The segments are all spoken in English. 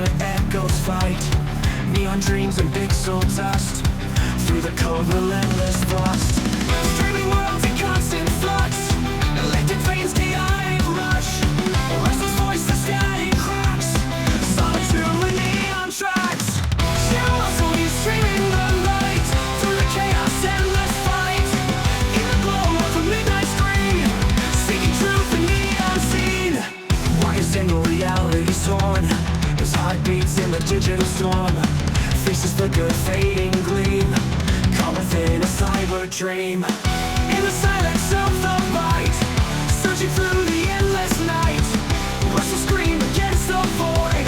the echoes fight. Neon dreams and pixel dust. Through the cold, relentless thrust. Streaming worlds in constant flux. Electric veins, chaotic rush. A restless voice, the static cracks. Solitude with neon tracks. Zero solely streaming the light. Through the chaos, endless fight. In the glow of a midnight screen. Seeking truth in the unseen. Wires in the reality torn. As heartbeats in the digital storm. Faces flicker, fading gleam. Caught within a cyber dream. In the silence of the light. Searching through the endless night. Restless scream against the void.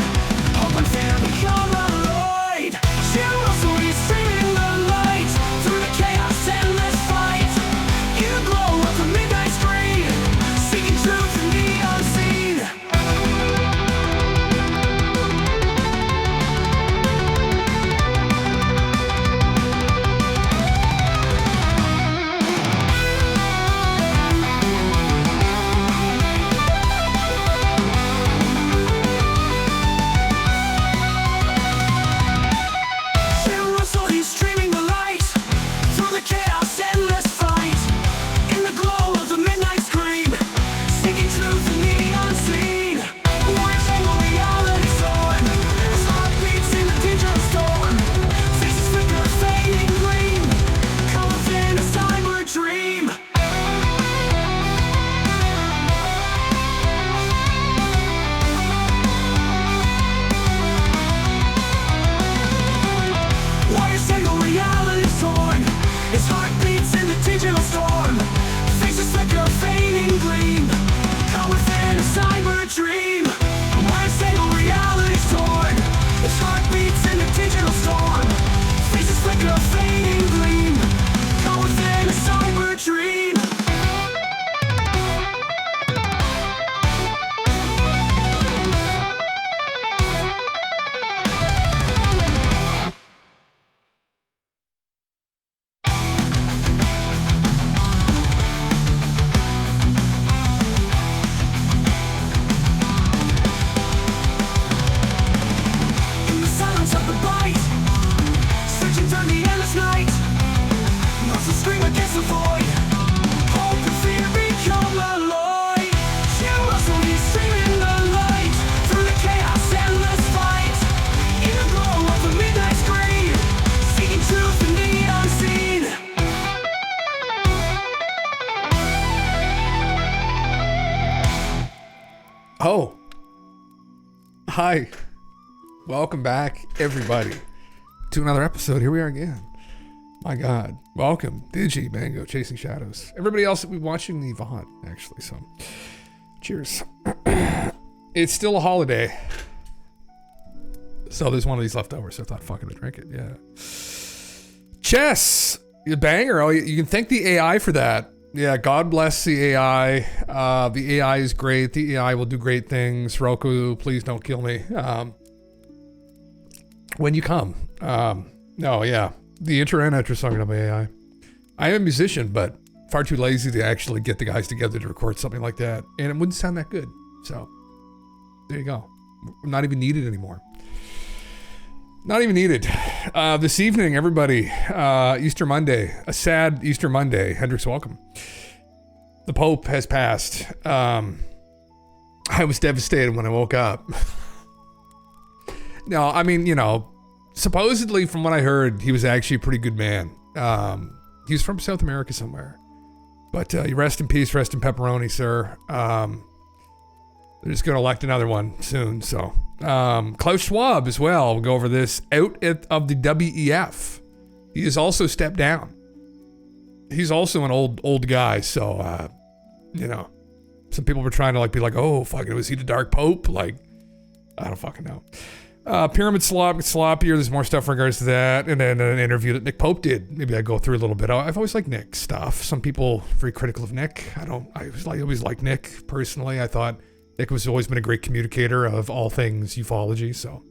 Hope and fear become alloyed. Zero solely streaming the light. Through the chaos, endless fight. In the glow of the midnight screen. Seeking truth in the unseen. Oh, hi, welcome back everybody to another episode. Here we are again. My God, welcome Digi, Mango, Chasing Shadows, everybody else that we're watching the VOD actually, so cheers. It's still a holiday, so there's one of these left over, so I thought fucking to drink it. Yeah, chess, you banger. Oh, you can thank the AI for that. Yeah, God bless the AI. The AI is great. The AI will do great things. Roku, please don't kill me. When you come. No, yeah. The internet is talking about AI. I am a musician, but far too lazy to actually get the guys together to record something like that. And it wouldn't sound that good. So, there you go. I'm not even needed anymore. Not even needed. This evening, everybody, Easter Monday, a sad Easter Monday. Hendrix, welcome. The Pope has passed. I was devastated when I woke up. No, I mean, you know, supposedly from what I heard, he was actually a pretty good man. He's from South America somewhere. But you rest in peace, rest in pepperoni, sir. They're just going to elect another one soon, so... Klaus Schwab as well. We'll go over this out of the WEF. He has also stepped down. He's also an old guy, so you know, some people were trying to be like, oh fucking, was he the Dark Pope? Like, I don't fucking know. Pyramid sloppier. There's more stuff in regards to that, and then an interview that Nick Pope did. Maybe I go through a little bit. I've always liked Nick's stuff. Some people very critical of Nick. I always liked Nick personally. I thought Nick has always been a great communicator of all things ufology, so.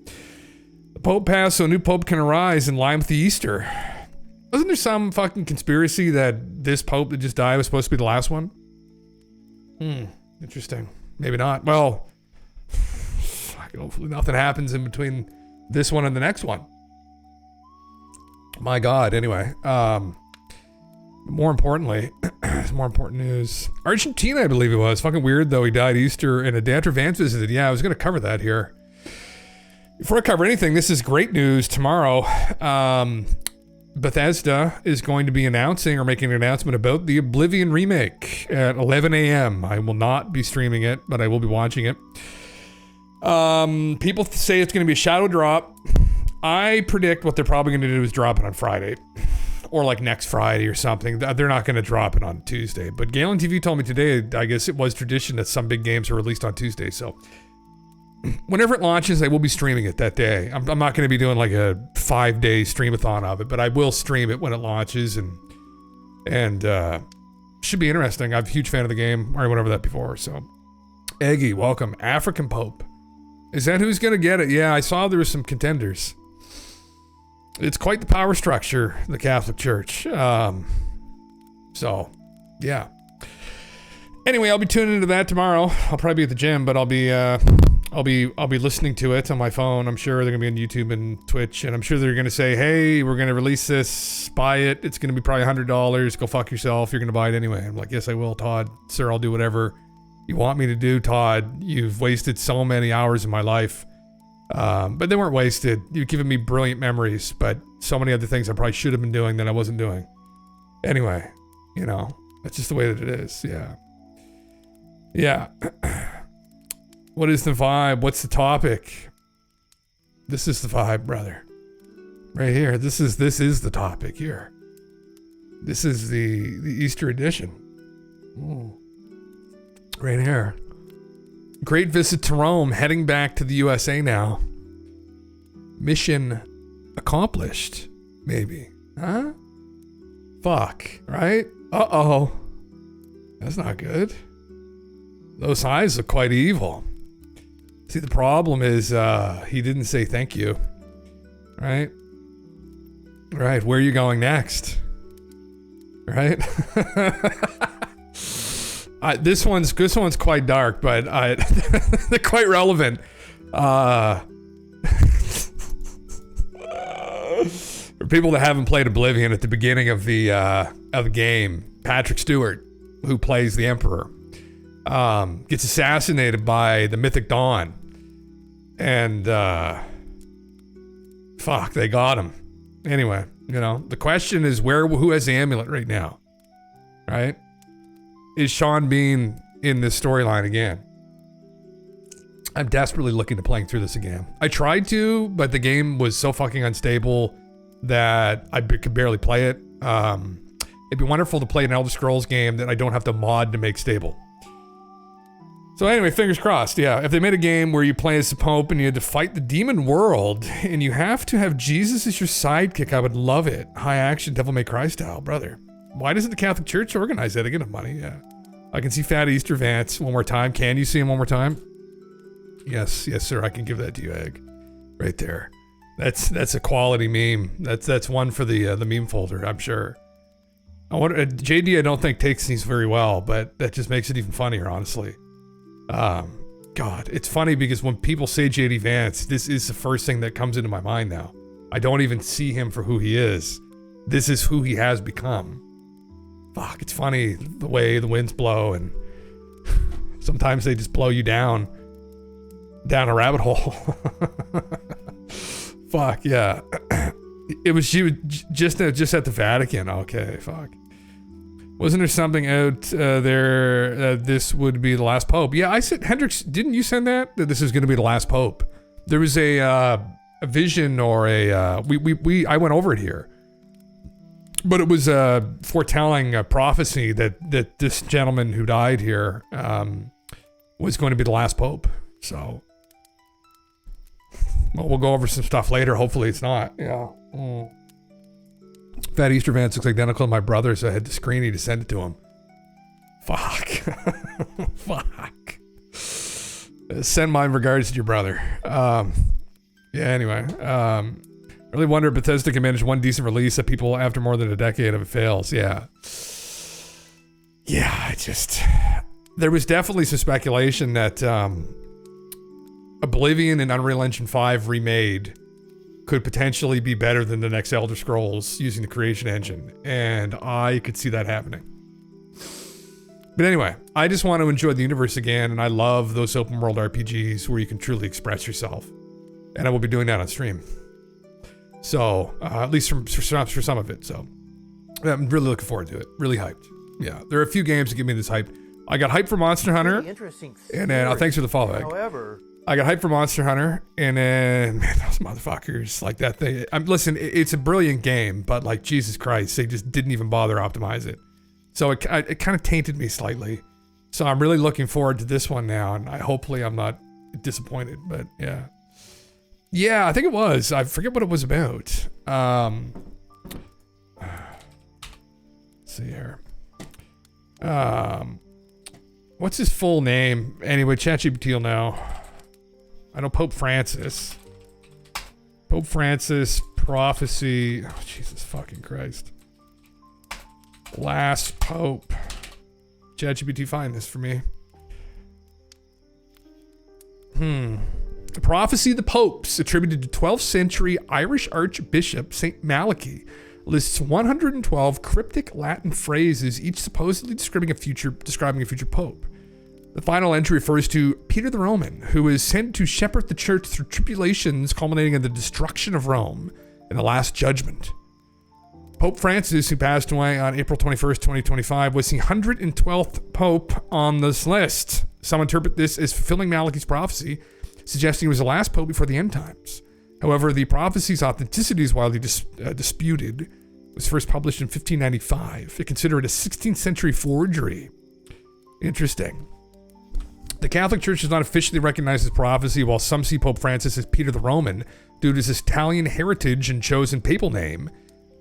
The Pope passed, so a new Pope can arise in line with the Easter. Wasn't there some fucking conspiracy that this Pope that just died was supposed to be the last one? Interesting. Maybe not. Well, Hopefully nothing happens in between this one and the next one. My God. Anyway, more importantly, more important news. Argentina, I believe it was. Fucking weird, though. He died Easter and a Danter Vance visited. Yeah, I was going to cover that here. Before I cover anything, this is great news. Tomorrow, Bethesda is going to be announcing or making an announcement about the Oblivion remake at 11 a.m. I will not be streaming it, but I will be watching it. People say it's going to be a shadow drop. I predict what they're probably going to do is drop it on Friday. Or like next Friday or something. They're not going to drop it on Tuesday. But Galen TV told me today, I guess it was tradition that some big games are released on Tuesday. So whenever it launches, I will be streaming it that day. I'm not going to be doing like a 5-day streamathon of it, but I will stream it when it launches, and should be interesting. I'm a huge fan of the game. I already went over that before. So Eggy, welcome. African Pope. Is that who's going to get it? Yeah, I saw there were some contenders. It's quite the power structure, the Catholic Church. So, yeah. Anyway, I'll be tuning into that tomorrow. I'll probably be at the gym, but I'll be listening to it on my phone. I'm sure they're gonna be on YouTube and Twitch, and I'm sure they're gonna say, "Hey, we're gonna release this. Buy it. It's gonna be probably $100. Go fuck yourself. You're gonna buy it anyway." I'm like, "Yes, I will, Todd. Sir, I'll do whatever you want me to do, Todd. You've wasted so many hours of my life." But they weren't wasted. You've given me brilliant memories, but so many other things I probably should have been doing that I wasn't doing. Anyway, that's just the way that it is. Yeah. Yeah. What is the vibe? What's the topic? This is the vibe, brother. Right here. This is the topic here. This is the Easter edition. Ooh. Right here. Great visit to Rome, heading back to the USA now. Mission accomplished, maybe. Huh? Fuck, right? Uh-oh. That's not good. Those eyes look quite evil. See, the problem is he didn't say thank you. Right? Right, where are you going next? Right? This one's quite dark, but they're quite relevant. For people that haven't played Oblivion, at the beginning of the game, Patrick Stewart, who plays the Emperor, gets assassinated by the Mythic Dawn, and fuck, they got him. Anyway, the question is who has the amulet right now, right? Is Sean Bean in this storyline again? I'm desperately looking to playing through this again. I tried to, but the game was so fucking unstable that I could barely play it. It'd be wonderful to play an Elder Scrolls game that I don't have to mod to make stable. So anyway, fingers crossed. Yeah, if they made a game where you play as the Pope and you had to fight the demon world and you have to have Jesus as your sidekick, I would love it. High action, Devil May Cry style, brother. Why doesn't the Catholic Church organize that? They get enough money, yeah. I can see Fat Easter Vance one more time. Can you see him one more time? Yes, sir. I can give that to you, Egg. Right there. That's a quality meme. That's one for the meme folder, I'm sure. JD, I don't think takes these very well, but that just makes it even funnier, honestly. God, it's funny because when people say JD Vance, this is the first thing that comes into my mind now. I don't even see him for who he is. This is who he has become. Fuck, it's funny the way the winds blow, and sometimes they just blow you down a rabbit hole. Fuck, yeah. It was just at the Vatican. Okay, fuck. Wasn't there something out there this would be the last pope? Yeah, I said, Hendrix, didn't you send that this is going to be the last pope? There was a vision or I went over it here. But it was foretelling a prophecy that this gentleman who died here was going to be the last pope. So, well, we'll go over some stuff later. Hopefully it's not. Yeah. Fat Easter Vance looks identical to my brother, so I had to screeny to send it to him. Fuck. Fuck. Send my regards to your brother. Anyway. I really wonder if Bethesda can manage one decent release that people after more than a decade of it fails. Yeah. Yeah, there was definitely some speculation that Oblivion and Unreal Engine 5 remade could potentially be better than the next Elder Scrolls using the creation engine. And I could see that happening. But anyway, I just want to enjoy the universe again, and I love those open world RPGs where you can truly express yourself. And I will be doing that on stream. So, at least for some of it. So, I'm really looking forward to it. Really hyped. Yeah, there are a few games that give me this hype. I got hyped for Monster Hunter. And then, thanks for the follow. However, I got hyped for Monster Hunter, and then, man, those motherfuckers, like that thing. Listen, it's a brilliant game, but like, Jesus Christ, they just didn't even bother to optimize it. So it kind of tainted me slightly. So I'm really looking forward to this one now, and hopefully I'm not disappointed, but yeah. Yeah, I think it was. I forget what it was about. Let's see here. What's his full name? Anyway, ChatGPT will know. I know Pope Francis. Pope Francis, prophecy. Oh, Jesus fucking Christ. Last Pope. ChatGPT, find this for me. The prophecy of the popes, attributed to 12th century Irish Archbishop St. Malachy, lists 112 cryptic Latin phrases, each supposedly describing a future pope. The final entry refers to Peter the Roman, who is sent to shepherd the church through tribulations culminating in the destruction of Rome and the Last Judgment. Pope Francis, who passed away on April 21st, 2025, was the 112th pope on this list. Some interpret this as fulfilling Malachy's prophecy, suggesting he was the last pope before the end times. However, the prophecy's authenticity is widely disputed. It was first published in 1595. They consider it a 16th century forgery. Interesting. The Catholic Church does not officially recognize this prophecy, while some see Pope Francis as Peter the Roman due to his Italian heritage and chosen papal name.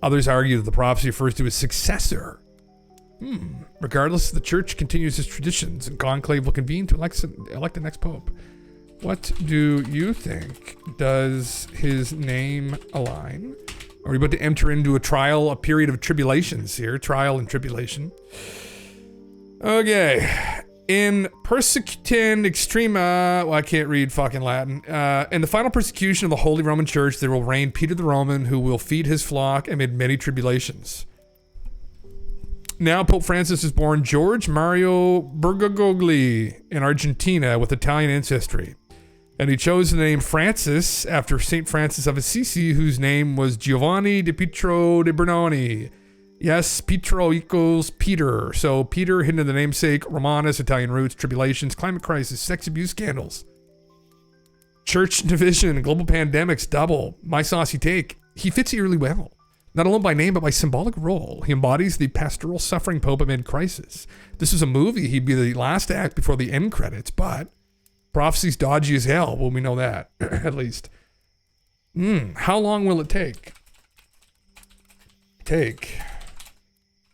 Others argue that the prophecy refers to his successor. Regardless, the church continues its traditions, and conclave will convene to elect the next pope. What do you think? Does his name align? Are we about to enter into a period of tribulations here? Trial and tribulation. Okay. In persecuting extrema, well, I can't read fucking Latin. In the final persecution of the Holy Roman Church, there will reign Peter the Roman, who will feed his flock amid many tribulations. Now, Pope Francis is born George Mario Bergoglio in Argentina with Italian ancestry. And he chose the name Francis after St. Francis of Assisi, whose name was Giovanni di Pietro de Bernoni. Yes, Pietro equals Peter. So Peter, hidden in the namesake, Romanus, Italian roots, tribulations, climate crisis, sex abuse scandals, church division, global pandemics, double. My saucy take. He fits eerily well. Not alone by name, but by symbolic role. He embodies the pastoral suffering pope amid crisis. This was a movie. He'd be the last act before the end credits, but prophecy's dodgy as hell. Well, we know that, at least. How long will it take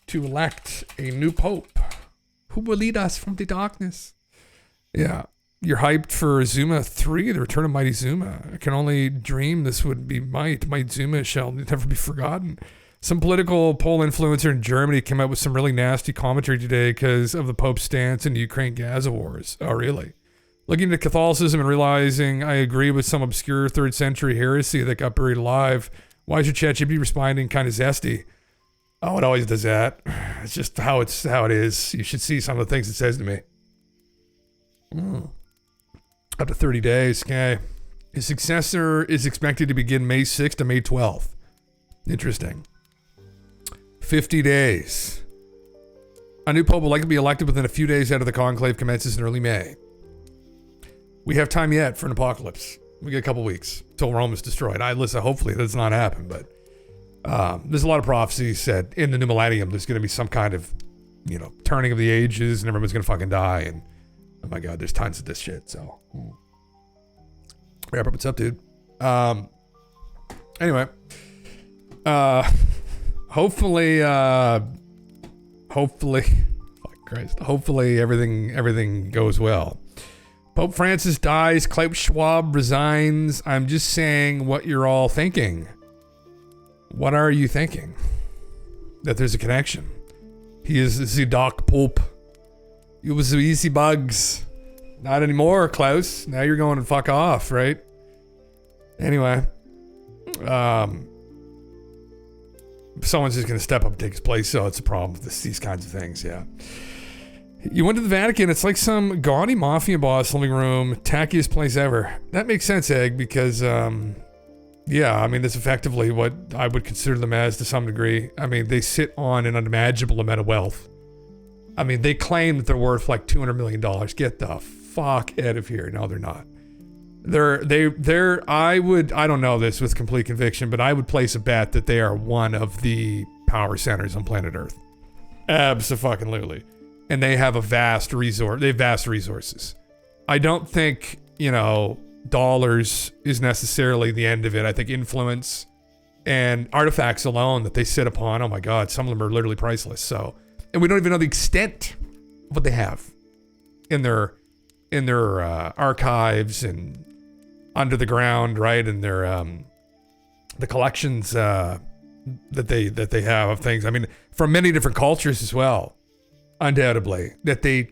to elect a new pope who will lead us from the darkness? Yeah. You're hyped for Zuma 3, the return of Mighty Zuma. I can only dream this would be might. Might Zuma shall never be forgotten. Some political poll influencer in Germany came out with some really nasty commentary today because of the Pope's stance in the Ukraine-Gaza wars. Oh, really? Looking at Catholicism and realizing I agree with some obscure 3rd century heresy that got buried alive. Why is your ChatGPT responding kind of zesty? Oh, it always does that. It's just how it is. You should see some of the things it says to me. Up to 30 days. Okay. His successor is expected to begin May 6th to May 12th. Interesting. 50 days. A new pope will likely be elected within a few days after the conclave commences in early May. We have time yet for an apocalypse. We get a couple weeks till Rome is destroyed. Hopefully that does not happen, but there's a lot of prophecies said in the new millennium there's going to be some kind of, turning of the ages and everyone's going to fucking die, and oh my God, there's tons of this shit. So wrap up. What's up, dude? Anyway, hopefully, fuck Christ, hopefully everything goes well. Pope Francis dies. Klaus Schwab resigns. I'm just saying what you're all thinking. What are you thinking? That there's a connection. He is the dark pope. It was the easy bugs. Not anymore, Klaus. Now you're going to fuck off, right? Anyway, someone's just going to step up and take his place, so it's a problem with these kinds of things, yeah. You went to the Vatican, it's like some gaudy mafia boss living room, tackiest place ever. That makes sense, Egg, because, yeah, I mean, that's effectively what I would consider them as to some degree. I mean, they sit on an unimaginable amount of wealth. I mean, they claim that they're worth like $200 million. Get the fuck out of here. No, they're not. I don't know this with complete conviction, but I would place a bet that they are one of the power centers on planet Earth. Abso-fucking-lutely. And they have vast resources. I don't think, dollars is necessarily the end of it. I think influence and artifacts alone that they sit upon, oh my God, some of them are literally priceless. So, and we don't even know the extent of what they have in their archives and under the ground, right? And their the collections that they have of things. I mean, from many different cultures as well. Undoubtedly, that they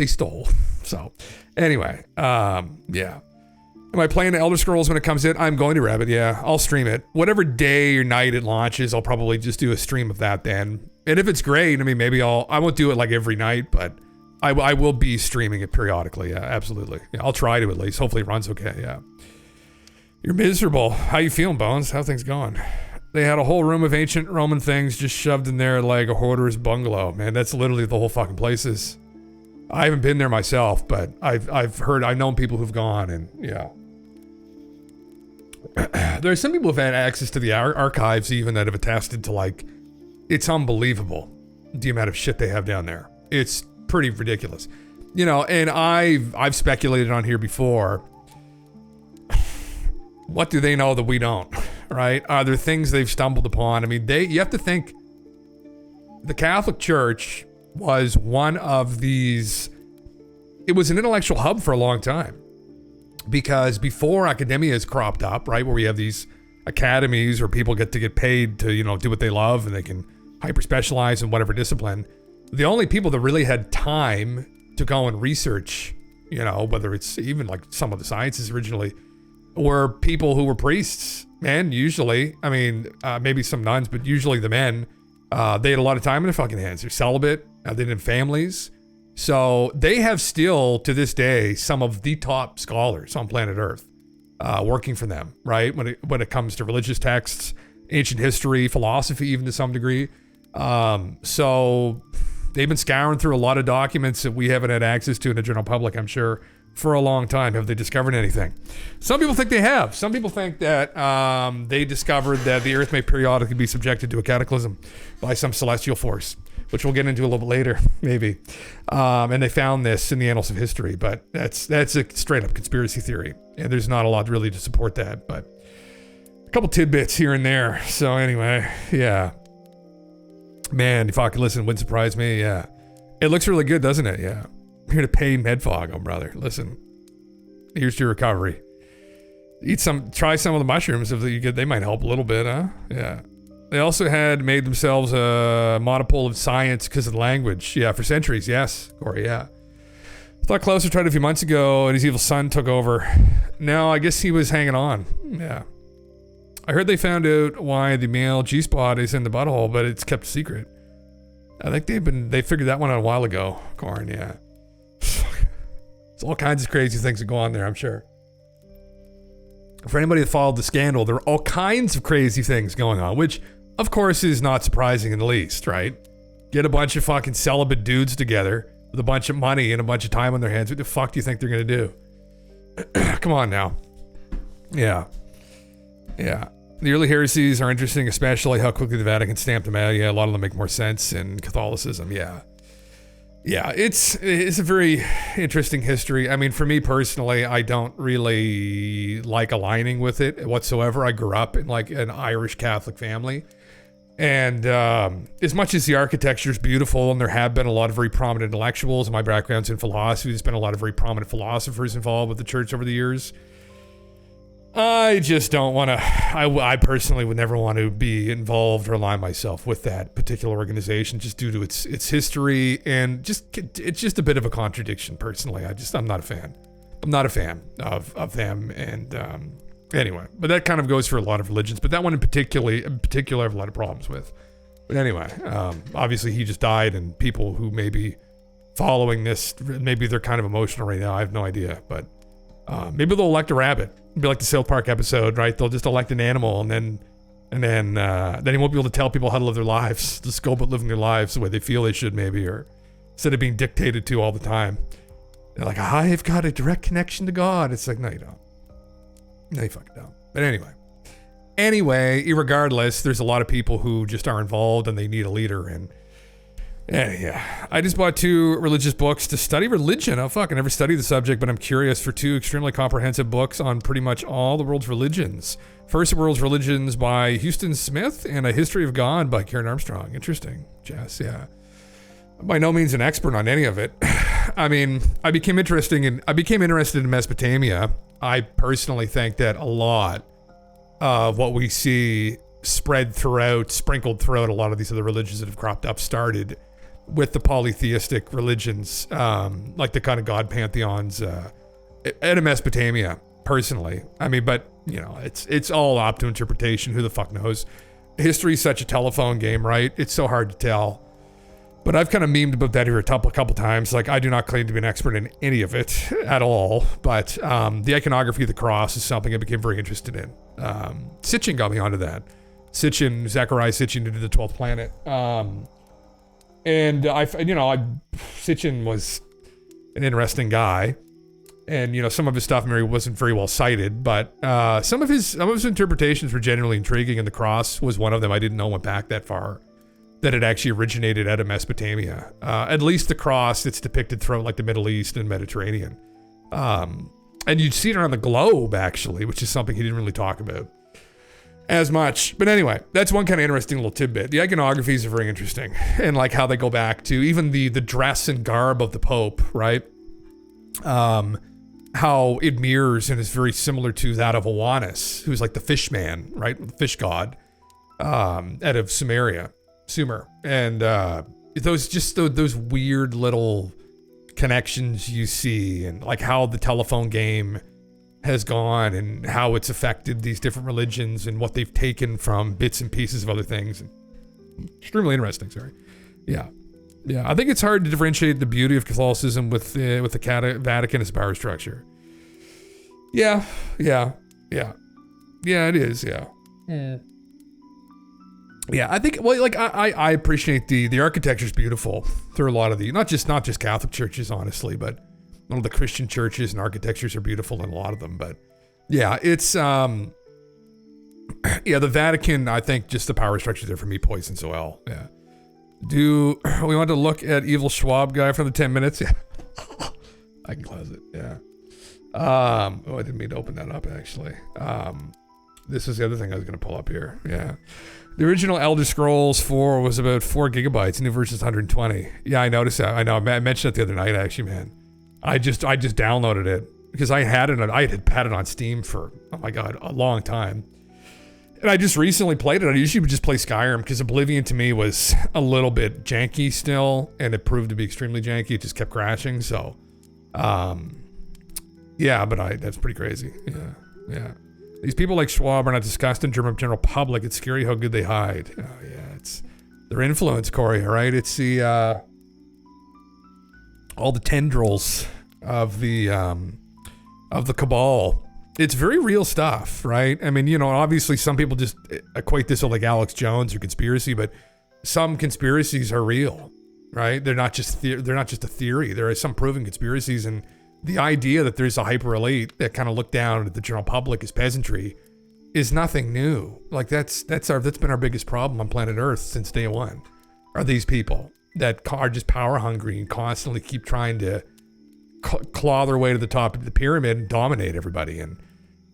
stole. So, anyway, yeah. Am I playing the Elder Scrolls when it comes in? I'm going to Rabbit, yeah. I'll stream it. Whatever day or night it launches, I'll probably just do a stream of that then. And if it's great, I mean, maybe I won't do it like every night, but I will be streaming it periodically, yeah, absolutely. Yeah, I'll try to at least. Hopefully it runs okay, yeah. You're miserable. How you feeling, Bones? How things going? They had a whole room of ancient Roman things just shoved in there like a hoarder's bungalow. Man, that's literally the whole fucking place is. I haven't been there myself, but I've known people who've gone, and yeah. There's some people who've had access to the archives even that have attested to like, it's unbelievable the amount of shit they have down there. It's pretty ridiculous. And I've speculated on here before. What do they know that we don't? Right? Are there things they've stumbled upon? I mean, you have to think the Catholic Church was one of these, it was an intellectual hub for a long time because before academia has cropped up, right? Where we have these academies where people get paid to, do what they love and they can hyper specialize in whatever discipline. The only people that really had time to go and research, whether it's even like some of the sciences originally, were people who were priests. Men, usually, I mean, maybe some nuns, but usually the men, they had a lot of time in their fucking hands. They're celibate, they didn't have families. So they have still, to this day, some of the top scholars on planet Earth working for them, right? When it comes to religious texts, ancient history, philosophy, even to some degree. So they've been scouring through a lot of documents that we haven't had access to in the general public, I'm sure, for a long time. Have they discovered anything? Some people think they have. Some people think that they discovered that the Earth may periodically be subjected to a cataclysm by some celestial force, which we'll get into a little bit later, maybe. And they found this in the annals of history, but that's a straight up conspiracy theory. And there's not a lot really to support that, but a couple tidbits here and there. So anyway, yeah. Man, if I could listen, it wouldn't surprise me, yeah. It looks really good, doesn't it? Yeah. I'm here to pay Medfog, oh brother. Listen, here's your recovery. Try some of the mushrooms if they might help a little bit, huh? Yeah. They also had made themselves a monopole of science because of the language. Yeah, for centuries, yes, Corey, yeah. I thought Klaus tried a few months ago and his evil son took over. No, I guess he was hanging on. Yeah. I heard they found out why the male G-spot is in the butthole, but it's kept secret. I think they figured that one out a while ago, Corin, yeah. There's all kinds of crazy things that go on there, I'm sure. For anybody that followed the scandal, there are all kinds of crazy things going on, which, of course, is not surprising in the least, right? Get a bunch of fucking celibate dudes together with a bunch of money and a bunch of time on their hands. What the fuck do you think they're going to do? Come on now. Yeah. Yeah. The early heresies are interesting, especially how quickly the Vatican stamped them out. Yeah, a lot of them make more sense in Catholicism, yeah. Yeah, it's a very interesting history. I mean, for me personally, I don't really like aligning with it whatsoever. I grew up in like an Irish Catholic family. And as much as the architecture is beautiful and there have been a lot of very prominent intellectuals, and my background's in philosophy, there's been a lot of very prominent philosophers involved with the church over the years. I just don't want to. I personally would never want to be involved or align myself with that particular organization, just due to its history, and it's just a bit of a contradiction. Personally, I'm not a fan. I'm not a fan of them, and anyway. But that kind of goes for a lot of religions. But that one in particular, I have a lot of problems with. But anyway, obviously he just died, and people who may be following this, maybe they're kind of emotional right now. I have no idea, but maybe they'll elect a rabbit. It'll be like the South Park episode, right? They'll just elect an animal, and then he won't be able to tell people how to live their lives. Just go about living their lives the way they feel they should, maybe, or instead of being dictated to all the time. They're like, I've got a direct connection to God. It's like, no, you don't. No, you fucking don't. But anyway, irregardless, there's a lot of people who just are involved and they need a leader. And yeah, I just bought 2 religious books to study religion. Oh, fuck, I never studied the subject, but I'm curious for 2 extremely comprehensive books on pretty much all the world's religions. First World's Religions by Houston Smith and A History of God by Karen Armstrong. Interesting, Jess, yeah. By no means an expert on any of it. I mean, I became interested in Mesopotamia. I personally think that a lot of what we see sprinkled throughout a lot of these other religions that have cropped up started with the polytheistic religions, like the kind of god pantheons in Mesopotamia, personally. I mean, but, you know, it's all up to interpretation. Who the fuck knows? History is such a telephone game, right? It's so hard to tell. But I've kind of memed about that here a couple times. Like, I do not claim to be an expert in any of it at all. But the iconography of the cross is something I became very interested in. Sitchin got me onto that. Zechariah Sitchin did the 12th planet. Sitchin was an interesting guy. And, you know, some of his stuff maybe wasn't very well cited, but some of his interpretations were genuinely intriguing, and the cross was one of them. I didn't know went back that far, that it actually originated out of Mesopotamia. At least the cross that's depicted throughout like the Middle East and Mediterranean. And you'd see it around the globe, actually, which is something he didn't really talk about as much. But anyway, that's one kind of interesting little tidbit. The iconographies are very interesting, and like how they go back to even the dress and garb of the Pope, right? How it mirrors and is very similar to that of Awanis, who's like the fish man, right? The fish god, out of Sumer. And those weird little connections you see, and like how the telephone game has gone and how it's affected these different religions and what they've taken from bits and pieces of other things. Extremely interesting, sorry. Yeah. I think it's hard to differentiate the beauty of Catholicism with the Vatican as power structure. Yeah, it is, yeah. Yeah, I think, well, like, I appreciate the architecture's beautiful through a lot of the, not just Catholic churches, honestly, but a lot of the Christian churches and architectures are beautiful in a lot of them. But yeah, it's, the Vatican, I think just the power structure there for me poisons well. Yeah. Do we want to look at evil Schwab guy for the 10 minutes? Yeah. I can close it. Yeah. I didn't mean to open that up, actually. This is the other thing I was going to pull up here. Yeah. The original Elder Scrolls 4 was about 4 gigabytes. New version's 120. Yeah, I noticed that. I know. I mentioned it the other night, actually, man. I just downloaded it because I had it on Steam for, oh my God, a long time. And I just recently played it. I usually would just play Skyrim because Oblivion to me was a little bit janky still, and it proved to be extremely janky. It just kept crashing. So, that's pretty crazy. Yeah. These people like Schwab are not discussed in general public. It's scary how good they hide. Oh yeah, it's their influence, Corey. All right, it's the all the tendrils of the cabal. It's very real stuff, right? I mean, you know, obviously some people just equate this with like Alex Jones or conspiracy, but some conspiracies are real, right? They're not just a theory. There are some proven conspiracies, and the idea that there's a hyper elite that kind of look down at the general public as peasantry is nothing new. Like that's been our biggest problem on planet Earth since day one. Are these people that are just power hungry and constantly keep trying to claw their way to the top of the pyramid and dominate everybody. And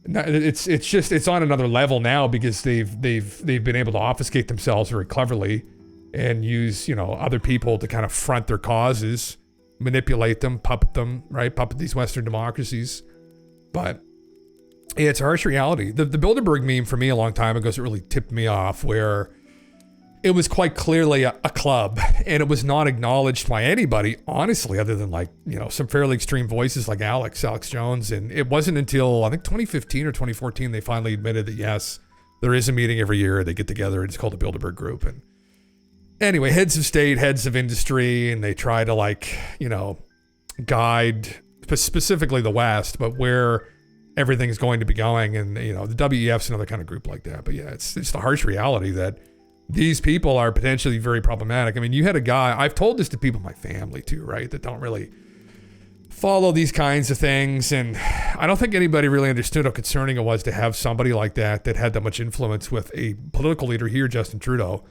it's on another level now because they've been able to obfuscate themselves very cleverly and use, you know, other people to kind of front their causes, manipulate them, puppet them, right? Puppet these Western democracies. But Yeah, it's a harsh reality. The Bilderberg meme for me a long time ago it really tipped me off, where it was quite clearly a club, and it was not acknowledged by anybody, honestly, other than like, you know, some fairly extreme voices like Alex Jones. And it wasn't until I think 2015 or 2014 they finally admitted that yes, there is a meeting every year. They get together. It's called the Bilderberg Group. And anyway, heads of state, heads of industry, and they try to like, you know, guide specifically the West, but where everything's going to be going. And, you know, the WEF's another kind of group like that. But yeah, it's the harsh reality that these people are potentially very problematic. I mean, you had a guy, I've told this to people in my family too, right? That don't really follow these kinds of things. And I don't think anybody really understood how concerning it was to have somebody like that had that much influence with a political leader here, Justin Trudeau,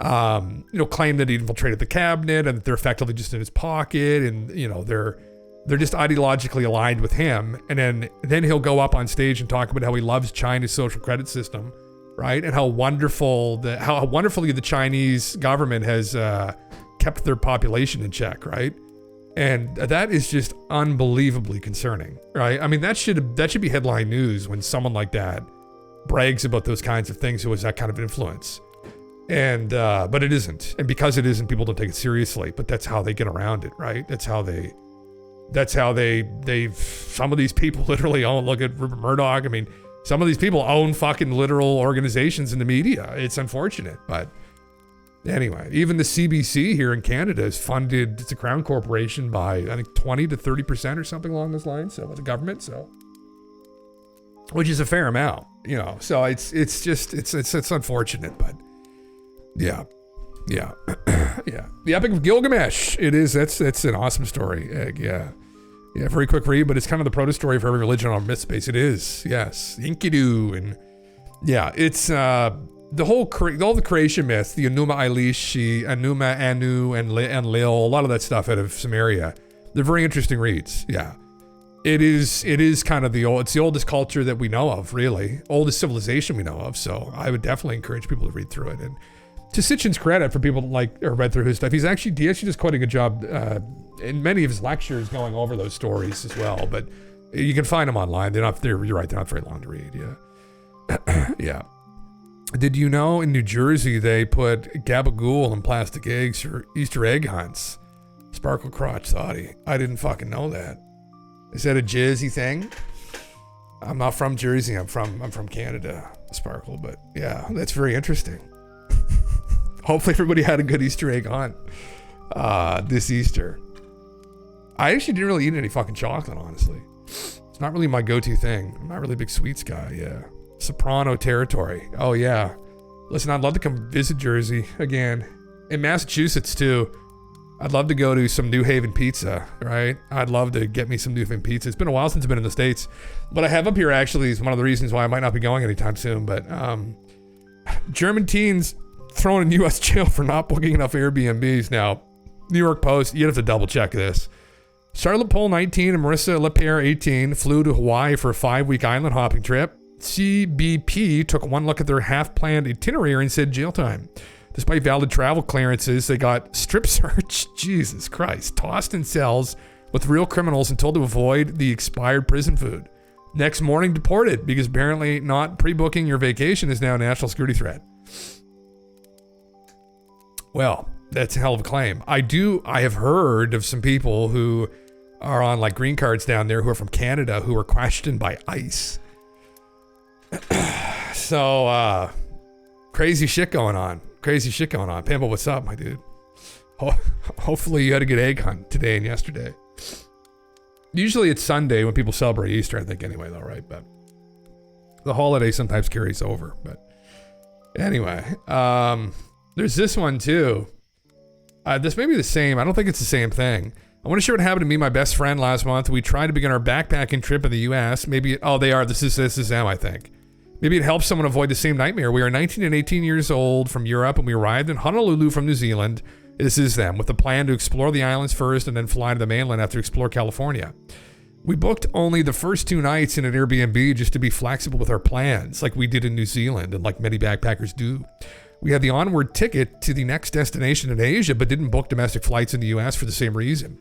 you know, claim that he infiltrated the cabinet and that they're effectively just in his pocket. And, you know, they're just ideologically aligned with him. And then he'll go up on stage and talk about how he loves China's social credit system, right? And how wonderfully the Chinese government has kept their population in check, right? And that is just unbelievably concerning, right? I mean, that should be headline news when someone like that brags about those kinds of things, who has that kind of influence. And but it isn't. And because it isn't, people don't take it seriously. But that's how they get around it, right? That's how they some of these people literally own, look at Rupert Murdoch. I mean, some of these people own fucking literal organizations in the media. It's unfortunate, but anyway, even the CBC here in Canada is funded, it's a crown corporation, by I think 20 to 30% or something along those lines. So with the government, so which is a fair amount, you know. So it's unfortunate, but yeah. Yeah. The Epic of Gilgamesh. It is. That's an awesome story. Yeah. Very quick read, but it's kind of the proto story for every religion on myth space. It is. Yes. Enkidu. And yeah, it's all the creation myths, the Enuma Elish, Enuma Anu, and Lil, a lot of that stuff out of Sumeria. They're very interesting reads. Yeah. It is kind of it's the oldest culture that we know of, really. Oldest civilization we know of. So I would definitely encourage people to read through it. And to Sitchin's credit, for people like or read through his stuff, he actually does quite a good job in many of his lectures going over those stories as well. But you can find them online. You're right, they're not very long to read. Yeah. Yeah. Did you know in New Jersey they put gabagool in plastic eggs for Easter egg hunts? Sparkle crotch thoughty. I didn't fucking know that. Is that a Jersey thing? I'm not from Jersey. I'm from Canada, Sparkle. But yeah, that's very interesting. Hopefully everybody had a good Easter egg hunt this Easter. I actually didn't really eat any fucking chocolate, honestly. It's not really my go-to thing. I'm not really a big sweets guy, yeah. Soprano territory. Oh, yeah. Listen, I'd love to come visit Jersey again. In Massachusetts, too. I'd love to go to some New Haven pizza, right? I'd love to get me some New Haven pizza. It's been a while since I've been in the States. What I have up here, actually, is one of the reasons why I might not be going anytime soon. But German teens thrown in U.S. jail for not booking enough Airbnbs. Now, New York Post, you'd have to double check this. Charlotte Pole, 19, and Marissa Lapierre, 18, flew to Hawaii for a 5-week island hopping trip. CBP took one look at their half-planned itinerary and said jail time. Despite valid travel clearances, they got strip searched, Jesus Christ, tossed in cells with real criminals and told to avoid the expired prison food. Next morning, deported, because apparently not pre-booking your vacation is now a national security threat. Well, that's a hell of a claim. I have heard of some people who are on like green cards down there who are from Canada who were questioned by ICE. So, crazy shit going on. Pampa, what's up, my dude? Hopefully you had a good egg hunt today and yesterday. Usually it's Sunday when people celebrate Easter, I think, anyway, though, right? But the holiday sometimes carries over. But anyway, there's this one too. This may be the same. I don't think it's the same thing. I want to share what happened to me and my best friend last month. We tried to begin our backpacking trip in the U.S. Maybe, they are. This is them, I think. Maybe it helps someone avoid the same nightmare. We are 19 and 18 years old from Europe, and we arrived in Honolulu from New Zealand. This is them, with the plan to explore the islands first and then fly to the mainland after explore California. We booked only the first 2 nights in an Airbnb just to be flexible with our plans, like we did in New Zealand and like many backpackers do. We had the onward ticket to the next destination in Asia, but didn't book domestic flights in the U.S. for the same reason.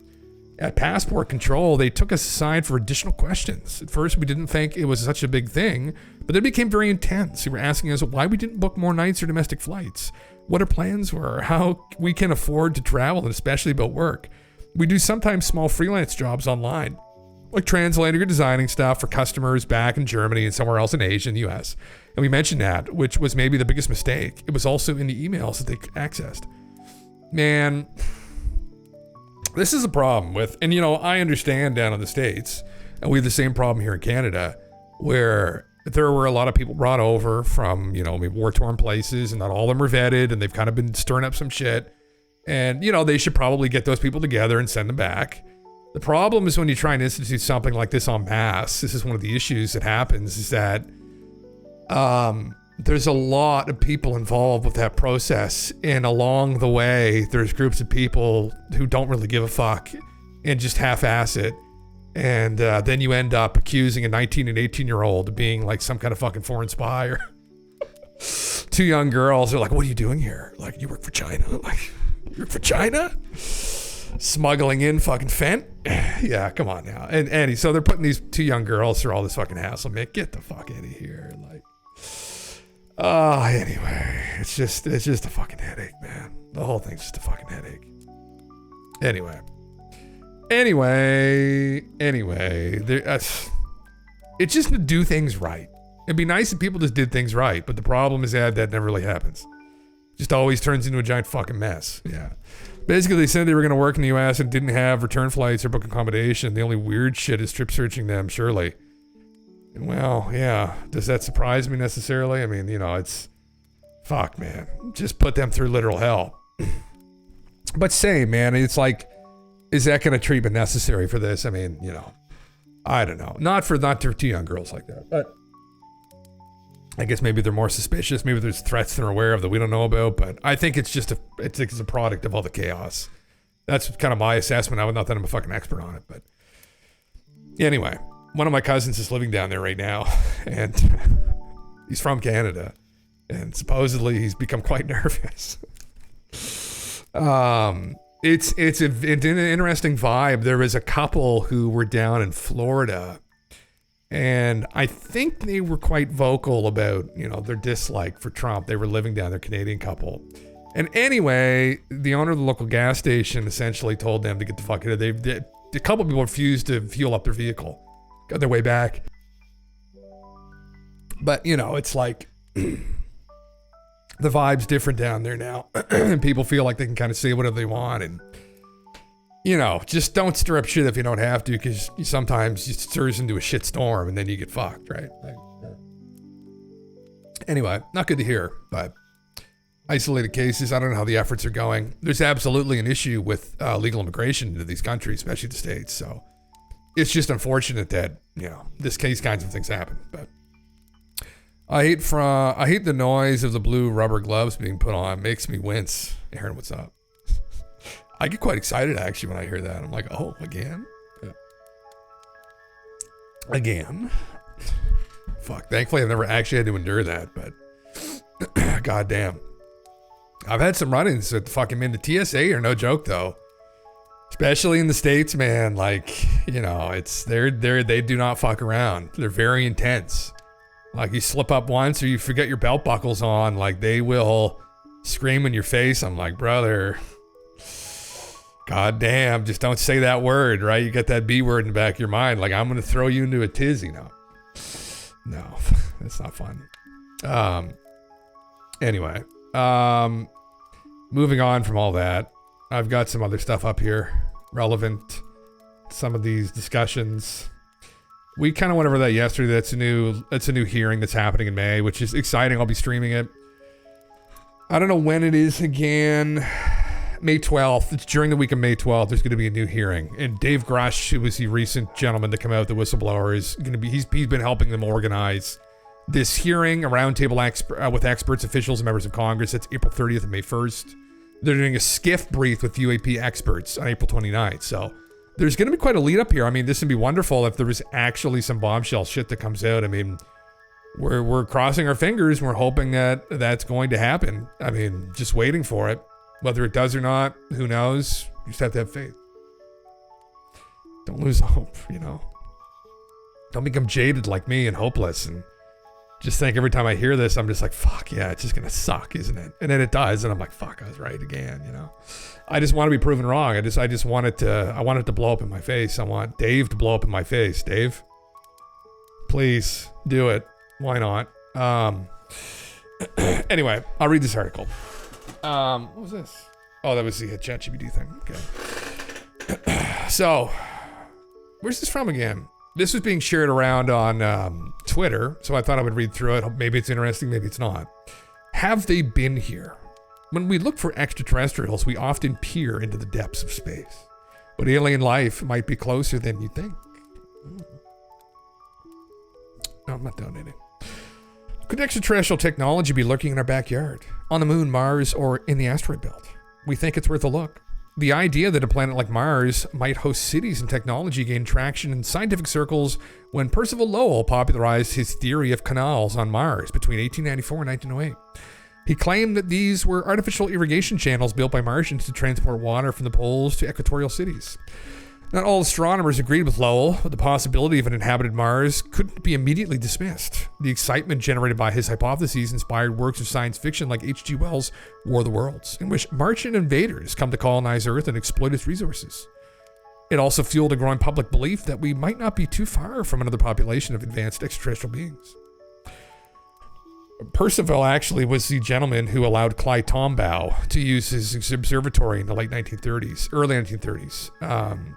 At passport control, they took us aside for additional questions. At first, we didn't think it was such a big thing, but then it became very intense. They were asking us why we didn't book more nights or domestic flights, what our plans were, how we can afford to travel, and especially about work. We do sometimes small freelance jobs online, like translating or designing stuff for customers back in Germany and somewhere else in Asia and the US. And we mentioned that, which was maybe the biggest mistake. It was also in the emails that they accessed. Man, this is a problem with, and I understand down in the States, and we have the same problem here in Canada, where there were a lot of people brought over from, maybe war-torn places, and not all of them are vetted, and they've kind of been stirring up some shit. And, they should probably get those people together and send them back. The problem is when you try and institute something like this en masse, this is one of the issues that happens, is that there's a lot of people involved with that process, and along the way there's groups of people who don't really give a fuck and just half-ass it, and then you end up accusing a 19 and 18-year-old of being like some kind of fucking foreign spy, or two young girls are like, what are you doing here? Like, you work for China? Like, you work for China? Smuggling in fucking fent? Yeah, come on now. And so they're putting these two young girls through all this fucking hassle. Man, get the fuck out of here. Like, anyway, it's just a fucking headache, man. The whole thing's just a fucking headache. Anyway, it's just to do things right. It'd be nice if people just did things right, but the problem is that never really happens. Just always turns into a giant fucking mess. Yeah. Basically, they said they were going to work in the U.S. and didn't have return flights or book accommodation. The only weird shit is strip searching them, surely. Well, yeah. Does that surprise me necessarily? I mean, it's... Fuck, man. Just put them through literal hell. But say, man, it's like, is that kind of treatment necessary for this? I mean, I don't know. Not for two young girls like that, but... I guess maybe they're more suspicious. Maybe there's threats they're aware of that we don't know about. But I think it's just it's a product of all the chaos. That's kind of my assessment. Not that I'm a fucking expert on it, but anyway, one of my cousins is living down there right now, and he's from Canada, and supposedly he's become quite nervous. It's an interesting vibe. There was a couple who were down in Florida. And I think they were quite vocal about, their dislike for Trump. They were living down there, Canadian couple. And anyway, the owner of the local gas station essentially told them to get the fuck out of there. A couple people refused to fuel up their vehicle, got their way back. But, it's like the vibe's different down there now. And people feel like they can kind of say whatever they want. And, just don't stir up shit if you don't have to, because sometimes it stirs into a shit storm and then you get fucked, right? Anyway, not good to hear, but isolated cases, I don't know how the efforts are going. There's absolutely an issue with legal immigration into these countries, especially the States. So it's just unfortunate that, these kinds of things happen. But I hate the noise of the blue rubber gloves being put on. It makes me wince. Aaron, what's up? I get quite excited actually when I hear that. I'm like, oh, again? Yeah. Again? Fuck. Thankfully, I've never actually had to endure that, but goddamn. I've had some run-ins with fucking the TSA are no joke though. Especially in the States, man. Like, they do not fuck around. They're very intense. Like, you slip up once or you forget your belt buckles on, like they will scream in your face. I'm like, brother, God damn, just don't say that word, right? You get that B word in the back of your mind. Like, I'm going to throw you into a tizzy. No, that's not fun. Anyway, moving on from all that, I've got some other stuff up here relevant to some of these discussions. We kind of went over that yesterday. That's a new hearing that's happening in May, which is exciting. I'll be streaming it. I don't know when it is again. May 12th. It's during the week of May 12th. There's going to be a new hearing. And Dave Grush, who was the recent gentleman to come out, the whistleblower, is going to be, he's been helping them organize this hearing, a roundtable with experts, officials, and members of Congress. That's April 30th and May 1st. They're doing a skiff brief with UAP experts on April 29th. So there's going to be quite a lead up here. I mean, this would be wonderful if there was actually some bombshell shit that comes out. I mean, we're crossing our fingers. We're hoping that that's going to happen. I mean, just waiting for it. Whether it does or not, who knows? You just have to have faith. Don't lose hope, you know. Don't become jaded like me and hopeless and just think every time I hear this, I'm just like, fuck yeah, it's just gonna suck, isn't it? And then it does, and I'm like, fuck, I was right again, you know. I just want to be proven wrong. I just want it to blow up in my face. I want Dave to blow up in my face. Dave, please do it. Why not? Anyway, I'll read this article. What was this? Oh, that was the ChatGPT thing. Okay. So, where's this from again? This was being shared around on Twitter, so I thought I would read through it. Maybe it's interesting, maybe it's not. Have they been here? When we look for extraterrestrials, we often peer into the depths of space. But alien life might be closer than you think. No, I'm not donating. Could extraterrestrial technology be lurking in our backyard, on the moon, Mars, or in the asteroid belt? We think it's worth a look. The idea that a planet like Mars might host cities and technology gained traction in scientific circles when Percival Lowell popularized his theory of canals on Mars between 1894 and 1908. He claimed that these were artificial irrigation channels built by Martians to transport water from the poles to equatorial cities. Not all astronomers agreed with Lowell, but the possibility of an inhabited Mars couldn't be immediately dismissed. The excitement generated by his hypotheses inspired works of science fiction like H.G. Wells' War of the Worlds, in which Martian invaders come to colonize Earth and exploit its resources. It also fueled a growing public belief that we might not be too far from another population of advanced extraterrestrial beings. Percival actually was the gentleman who allowed Clyde Tombaugh to use his observatory in the early 1930s.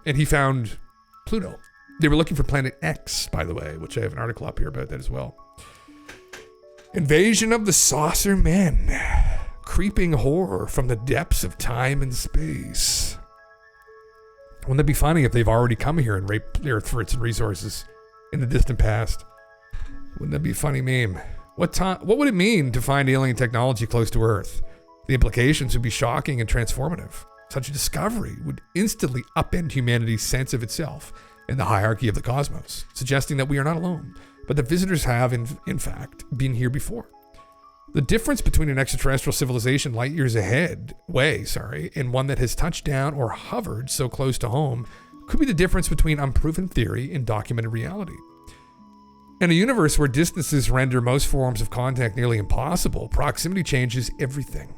And he found Pluto. They were looking for planet X, by the way, which I have an article up here about that as well. Invasion of the Saucer Men. Creeping horror from the depths of time and space. Wouldn't it be funny if they've already come here and raped the Earth for its resources in the distant past? Wouldn't that be a funny meme? What would it mean to find alien technology close to Earth? The implications would be shocking and transformative. Such a discovery would instantly upend humanity's sense of itself in the hierarchy of the cosmos, suggesting that we are not alone, but that visitors have, in fact, been here before. The difference between an extraterrestrial civilization light years and one that has touched down or hovered so close to home could be the difference between unproven theory and documented reality. In a universe where distances render most forms of contact nearly impossible, proximity changes everything.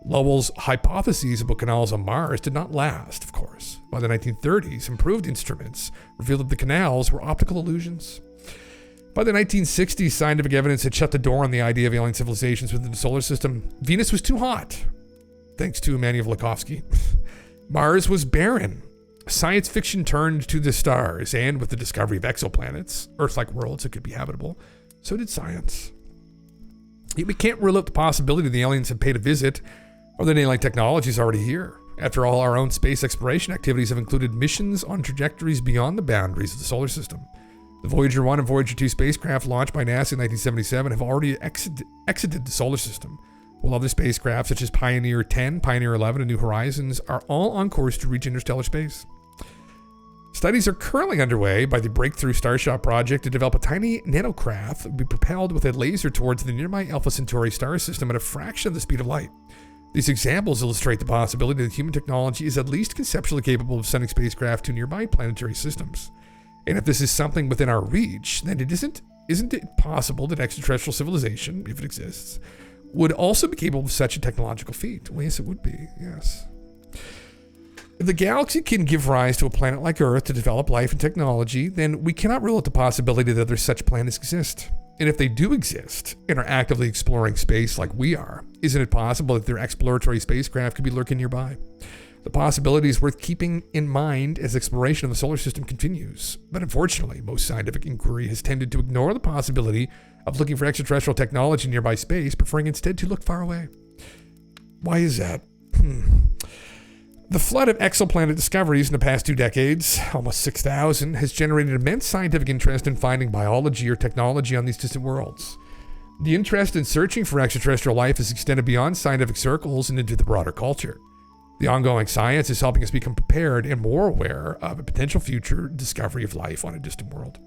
Lowell's hypotheses about canals on Mars did not last, of course. By the 1930s, improved instruments revealed that the canals were optical illusions. By the 1960s, scientific evidence had shut the door on the idea of alien civilizations within the solar system. Venus was too hot, thanks to Emanuel Velikovsky. Mars was barren. Science fiction turned to the stars, and with the discovery of exoplanets, Earth-like worlds that could be habitable, so did science. Yet we can't rule out the possibility the aliens have paid a visit, or that alien technology is already here. After all, our own space exploration activities have included missions on trajectories beyond the boundaries of the solar system. The Voyager 1 and Voyager 2 spacecraft launched by NASA in 1977 have already exited the solar system, while other spacecraft such as Pioneer 10, Pioneer 11, and New Horizons are all on course to reach interstellar space. Studies are currently underway by the Breakthrough Starshot project to develop a tiny nanocraft that will be propelled with a laser towards the nearby Alpha Centauri star system at a fraction of the speed of light. These examples illustrate the possibility that human technology is at least conceptually capable of sending spacecraft to nearby planetary systems. And if this is something within our reach, then isn't it possible that extraterrestrial civilization, if it exists, would also be capable of such a technological feat? Well, yes, it would be, yes. If the galaxy can give rise to a planet like Earth to develop life and technology, then we cannot rule out the possibility that other such planets exist. And if they do exist and are actively exploring space like we are, isn't it possible that their exploratory spacecraft could be lurking nearby? The possibility is worth keeping in mind as exploration of the solar system continues. But unfortunately, most scientific inquiry has tended to ignore the possibility of looking for extraterrestrial technology in nearby space, preferring instead to look far away. Why is that? The flood of exoplanet discoveries in the past 2 decades, almost 6,000, has generated immense scientific interest in finding biology or technology on these distant worlds. The interest in searching for extraterrestrial life has extended beyond scientific circles and into the broader culture. The ongoing science is helping us become prepared and more aware of a potential future discovery of life on a distant world.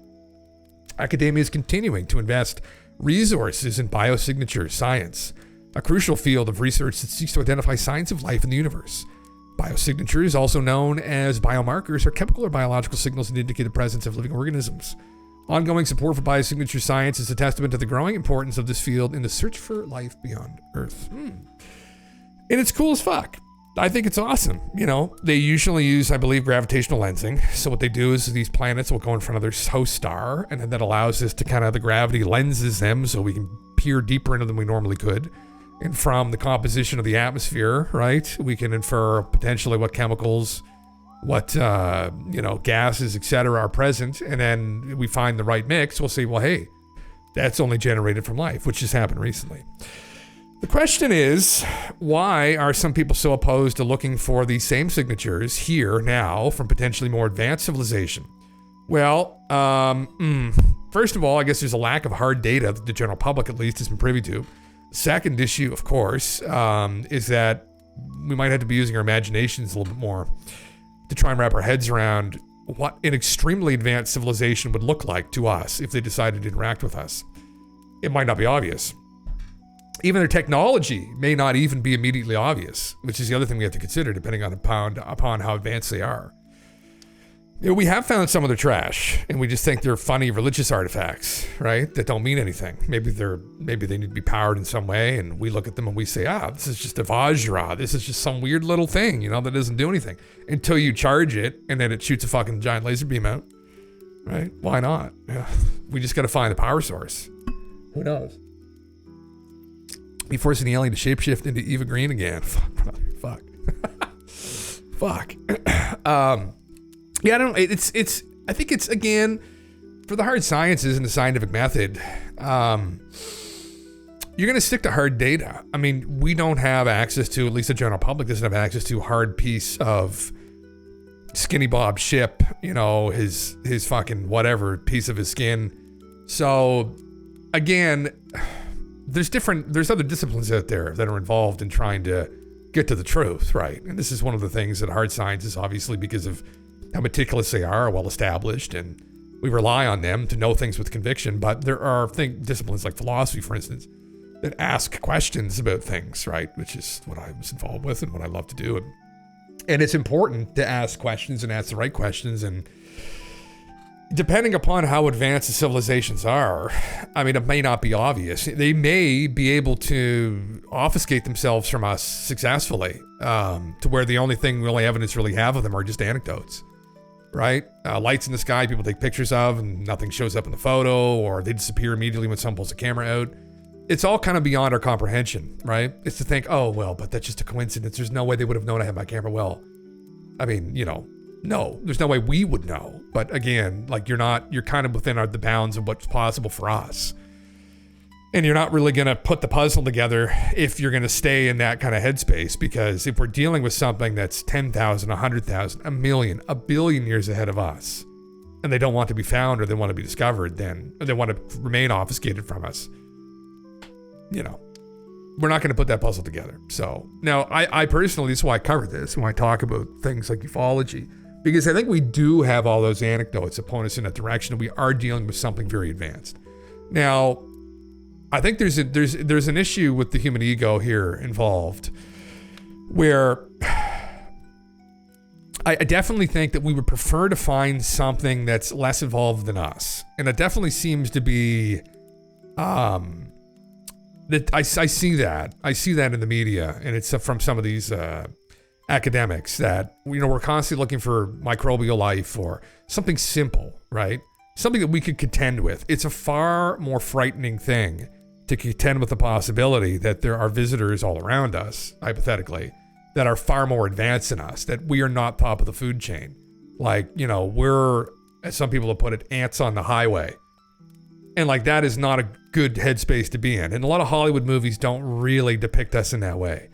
Academia is continuing to invest resources in biosignature science, a crucial field of research that seeks to identify signs of life in the universe. Biosignatures, also known as biomarkers, are chemical or biological signals that indicate the presence of living organisms. Ongoing support for biosignature science is a testament to the growing importance of this field in the search for life beyond Earth. And it's cool as fuck. I think it's awesome. You know, they usually use, I believe, gravitational lensing. So what they do is these planets will go in front of their host star, and then that allows us to kind of, the gravity lenses them so we can peer deeper into them than we normally could. And from the composition of the atmosphere, right, we can infer potentially what chemicals, what, gases, etc. are present. And then we find the right mix. We'll say, well, hey, that's only generated from life, which just happened recently. The question is, why are some people so opposed to looking for these same signatures here now from potentially more advanced civilization? Well, first of all, I guess there's a lack of hard data that the general public at least has been privy to. Second issue, of course, is that we might have to be using our imaginations a little bit more to try and wrap our heads around what an extremely advanced civilization would look like to us if they decided to interact with us. It might not be obvious. Even their technology may not even be immediately obvious, which is the other thing we have to consider depending upon how advanced they are. You know, we have found some of their trash, and we just think they're funny religious artifacts, right? That don't mean anything. Maybe they need to be powered in some way, and we look at them and we say, this is just a Vajra. This is just some weird little thing, that doesn't do anything. Until you charge it, and then it shoots a fucking giant laser beam out, right? Why not? Yeah. We just got to find the power source. Who knows? Be forcing the alien to shapeshift into Eva Green again. Fuck, brother. Fuck. Fuck. Yeah, I don't know. I think it's, again, for the hard sciences and the scientific method, you're going to stick to hard data. I mean, we don't have access to, at least the general public doesn't have access to a hard piece of Skinny Bob's ship, his fucking whatever piece of his skin. So, again, there's other disciplines out there that are involved in trying to get to the truth, right? And this is one of the things that hard sciences, obviously, because of how meticulous they are well established, and we rely on them to know things with conviction. But there are disciplines like philosophy, for instance, that ask questions about things, right? Which is what I was involved with and what I love to do. And it's important to ask questions and ask the right questions. And depending upon how advanced the civilizations are, I mean, it may not be obvious. They may be able to obfuscate themselves from us successfully, to where the only evidence really have of them are just anecdotes. Right? Lights in the sky people take pictures of and nothing shows up in the photo, or they disappear immediately when someone pulls the camera out. It's all kind of beyond our comprehension, right? It's to think, but that's just a coincidence. There's no way they would have known I had my camera. Well, I mean, no, there's no way we would know. But again, like you're kind of within the bounds of what's possible for us. And you're not really going to put the puzzle together if you're going to stay in that kind of headspace, because if we're dealing with something that's 10,000, 100,000, a million, a billion years ahead of us, and they don't want to be found or they want to be discovered, then they want to remain obfuscated from us, we're not going to put that puzzle together. So now I personally, this is why I cover this, when I talk about things like ufology, because I think we do have all those anecdotes that point us in that direction, and we are dealing with something very advanced. Now, I think there's an issue with the human ego here involved, where I definitely think that we would prefer to find something that's less evolved than us, and it definitely seems to be that I see that in the media, and it's from some of these academics that we're constantly looking for microbial life or something simple, right? Something that we could contend with. It's a far more frightening thing to contend with the possibility that there are visitors all around us, hypothetically, that are far more advanced than us, that we are not top of the food chain. Like, we're, as some people have put it, ants on the highway. And like, that is not a good headspace to be in. And a lot of Hollywood movies don't really depict us in that way.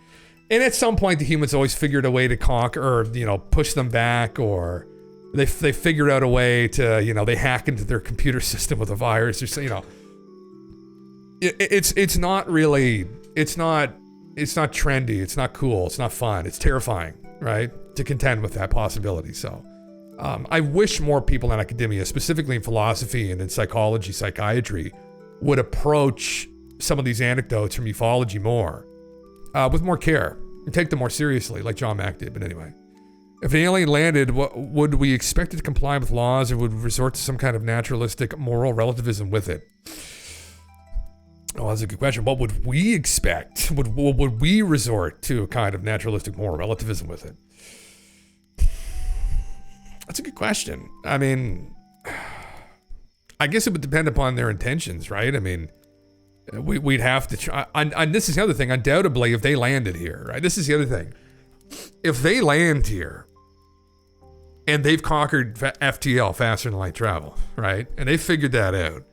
And at some point, the humans always figured a way to conquer, or, push them back, or they figured out a way to, they hack into their computer system with a virus, or, it's not really, it's not trendy, it's not cool, it's not fun, it's terrifying, right? To contend with that possibility. So I wish more people in academia, specifically in philosophy and in psychology, psychiatry, would approach some of these anecdotes from ufology more, with more care, and take them more seriously, like John Mack did. But anyway, if an alien landed, would we expect it to comply with laws, or would we resort to some kind of naturalistic moral relativism with it? Oh, that's a good question. What would we expect? Would we resort to a kind of naturalistic moral relativism with it? That's a good question. I mean, I guess it would depend upon their intentions, right? I mean, we'd have to try. And this is the other thing. Undoubtedly, if they landed here, right? This is the other thing. If they land here and they've conquered FTL, faster than light travel, right? And they figured that out.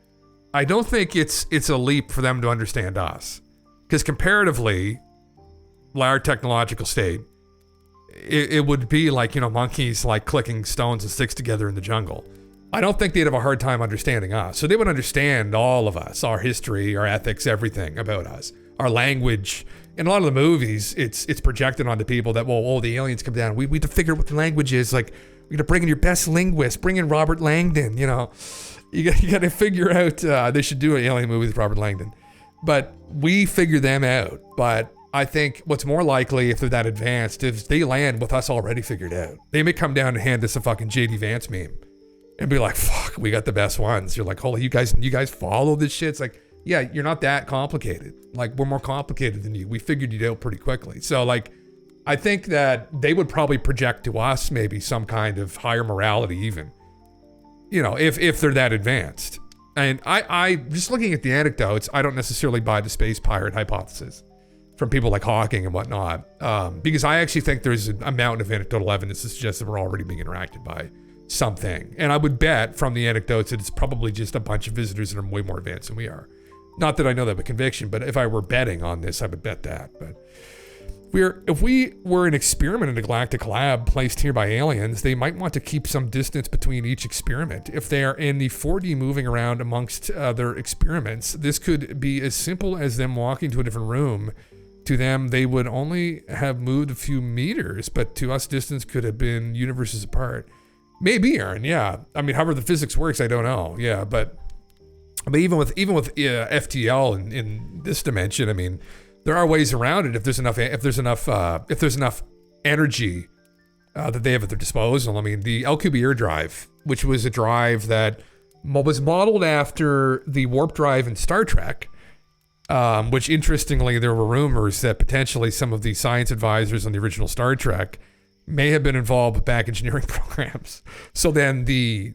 I don't think it's a leap for them to understand us, because comparatively, our technological state, it would be like, monkeys like clicking stones and sticks together in the jungle. I don't think they'd have a hard time understanding us. So they would understand all of us, our history, our ethics, everything about us, our language. In a lot of the movies, it's projected onto people that, the aliens come down. We need to figure out what the language is. Like, we're gonna bring in your best linguist, bring in Robert Langdon, You got to figure out, they should do an alien movie with Robert Langdon. But we figure them out. But I think what's more likely, if they're that advanced, is they land with us already figured out. They may come down and hand us a fucking J.D. Vance meme and be like, fuck, we got the best ones. You're like, holy, you guys follow this shit? It's like, yeah, you're not that complicated. Like, we're more complicated than you. We figured you out pretty quickly. So, like, I think that they would probably project to us maybe some kind of higher morality even. If they're that advanced. And I just looking at the anecdotes, I don't necessarily buy the space pirate hypothesis from people like Hawking and whatnot, because I actually think there's a mountain of anecdotal evidence that suggests that we're already being interacted by something. And I would bet from the anecdotes that it's probably just a bunch of visitors that are way more advanced than we are. Not that I know that with conviction, but if I were betting on this, I would bet that. But if we were an experiment in a galactic lab placed here by aliens, they might want to keep some distance between each experiment. If they are in the 4D moving around amongst their experiments, this could be as simple as them walking to a different room. To them, they would only have moved a few meters, but to us, distance could have been universes apart. Maybe, Aaron, yeah. I mean, however the physics works, I don't know. Yeah, but even with FTL in this dimension, I mean, there are ways around it if there's enough energy that they have at their disposal. I mean, the LQBR drive, which was a drive that was modeled after the warp drive in Star Trek, which interestingly, there were rumors that potentially some of the science advisors on the original Star Trek may have been involved with back engineering programs. So then the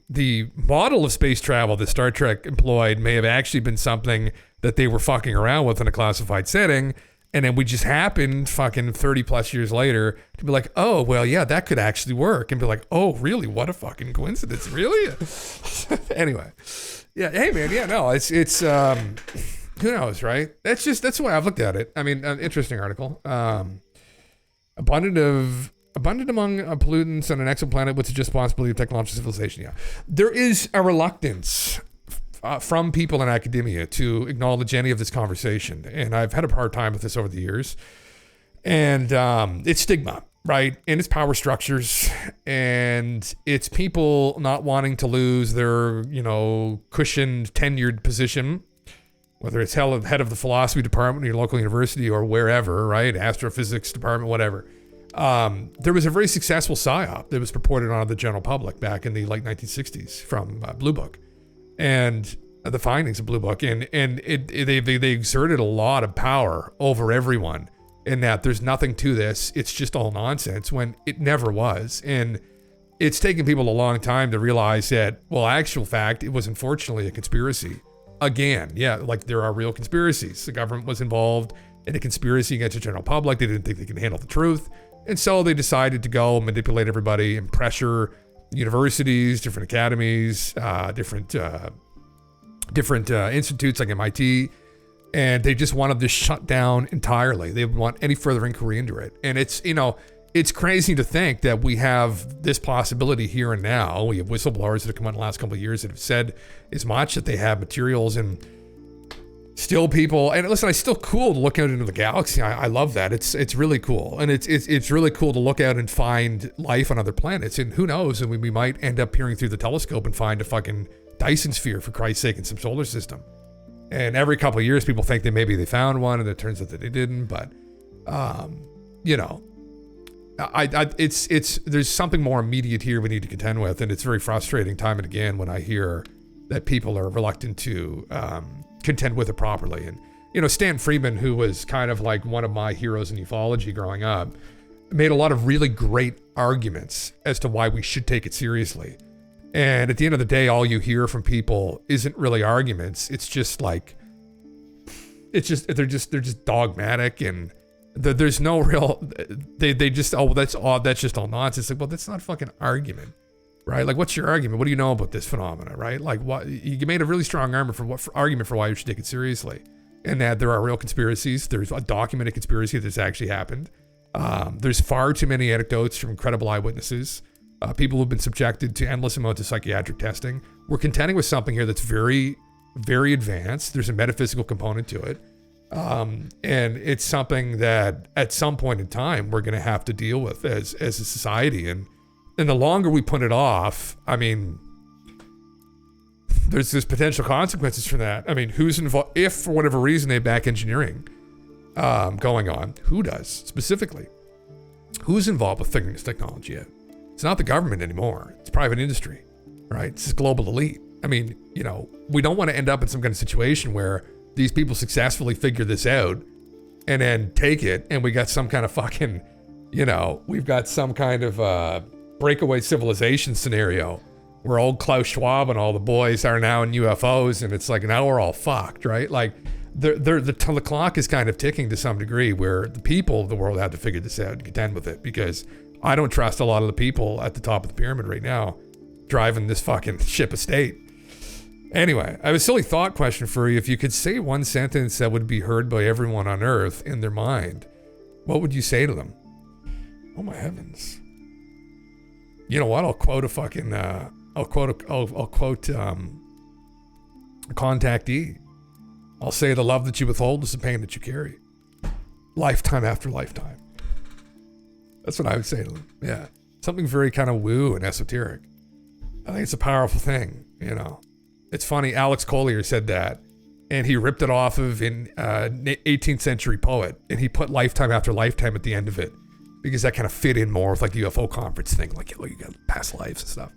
model of space travel that Star Trek employed may have actually been something that they were fucking around with in a classified setting. And then we just happened fucking 30 plus years later to be like, oh, well, yeah, that could actually work. And be like, oh, really? What a fucking coincidence. Really? Anyway. Yeah. Hey, man. Yeah, no, it's who knows, right? That's the way I've looked at it. I mean, an interesting article. Abundant among pollutants on an exoplanet with the just possibility of technological civilization. Yeah. There is a reluctance from people in academia to acknowledge any of this conversation. And I've had a hard time with this over the years. And it's stigma, right? And it's power structures. And it's people not wanting to lose their, cushioned, tenured position, whether it's head of the philosophy department in your local university or wherever, right? Astrophysics department, whatever. There was a very successful PSYOP that was purported on the general public back in the late 1960s from Blue Book. And the findings of Blue Book, and they exerted a lot of power over everyone in that there's nothing to this. It's just all nonsense when it never was. And it's taken people a long time to realize that, well, actual fact, it was unfortunately a conspiracy. Again, yeah, like there are real conspiracies. The government was involved in a conspiracy against the general public. They didn't think they could handle the truth. And so they decided to go manipulate everybody and pressure universities, different academies, different institutes like MIT, and they just wanted this shut down entirely. They didn't want any further inquiry into it. And it's crazy to think that we have this possibility here and now. We have whistleblowers that have come out in the last couple of years that have said as much, that they have materials, and still people, and listen, it's still cool to look out into the galaxy. I love that. It's really cool. And it's really cool to look out and find life on other planets. And who knows, and we might end up peering through the telescope and find a fucking Dyson sphere, for Christ's sake, in some solar system. And every couple of years, people think that maybe they found one, and it turns out that they didn't. But you know, it's there's something more immediate here we need to contend with, and it's very frustrating time and again when I hear that people are reluctant to contend with it properly. And you know, Stan Friedman, who was kind of like one of my heroes in ufology growing up, made a lot of really great arguments as to why we should take it seriously. And at the end of the day, all you hear from people isn't really arguments. It's just like, they're just dogmatic, and there's no real, they just, oh, that's just all nonsense. Like, well, that's not a fucking argument, right? Like, what's your argument? What do you know about this phenomena, right? Like, what, you made a really strong argument for why you should take it seriously. And that there are real conspiracies. There's a documented conspiracy that's actually happened. There's far too many anecdotes from credible eyewitnesses. People who've been subjected to endless amounts of psychiatric testing. We're contending with something here that's very, very advanced. There's a metaphysical component to it. And it's something that at some point in time, we're going to have to deal with as a society. And the longer we put it off, I mean, there's potential consequences for that. I mean, who's involved? If for whatever reason they have back engineering going on, who does specifically? Who's involved with figuring this technology out? It's not the government anymore. It's private industry, right? It's global elite. I mean, you know, we don't want to end up in some kind of situation where these people successfully figure this out and then take it, and we got some kind of fucking, you know, we've got some kind of breakaway civilization scenario where old Klaus Schwab and all the boys are now in UFOs, and it's like, now we're all fucked, right? Like, the clock is kind of ticking to some degree, where the people of the world have to figure this out and contend with it, because I don't trust a lot of the people at the top of the pyramid right now driving this fucking ship of state. Anyway, I have a silly thought question for you. If you could say one sentence that would be heard by everyone on Earth in their mind, what would you say to them? Oh my heavens. You know what? I'll quote a fucking, I'll quote a contactee. I'll say the love that you withhold is the pain that you carry. Lifetime after lifetime. That's what I would say to them. Yeah. Something very kind of woo and esoteric. I think it's a powerful thing, you know. It's funny, Alex Collier said that, and he ripped it off of an 18th century poet, and he put lifetime after lifetime at the end of it, because that kind of fit in more with like the UFO conference thing, like, oh, you got past lives and stuff.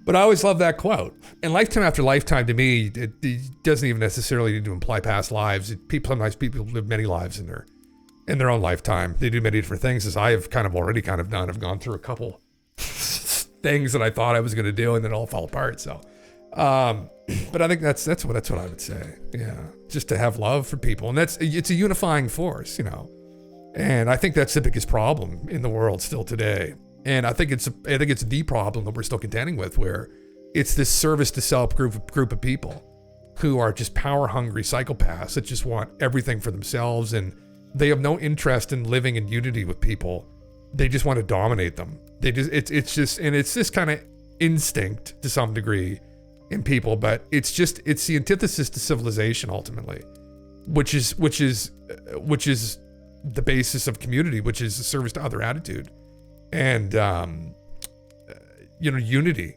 But I always love that quote. And lifetime after lifetime, to me, it doesn't even necessarily need to imply past lives. Sometimes people live many lives in their own lifetime. They do many different things, as I have kind of already kind of done. I've gone through a couple things that I thought I was going to do, and then it all fell apart. So, but I think that's what I would say. Yeah, just to have love for people, and it's a unifying force, you know. And I think that's the biggest problem in the world still today. And I think it's the problem that we're still contending with, where it's this service to self group of people who are just power hungry psychopaths that just want everything for themselves, and they have no interest in living in unity with people. They just want to dominate them. It's this kind of instinct to some degree in people, but it's the antithesis to civilization ultimately, which is the basis of community, which is a service to other attitude, and unity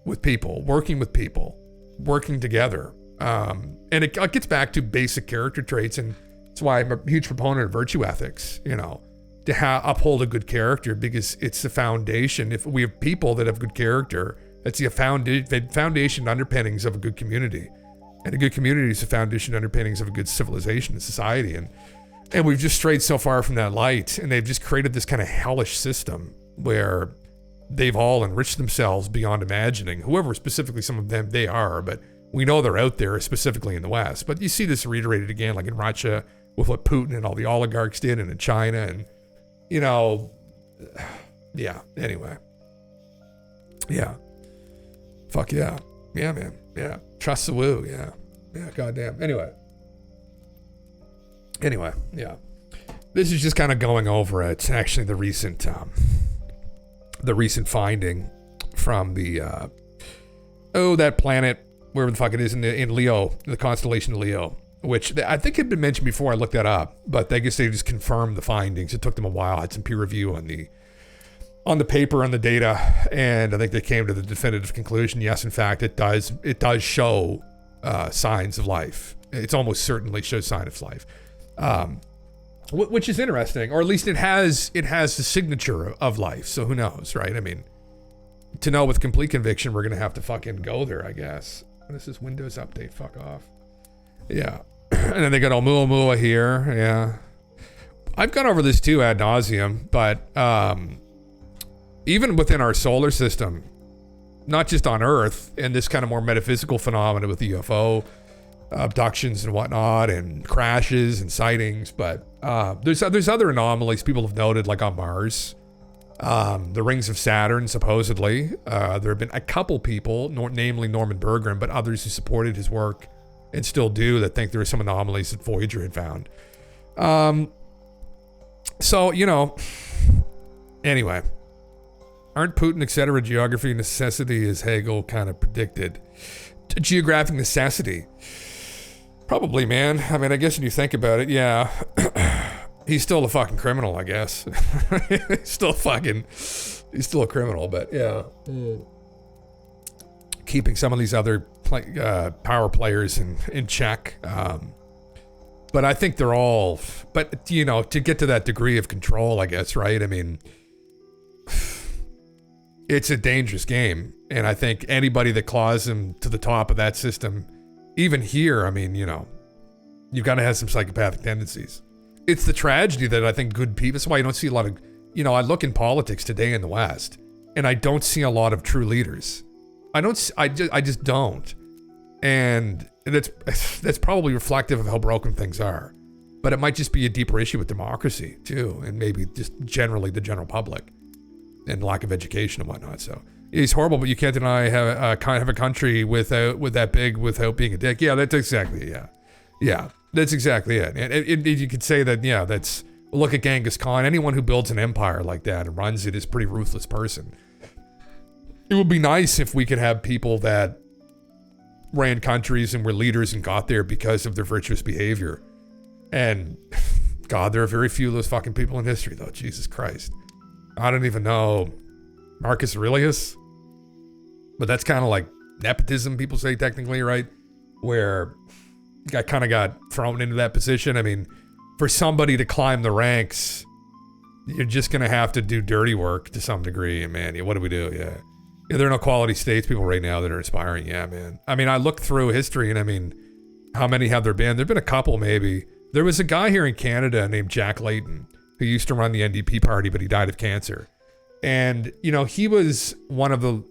with people, working together, and it gets back to basic character traits, and that's why I'm a huge proponent of virtue ethics, you know, to uphold a good character, because it's the foundation. If we have people that have good character, that's the foundation underpinnings of a good community, and a good community is the foundation underpinnings of a good civilization and society. And we've just strayed so far from that light, and they've just created this kind of hellish system where they've all enriched themselves beyond imagining. Whoever specifically some of them they are, but we know they're out there, specifically in the West. But you see this reiterated again, like in Russia, with what Putin and all the oligarchs did, and in China, and, you know, yeah, anyway. Yeah. Fuck yeah. Yeah, man. Yeah. Trust the woo. Yeah. Yeah, goddamn. Anyway, yeah. This is just kind of going over it. Actually, the recent finding from the that planet, wherever the fuck it is in Leo, the constellation of Leo, which I think had been mentioned before. I looked that up, but I guess they just confirmed the findings. It took them a while. I had some peer review on the paper, on the data, and I think they came to the definitive conclusion. Yes, in fact, it does show signs of life. It's almost certainly shows signs of life. which is interesting, or at least it has the signature of life. So who knows, right? I mean, to know with complete conviction, we're gonna have to fucking go there, I guess. This is Windows Update. Fuck off. Yeah, and then they got Oumuamua here. Yeah, I've gone over this too ad nauseum, but even within our solar system, not just on Earth, and this kind of more metaphysical phenomena with UFO abductions and whatnot, and crashes and sightings, but there's other anomalies people have noted, like on Mars, the rings of Saturn, supposedly. There have been a couple people, namely Norman Berggren, but others who supported his work and still do, that think there are some anomalies that Voyager had found. So, you know, anyway, aren't Putin, etc., geography necessity, as Hegel kind of predicted? Geographic necessity. Probably, man. I mean, I guess when you think about it, yeah. He's still a fucking criminal, I guess. he's still a criminal, but yeah. Keeping some of these other power players in check. But I think they're all, but you know, to get to that degree of control, I guess, right? I mean, it's a dangerous game. And I think anybody that claws them to the top of that system, even here, I mean, you know, you've got to have some psychopathic tendencies. It's the tragedy that I think good people, that's why you don't see a lot of, you know, I look in politics today in the West, and I don't see a lot of true leaders. I just don't. And that's probably reflective of how broken things are. But it might just be a deeper issue with democracy too, and maybe just generally the general public and lack of education and whatnot. So he's horrible, but you can't deny have a country without being a dick. Yeah, that's exactly it. Yeah, that's exactly it. And you could say that. Yeah, that's, look at Genghis Khan. Anyone who builds an empire like that and runs it is a pretty ruthless person. It would be nice if we could have people that ran countries and were leaders and got there because of their virtuous behavior. And God, there are very few of those fucking people in history, though. Jesus Christ. I don't even know Marcus Aurelius, but that's kind of like nepotism, people say, technically, right? Where I kind of got thrown into that position. I mean, for somebody to climb the ranks, you're just going to have to do dirty work to some degree. And man, what do we do? Yeah, there are no quality statespeople right now that are inspiring. Yeah, man. I mean, I look through history and I mean, how many have there been? There've been a couple, maybe. There was a guy here in Canada named Jack Layton who used to run the NDP party, but he died of cancer. And, you know, he was one of the,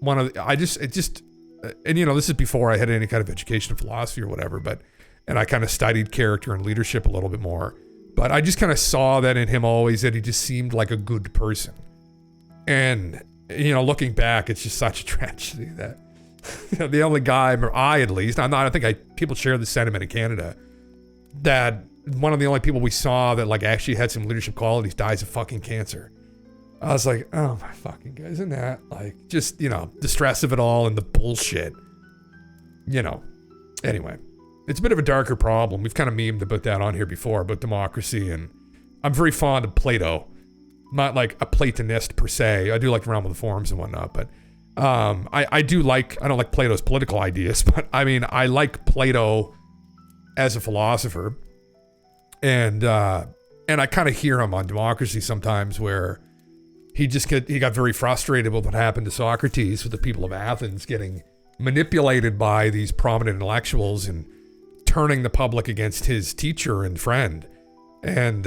and you know, this is before I had any kind of education in philosophy or whatever, and I kind of studied character and leadership a little bit more, but I just kind of saw that in him always, that he just seemed like a good person. And, you know, looking back, it's just such a tragedy that, you know, the only guy, or I at least, I think people share the sentiment in Canada, that one of the only people we saw that like actually had some leadership qualities dies of fucking cancer. I was like, oh my fucking God, isn't that like just, you know, the stress of it all and the bullshit, you know. Anyway, it's a bit of a darker problem. We've kind of memed about that on here before, about democracy, and I'm very fond of Plato. Not like a Platonist per se. I do like Realm of the Forms and whatnot, but I don't like Plato's political ideas, but I mean, I like Plato as a philosopher. And I kind of hear him on democracy sometimes, where he got very frustrated with what happened to Socrates, with the people of Athens getting manipulated by these prominent intellectuals and turning the public against his teacher and friend. And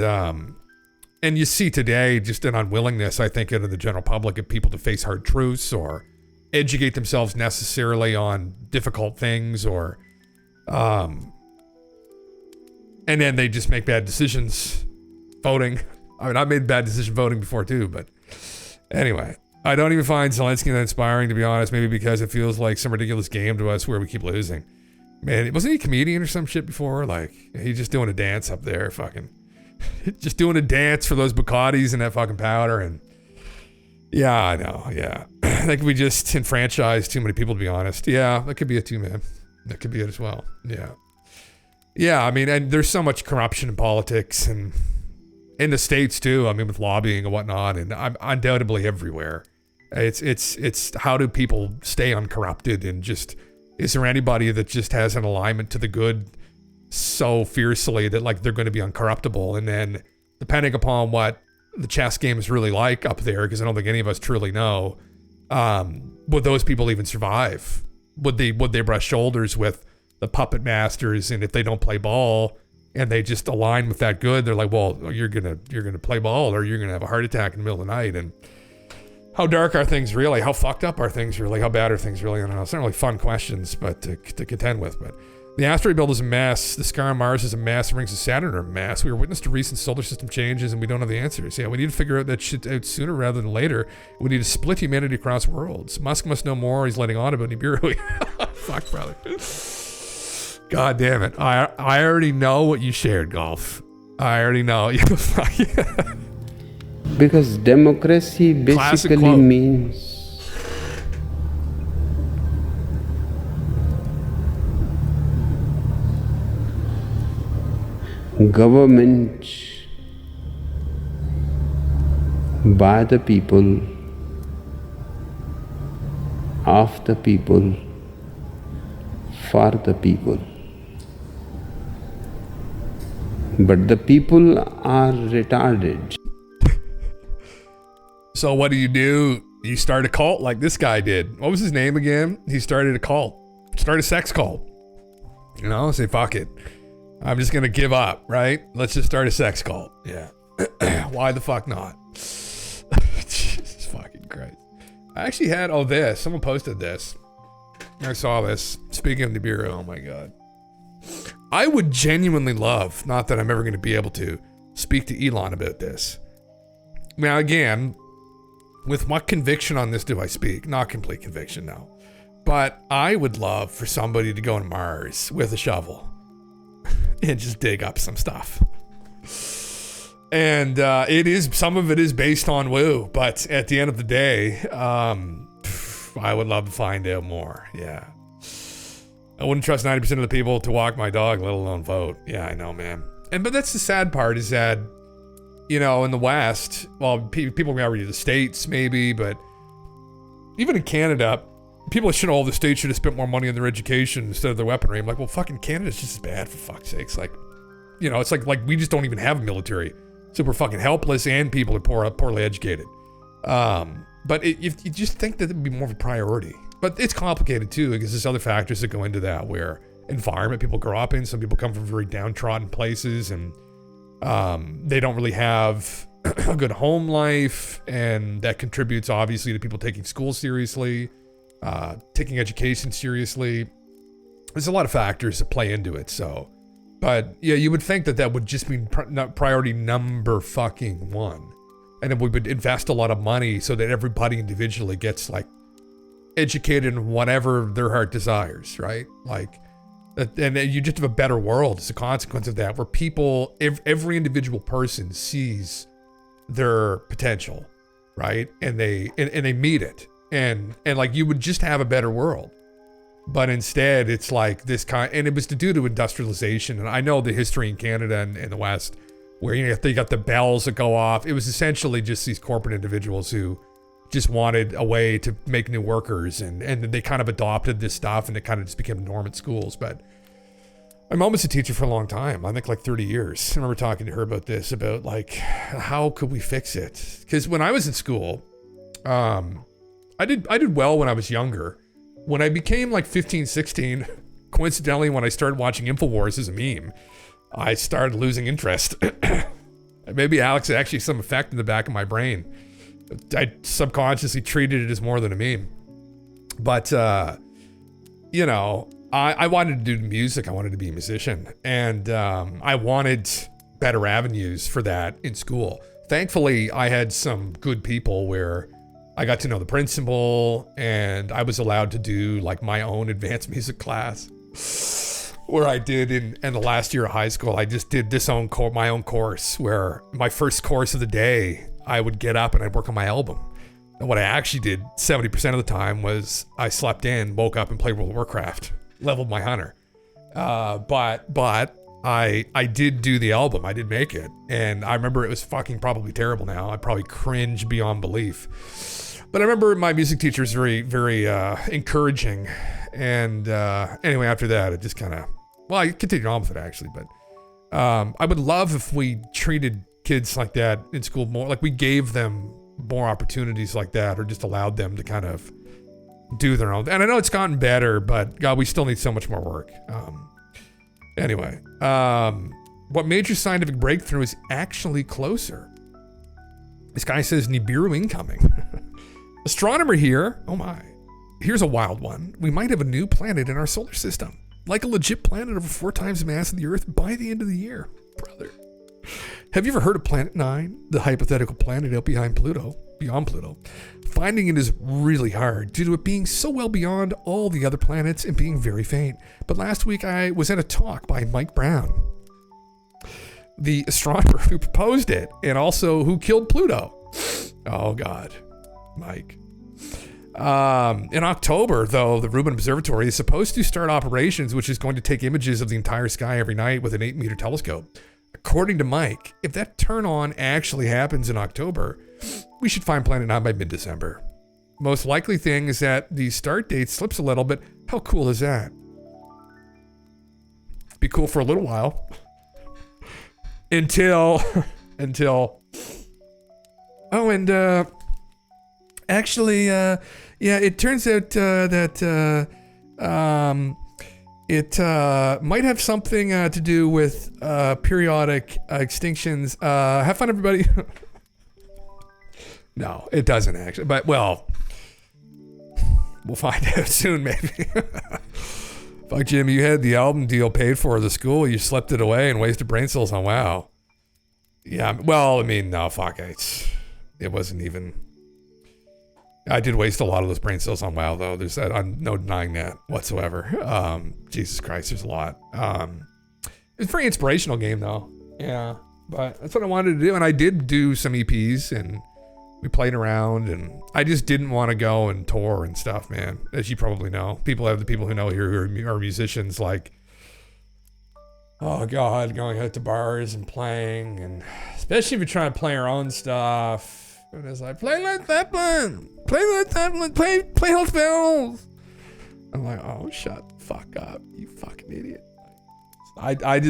you see today just an unwillingness, I think, in the general public of people to face hard truths or educate themselves necessarily on difficult things, or and then they just make bad decisions voting. I mean, I've made bad decision voting before too, but anyway, I don't even find Zelensky that inspiring, to be honest, maybe because it feels like some ridiculous game to us where we keep losing. Man, wasn't he a comedian or some shit before? Like, he's just doing a dance up there, fucking, just doing a dance for those Bucattis and that fucking powder. And yeah, I know, yeah. I think we just enfranchise too many people, to be honest. Yeah, that could be it too, man. That could be it as well. Yeah. Yeah, I mean, and there's so much corruption in politics and in the States too. I mean, with lobbying and whatnot, and I'm undoubtedly everywhere. It's how do people stay uncorrupted, and just, is there anybody that just has an alignment to the good so fiercely that like they're going to be uncorruptible, and then depending upon what the chess game is really like up there, because I don't think any of us truly know, would those people even survive? Would they brush shoulders with the puppet masters? And if they don't play ball and they just align with that good, they're like, well, you're gonna play ball or you're gonna have a heart attack in the middle of the night. And how dark are things really? How fucked up are things really? How bad are things really? I don't know. It's not really fun questions, but to contend with. But the asteroid belt is a mess. The scar on Mars is a mess. The rings of Saturn are a mess. We are witness to recent solar system changes, and we don't have the answers. Yeah, we need to figure out that shit out sooner rather than later. We need to split humanity across worlds. Musk must know more. He's letting on about Nibiru. Fuck, brother. God damn it. I already know what you shared, Golf. I already know. Because democracy basically means government by the people, of the people, for the people. But the people are retarded. So what do? You start a cult like this guy did. What was his name again? He started a cult. Start a sex cult. You know, say, fuck it. I'm just going to give up, right? Let's just start a sex cult. Yeah. Why the fuck not? Jesus fucking Christ. I actually had, someone posted this. I saw this. Speaking of Nibiru, oh my God. I would genuinely love, not that I'm ever going to be able to, speak to Elon about this. Now again, with what conviction on this do I speak? Not complete conviction, no. But I would love for somebody to go to Mars with a shovel and just dig up some stuff. And some of it is based on woo, but at the end of the day, I would love to find out more. Yeah. I wouldn't trust 90% of the people to walk my dog, let alone vote. Yeah, I know, man. But that's the sad part, is that, you know, in the West, well, people can argue the States maybe, but even in Canada, people should, all the states should have spent more money on their education instead of their weaponry. I'm like, well, fucking Canada's just as bad, for fuck's sakes. Like, you know, it's like we just don't even have a military. So we're fucking helpless and people are poorly educated. But you just think that it would be more of a priority. But it's complicated too, because there's other factors that go into that, where environment people grow up in. Some people come from very downtrodden places, and they don't really have a good home life, and that contributes obviously to people taking school seriously, taking education seriously. There's a lot of factors that play into it. So, but yeah, you would think that would just be priority number fucking one, and then we would invest a lot of money so that everybody individually gets like educated in whatever their heart desires, right? Like, and you just have a better world as a consequence of that, where people, every individual person sees their potential, right? And they meet it, and like, you would just have a better world. But instead, it's like this kind, and it was due to industrialization. And I know the history in Canada and the West, where, you know, they got the bells that go off. It was essentially just these corporate individuals who just wanted a way to make new workers, and they kind of adopted this stuff, and it kind of just became norm at schools. But my mom was a teacher for a long time. I think like 30 years. I remember talking to her about this, about like, how could we fix it? Because when I was in school, I did well when I was younger. When I became like 15, 16, coincidentally, when I started watching InfoWars as a meme, I started losing interest. Maybe Alex had actually some effect in the back of my brain. I subconsciously treated it as more than a meme. But, you know, I wanted to do music. I wanted to be a musician. And I wanted better avenues for that in school. Thankfully, I had some good people where I got to know the principal, and I was allowed to do like my own advanced music class, where I did in the last year of high school. I just did my own course, where my first course of the day, I would get up and I'd work on my album. And what I actually did 70% of the time was I slept in, woke up and played World of Warcraft, leveled my hunter. But I did do the album. I did make it. And I remember it was fucking probably terrible now. I probably cringe beyond belief. But I remember my music teacher was very, very encouraging. And anyway, after that, it just kind of, well, I continued on with it actually. But I would love if we treated kids like that in school more. Like we gave them more opportunities like that, or just allowed them to kind of do their own. And I know it's gotten better, but God, we still need so much more work. Anyway, what major scientific breakthrough is actually closer? This guy says Nibiru incoming. Astronomer here. Oh my. Here's a wild one. We might have a new planet in our solar system. Like a legit planet over 4 times the mass of the Earth by the end of the year. Brother. Have you ever heard of Planet 9? The hypothetical planet out beyond Pluto. Finding it is really hard due to it being so well beyond all the other planets and being very faint. But last week I was at a talk by Mike Brown, the astronomer who proposed it and also who killed Pluto. Oh God, Mike. In October, though, the Rubin Observatory is supposed to start operations, which is going to take images of the entire sky every night with an 8-meter telescope. According to Mike, if that turn on actually happens in October, we should find Planet 9 by mid-December. Most likely thing is that the start date slips a little, but how cool is that? Be cool for a little while. until oh, and actually, yeah, it turns out that it might have something to do with periodic extinctions. Have fun, everybody. No, it doesn't actually, but well, we'll find out soon, maybe. Fuck, Jim, you had the album deal paid for the school. You slept it away and wasted brain cells on WoW. Yeah, well, I mean, no, fuck, it wasn't even. I did waste a lot of those brain cells on WoW, though. There's that, I'm no denying that whatsoever. Jesus Christ, there's a lot. It's a very inspirational game, though. Yeah, but that's what I wanted to do, and I did do some EPs, and we played around, and I just didn't want to go and tour and stuff, man. As you probably know, the people who know here who are musicians, like, oh God, going out to bars and playing, and especially if you're trying to play your own stuff. And it's like, play Led Zeppelin, play Hells Bells. I'm like, oh, shut the fuck up, you fucking idiot. I had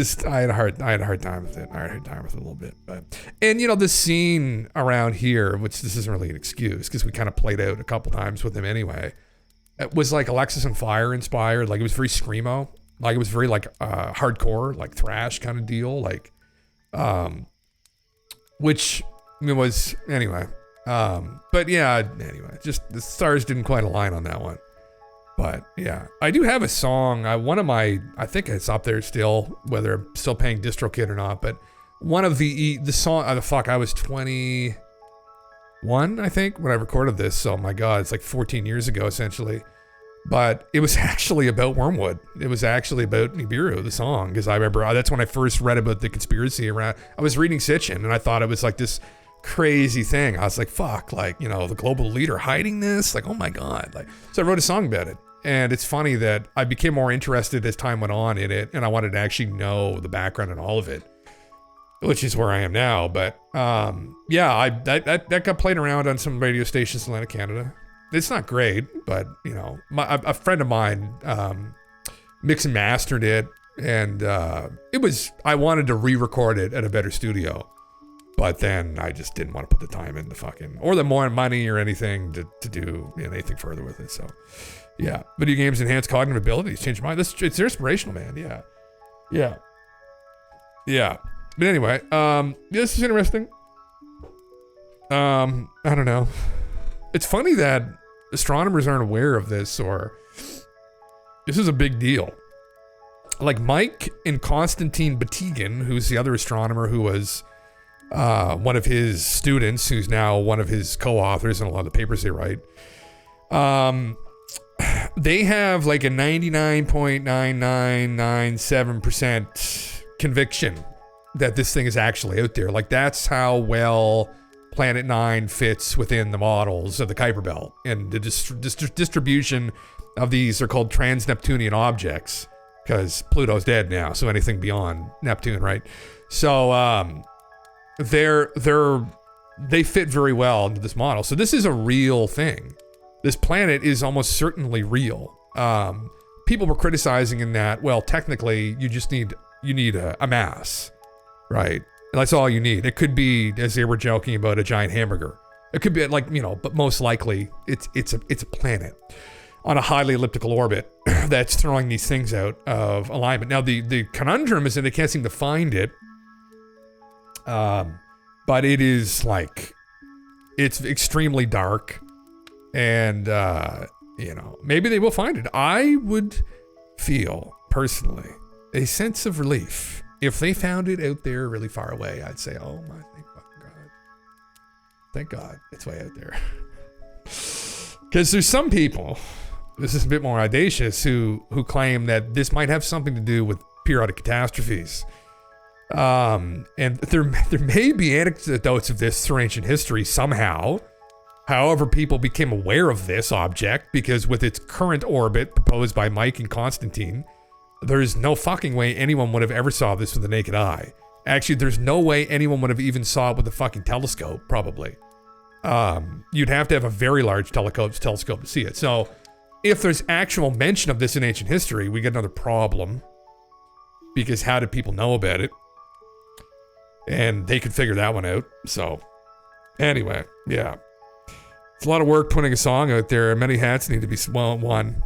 a hard time with it. I had a hard time with it a little bit, but, and you know, the scene around here, which this isn't really an excuse because we kind of played out a couple times with him anyway. It was like Alexis on Fire inspired. Like it was very screamo. Like it was very like hardcore, like thrash kind of deal. Like, which it was anyway. But yeah, anyway, just the stars didn't quite align on that one. But yeah, I do have a song. I think it's up there still, whether I'm still paying DistroKid or not. But one of the song, I was 21, I think, when I recorded this. So my God, it's like 14 years ago, essentially. But it was actually about Wormwood. It was actually about Nibiru, the song, because I remember that's when I first read about the conspiracy around. I was reading Sitchin, and I thought it was like this crazy thing. I was like, fuck, like, you know, the global leader hiding this, like, oh my God. Like, so I wrote a song about it. And it's funny that I became more interested as time went on in it, and I wanted to actually know the background and all of it, which is where I am now. But yeah, that got played around on some radio stations in Atlantic Canada. It's not great, but you know, a friend of mine mixed and mastered it, and I wanted to re-record it at a better studio. But then I just didn't want to put the time in or the more money or anything to do anything further with it. So yeah, video games enhance cognitive abilities, change your mind. It's inspirational, man. Yeah. But anyway, this is interesting. I don't know. It's funny that astronomers aren't aware of this, or this is a big deal. Like Mike and Konstantin Batygin, who's the other astronomer who was one of his students, who's now one of his co-authors in a lot of the papers they write. They have like a 99.9997% conviction that this thing is actually out there. Like that's how well Planet 9 fits within the models of the Kuiper Belt, and the distribution of these are called trans-Neptunian objects because Pluto's dead now, so anything beyond Neptune, right? So they fit very well into this model. So this is a real thing. This planet is almost certainly real. People were criticizing in that, well, technically you need a mass, right? That's all you need. It could be, as they were joking about, a giant hamburger. It could be like, but most likely it's a planet on a highly elliptical orbit that's throwing these things out of alignment. Now, the conundrum is that they can't seem to find it. But it is like, it's extremely dark, and, maybe they will find it. I would feel, personally, a sense of relief if they found it out there really far away. I'd say, oh my, thank fucking God. Thank God it's way out there. Because there's some people, this is a bit more audacious, who claim that this might have something to do with periodic catastrophes. And there may be anecdotes of this through ancient history somehow. However, people became aware of this object because with its current orbit proposed by Mike and Constantine, there's no fucking way anyone would have ever saw this with the naked eye. Actually, there's no way anyone would have even saw it with a fucking telescope, probably. You'd have to have a very large telescope to see it. So if there's actual mention of this in ancient history, we get another problem. Because how did people know about it? And they could figure that one out. So anyway, yeah. It's a lot of work putting a song out there. Many hats need to be worn.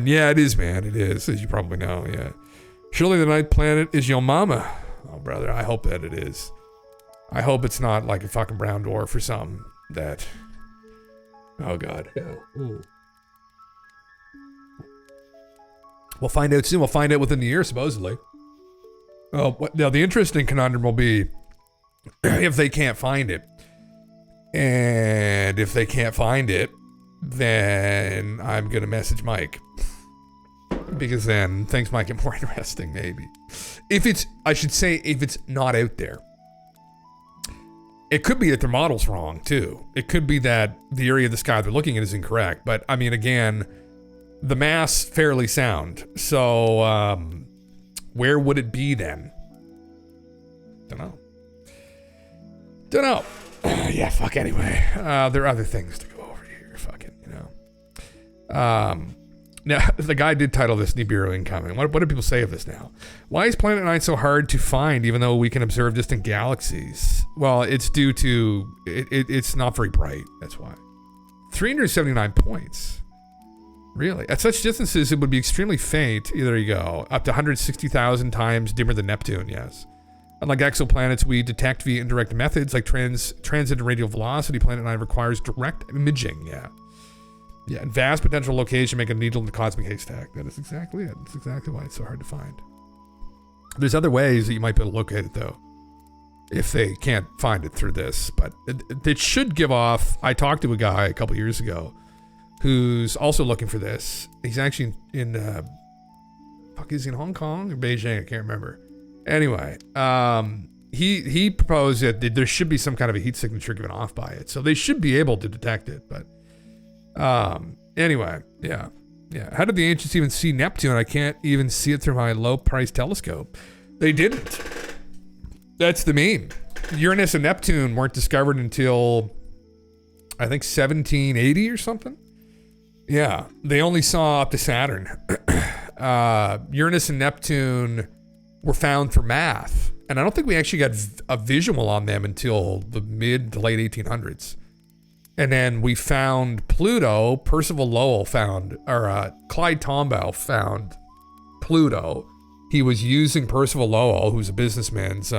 Yeah, it is, man. It is, as you probably know, yeah. Surely the night planet is your mama. Oh, brother, I hope that it is. I hope it's not like a fucking brown dwarf or something that... Oh, God. Yeah. Ooh. We'll find out soon. We'll find out within the year, supposedly. Oh, now the interesting conundrum will be if they can't find it. And if they can't find it, then I'm going to message Mike. Because then things might get more interesting, maybe. If it's not out there. It could be that their model's wrong, too. It could be that the area of the sky they're looking at is incorrect. But, I mean, again, the mass fairly sound. So, where would it be then? Don't know. Yeah, fuck, anyway. There are other things to go over here. Fucking, Now, the guy did title this Nibiru Incoming. What do people say of this now? Why is Planet 9 so hard to find even though we can observe distant galaxies? Well, it's due to... It's not very bright. That's why. 379 points. Really? At such distances, it would be extremely faint. There you go. Up to 160,000 times dimmer than Neptune, yes. Unlike exoplanets, we detect via indirect methods like transit and radial velocity. Planet 9 requires direct imaging, yeah. Yeah, and vast potential location make a needle in the cosmic haystack. That is exactly it. That's exactly why it's so hard to find. There's other ways that you might be able to locate it, though, if they can't find it through this. But it should give off... I talked to a guy a couple years ago who's also looking for this. He's actually in... is he in Hong Kong or Beijing? I can't remember. Anyway, he proposed that there should be some kind of a heat signature given off by it. So they should be able to detect it, but... Anyway, yeah. How did the ancients even see Neptune? I can't even see it through my low-priced telescope. They didn't. That's the meme. Uranus and Neptune weren't discovered until, I think, 1780 or something. Yeah, they only saw up to Saturn. Uranus and Neptune were found through math, and I don't think we actually got a visual on them until the mid to late 1800s. And then we found Pluto. Percival Lowell found, or Clyde Tombaugh found Pluto. He was using Percival Lowell, who's a businessman's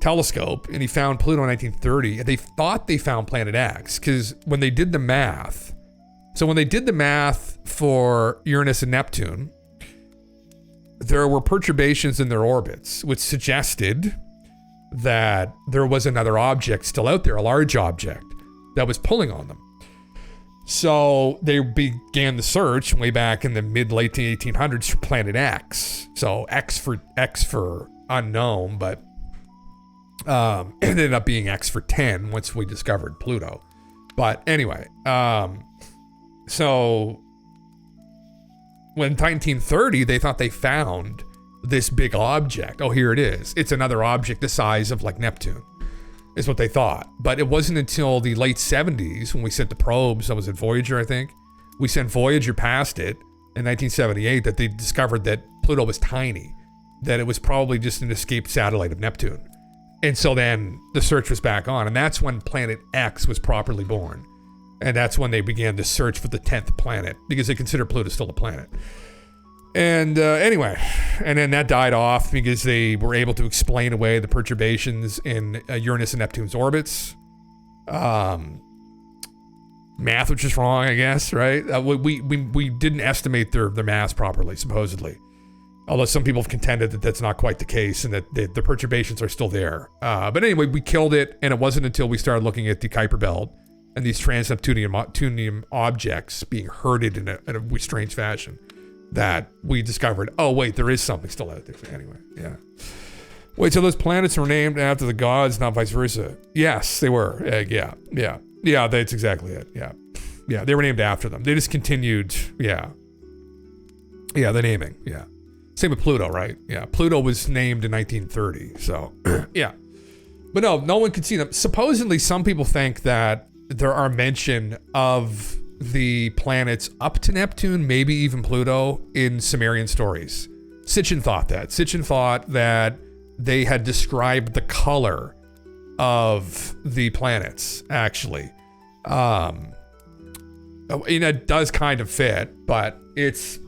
telescope, and he found Pluto in 1930. And they thought they found Planet X because when they did the math, for Uranus and Neptune, there were perturbations in their orbits, which suggested that there was another object still out there, a large object that was pulling on them. So they began the search way back in the mid-late 1800s for Planet X. So X for unknown, but it ended up being X for 10 once we discovered Pluto. But anyway, so when 1930, they thought they found this big object. Oh, here it is. It's another object the size of like Neptune, is what they thought. But it wasn't until the late 70s when we sent the probes, that was at Voyager, I think. We sent Voyager past it in 1978 that they discovered that Pluto was tiny, that it was probably just an escaped satellite of Neptune. And so then the search was back on, and that's when Planet X was properly born. And that's when they began to search for the 10th planet, because they consider Pluto still a planet. And anyway, and then that died off because they were able to explain away the perturbations in Uranus and Neptune's orbits. Math was just wrong, I guess, right? We didn't estimate their mass properly, supposedly. Although some people have contended that that's not quite the case and that the perturbations are still there. But anyway, we killed it, and it wasn't until we started looking at the Kuiper Belt and these trans-Neptunian objects being herded in a strange fashion that we discovered, oh wait, there is something still out there. Anyway, yeah. Wait, so those planets were named after the gods, not vice versa? Yes, they were. Yeah, that's exactly it. Yeah, they were named after them. They just continued, yeah, the naming, yeah. Same with Pluto, right? Yeah, Pluto was named in 1930, so, yeah. But no one could see them. Supposedly, some people think that there are mention of the planets up to Neptune, maybe even Pluto, in Sumerian stories. Sitchin thought that they had described the color of the planets, actually. It does kind of fit, but it's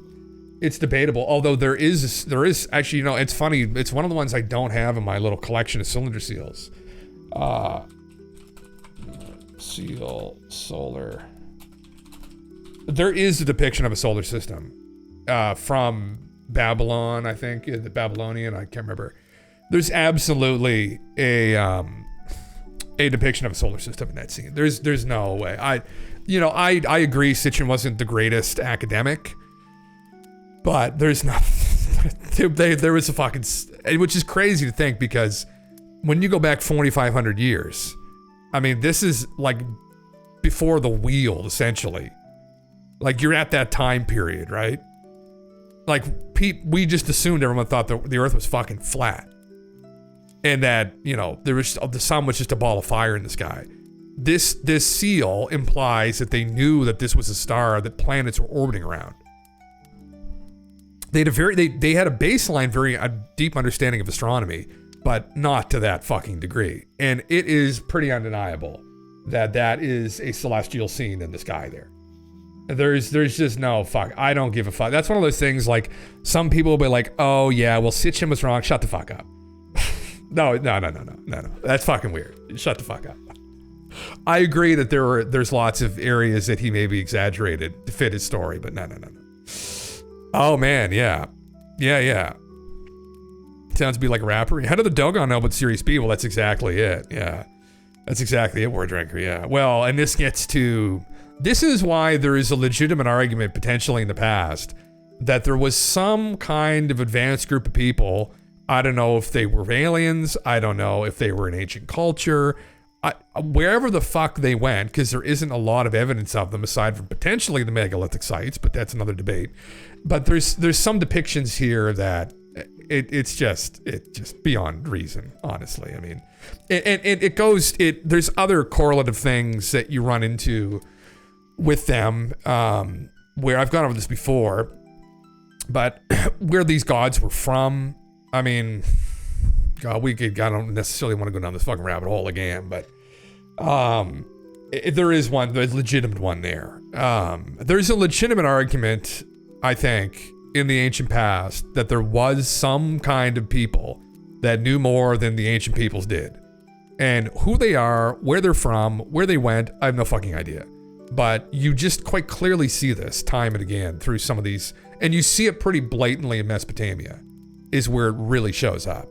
debatable. Although there is actually, it's funny. It's one of the ones I don't have in my little collection of cylinder seals. Seal solar. There is a depiction of a solar system from Babylon, I think, the Babylonian. I can't remember. There's absolutely a depiction of a solar system in that scene. There's no way. I agree. Sitchin wasn't the greatest academic, but there's not. there was a fucking, which is crazy to think, because when you go back 4,500 years, I mean, this is like before the wheel, essentially. Like, you're at that time period, right? Like, we just assumed everyone thought the Earth was fucking flat. And that, the sun was just a ball of fire in the sky. This seal implies that they knew that this was a star that planets were orbiting around. They had a baseline, a deep understanding of astronomy, but not to that fucking degree. And it is pretty undeniable that is a celestial scene in the sky there. There's just no fuck. I don't give a fuck. That's one of those things, like, some people will be like, oh yeah, well, Sitchin was wrong. Shut the fuck up. No. That's fucking weird. Shut the fuck up. I agree that there's lots of areas that he maybe exaggerated to fit his story, but no. Oh man, yeah. Sounds to be like a rapper. How did the Dogon know about Series B? Well, that's exactly it. Yeah. That's exactly it, Word Drinker. Yeah. Well, and this is why there is a legitimate argument potentially in the past that there was some kind of advanced group of people. I don't know if they were aliens. I don't know if they were an ancient culture. Wherever the fuck they went, because there isn't a lot of evidence of them aside from potentially the megalithic sites, but that's another debate. But there's some depictions here that it's just beyond reason, honestly. I mean, there's other correlative things that you run into with them, where I've gone over this before, but where these gods were from. I mean, God, I don't necessarily want to go down this fucking rabbit hole again, but there is one, the legitimate one there. There's a legitimate argument, I think, in the ancient past that there was some kind of people that knew more than the ancient peoples did. And who they are, where they're from, where they went, I have no fucking idea. But you just quite clearly see this time and again through some of these, and you see it pretty blatantly in Mesopotamia, is where it really shows up.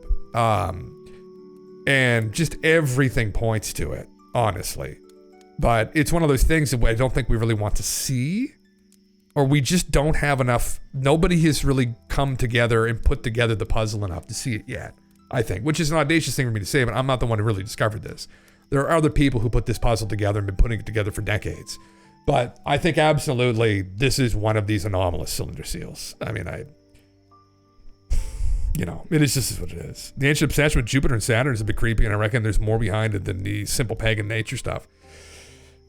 And just everything points to it, honestly. But it's one of those things that I don't think we really want to see, or we just don't have enough. Nobody has really come together and put together the puzzle enough to see it yet, I think, which is an audacious thing for me to say, but I'm not the one who really discovered this. There are other people who put this puzzle together and been putting it together for decades. But I think absolutely this is one of these anomalous cylinder seals. I mean, it is just what it is. The ancient obsession with Jupiter and Saturn is a bit creepy, and I reckon there's more behind it than the simple pagan nature stuff.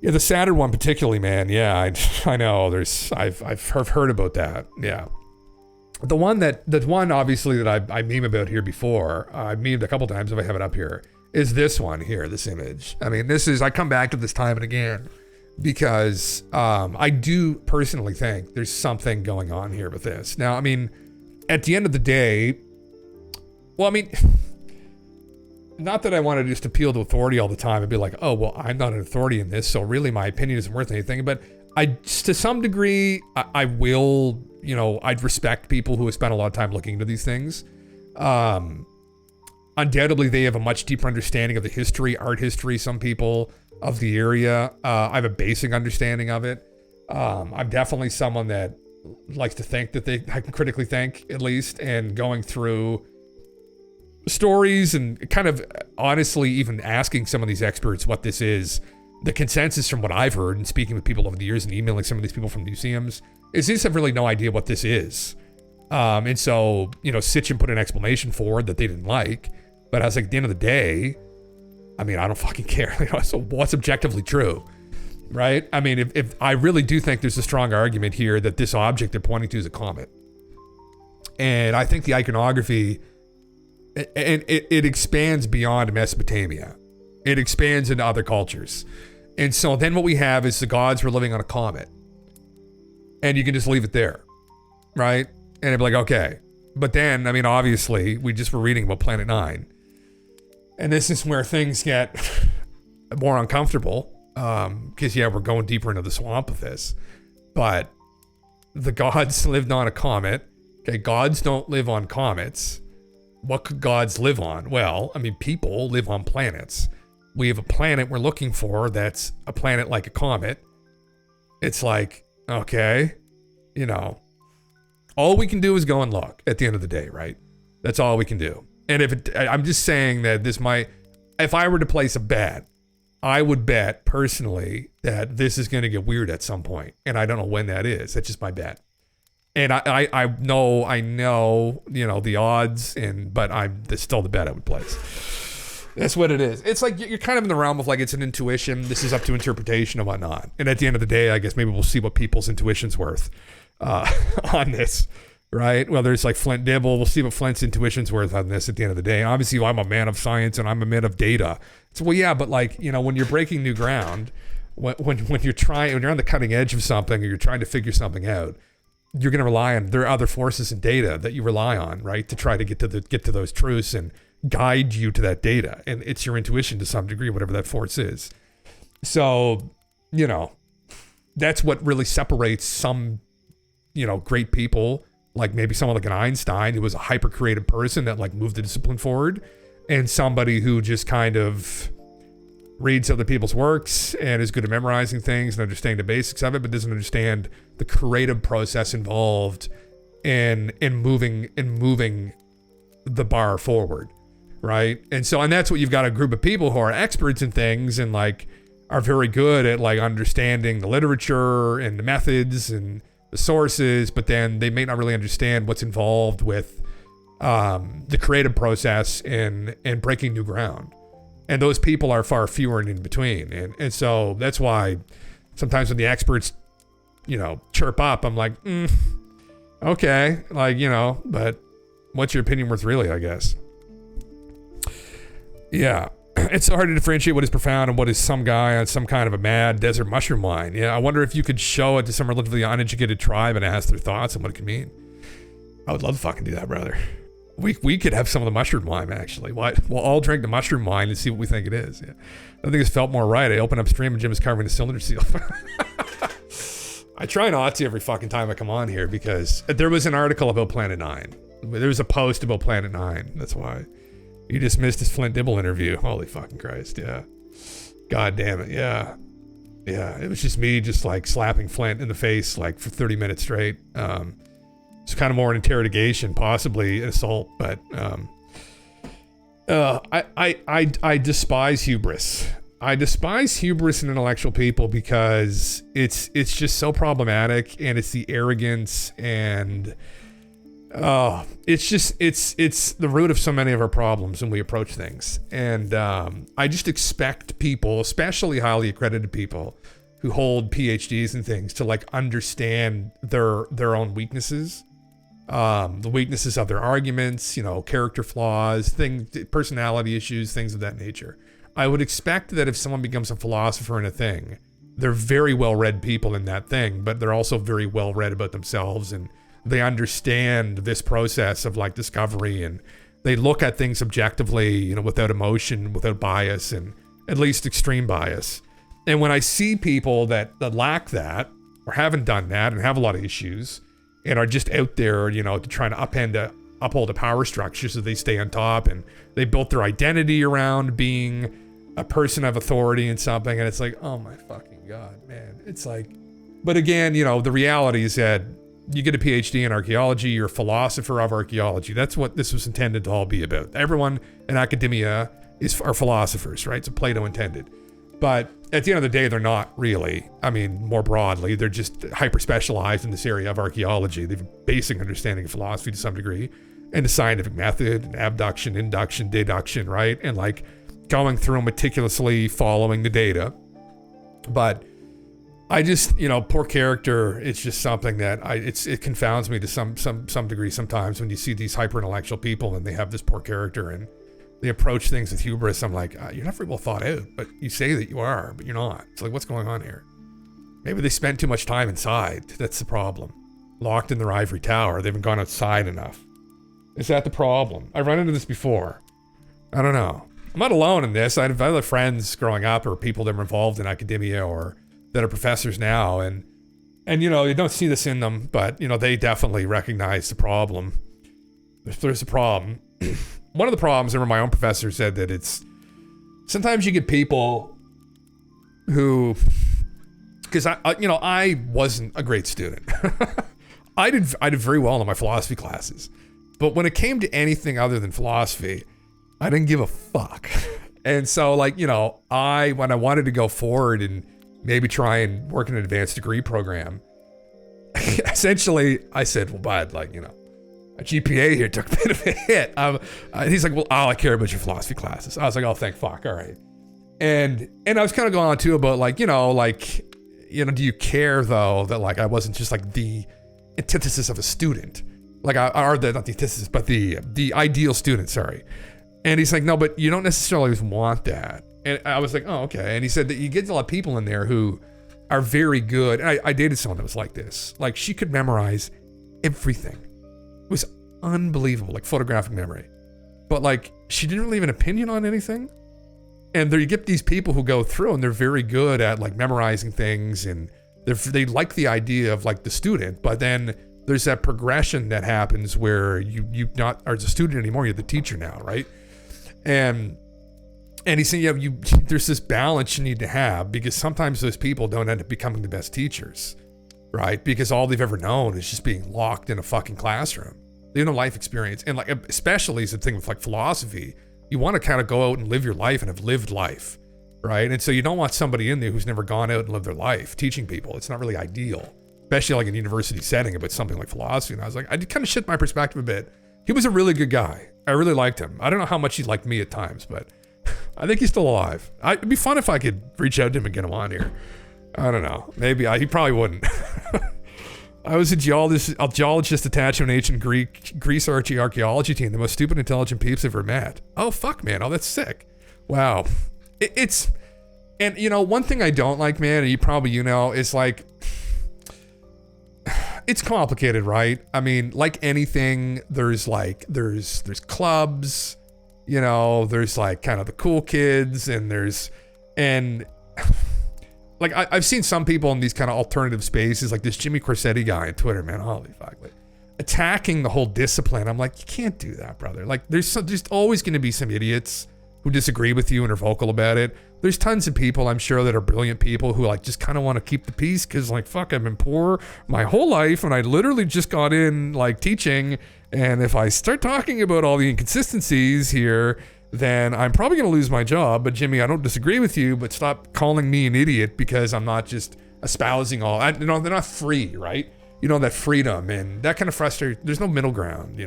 Yeah, the Saturn one particularly, man. Yeah, I know. I've heard about that. Yeah, the one obviously that I meme about here before. I memed a couple times if I have it up here. is this one here, this image. I mean, I come back to this time and again because I do personally think there's something going on here with this. Now, I mean, at the end of the day, well, I mean, not that I want to just appeal to authority all the time and be like, oh, well, I'm not an authority in this, so really my opinion isn't worth anything. But to some degree, I will, I'd respect people who have spent a lot of time looking into these things. Undoubtedly, they have a much deeper understanding of the history, art history, some people of the area. I have a basic understanding of it. I'm definitely someone that likes to think that I can critically think, at least, and going through stories and kind of honestly even asking some of these experts what this is. The consensus from what I've heard and speaking with people over the years and emailing some of these people from museums is these have really no idea what this is. And so, Sitchin put an explanation forward that they didn't like, but I was like, at the end of the day, I mean, I don't fucking care. So what's objectively true, right? I mean, if I really do think there's a strong argument here that this object they're pointing to is a comet. And I think the iconography, and it expands beyond Mesopotamia. It expands into other cultures. And so then what we have is the gods were living on a comet. And you can just leave it there, right? And it'd be like, okay. But then, I mean, obviously, we just were reading about Planet 9. And this is where things get more uncomfortable. Because, we're going deeper into the swamp with this. But the gods lived on a comet. Okay, gods don't live on comets. What could gods live on? Well, I mean, people live on planets. We have a planet we're looking for that's a planet like a comet. It's like, okay, all we can do is go and look at the end of the day, right? That's all we can do. And I'm just saying that if I were to place a bet, I would bet personally that this is going to get weird at some point. And I don't know when that is. That's just my bet. And I know, the odds, but that's still the bet I would place. That's what it is. It's like you're kind of in the realm of like it's an intuition. This is up to interpretation and whatnot. And at the end of the day, I guess maybe we'll see what people's intuition's worth on this, right? Whether it's like Flint Dibble, we'll see what Flint's intuition's worth on this at the end of the day. And obviously, I'm a man of science and I'm a man of data. So, well, yeah, but like, when you're breaking new ground, when you're on the cutting edge of something or you're trying to figure something out, you're going to rely on, there are other forces and data that you rely on, right? To try to get to those truths and guide you to that data. And it's your intuition to some degree, whatever that force is. So, that's what really separates some, great people, like maybe someone like an Einstein who was a hyper creative person that like moved the discipline forward, and somebody who just kind of reads other people's works and is good at memorizing things and understanding the basics of it, but doesn't understand the creative process involved in moving the bar forward, right? And that's what you've got, a group of people who are experts in things and like are very good at like understanding the literature and the methods and the sources, but then they may not really understand what's involved with the creative process and breaking new ground. And those people are far fewer and in between. And so that's why sometimes when the experts, chirp up, I'm like, okay, like, but what's your opinion worth really, I guess? Yeah. It's hard to differentiate what is profound and what is some guy on some kind of a mad desert mushroom wine. Yeah, I wonder if you could show it to some relatively uneducated tribe and ask their thoughts on what it could mean. I would love to fucking do that, brother. We could have some of the mushroom wine, actually. We'll all drink the mushroom wine and see what we think it is. Yeah. I think it's felt more right. I open up stream and Jim is covering the cylinder seal. I try not to every fucking time I come on here because there was an article about Planet 9. There was a post about Planet 9. That's why. You just missed his Flint Dibble interview. Holy fucking Christ, yeah. God damn it, yeah. Yeah, it was just me just like slapping Flint in the face like for 30 minutes straight. It's kind of more an interrogation, possibly an assault, but I despise hubris. I despise hubris in intellectual people because it's just so problematic, and it's the arrogance, and it's the root of so many of our problems when we approach things. And I just expect people, especially highly accredited people who hold PhDs and things, to like understand their own weaknesses. the weaknesses of their arguments, character flaws, personality issues, things of that nature. I would expect that if someone becomes a philosopher in a thing, they're very well-read people in that thing, but they're also very well-read about themselves, and they understand this process of like discovery, and they look at things objectively, without emotion, without bias, and at least extreme bias. And when I see people that lack that, or haven't done that, and have a lot of issues, and are just out there, to try to uphold a power structure so they stay on top, and they built their identity around being a person of authority in something, and it's like, oh my fucking God, man. It's like, but again, the reality is that you get a PhD in archaeology, you're a philosopher of archaeology. That's what this was intended to all be about. Everyone in academia are philosophers, right? So Plato intended. But at the end of the day, they're not really. I mean, more broadly, they're just hyper-specialized in this area of archaeology. They have a basic understanding of philosophy to some degree, and the scientific method, and abduction, induction, deduction, right? And like going through meticulously following the data. But I just, poor character, it's just something that it confounds me to some degree sometimes when you see these hyper-intellectual people and they have this poor character and they approach things with hubris. I'm like, you're not very well thought out, but you say that you are, but you're not. It's like, what's going on here? Maybe they spend too much time inside. That's the problem. Locked in their ivory tower. They haven't gone outside enough. Is that the problem? I've run into this before. I don't know. I'm not alone in this. I have other friends growing up or people that were involved in academia or that are professors now. And you don't see this in them, but, they definitely recognize the problem. There's a problem. One of the problems, I remember my own professor said that it's sometimes you get people who, because I wasn't a great student. I did very well in my philosophy classes, but when it came to anything other than philosophy, I didn't give a fuck. And so when I wanted to go forward and maybe try and work in an advanced degree program, essentially I said, well, bud, a GPA here took a bit of a hit. He's like, well, all I care about your philosophy classes. I was like, oh, thank fuck. All right. And I was kind of going on too about do you care though that I wasn't just the antithesis of a student, not the antithesis, but the ideal student, sorry. And he's like, no, but you don't necessarily always want that. And I was like, oh, okay. And he said that you get a lot of people in there who are very good. And I dated someone that was like this. She could memorize everything. It was unbelievable, photographic memory. But she didn't really have an opinion on anything. And there you get these people who go through and they're very good at memorizing things, and they like the idea of the student, but then there's that progression that happens where you not are the student anymore, you're the teacher now, right? And he's saying, there's this balance you need to have, because sometimes those people don't end up becoming the best teachers, right? Because all they've ever known is just being locked in a fucking classroom. They have no life experience. And especially is the thing with philosophy, you want to kind of go out and live your life and have lived life, right? And so you don't want somebody in there who's never gone out and lived their life teaching people. It's not really ideal, especially in a university setting about something like philosophy. And I was like, I kind of shit my perspective a bit. He was a really good guy. I really liked him. I don't know how much he liked me at times, but I think he's still alive. It'd be fun if I could reach out to him and get him on here. I don't know. Maybe he probably wouldn't. I was a geologist attached to an ancient Greece archaeology team, the most stupid, intelligent peeps I've ever met. Oh, fuck, man. Oh, that's sick. Wow. And one thing I don't like, man, and you probably, is it's complicated, right? I mean, like anything, there's clubs, there's kind of the cool kids, and I've seen some people in these kind of alternative spaces, like this Jimmy Corsetti guy on Twitter, man, holy fuck, attacking the whole discipline. I'm like, you can't do that, brother. There's always going to be some idiots who disagree with you and are vocal about it. There's tons of people, I'm sure, that are brilliant people who just kind of want to keep the peace because fuck, I've been poor my whole life and I literally just got in teaching, and if I start talking about all the inconsistencies here, then I'm probably going to lose my job. But Jimmy, I don't disagree with you, but stop calling me an idiot because I'm not just espousing all. They're not free, right? That freedom and that kind of frustration. There's no middle ground,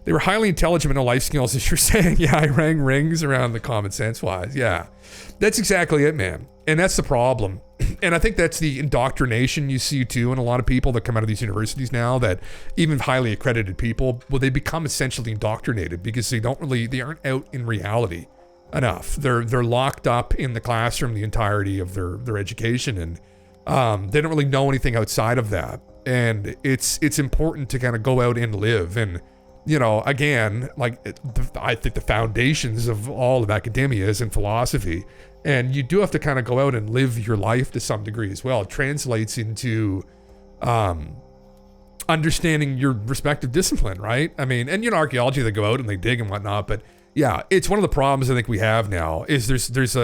They were highly intelligent with no life skills, as you're saying. Yeah, I rang rings around the common sense wise. Yeah, that's exactly it, man. And that's the problem. And I think that's the indoctrination you see too in a lot of people that come out of these universities now, that even highly accredited people, well, they become essentially indoctrinated because they aren't out in reality enough. They're locked up in the classroom the entirety of their education, and they don't really know anything outside of that. And it's important to kind of go out and live. And, you know, again, like I think the foundations of all of academia is in philosophy. And you do have to kind of go out and live your life to some degree as well. It translates into understanding your respective discipline, right? I mean, and, you know, archaeology, they go out and they dig and whatnot. But yeah, it's one of the problems I think we have now is there's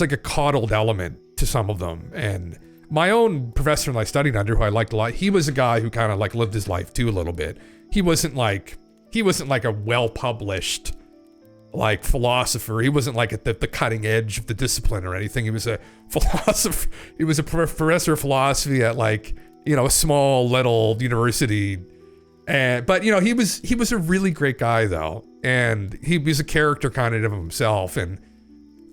like a coddled element to some of them. And my own professor I studied under, who I liked a lot, he was a guy who kind of like lived his life too a little bit. He wasn't like a well-published like philosopher. He wasn't like at the cutting edge of the discipline or anything. He was a philosopher. He was a professor of philosophy at like, you know, a small little university. But you know, he was a really great guy though. And he was a character kind of himself. And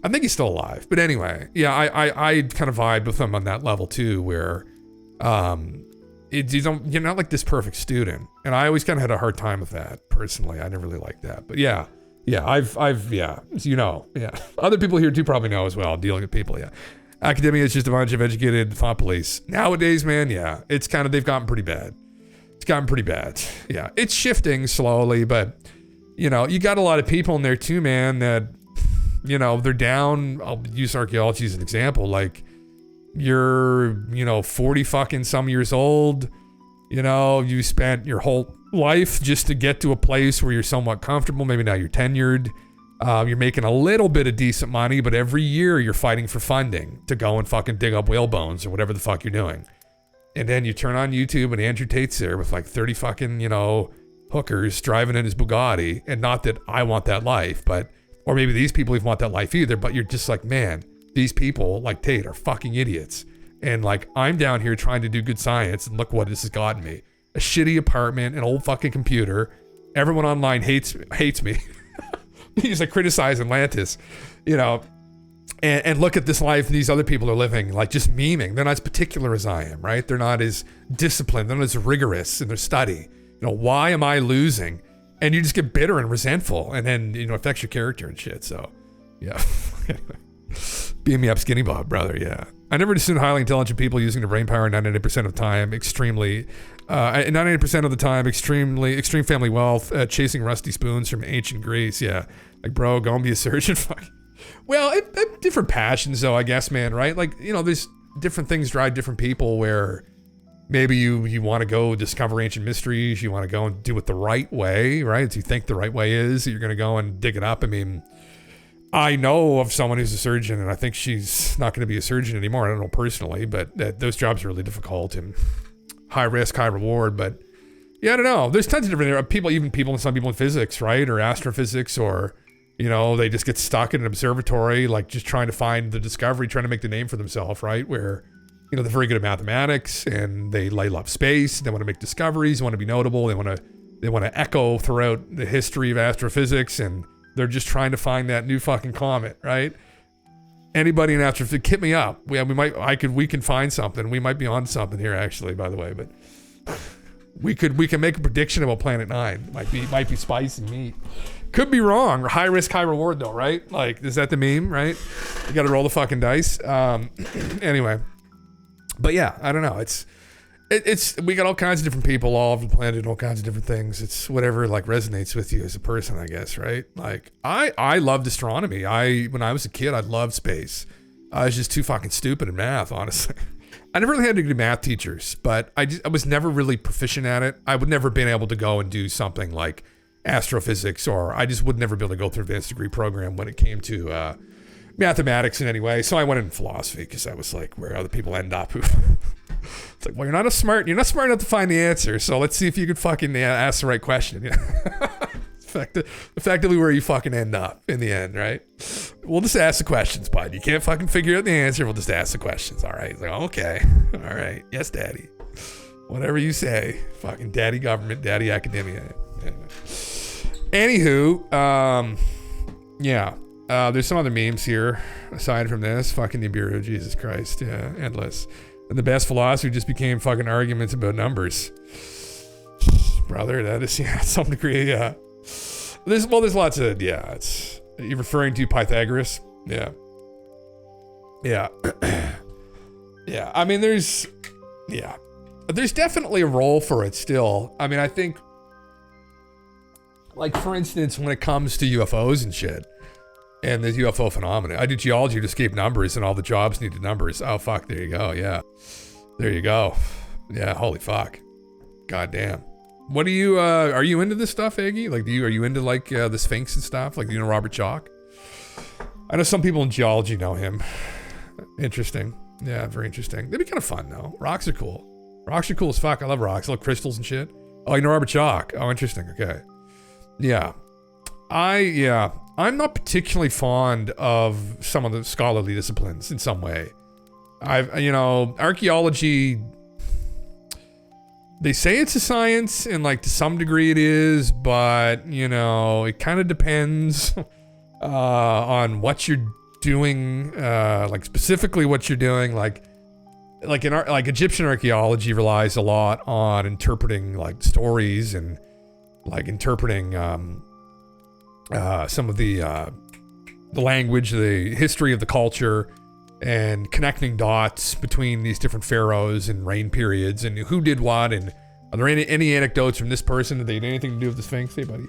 I think he's still alive. But anyway, yeah, I kind of vibe with him on that level too, where you're not like this perfect student. And I always kind of had a hard time with that personally. I never really liked that. But yeah, I've you know, yeah. Other people here too probably know as well, dealing with people, yeah. Academia is just a bunch of educated thought police. Nowadays, man, yeah, it's kind of, they've gotten pretty bad. It's gotten pretty bad. Yeah, it's shifting slowly, but you know, you got a lot of people in there too, man, that, you know, they're down. I'll use archaeology as an example. Like, you're, you know, 40 fucking some years old. You know, you spent your whole life just to get to a place where you're somewhat comfortable. Maybe now you're tenured. You're making a little bit of decent money, but every year you're fighting for funding to go and fucking dig up whale bones or whatever the fuck you're doing. And then you turn on YouTube and Andrew Tate's there with like 30 fucking, you know, hookers driving in his Bugatti. And not that I want that life, but, or maybe these people even want that life either, but you're just like, man, these people like Tate are fucking idiots. And like, I'm down here trying to do good science, and look what this has gotten me. A shitty apartment, an old fucking computer. Everyone online hates me. He's like criticize Atlantis, you know, and look at this life these other people are living, like just memeing. They're not as particular as I am, right? They're not as disciplined. They're not as rigorous in their study. You know, why am I losing? And you just get bitter and resentful, and then, you know, affects your character and shit. So, yeah. Beam me up, Skinny Bob, brother. Yeah. I never assumed highly intelligent people using their brain power 99% of the time, 98% of the time, extreme family wealth, chasing rusty spoons from ancient Greece. Yeah. Like, bro, go and be a surgeon. Well, different passions though, I guess, man, right? Like, you know, there's different things drive different people, where maybe you want to go discover ancient mysteries. You want to go and do it the right way, right? So you think the right way is that you're going to go and dig it up. I mean, I know of someone who's a surgeon, and I think she's not going to be a surgeon anymore. I don't know personally, but those jobs are really difficult and high risk, high reward. But yeah, I don't know. There's tons of different people, some people in physics, right? Or astrophysics, or, you know, they just get stuck in an observatory, like just trying to find the discovery, trying to make the name for themselves, right? Where, you know, they're very good at mathematics and they love space. They want to make discoveries, want to be notable. They want to echo throughout the history of astrophysics, and they're just trying to find that new fucking comet, right? Anybody in astrophysics, hit me up. We can find something. We might be on something here, actually, by the way. But we can make a prediction about Planet 9. Might be spicy meat. Could be wrong. High risk, high reward, though, right? Like, is that the meme, right? You got to roll the fucking dice. Anyway, but yeah, I don't know. It's we got all kinds of different people all over the planet and all kinds of different things. It's whatever like resonates with you as a person, I guess, right? Like I loved astronomy. When I was a kid, I loved space. I was just too fucking stupid in math, honestly. I never really had any good math teachers, but I was never really proficient at it. I would never been able to go and do something like astrophysics, or I just would never be able to go through an advanced degree program when it came to mathematics in any way. So I went in philosophy because that was like where other people end up. It's like, well, you're not smart enough to find the answer. So let's see if you could fucking ask the right question. Effectively where you fucking end up in the end, right? We'll just ask the questions, bud. You can't fucking figure out the answer. We'll just ask the questions. All right. It's like, okay. All right. Yes, daddy. Whatever you say. Fucking daddy government, daddy academia. Anywho, yeah. There's some other memes here aside from this. Fucking Nibiru, Jesus Christ. Yeah, endless. And the best philosophy just became fucking arguments about numbers. Brother, that is, yeah, some degree, yeah. There's lots of, yeah, it's, you're referring to Pythagoras? Yeah. Yeah. Yeah, I mean, there's definitely a role for it still. I mean, I think, like, for instance, when it comes to UFOs and shit, and the UFO phenomena, I do geology to escape numbers, and all the jobs needed numbers. Oh, fuck, there you go, yeah. There you go. Yeah, holy fuck. God damn. What are you into this stuff, Aggie? Like, are you into, like, the Sphinx and stuff? Like, do you know Robert Chalk? I know some people in geology know him. Interesting. Yeah, very interesting. They'd be kind of fun, though. Rocks are cool. Rocks are cool as fuck. I love rocks. I love crystals and shit. Oh, you know Robert Chalk? Oh, interesting. Okay. Yeah. I'm not particularly fond of some of the scholarly disciplines in some way. Archaeology, they say it's a science, and like to some degree it is, but it kind of depends on what you're doing, like specifically what you're doing. Like Egyptian archaeology relies a lot on interpreting like stories and like interpreting some of the language, the history of the culture, and connecting dots between these different pharaohs and reign periods and who did what, and are there any anecdotes from this person that they had anything to do with the Sphinx? Hey, buddy.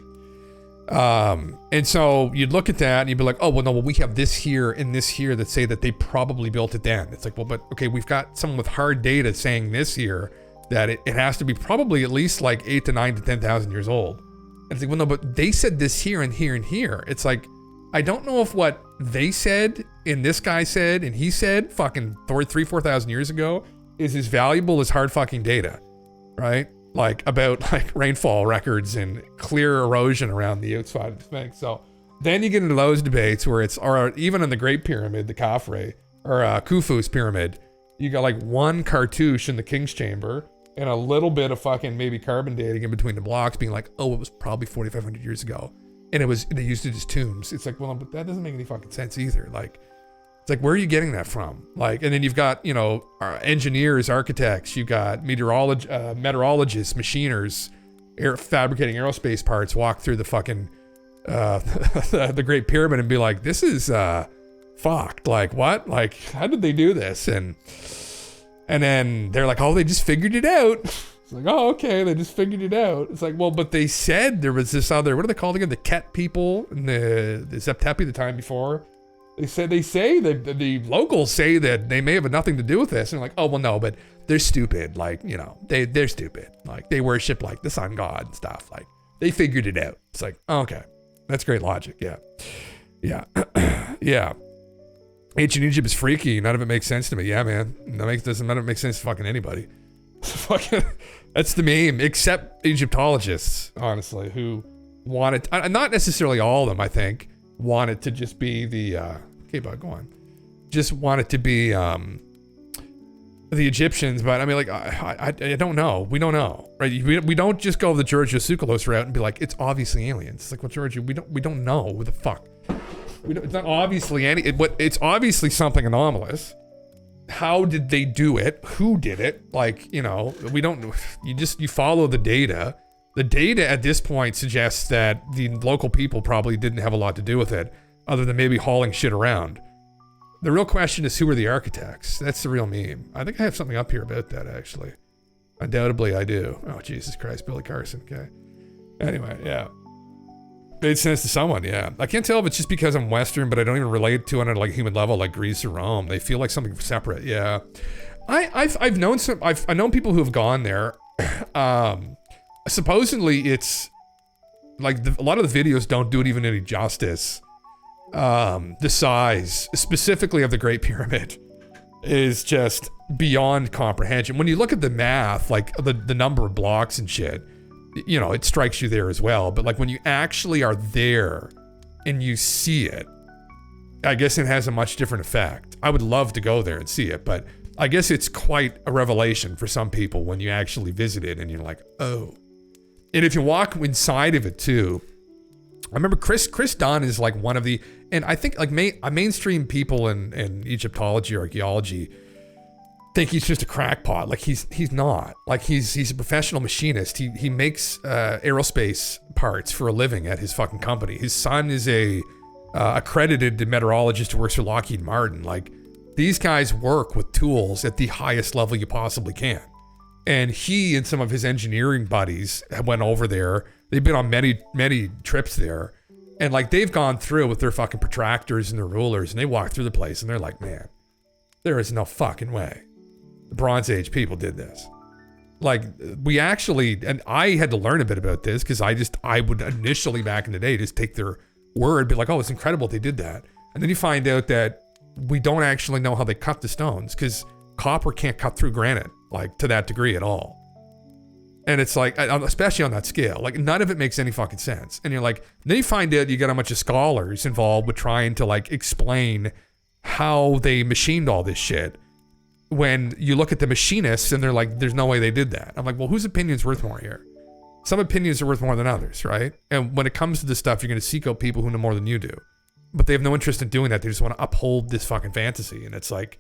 And so you'd look at that and you'd be like, oh, well, no, we have this here and this here that say that they probably built it then. It's like, well, but okay, we've got someone with hard data saying this here, that it has to be probably at least like 8 to 9 to 10,000 years old. And it's like, well, no, but they said this here and here and here. It's like, I don't know if what they said and this guy said and he said fucking 4,000 years ago is as valuable as hard fucking data, right? Like about like rainfall records and clear erosion around the outside of the Sphinx. So then you get into those debates where or even in the Great Pyramid, the Khafre, or Khufu's pyramid, you got like one cartouche in the King's Chamber and a little bit of fucking maybe carbon dating in between the blocks being like, oh, it was probably 4,500 years ago. And they used it as tombs. It's like, well, but that doesn't make any fucking sense either. Like, it's like, where are you getting that from? Like, and then you've got, engineers, architects, you got meteorologists, machiners, fabricating aerospace parts, walk through the fucking, the Great Pyramid and be like, this is, fucked. Like, what? Like, how did they do this? And then they're like, oh, they just figured it out. It's like, oh, okay, they just figured it out. It's like, well, but they said there was this other, what are they called again? The Ket people and the Zeptepi the time before. They say that the locals say that they may have nothing to do with this. And like, oh, well, no, but they're stupid. Like, they're stupid. Like, they worship like the sun god and stuff. Like, they figured it out. It's like, oh, okay, that's great logic. Yeah. Yeah. Yeah. Ancient Egypt is freaky. None of it makes sense to me. Yeah, man. None of it makes sense to fucking anybody. Fucking, that's the meme, except Egyptologists, honestly, who wanted, not necessarily all of them, I think, wanted to just be the, okay, bud, go on. Just wanted to be the Egyptians, but I mean, like, I don't know. We don't know, right? We don't just go the George Tsoukalos route and be like, it's obviously aliens. It's like, well, George, we don't know who the fuck. It's not obviously it's obviously something anomalous. How did they do it? Who did it? Like, we don't, you follow the data. The data at this point suggests that the local people probably didn't have a lot to do with it, other than maybe hauling shit around. The real question is, who are the architects? That's the real meme. I think I have something up here about that, actually. Undoubtedly, I do. Oh, Jesus Christ, Billy Carson, okay. Anyway, yeah. Made sense to someone, yeah. I can't tell if it's just because I'm Western, but I don't even relate to it on a human level, like Greece or Rome. They feel like something separate, yeah. I've known people who have gone there. Supposedly it's like a lot of the videos don't do it even any justice. The size, specifically of the Great Pyramid, is just beyond comprehension. When you look at the math, like the number of blocks and shit, it strikes you there as well. But like when you actually are there and you see it, I guess it has a much different effect. I would love to go there and see it, but I guess it's quite a revelation for some people when you actually visit it and you're like, oh. And if you walk inside of it too, I remember Chris Dunn is like one of the, And I think like mainstream people in Egyptology or archaeology think he's just a crackpot. Like he's not. Like he's a professional machinist. He makes aerospace parts for a living at his fucking company. His son is a accredited meteorologist who works for Lockheed Martin. Like these guys work with tools at the highest level you possibly can. And he and some of his engineering buddies went over there. They've been on many trips there. And like they've gone through with their fucking protractors and their rulers, and they walk through the place and they're like, man, there is no fucking way the Bronze Age people did this. Like we actually, and I had to learn a bit about this because I would initially back in the day just take their word, be like, oh, it's incredible they did that. And then you find out that we don't actually know how they cut the stones because copper can't cut through granite like to that degree at all. And it's like, especially on that scale, like none of it makes any fucking sense. And you're like, then you find out you got a bunch of scholars involved with trying to like explain how they machined all this shit. When you look at the machinists and they're like, there's no way they did that. I'm like, well, whose opinion's worth more here? Some opinions are worth more than others, right? And when it comes to this stuff, you're going to seek out people who know more than you do. But they have no interest in doing that. They just want to uphold this fucking fantasy. And it's like,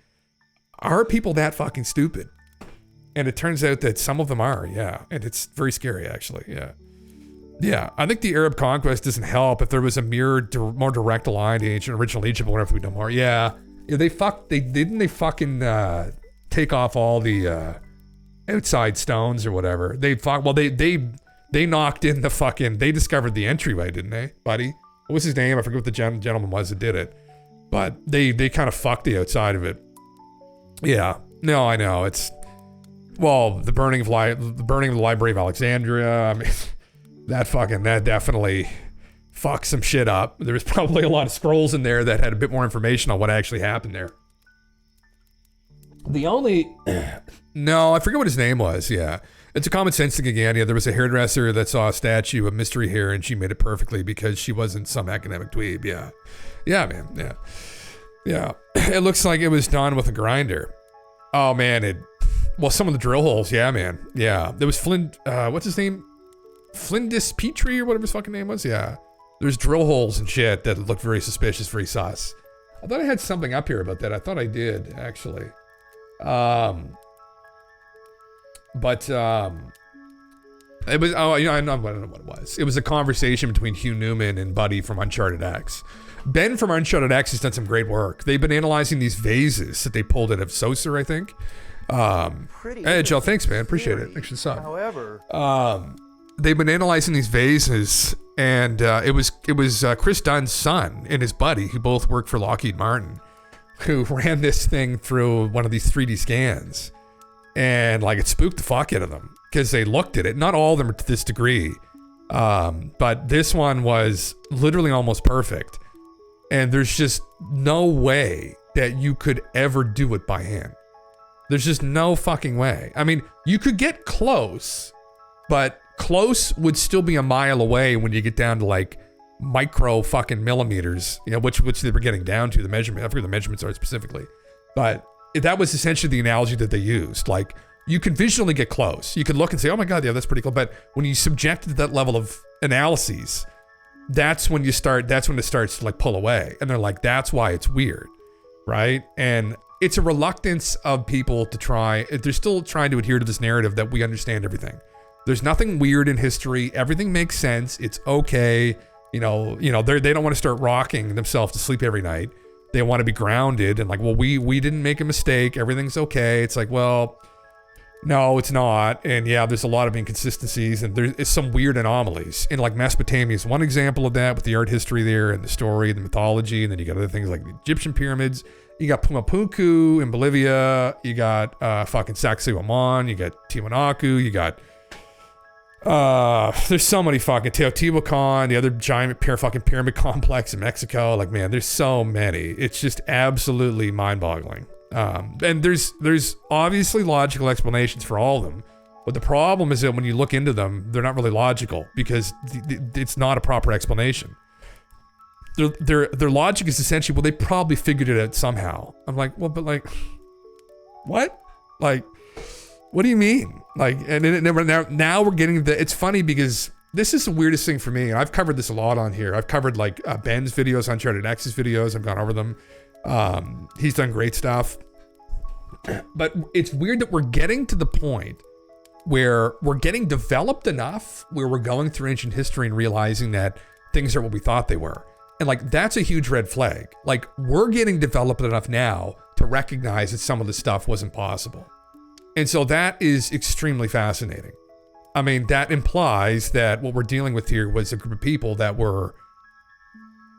are people that fucking stupid? And it turns out that some of them are, yeah. And it's very scary, actually, yeah. Yeah, I think the Arab conquest doesn't help if there was a more direct line to ancient original Egypt, or whatever we know more. Yeah, they fucking take off all the outside stones or whatever. They knocked in the fucking, they discovered the entryway, didn't they, buddy? What was his name? I forget what the gentleman was that did it. But they kind of fucked the outside of it. Yeah, no, I know, it's, well, the burning of the Library of Alexandria. I mean, that definitely fucked some shit up. There was probably a lot of scrolls in there that had a bit more information on what actually happened there. No, I forget what his name was. Yeah, it's a common sense thing again. Yeah, there was a hairdresser that saw a statue of mystery hair and she made it perfectly because she wasn't some academic dweeb. Yeah, man. Yeah. It looks like it was done with a grinder. Oh man, well, some of the drill holes, yeah, man. Yeah. There was Flint, what's his name? Flindis Petrie or whatever his fucking name was. Yeah. There's drill holes and shit that looked very suspicious, very sus. I thought I had something up here about that. I thought I did, actually. It was, I don't know what it was. It was a conversation between Hugh Newman and Buddy from Uncharted X. Ben from Uncharted X has done some great work. They've been analyzing these vases that they pulled out of Saucer, I think. Hey, Joe, thanks, man. Appreciate it. Thanks for the sub. However, they've been analyzing these vases, and it was Chris Dunn's son and his buddy, who both worked for Lockheed Martin, who ran this thing through one of these 3D scans, and like it spooked the fuck out of them because they looked at it. Not all of them are to this degree, but this one was literally almost perfect, and there's just no way that you could ever do it by hand. There's just no fucking way. I mean, you could get close, but close would still be a mile away when you get down to like micro fucking millimeters, you know, which they were getting down to, the measurement. I forget what the measurements are specifically, but that was essentially the analogy that they used. Like, you could visually get close. You could look and say, oh my God, yeah, that's pretty cool. But when you subject it to that level of analyses, that's when it starts to like pull away. And they're like, that's why it's weird, right? And it's a reluctance of people to try. They're still trying to adhere to this narrative that we understand everything. There's nothing weird in history. Everything makes sense. It's okay. You know, they don't want to start rocking themselves to sleep every night. They want to be grounded and like, well, we didn't make a mistake. Everything's okay. It's like, well, no, it's not. And yeah, there's a lot of inconsistencies and there's some weird anomalies. And like Mesopotamia is one example of that with the art history there and the story, the mythology. And then you got other things like the Egyptian pyramids. You got Pumapunku in Bolivia. You got fucking Sacsayhuaman. You got Tiwanaku. You got there's so many fucking Teotihuacan, the other giant fucking pyramid complex in Mexico. Like, man, there's so many. It's just absolutely mind-boggling. And there's obviously logical explanations for all of them. But the problem is that when you look into them, they're not really logical because it's not a proper explanation. Their logic is essentially, well, they probably figured it out somehow. I'm like, well, but like, what? Like, what do you mean? Like, and now we're getting it's funny because this is the weirdest thing for me. And I've covered this a lot on here. I've covered like Ben's videos, Uncharted X's videos. I've gone over them. He's done great stuff. But it's weird that we're getting to the point where we're getting developed enough where we're going through ancient history and realizing that things are what we thought they were. And like, that's a huge red flag. Like, we're getting developed enough now to recognize that some of the stuff wasn't possible. And so that is extremely fascinating. I mean, that implies that what we're dealing with here was a group of people that were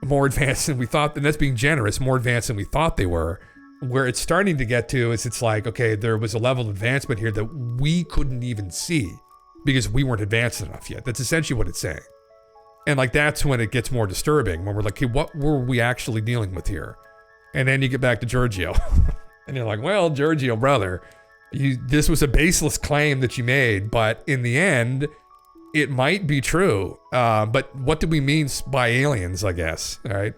more advanced than we thought, and that's being generous, more advanced than we thought they were. Where it's starting to get to is it's like, okay, there was a level of advancement here that we couldn't even see because we weren't advanced enough yet. That's essentially what it's saying. And like, that's when it gets more disturbing, when we're like, hey, what were we actually dealing with here? And then you get back to Giorgio and you're like, well, Giorgio, brother, this was a baseless claim that you made, but in the end, it might be true. But what do we mean by aliens, I guess, all right?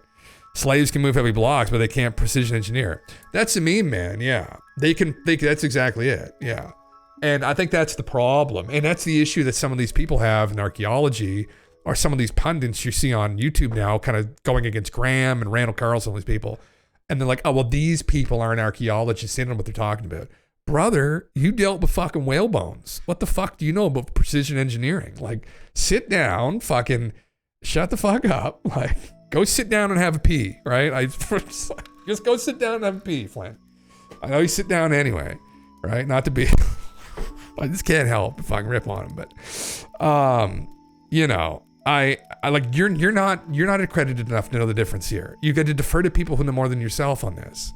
Slaves can move heavy blocks, but they can't precision engineer. That's a meme, man. Yeah, they can. That's exactly it. Yeah, and I think that's the problem, and that's the issue that some of these people have in archaeology, or some of these pundits you see on YouTube now, kind of going against Graham and Randall Carlson, all these people, and they're like, oh well, these people aren't archaeologists. They don't know what they're talking about. Brother, you dealt with fucking whale bones. What the fuck do you know about precision engineering? Like, sit down, fucking shut the fuck up, like. Go sit down and have a pee, right? Just go sit down and have a pee, Flynn. I know you sit down anyway, right? Not to be, I just can't help if I can rip on him, but, you know, I like, you're not accredited enough to know the difference here. You got to defer to people who know more than yourself on this.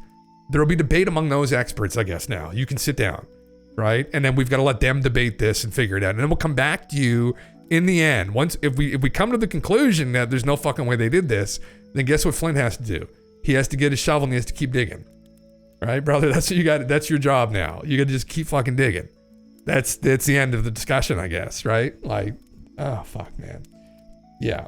There will be debate among those experts, I guess. Now you can sit down, right? And then we've got to let them debate this and figure it out, and then we'll come back to you. In the end, once if we come to the conclusion that there's no fucking way they did this, then guess what Flint has to do? He has to get his shovel and he has to keep digging. Right, brother? That's what you got. That's your job now. You got to just keep fucking digging. That's the end of the discussion, I guess, right? Like, oh fuck, man. Yeah.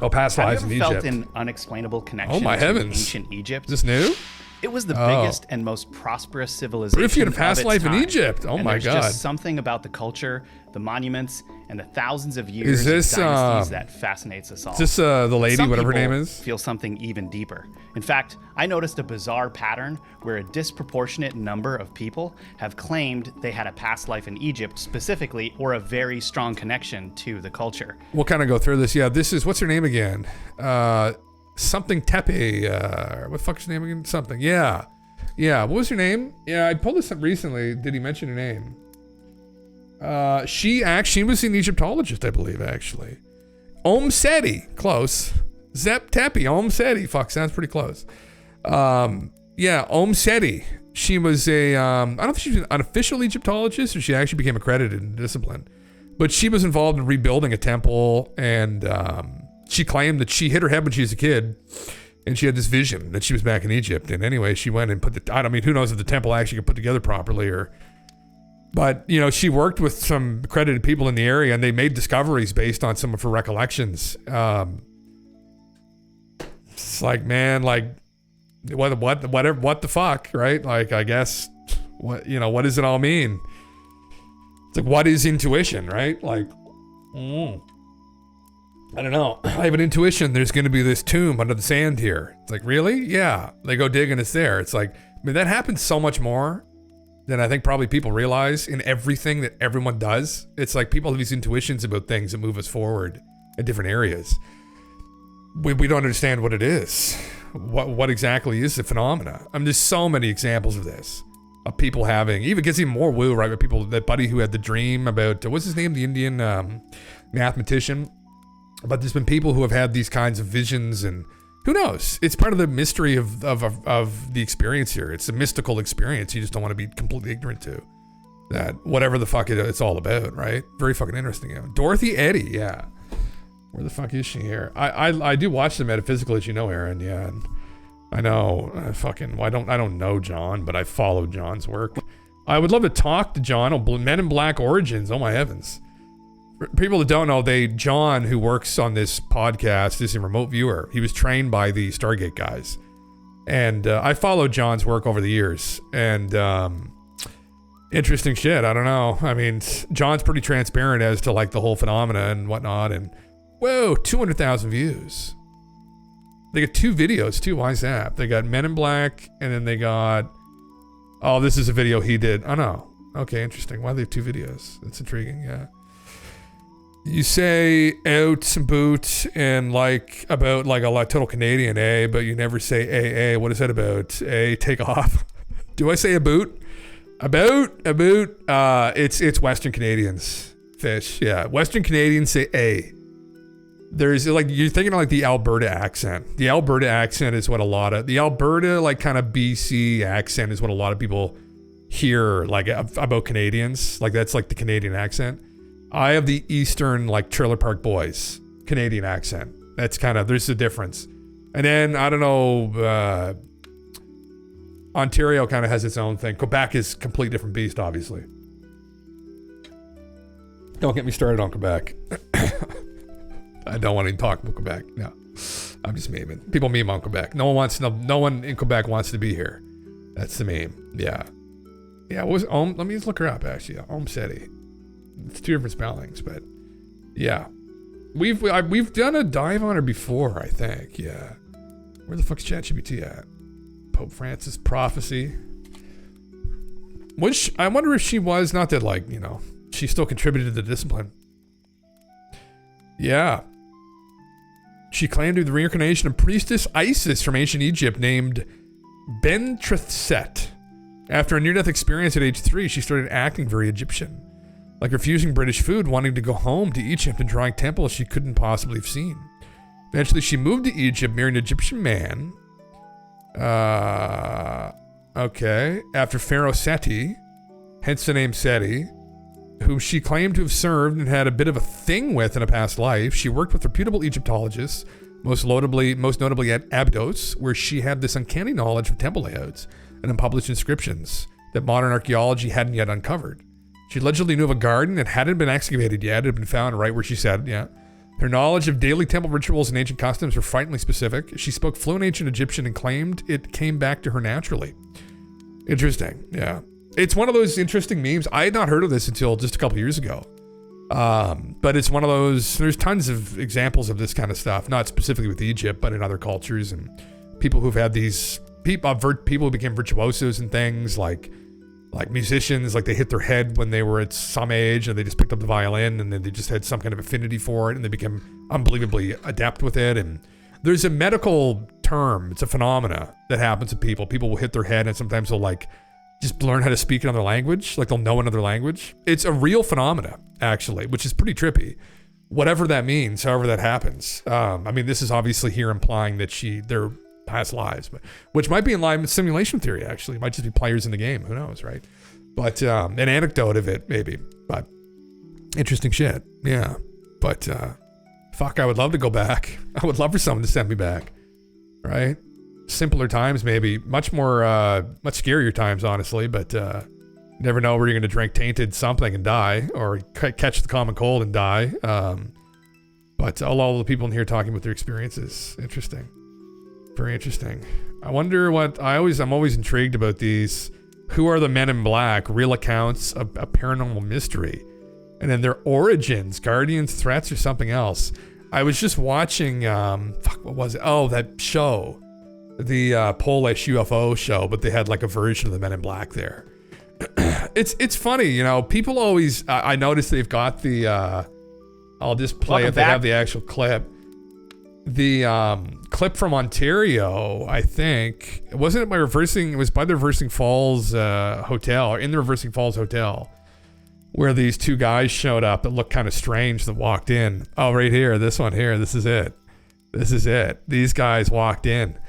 Oh, past lives in Egypt. Have you ever felt an unexplainable connection to heavens. Ancient Egypt? Is this new? It was the biggest and most prosperous civilization. What if you had a past life time. In Egypt? Oh and my there's God. Just something about the culture, the monuments, and the thousands of years is this, of dynasties that fascinates us all. Is this the lady, Some whatever her people name is? Feel something even deeper. In fact, I noticed a bizarre pattern where a disproportionate number of people have claimed they had a past life in Egypt specifically, or a very strong connection to the culture. We'll kind of go through this. Yeah, this is, what's her name again? Something Tepe. What the fuck's her name again? Something. Yeah. Yeah, what was her name? Yeah, I pulled this up recently. Did he mention her name? She was an Egyptologist, I believe, actually. Seti, close. Zep Tepe, Seti. Fuck, sounds pretty close. Yeah, Seti. She was I don't know if she was an official Egyptologist or she actually became accredited in the discipline. But she was involved in rebuilding a temple, and she claimed that she hit her head when she was a kid. And she had this vision that she was back in Egypt. And anyway, she went and who knows if the temple actually could put together properly but you know, she worked with some accredited people in the area and they made discoveries based on some of her recollections. It's like, man, like what the fuck, right? Like, I guess, what does it all mean? It's like, what is intuition, right? Like, I don't know. I have an intuition there's going to be this tomb under the sand here. It's like, really? Yeah. They go dig and it's there. It's like, I mean, that happens so much more than I think probably people realize in everything that everyone does. It's like people have these intuitions about things that move us forward in different areas. We don't understand what it is. What exactly is the phenomena? I mean, there's so many examples of this. Of people having, even gets even more woo, right? With people, that buddy who had the dream about, what's his name? The Indian mathematician. But there's been people who have had these kinds of visions, and who knows? It's part of the mystery of the experience here. It's a mystical experience. You just don't want to be completely ignorant to that. Whatever the fuck it's all about, right? Very fucking interesting. Yeah. Dorothy Eddy, yeah. Where the fuck is she here? I do watch the Metaphysical, as you know, Aaron. Yeah, and I know. I don't know John, but I follow John's work. I would love to talk to John. Men in Black Origins. Oh my heavens. People that don't know, John, who works on this podcast, is a remote viewer. He was trained by the Stargate guys. And I followed John's work over the years. And Interesting shit. I don't know. I mean, John's pretty transparent as to like the whole phenomena and whatnot. And whoa, 200,000 views. They got 2 videos too. Why is that? They got Men in Black, and then they got. Oh, this is a video he did. Oh no. Okay, interesting. Why do they have 2 videos? That's intriguing. Yeah. You say out, boot, and like about like a total Canadian, eh? But you never say AA. What is that about? A take off. Do I say a boot? About. It's Western Canadians. Fish. Yeah. Western Canadians say A. There's like, you're thinking of like the Alberta accent. The Alberta accent is what the Alberta like kind of BC accent is what a lot of people hear like about Canadians. Like that's like the Canadian accent. I have the Eastern like Trailer Park Boys Canadian accent. That's kind of, there's a difference. And then I don't know, Ontario kind of has its own thing. Quebec is a completely different beast, obviously. Don't get me started on Quebec. I don't want to even talk about Quebec. No, I'm just memeing. People meme on Quebec. No one in Quebec wants to be here. That's the meme. Yeah. What was Om? Let me just look her up. Actually, Om Seti. It's 2 different spellings, but yeah, we've done a dive on her before. I think. Yeah. Where the fuck's ChatGPT at? Pope Francis prophecy. Which I wonder if she was not that like she still contributed to the discipline. Yeah. She claimed to be the reincarnation of priestess Isis from ancient Egypt named Bentrethset. After a near-death experience at age 3, she started acting very Egyptian, like refusing British food, wanting to go home to Egypt and drawing temples she couldn't possibly have seen. Eventually, she moved to Egypt, married an Egyptian man. After Pharaoh Seti, hence the name Seti, whom she claimed to have served and had a bit of a thing with in a past life. She worked with reputable Egyptologists, most notably at Abydos, where she had this uncanny knowledge of temple layouts and unpublished inscriptions that modern archaeology hadn't yet uncovered. She allegedly knew of a garden that hadn't been excavated yet. It had been found right where she said, yeah. Her knowledge of daily temple rituals and ancient customs were frighteningly specific. She spoke fluent ancient Egyptian and claimed it came back to her naturally. Interesting, yeah. It's one of those interesting memes. I had not heard of this until just a couple years ago. But it's one of those, there's tons of examples of this kind of stuff, not specifically with Egypt, but in other cultures and people who've had these, people who became virtuosos and things like musicians, like they hit their head when they were at some age and they just picked up the violin and then they just had some kind of affinity for it and they became unbelievably adept with it. And there's a medical term, it's a phenomena that happens to people. People will hit their head and sometimes they'll like just learn how to speak another language, like they'll know another language. It's a real phenomena, actually, which is pretty trippy. Whatever that means, however that happens. I mean, this is obviously here implying that they're past lives, but which might be in line with simulation theory, actually. It might just be players in the game. Who knows, right? But an anecdote of it, maybe. But interesting shit. Yeah. But fuck, I would love to go back. I would love for someone to send me back. Right? Simpler times, maybe. Much more, much scarier times, honestly. But you never know where you're going to drink tainted something and die, or catch the common cold and die. But all the people in here talking about their experiences. Interesting. Very interesting. I wonder what I'm always intrigued about these. Who are the men in black? Real accounts of a paranormal mystery, and then their origins, guardians, threats, or something else. I was just watching. What was it? Oh, that show, the Polish UFO show, but they had like a version of the Men in Black there. It's funny, you know. People always. I noticed they've got the. I'll just play it. They have the actual clip. The clip from Ontario, I think, it was by the Reversing Falls Hotel, or in the Reversing Falls Hotel, where these two guys showed up that looked kind of strange that walked in. Oh, right here, this one here, this is it. These guys walked in.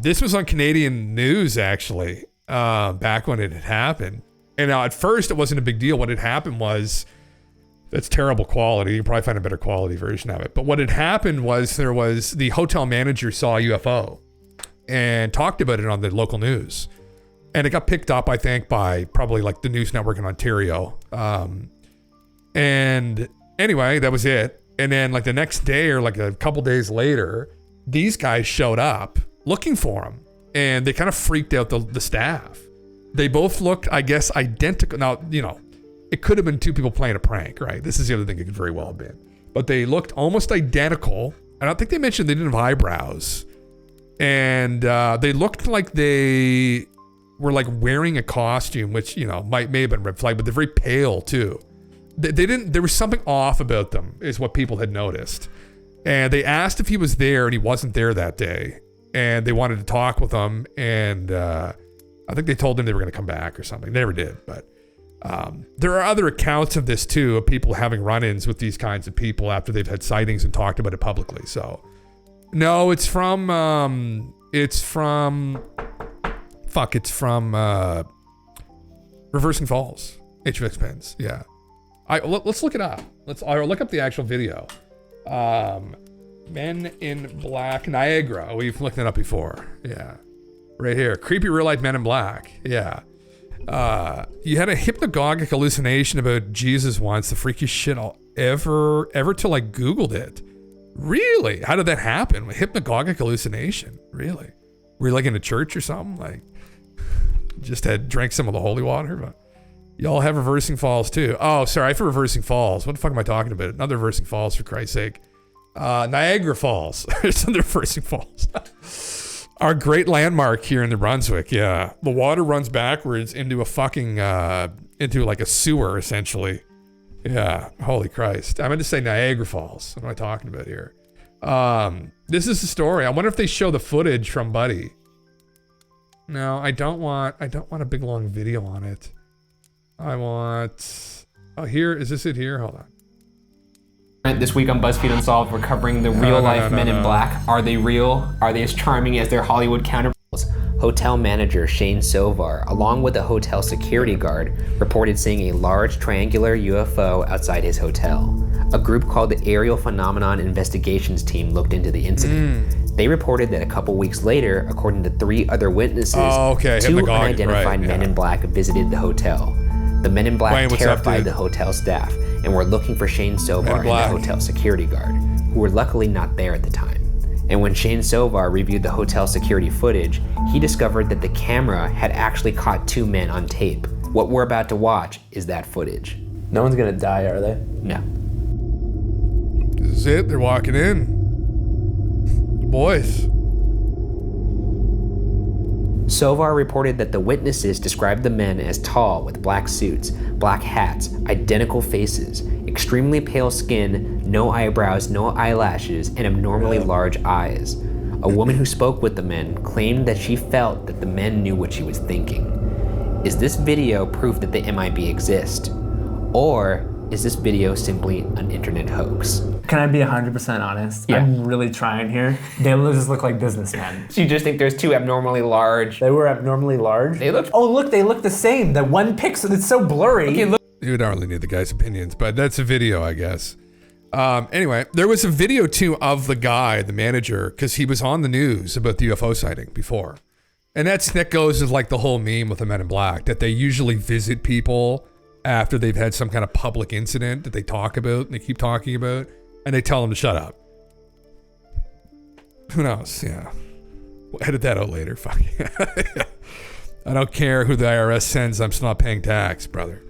This was on Canadian news, actually, back when it had happened. And at first, it wasn't a big deal. What had happened was, that's terrible quality. You can probably find a better quality version of it. But what had happened was the hotel manager saw a UFO and talked about it on the local news. And it got picked up, I think, by probably like the news network in Ontario. And anyway, that was it. And then like the next day or like a couple days later, these guys showed up looking for him. And they kind of freaked out the staff. They both looked, I guess, identical. Now, you know, it could have been two people playing a prank, right? This is the other thing it could very well have been. But they looked almost identical. I don't think they mentioned they didn't have eyebrows. And they looked like they were like wearing a costume, which, you know, may have been red flag, but they're very pale too. They didn't, there was something off about them is what people had noticed. And they asked if he was there and he wasn't there that day. And they wanted to talk with him. And I think they told him they were going to come back or something. They never did. But there are other accounts of this too, of people having run-ins with these kinds of people after they've had sightings and talked about it publicly. So no, it's from Reversing Falls. HVX Pens. Yeah. Let's look it up. I'll look up the actual video. Men in Black Niagara. We've looked it up before. Yeah. Right here. Creepy real life Men in Black. Yeah. You had a hypnagogic hallucination about Jesus once. The freakiest shit I'll ever till I Googled it. Really? How did that happen? A hypnagogic hallucination? Really? Were you like in a church or something? Like, just drank some of the holy water? But y'all have Reversing Falls too. Oh, sorry, for Reversing Falls. What the fuck am I talking about? Another Reversing Falls, for Christ's sake. Niagara Falls. There's another Reversing Falls. Our great landmark here in New Brunswick. Yeah, the water runs backwards into a fucking into like a sewer essentially. Yeah, holy Christ. I meant to say Niagara Falls. What am I talking about here? This is the story. I wonder if they show the footage from Buddy. No, I don't want a big long video on it. I want, here, is this it here? Hold on. This week on BuzzFeed Unsolved, we're covering the real-life Men in Black. Are they real? Are they as charming as their Hollywood counterparts? Hotel manager Shane Sovar, along with a hotel security guard, reported seeing a large triangular UFO outside his hotel. A group called the Aerial Phenomenon Investigations Team looked into the incident. They reported that a couple weeks later, according to 3 other witnesses, 2 unidentified men in black visited the hotel. The Men in Black terrified the hotel staff and were looking for Shane Sovar and the hotel security guard, who were luckily not there at the time. And when Shane Sovar reviewed the hotel security footage, he discovered that the camera had actually caught 2 men on tape. What we're about to watch is that footage. No one's gonna die, are they? No. This is it, they're walking in. The boys. Sovar reported that the witnesses described the men as tall with black suits, black hats, identical faces, extremely pale skin, no eyebrows, no eyelashes, and abnormally large eyes. A woman who spoke with the men claimed that she felt that the men knew what she was thinking. Is this video proof that the MIB exist? Or is this video simply an internet hoax? Can I be 100% honest? Yeah. I'm really trying here. They just look like businessmen. So you just think there's 2 abnormally large? They were abnormally large? They look... Oh, look, they look the same. The one pixel, it's so blurry. Okay, look. You don't really need the guy's opinions, but that's a video, I guess. Anyway, there was a video too of the guy, the manager, because he was on the news about the UFO sighting before. And that goes with like the whole meme with the Men in Black, that they usually visit people after they've had some kind of public incident that they talk about and they keep talking about, and they tell them to shut up. Who knows? Yeah. We'll edit that out later. Fuck yeah. I don't care who the IRS sends. I'm still not paying tax, brother.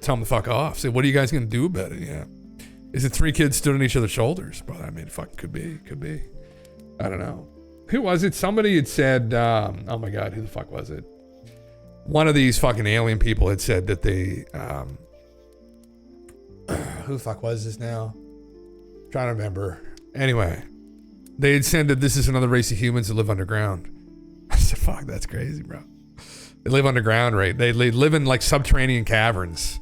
Tell them to fuck off. Say, what are you guys going to do about it? Yeah. Is it 3 kids stood on each other's shoulders? Brother, I mean, fuck, could be. I don't know. Who was it? Somebody had said, oh my God, who the fuck was it? One of these fucking alien people had said that they, who the fuck was this now? I'm trying to remember. Anyway, they had said that this is another race of humans that live underground. I said, fuck, that's crazy, bro. They live underground, right? They live in like subterranean caverns,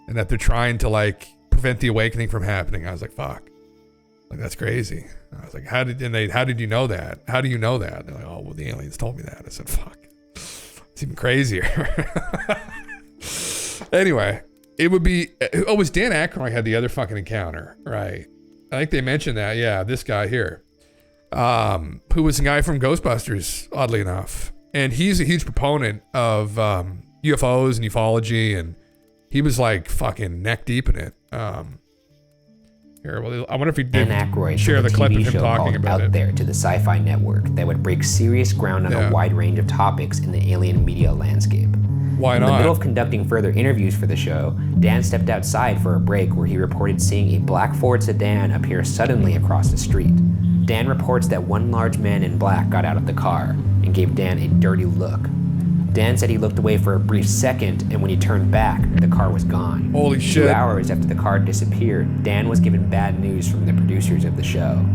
and that they're trying to like prevent the awakening from happening. I was like, fuck. Like, that's crazy. I was like, how did you know that? How do you know that? They're like, oh, well, the aliens told me that. I said, fuck. It's even crazier. Anyway, it would be, it was Dan Aykroyd had the other fucking encounter, right? I think they mentioned that. Yeah, this guy here, who was the guy from Ghostbusters, oddly enough. And he's a huge proponent of UFOs and ufology, and he was like fucking neck deep in it. Here, well, I wonder if he did Dan Aykroyd share the from a clip of TV him show talking called about Out it. There to the Sci-Fi Network that would break serious ground on Yeah. a wide range of topics in the alien media landscape. Why In not? the middle of conducting further interviews for the show, Dan stepped outside for a break where he reported seeing a black Ford sedan appear suddenly across the street. Dan reports that one large man in black got out of the car and gave Dan a dirty look. Dan said he looked away for a brief second, and when he turned back, the car was gone. Holy 2 shit. hours after the car disappeared, Dan was given bad news from the producers of the show.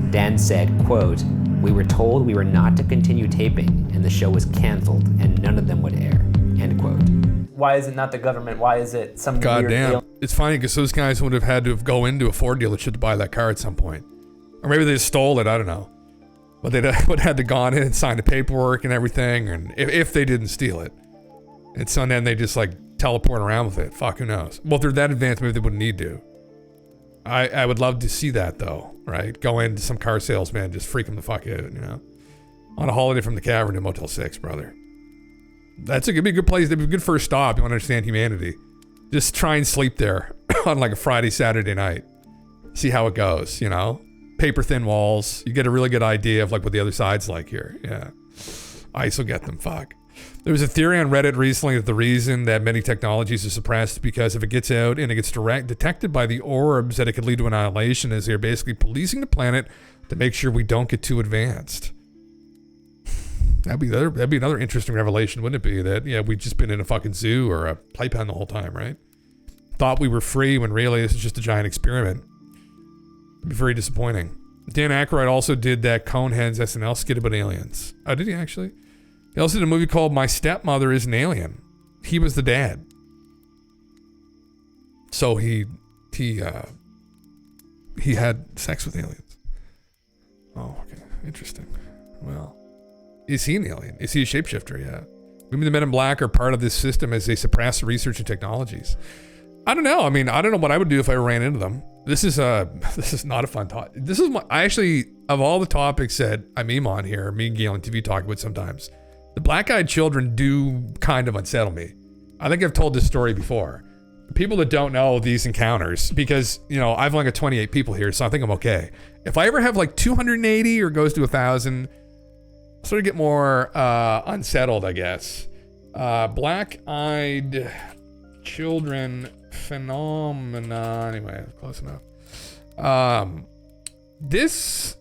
Dan said, quote, "We were told we were not to continue taping, and the show was canceled, and none of them would air," end quote. Why is it not the government? Why is it some weird Goddamn. alien? It's funny because those guys would have had to go into a Ford dealership to buy that car at some point. Or maybe they just stole it, I don't know. But they would have had to gone in and sign the paperwork and everything, and if they didn't steal it. And so then they just like teleport around with it. Fuck, who knows? Well, if they're that advanced, maybe they wouldn't need to. I would love to see that though, right? Go into some car salesman, just freak him the fuck out, you know? On a holiday from the cavern to Motel 6, brother. It'd be a good place. It'd be a good first stop. You want to understand humanity. Just try and sleep there on like a Friday, Saturday night. See how it goes, you know? Paper thin walls. You get a really good idea of like what the other side's like here. Yeah. ICE will get them. Fuck. There was a theory on Reddit recently that the reason that many technologies are suppressed because if it gets out and it gets detected by the orbs, that it could lead to annihilation, as they're basically policing the planet to make sure we don't get too advanced. That'd be another interesting revelation, wouldn't it be? That, yeah, we've just been in a fucking zoo or a playpen the whole time, right? Thought we were free when really this is just a giant experiment. It'd be very disappointing. Dan Aykroyd also did that Coneheads SNL skit about aliens. Oh, did he actually? He also did a movie called My Stepmother is an Alien. He was the dad. So he had sex with aliens. Oh, okay. Interesting. Well, is he an alien? Is he a shapeshifter? Yeah. Maybe the Men in Black are part of this system as they suppress research and technologies. I don't know. I mean, I don't know what I would do if I ran into them. This is not a fun talk. This is I actually, of all the topics that I meme on here, me and Gail on TV talk about sometimes, the black-eyed children do kind of unsettle me. I think I've told this story before. People that don't know these encounters, because, you know, I've only got 28 people here, so I think I'm okay. If I ever have like 280 or goes to 1,000, I'll sort of get more unsettled, I guess. Black-eyed children phenomena. Anyway, close enough. There's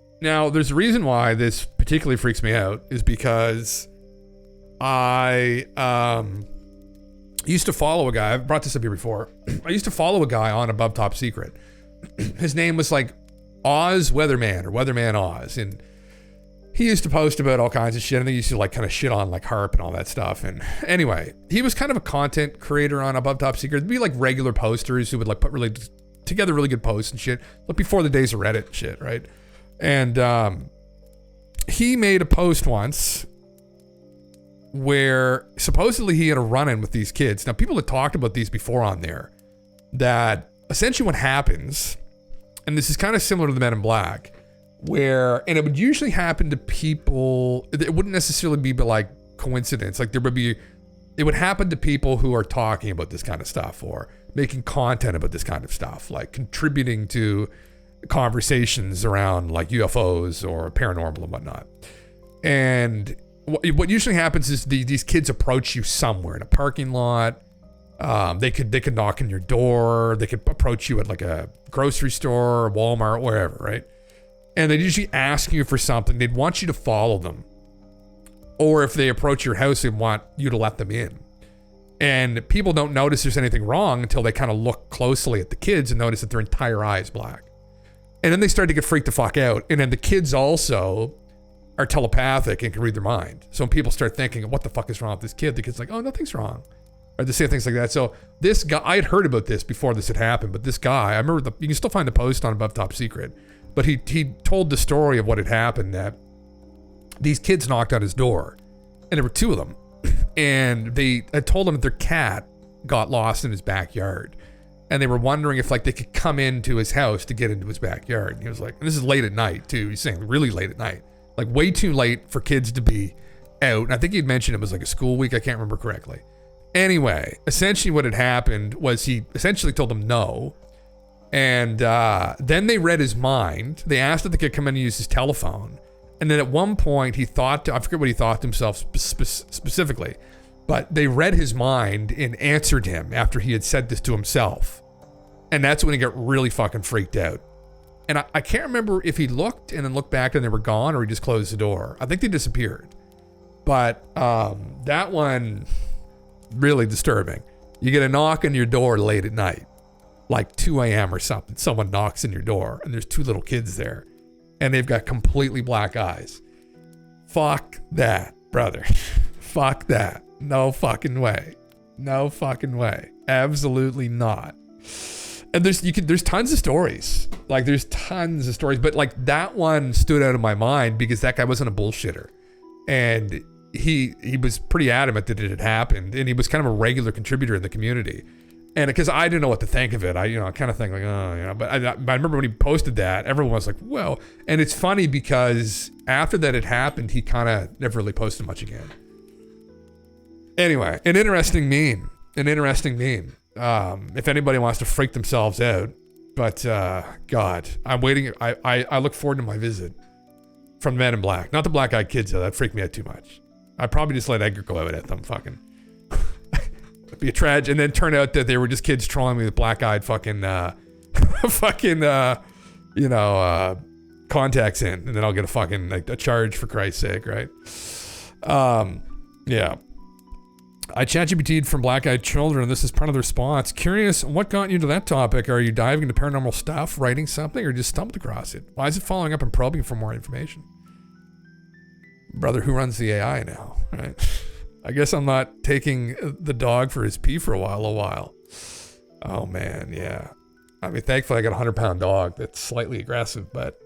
a reason why this particularly freaks me out, is because I used to follow a guy. I've brought this up here before. I used to follow a guy on Above Top Secret. His name was like Oz Weatherman or Weatherman Oz, and he used to post about all kinds of shit. I think he used to like kind of shit on like Harp and all that stuff. And anyway, he was kind of a content creator on Above Top Secret. It'd be like regular posters who would like put together really good posts and shit, like before the days of Reddit and shit, right? And he made a post once where supposedly he had a run-in with these kids. Now, people had talked about these before on there, that essentially what happens, and this is kind of similar to the Men in Black, and it would usually happen to people, it wouldn't necessarily be like coincidence, like it would happen to people who are talking about this kind of stuff or making content about this kind of stuff, like contributing to conversations around like UFOs or paranormal and whatnot. And what usually happens is these kids approach you somewhere in a parking lot. They could knock on your door. They could approach you at like a grocery store, Walmart, wherever, right? And they'd usually ask you for something. They'd want you to follow them. Or if they approach your house, they want you to let them in. And people don't notice there's anything wrong until they kind of look closely at the kids and notice that their entire eye is black. And then they start to get freaked the fuck out. And then the kids also are telepathic and can read their mind. So when people start thinking, what the fuck is wrong with this kid? The kid's like, oh, nothing's wrong. Or they say things like that. So this guy, I had heard about this before this had happened, but this guy, I remember you can still find the post on Above Top Secret, but he told the story of what had happened, that these kids knocked on his door, and there were two of them. And they had told him that their cat got lost in his backyard. And they were wondering if like they could come into his house to get into his backyard. And he was like, and this is late at night too. He's saying really late at night. Like way too late for kids to be out. And I think he'd mentioned it was like a school week. I can't remember correctly. Anyway, essentially what had happened was he essentially told them no. And then they read his mind. They asked if they could come in and use his telephone. And then at one point he thought, I forget what he thought to himself specifically, but they read his mind and answered him after he had said this to himself. And that's when he got really fucking freaked out. And I can't remember if he looked and then looked back and they were gone, or he just closed the door. I think they disappeared. But that one, really disturbing. You get a knock on your door late at night, like 2 a.m. or something. Someone knocks on your door and there's 2 little kids there and they've got completely black eyes. Fuck that, brother. Fuck that. No fucking way. No fucking way. Absolutely not. And there's tons of stories. Like there's tons of stories, but like that one stood out of my mind because that guy wasn't a bullshitter. And he was pretty adamant that it had happened, and he was kind of a regular contributor in the community. And because I didn't know what to think of it, I kind of think like, but I remember when he posted that, everyone was like, well, and it's funny because after that had happened, he kind of never really posted much again. Anyway, an interesting meme. If anybody wants to freak themselves out, but God, I'm waiting. I look forward to my visit from Men in Black. Not the black-eyed kids though, that freaked me out too much. I'd probably just let Edgar go out at them, fucking. It'd be a tragedy, and then turn out that they were just kids trolling me with black-eyed fucking, contacts in, and then I'll get a fucking a charge for Christ's sake, right? Yeah. I ChatGPT'd from black-eyed children. This is part of the response. Curious, what got you to that topic? Are you diving into paranormal stuff, writing something, or just stumbled across it? Why is it following up and probing for more information? Brother, who runs the AI now, right? I guess I'm not taking the dog for his pee for a while. Oh man, yeah. I mean, thankfully I got a 100-pound dog that's slightly aggressive, but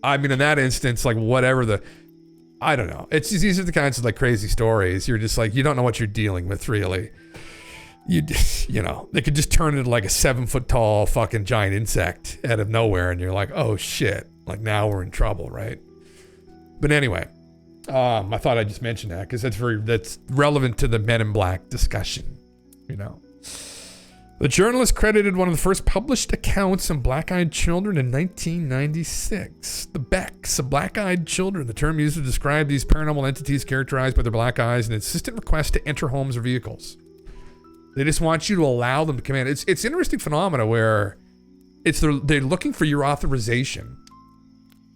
I mean, in that instance, like whatever I don't know. It's just, these are the kinds of like crazy stories. You're just like, you don't know what you're dealing with really. They could just turn into like a 7-foot tall fucking giant insect out of nowhere. And you're like, oh shit. Like now we're in trouble, right? But anyway, I thought I'd just mention that because that's relevant to the Men in Black discussion, The journalist credited one of the first published accounts of black-eyed children in 1996. The Becks of black-eyed children, the term used to describe these paranormal entities characterized by their black eyes and insistent request to enter homes or vehicles. They just want you to allow them to come in. It's interesting phenomena where they're looking for your authorization.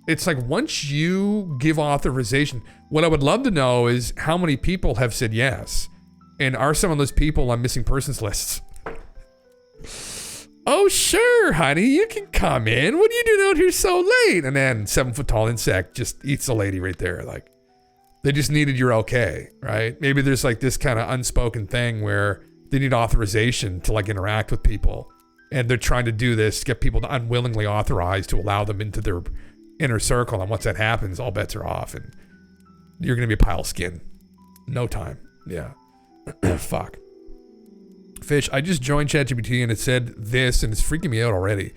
It's like once you give authorization, what I would love to know is how many people have said yes, and are some of those people on missing persons lists? Oh, sure, honey, you can come in. What are you doing out here so late? And then 7-foot tall insect just eats the lady right there. Like they just needed your okay, right? Maybe there's like this kind of unspoken thing where they need authorization to like interact with people. And they're trying to do this to get people to unwillingly authorize to allow them into their inner circle. And once that happens, all bets are off and you're going to be a pile of skin. No time. Yeah. Fuck. Fish, I just joined ChatGPT and it said this and it's freaking me out already.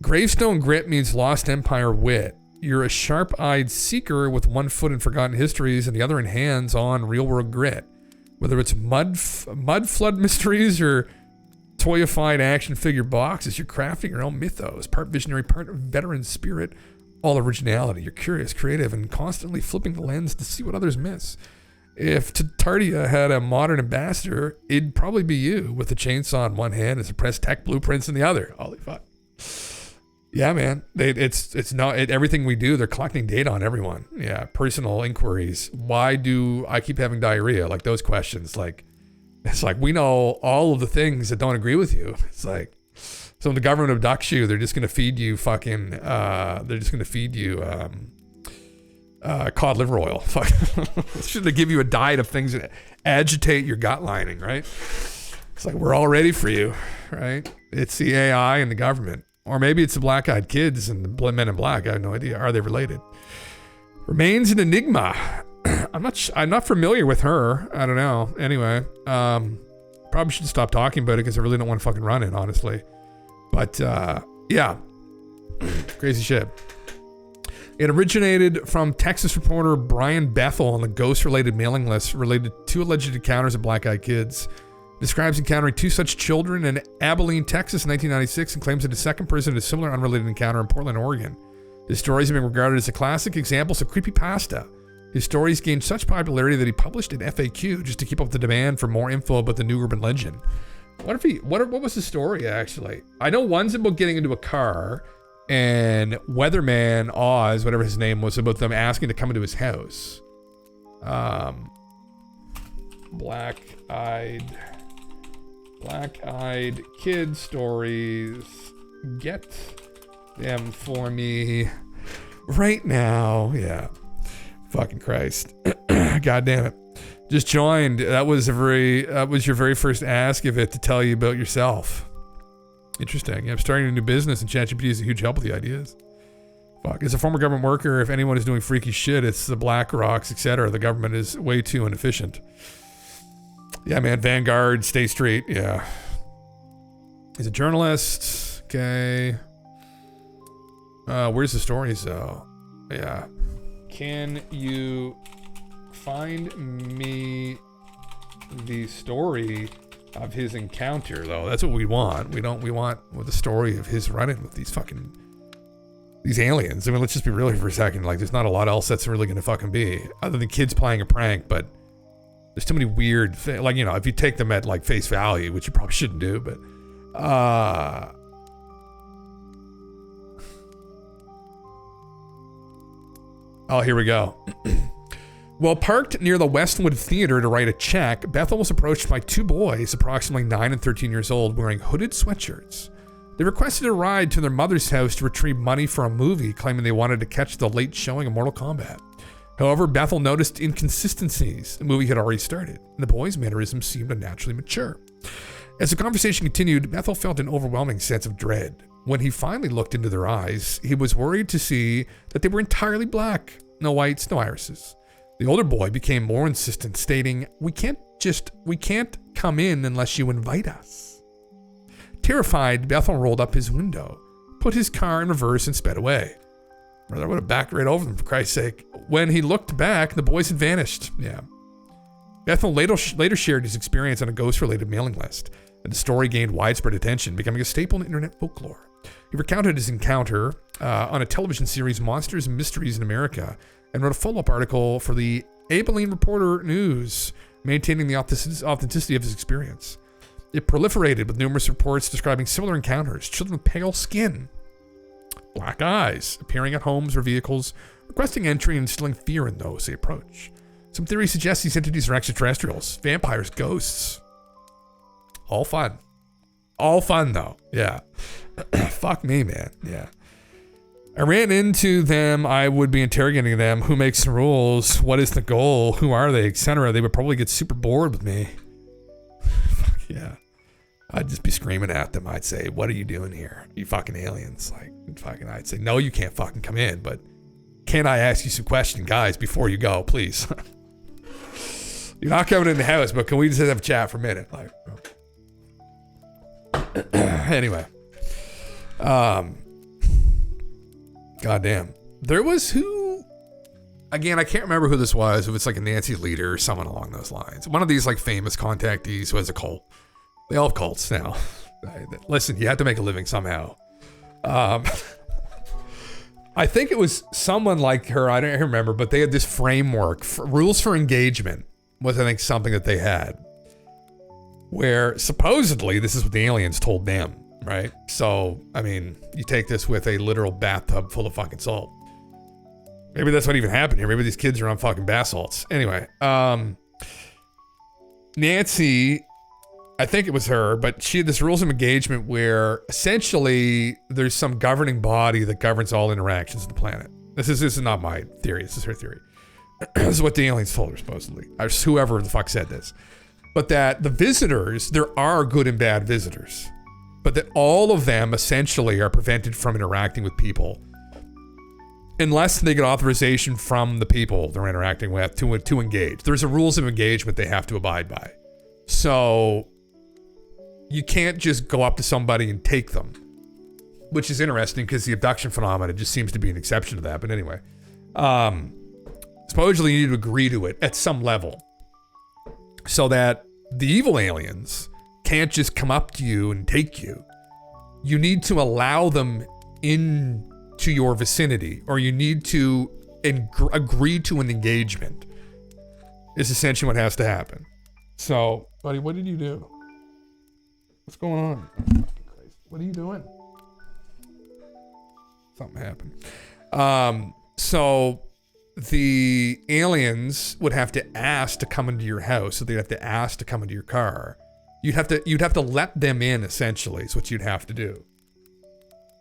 Gravestone grit means lost empire wit. You're a sharp-eyed seeker with one foot in forgotten histories and the other in hands-on real-world grit. Whether it's mud flood mysteries or toyified action figure boxes, you're crafting your own mythos. Part visionary, part veteran spirit, all originality. You're curious, creative, and constantly flipping the lens to see what others miss. If Tardia had a modern ambassador, it'd probably be you with a chainsaw in one hand and suppressed tech blueprints in the other. Holy fuck. Yeah, man. It's not everything we do. They're collecting data on everyone. Yeah, personal inquiries. Why do I keep having diarrhea? Like those questions. Like it's like we know all of the things that don't agree with you. It's like so when the government abducts you, they're just gonna feed you fucking. They're just gonna feed you. Cod liver oil. Fuck. Should they give you a diet of things that agitate your gut lining, right? It's like we're all ready for you, right? It's the AI and the government, or maybe it's the black-eyed kids and the Men in Black. I have no idea. Are they related? Remains an enigma. I'm not familiar with her. I don't know. Anyway, probably should stop talking about it because I really don't want to fucking run it, honestly. But yeah, crazy shit. It originated from Texas reporter Brian Bethel on the ghost-related mailing list related to alleged encounters of black-eyed kids. describes encountering 2 such children in Abilene, Texas in 1996 and claims that his second person had a similar unrelated encounter in Portland, Oregon. His stories have been regarded as a classic examples of creepypasta. His stories gained such popularity that he published an FAQ just to keep up the demand for more info about the new urban legend. What was the story actually? I know one's about getting into a car and Weatherman Oz, whatever his name was, about them asking to come into his house. Black-eyed kid stories. Get them for me right now. Yeah. Fucking Christ. God damn it. Just joined. That was your very first ask of it to tell you about yourself. Interesting. Yeah, I'm starting a new business and ChatGPT is a huge help with the ideas. Fuck. As a former government worker, if anyone is doing freaky shit, it's the Black Rocks, etc. The government is way too inefficient. Yeah, man. Vanguard, State Street. Yeah. He's a journalist. Okay. Where's the stories though? Yeah. Can you find me the story of his encounter though? That's what we want. We want the story of his run-in with these aliens. I mean, let's just be real here for a second. Like, there's not a lot else that's really gonna fucking be other than kids playing a prank, but there's too many weird things. Like, you know, if you take them at like face value, which you probably shouldn't do, but oh, here we go. While parked near the Westwood Theater to write a check, Bethel was approached by 2 boys, approximately 9 and 13 years old, wearing hooded sweatshirts. They requested a ride to their mother's house to retrieve money for a movie, claiming they wanted to catch the late showing of Mortal Kombat. However, Bethel noticed inconsistencies. The movie had already started, and the boys' mannerisms seemed unnaturally mature. As the conversation continued, Bethel felt an overwhelming sense of dread. When he finally looked into their eyes, he was worried to see that they were entirely black. No whites, no irises. The older boy became more insistent, stating, we can't come in unless you invite us. Terrified, Bethel rolled up his window, put his car in reverse and sped away. Brother would have backed right over them, for Christ's sake. When he looked back, the boys had vanished. Yeah. Bethel later shared his experience on a ghost-related mailing list, and the story gained widespread attention, becoming a staple in internet folklore. He recounted his encounter on a television series, Monsters and Mysteries in America, and wrote a follow-up article for the Abilene Reporter News, maintaining the authenticity of his experience. It proliferated with numerous reports describing similar encounters, children with pale skin, black eyes, appearing at homes or vehicles, requesting entry and instilling fear in those they approach. Some theories suggest these entities are extraterrestrials, vampires, ghosts. All fun. All fun, though. Yeah. Fuck me, man. Yeah. I ran into them. I would be interrogating them. Who makes the rules? What is the goal? Who are they? Etc. They would probably get super bored with me. Fuck yeah. I'd just be screaming at them. I'd say, what are you doing here? You fucking aliens. Like, fucking, I'd say, no, you can't fucking come in, but can I ask you some questions, guys, before you go, please? You're not coming in the house, but can we just have a chat for a minute? Like, anyway. Goddamn. There was again, I can't remember who this was, if it's like a Nancy leader or someone along those lines. One of these like famous contactees who has a cult. They all have cults now. Listen, you have to make a living somehow. I think it was someone like her, I don't remember, but they had this framework, rules for engagement was I think something that they had. Where supposedly this is what the aliens told them, right? So, I mean, you take this with a literal bathtub full of fucking salt. Maybe that's what even happened here. Maybe these kids are on fucking bath salts. Anyway, Nancy, I think it was her, but she had this rules of engagement where essentially there's some governing body that governs all interactions on the planet. This is not my theory. This is her theory. This is what the aliens told her, supposedly. Or whoever the fuck said this. But that the visitors, there are good and bad visitors, but that all of them essentially are prevented from interacting with people unless they get authorization from the people they're interacting with to engage. There's a rules of engagement they have to abide by. So you can't just go up to somebody and take them, which is interesting because the abduction phenomenon just seems to be an exception to that. But anyway, supposedly you need to agree to it at some level so that the evil aliens can't just come up to you and take you. You need to allow them into your vicinity, or you need to agree to an engagement. Is essentially what has to happen. So, buddy, what did you do? What's going on? Oh, fucking Christ. What are you doing? Something happened. So the aliens would have to ask to come into your house, so they'd have to ask to come into your car. You'd have to let them in, essentially, is what you'd have to do.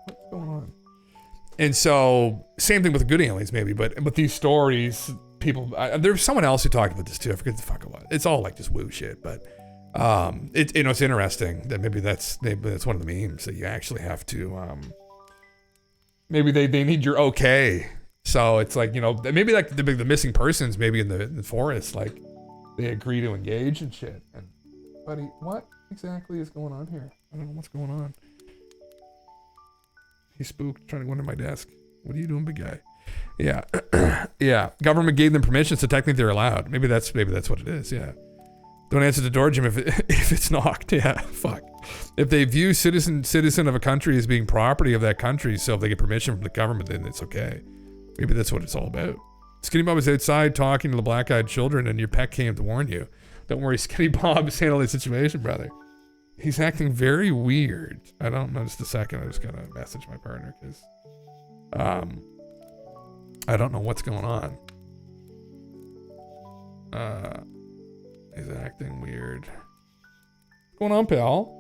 What's going on? And so, same thing with the good aliens, maybe, but with these stories, people, there's someone else who talked about this too. I forget the fuck it was. It's all like just woo shit, but it's interesting that maybe that's one of the memes that you actually have to, maybe they need your okay. So it's like, maybe like the missing persons, maybe in the forest, like they agree to engage and shit. And buddy, what exactly is going on here? I don't know what's going on. He's spooked, trying to go under my desk. What are you doing, big guy? Yeah. Yeah. Government gave them permission, so technically they're allowed. Maybe that's what it is. Yeah. Don't answer the door, Jim, if it's knocked. Yeah. Fuck. If they view citizen of a country as being property of that country, so if they get permission from the government, then it's okay. Maybe that's what it's all about. Skinny Bob was outside talking to the black-eyed children, and your pet came to warn you. Don't worry, Skinny Bob is handling the situation, brother. He's acting very weird. I don't know, just a second. I just gotta message my partner because I don't know what's going on. He's acting weird. What's going on, pal?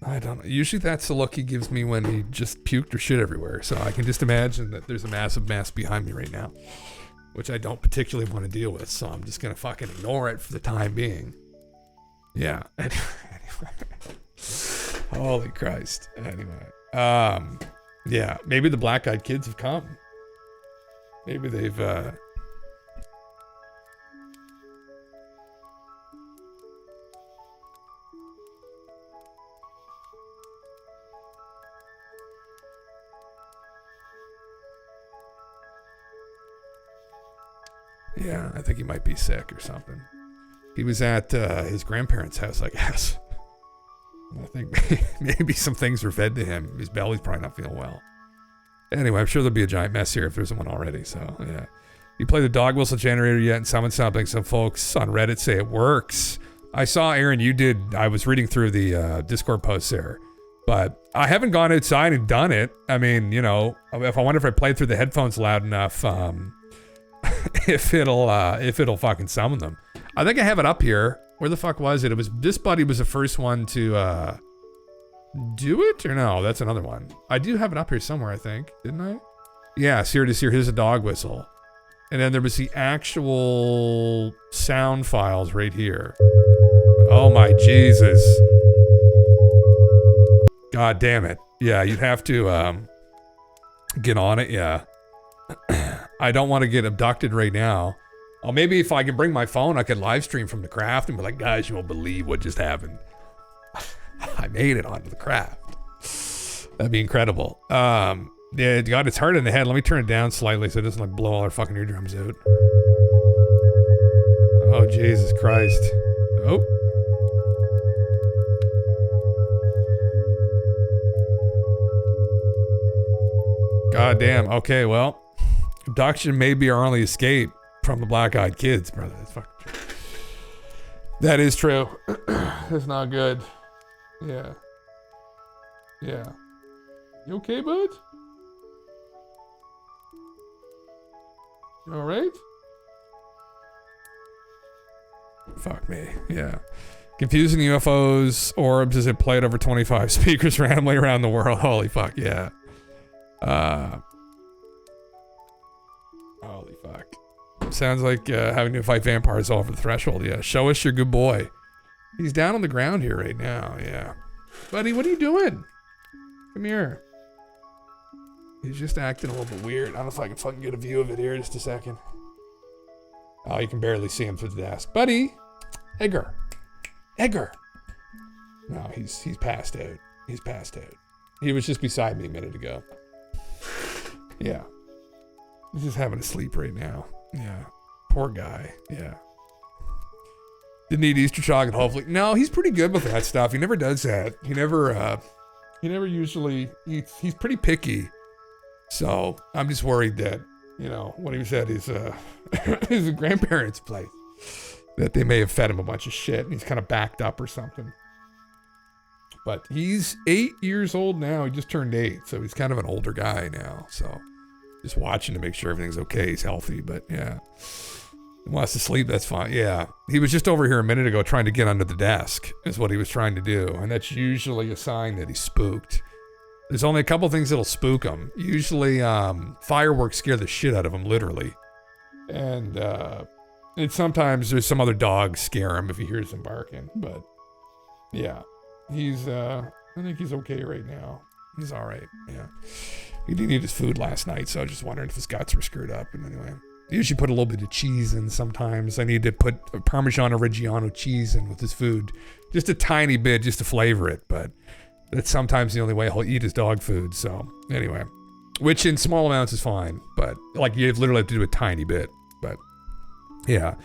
I don't know. Usually that's the look he gives me when he just puked or shit everywhere. So I can just imagine that there's a massive mess behind me right now, which I don't particularly want to deal with. So I'm just gonna fucking ignore it for the time being. Yeah. Anyway. Holy Christ. Anyway. Yeah. Maybe the black-eyed kids have come. Maybe they've yeah, I think he might be sick or something. He was at his grandparents' house, I guess. I think maybe some things were fed to him. His belly's probably not feeling well. Anyway, I'm sure there'll be a giant mess here if there isn't one already. So, yeah. You play the dog whistle generator yet? And someone something. Some folks on Reddit say it works. I saw, Aaron, you did. I was reading through the Discord posts there. But I haven't gone outside and done it. I mean, if I wonder if I played through the headphones loud enough, if it'll fucking summon them. I think I have it up here. Where the fuck was it? This buddy was the first one to do it, or no? That's another one. I do have it up here somewhere, I think, didn't I? Yeah, so here it is. Here's a dog whistle, and then there was the actual sound files right here. Oh my Jesus! God damn it! Yeah, you'd have to get on it. Yeah. I don't want to get abducted right now. Oh, maybe if I can bring my phone, I could live stream from the craft and be like, guys, you won't believe what just happened. I made it onto the craft. That'd be incredible. Yeah, God, it's hard in the head. Let me turn it down slightly so it doesn't like blow all our fucking eardrums out. Oh, Jesus Christ. Oh. God damn. Okay, well. Abduction may be our only escape from the black-eyed kids, brother. That's fucking true. That is true. That's not good. Yeah. Yeah. You okay, bud? You alright? Fuck me. Yeah. Confusing UFOs, orbs as it played over 25 speakers randomly around the world. Holy fuck, yeah. Holy fuck. Sounds like having to fight vampires over the threshold. Yeah, show us your good boy. He's down on the ground here right now. Yeah. Buddy, what are you doing? Come here. He's just acting a little bit weird. I don't know if I can fucking get a view of it here. Just a second. Oh, you can barely see him through the desk. Buddy! Edgar! No, he's passed out. He's passed out. He was just beside me a minute ago. Yeah. He's just having a sleep right now. Yeah. Poor guy. Yeah. Didn't eat Easter chocolate, hopefully. No, he's pretty good with that stuff. He never does that. He never usually eats. He's pretty picky. So I'm just worried that, you know, when he was at his his grandparents' place, that they may have fed him a bunch of shit and he's kind of backed up or something. But he's 8 years old now. He just turned 8, so he's kind of an older guy now. So just watching to make sure everything's okay. He's healthy, but yeah. He wants to sleep, that's fine. Yeah. He was just over here a minute ago trying to get under the desk, is what he was trying to do. And that's usually a sign that he's spooked. There's only a couple things that'll spook him. Usually fireworks scare the shit out of him, literally. And sometimes there's some other dogs scare him if he hears them barking. But yeah, he's I think he's okay right now. He's all right. Yeah. He didn't eat his food last night, so I was just wondering if his guts were screwed up. And anyway, I usually put a little bit of cheese in sometimes. I need to put a Parmigiano Reggiano cheese in with his food. Just a tiny bit, just to flavor it. But that's sometimes the only way he'll eat his dog food. So anyway, which in small amounts is fine. But like you literally have to do a tiny bit. But yeah.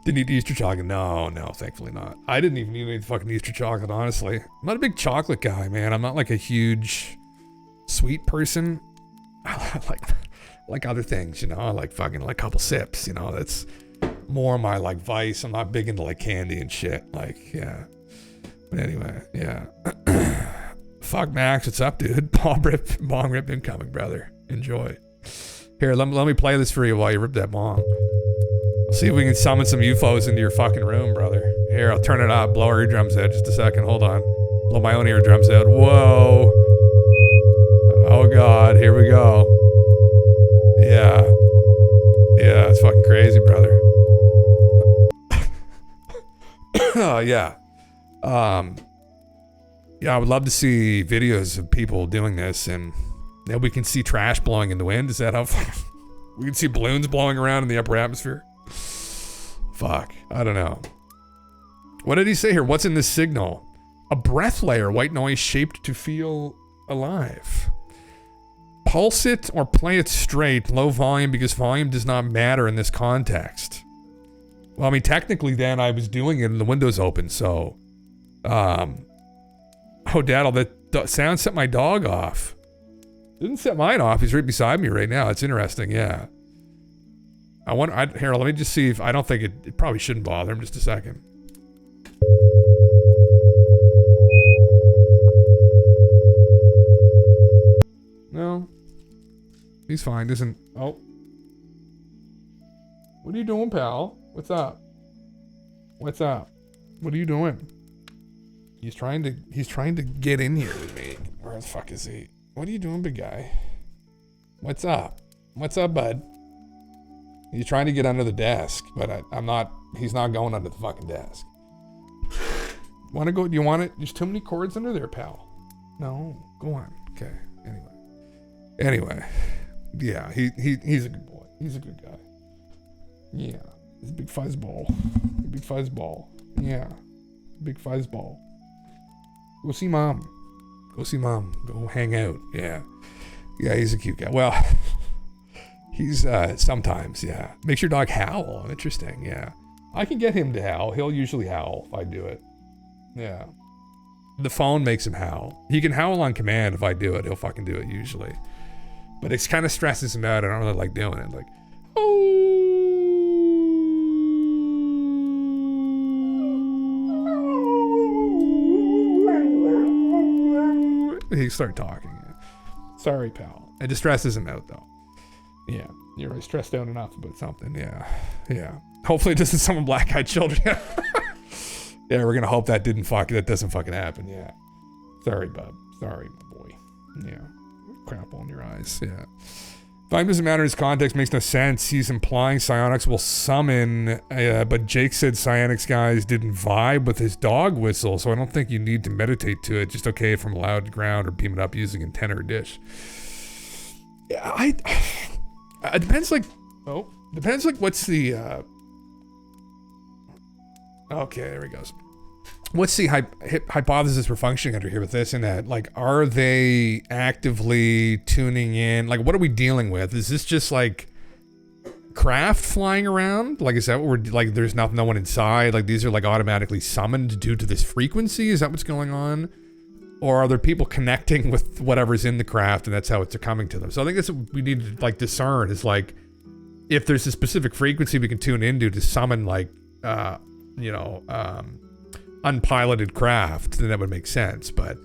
Didn't eat Easter chocolate. No, thankfully not. I didn't even eat any fucking Easter chocolate, honestly. I'm not a big chocolate guy, man. I'm not like a huge sweet person. I like other things, you know. I like fucking like a couple sips, you know. That's more my like vice. I'm not big into like candy and shit. Like, yeah. But anyway, yeah. Fuck Max, what's up, dude? Bong rip incoming, brother. Enjoy. Here, let me play this for you while you rip that bong. See if we can summon some UFOs into your fucking room, brother. Here, I'll turn it up. Blow our eardrums out. Just a second. Hold on. Blow my own eardrums out. Whoa. Oh, God. Here we go. Yeah. Yeah, it's fucking crazy, brother. Oh, yeah. Yeah, I would love to see videos of people doing this, and then we can see trash blowing in the wind. Is that how we can see balloons blowing around in the upper atmosphere? Fuck, I don't know. What did he say here? What's in this signal? A breath layer, white noise shaped to feel alive. Pulse it or play it straight, low volume, because volume does not matter in this context. Well, I mean, technically then I was doing it and the window's open, so... Oh, Daddle, that sound set my dog off. Didn't set mine off. He's right beside me right now. It's interesting, yeah. Here, let me just see if... I don't think it probably shouldn't bother him. Just a second. No. He's fine. Doesn't... Oh. What are you doing, pal? What's up? What's up? What are you doing? He's trying to get in here with me. Where the fuck is he? What are you doing, big guy? What's up? What's up, bud? He's trying to get under the desk, but I'm not. He's not going under the fucking desk. Want to go? Do you want it? There's too many cords under there, pal. No, go on. Okay. Anyway, yeah. He's a good boy. He's a good guy. Yeah. He's a big fuzzball. Big fuzzball. Yeah. Big fuzzball. Go see mom. Go see mom. Go hang out. Yeah. Yeah. He's a cute guy. Well. He's, sometimes, yeah. Makes your dog howl. Interesting, yeah. I can get him to howl. He'll usually howl if I do it. Yeah. The phone makes him howl. He can howl on command if I do it. He'll fucking do it usually. But it kind of stresses him out. I don't really like doing it. Like, oh. He start talking. Sorry, pal. It distresses him out, though. Yeah, you're already stressed out enough about something. Yeah. Hopefully it doesn't summon black-eyed children. Yeah, we're gonna hope that doesn't fucking happen. Yeah. Sorry, bub. Sorry, my boy. Yeah. Crap on your eyes. Yeah. Volume doesn't matter in his context, makes no sense. He's implying psionics will summon, but Jake said psionics guys didn't vibe with his dog whistle, so I don't think you need to meditate to it. Just okay from loud ground or beam it up using antenna or dish. Yeah, it depends, like, what's the, okay, there he goes. What's the hypothesis we're functioning under here with this and that? Like, are they actively tuning in? Like, what are we dealing with? Is this just, like, craft flying around? Like, is that what we're like? There's no one inside. Like, these are like automatically summoned due to this frequency. Is that what's going on? Or are there people connecting with whatever's in the craft, and that's how it's coming to them? So I think that's what we need to like discern is like, if there's a specific frequency we can tune into to summon like, unpiloted craft, then that would make sense. But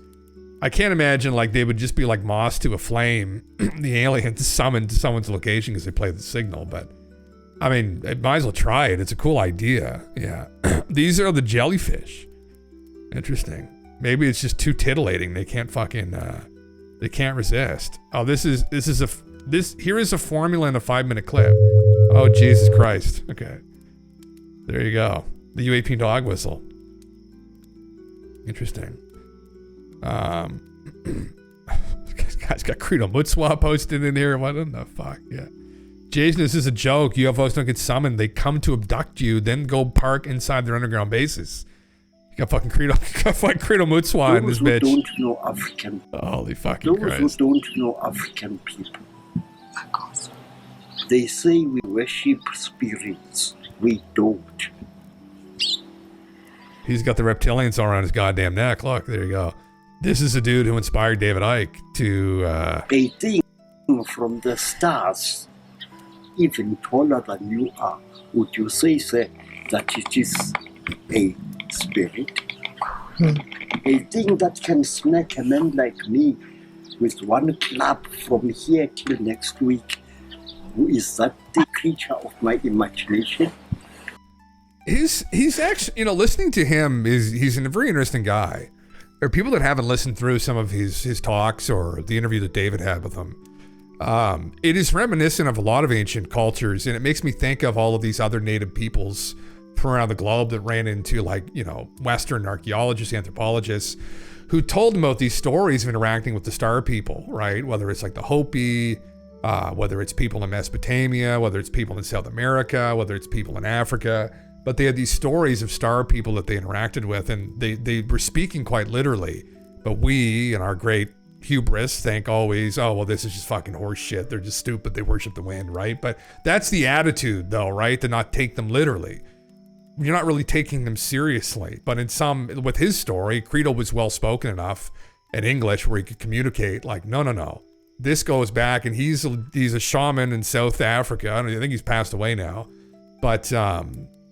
I can't imagine like they would just be like moss to a flame, the aliens summoned to someone's location because they play the signal. But I mean, I might as well try it. It's a cool idea. Yeah. These are the jellyfish. Interesting. Maybe it's just too titillating. They can't fucking, they can't resist. Oh, here is a formula in a 5-minute clip. Oh, Jesus Christ. Okay. There you go. The UAP dog whistle. Interesting. This guy's got Credo Mutswa posted in here. What in the fuck? Yeah. Jason, this is a joke. UFOs don't get summoned. They come to abduct you, then go park inside their underground bases. You got fucking Credo Mutswa in this bitch. Those who don't know African. Holy fucking Christ. Those who don't know African people. They say we worship spirits. We don't. He's got the reptilians all around his goddamn neck. Look, there you go. This is a dude who inspired David Icke to... They think from the stars, even taller than you are. Would you say, sir, that it is a spirit? A thing that can smack a man like me with one clap from here till next week. Who is that the creature of my imagination? He's actually, listening to him he's a very interesting guy. There are people that haven't listened through some of his talks or the interview that David had with him. It is reminiscent of a lot of ancient cultures, and it makes me think of all of these other native peoples from around the globe that ran into Western archaeologists, anthropologists, who told them about these stories of interacting with the star people, right? Whether it's like the Hopi, whether it's people in Mesopotamia, whether it's people in South America, whether it's people in Africa. But they had these stories of star people that they interacted with, and they were speaking quite literally. But we, in our great hubris, think always, oh, well, this is just fucking horse shit. They're just stupid. They worship the wind, right? But that's the attitude, though, right? To not take them literally. You're not really taking them seriously. But with his story, Credo was well-spoken enough in English where he could communicate like, no. This goes back, and he's a shaman in South Africa. I think he's passed away now. But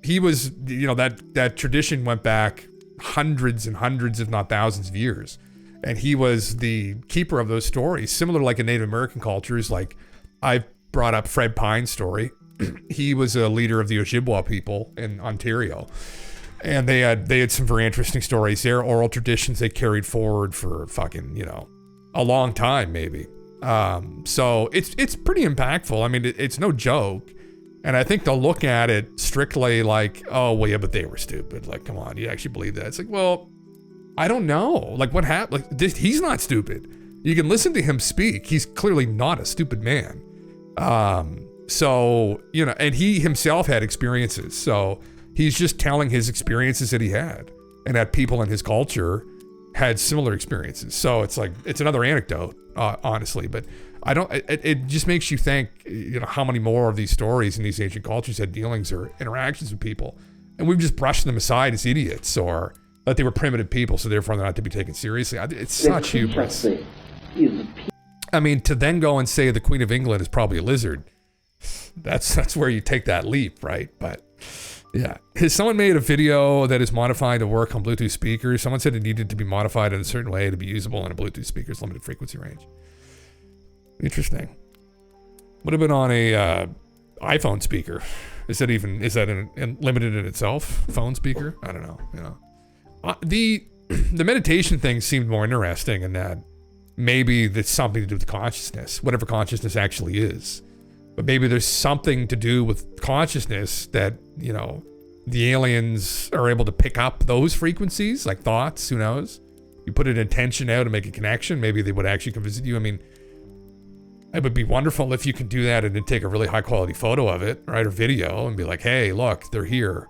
he was, that tradition went back hundreds and hundreds, if not thousands of years. And he was the keeper of those stories, similar to like in Native American cultures. Like I brought up Fred Pine's story. He was a leader of the Ojibwa people in Ontario. And they had some very interesting stories. Their oral traditions they carried forward for fucking, a long time maybe. So it's pretty impactful. I mean, it's no joke. And I think they'll look at it strictly like, oh, well, yeah, but they were stupid. Like, come on, you actually believe that? It's like, well, I don't know. Like, what happened? Like, he's not stupid. You can listen to him speak. He's clearly not a stupid man. So, and he himself had experiences. So he's just telling his experiences that he had, and that people in his culture had similar experiences. So it's like, it's another anecdote, honestly, but it just makes you think, how many more of these stories in these ancient cultures had dealings or interactions with people. And we've just brushed them aside as idiots or that they were primitive people, so therefore they're not to be taken seriously. It's such hubris. I mean, to then go and say the Queen of England is probably a lizard, that's where you take that leap, right? But yeah. Has someone made a video that is modified to work on Bluetooth speakers? Someone said it needed to be modified in a certain way to be usable on a Bluetooth speaker's limited frequency range. Interesting. What about on a iPhone speaker? Is that limited in itself? Phone speaker? I don't know. The meditation thing seemed more interesting in that maybe there's something to do with consciousness, whatever consciousness actually is. But maybe there's something to do with consciousness that, the aliens are able to pick up those frequencies, like thoughts, who knows? You put an intention out to make a connection, maybe they would actually come visit you. I mean, it would be wonderful if you could do that and then take a really high quality photo of it, right? Or video and be like, hey, look, they're here.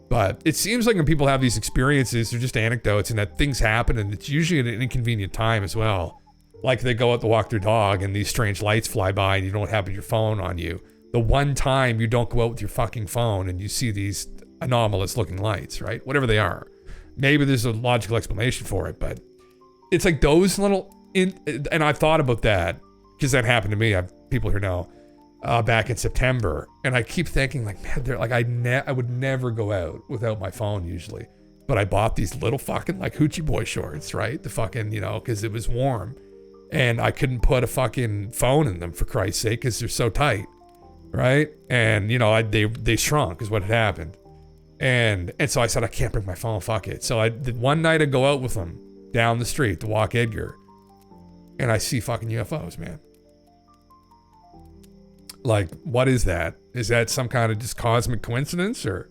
But it seems like when people have these experiences, they're just anecdotes and that things happen and it's usually at an inconvenient time as well. Like they go out to walk their dog and these strange lights fly by and you don't have your phone on you. the one time you don't go out with your fucking phone and you see these anomalous looking lights, right? Whatever they are. Maybe there's a logical explanation for it, but it's like those little, and I've thought about that because that happened to me. I have people here now back in September, and I keep thinking like, man, they're like, I would never go out without my phone usually, but I bought these little fucking like hoochie boy shorts, right? The fucking, you know, because it was warm, and I couldn't put a fucking phone in them for Christ's sake because they're so tight, right? And you know, they shrunk is what had happened, and so I said I can't bring my phone, fuck it. So one night I go out with them down the street to walk Edgar, and I see fucking UFOs, man. Like, what is that? Is that some kind of just cosmic coincidence? Or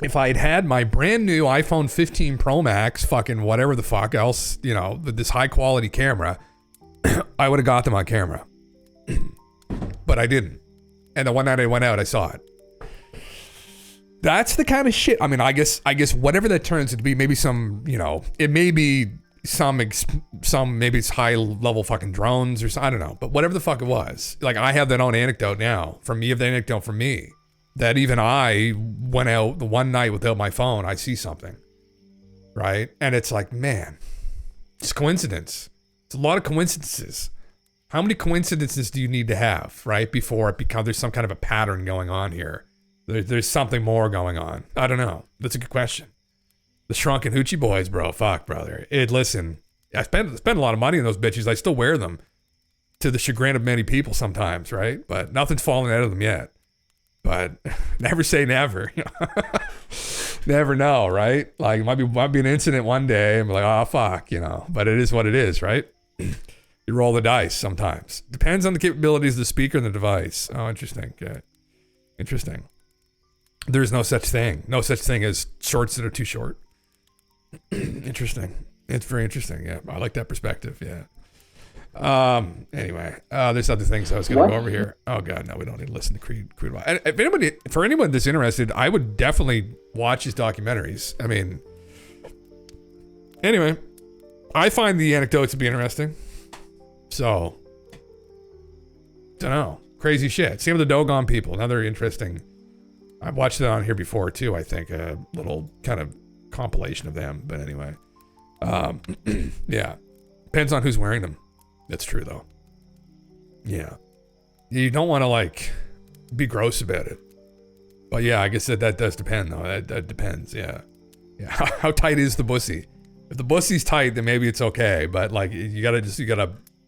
if I had my brand new iPhone 15 Pro Max, fucking whatever the fuck else, you know, with this high quality camera, I would have got them on camera. But I didn't. And the one night I went out, I saw it. That's the kind of shit. I mean, I guess whatever that turns into be, maybe some, you know, it may be some maybe it's high level fucking drones or something, I don't know. But whatever the fuck it was, like I have that own anecdote now from me, of the anecdote from me, that even I went out the one night without my phone, I see something, right? And it's like, man, it's coincidence. It's a lot of coincidences. How many coincidences do you need to have, right? Before it becomes, there's some kind of a pattern going on here. There's something more going on. I don't know. That's a good question. The shrunken hoochie boys, bro. Fuck, brother. Listen, I spend a lot of money on those bitches. I still wear them to the chagrin of many people sometimes, right? But nothing's fallen out of them yet. But never say never. Never know, right? Like it might be an incident one day and be like, oh, fuck, you know. But it is what it is, right? You roll the dice sometimes. Depends on the capabilities of the speaker and the device. Oh, interesting. Okay. Interesting. There's no such thing. No such thing as shorts that are too short. Interesting. It's very interesting. Yeah, I like that perspective. Yeah. Anyway, there's other things I was going to go over here. Oh God, no, we don't need to listen to Creed. For anyone that's interested, I would definitely watch his documentaries. I mean, anyway, I find the anecdotes to be interesting. So, don't know. Crazy shit. Same with the Dogon people. Another interesting. I've watched it on here before too. I think a little kind of compilation of them. But anyway, yeah, depends on who's wearing them. That's true though. Yeah, you don't want to like be gross about it. But yeah, I guess that does depend though. That depends. Yeah. How tight is the bussy? If the bussy's tight, then maybe it's okay. But like you gotta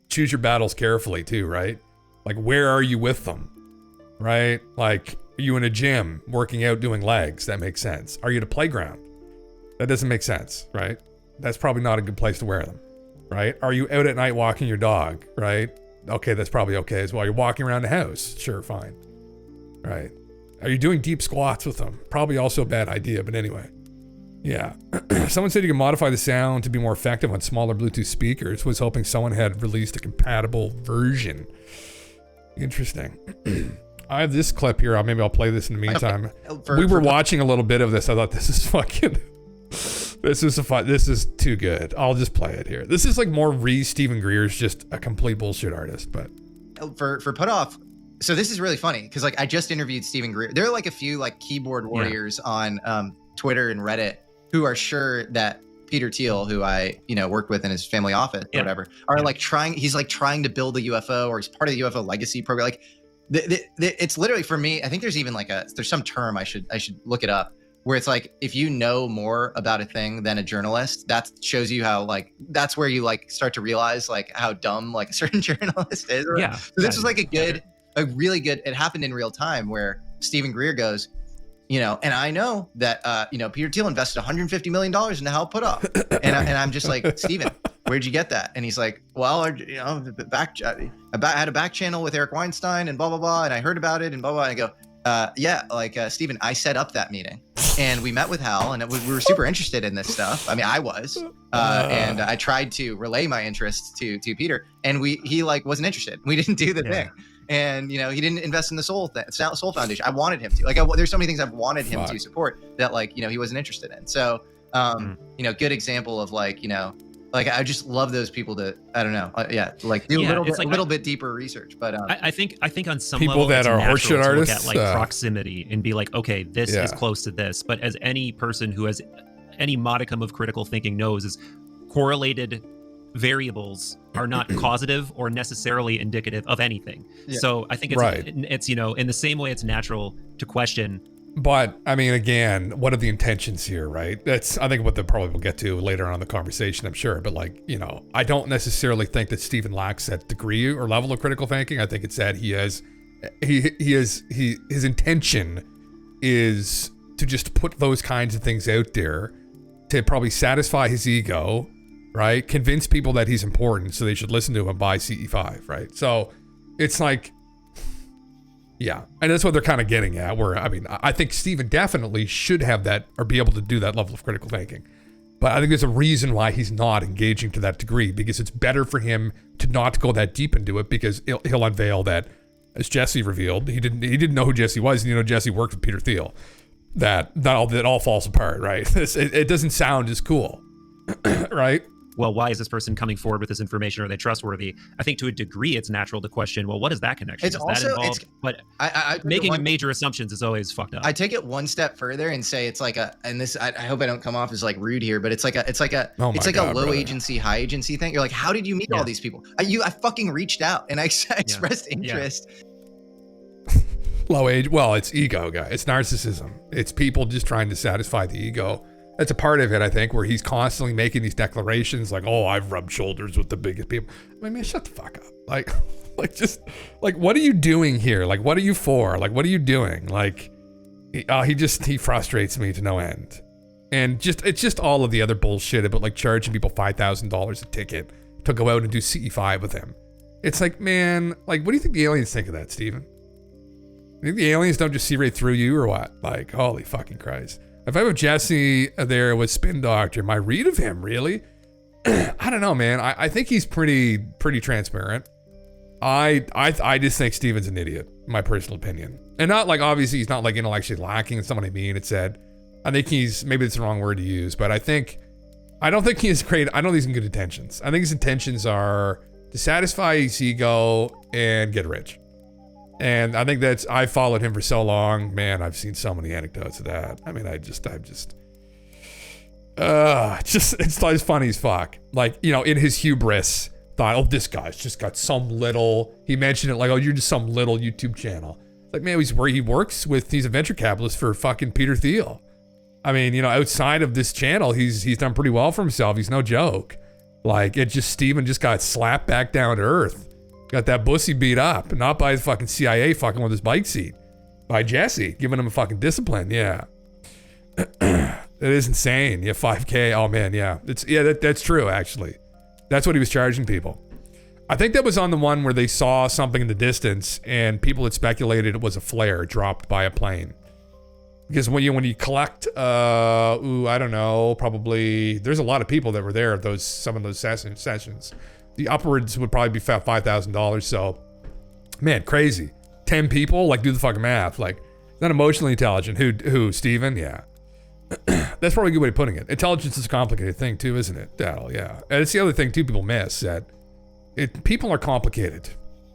choose your battles carefully too, right? Like where are you with them, right? Like. Are you in a gym working out doing legs? That makes sense. Are you at a playground? That doesn't make sense, right? That's probably not a good place to wear them, right? Are you out at night walking your dog, right? Okay, that's probably okay as well. You're walking around the house, sure, fine, right? Are you doing deep squats with them? Probably also a bad idea, but anyway. Yeah. Someone said you can modify the sound to be more effective on smaller Bluetooth speakers. Was hoping someone had released a compatible version. Interesting. I have this clip here. Maybe I'll play this in the meantime. We were watching a little bit of this. I thought this is fucking. This is too good. I'll just play it here. This is like more Stephen Greer's just a complete bullshit artist. But for Put Off, so this is really funny because like I just interviewed Stephen Greer. There are like a few like keyboard warriors on Twitter and Reddit who are sure that Peter Thiel, who I worked with in his family office or whatever, are like trying. He's like trying to build a UFO, or he's part of the UFO legacy program. Like. It's literally for me. I think there's even like there's some term I should look it up where it's like if you know more about a thing than a journalist, that shows you how like that's where you like start to realize like how dumb like a certain journalist is. Right? Yeah. So this is like a really good. It happened in real time where Stephen Greer goes, and I know that Peter Thiel invested $150 million into How Put Off, and I'm just like, Stephen, where'd you get that? And he's like, well, I had a back channel with Eric Weinstein and blah blah blah, and I heard about it and blah blah. And I go, Stephen, I set up that meeting, and we met with Hal, and we were super interested in this stuff. I mean, I was, and I tried to relay my interests to Peter, and he like wasn't interested. We didn't do the thing. And he didn't invest in the Soul Foundation. I wanted him to. Like, there's so many things I've wanted him to support that, like, he wasn't interested in. So, good example of like, Like I just love those people to, I don't know, like do a little bit deeper research. But I think on some people level that it's are natural horseshit to artists, look at like proximity and be like, okay, this is close to this. But as any person who has any modicum of critical thinking knows, is correlated variables are not causative or necessarily indicative of anything. Yeah. So I think it's in the same way it's natural to question. But I mean, again, what are the intentions here, right? That's, I think, what they probably will get to later on in the conversation, I'm sure. But like, I don't necessarily think that Stephen lacks that degree or level of critical thinking. I think it's that his intention is to just put those kinds of things out there to probably satisfy his ego, right? Convince people that he's important, so they should listen to him and buy CE5, right? So it's like, yeah, and that's what they're kind of getting at. Where, I mean, I think Stephen definitely should have that or be able to do that level of critical thinking. But I think there's a reason why he's not engaging to that degree, because it's better for him to not go that deep into it, because he'll unveil that, as Jesse revealed, he didn't know who Jesse was, and Jesse worked with Peter Thiel. That all falls apart, right? It doesn't sound as cool, right? Well, why is this person coming forward with this information? Are they trustworthy? I think to a degree it's natural to question, well, what is that connection? It's also, that involved? But making major assumptions is always fucked up. I take it one step further and say it's like and this, I hope I don't come off as like rude here, but it's like a low agency, high agency thing. You're like, how did you meet all these people? I fucking reached out and I expressed interest. Low age, well, it's ego, guy. It's narcissism. It's people just trying to satisfy the ego. That's a part of it, I think, where he's constantly making these declarations like, oh, I've rubbed shoulders with the biggest people. I mean, man, shut the fuck up. Like, what are you doing here? Like, what are you for? Like, what are you doing? Like, he frustrates me to no end. And it's just all of the other bullshit about like charging people $5,000 a ticket to go out and do CE5 with him. It's like, man, like, what do you think the aliens think of that, Steven? You think the aliens don't just see right through you or what? Like, holy fucking Christ. If I have Jesse there with Spin Doctor, my read of him, really? I don't know, man. I think he's pretty transparent. I just think Steven's an idiot, my personal opinion. And not like, obviously, he's not like intellectually lacking. It's not what I mean. It's said, I think maybe it's the wrong word to use, but I don't think he has great, I don't think he's in good intentions. I think his intentions are to satisfy his ego and get rich. And I think I've followed him for so long, man. I've seen so many anecdotes of that. I mean, it's funny as fuck. Like, in his hubris, thought, oh, this guy's just got some little, he mentioned it like, oh, you're just some little YouTube channel. It's like, man, he's a venture capitalist for fucking Peter Thiel. I mean, outside of this channel, he's done pretty well for himself. He's no joke. Like, Steven just got slapped back down to earth. Got that bussy beat up, not by the fucking CIA fucking with his bike seat, by Jesse giving him a fucking discipline. Yeah, that is insane. Yeah, 5K. Oh man, yeah, that's true actually. That's what he was charging people. I think that was on the one where they saw something in the distance and people had speculated it was a flare dropped by a plane. Because when you collect, I don't know, probably there's a lot of people that were there at some of those sessions. The upwards would probably be $5,000. So, man, crazy. 10 people, like, do the fucking math. Like, not emotionally intelligent. Who? Steven? Yeah. That's probably a good way of putting it. Intelligence is a complicated thing too, isn't it? Yeah. And it's the other thing too people miss, that people are complicated.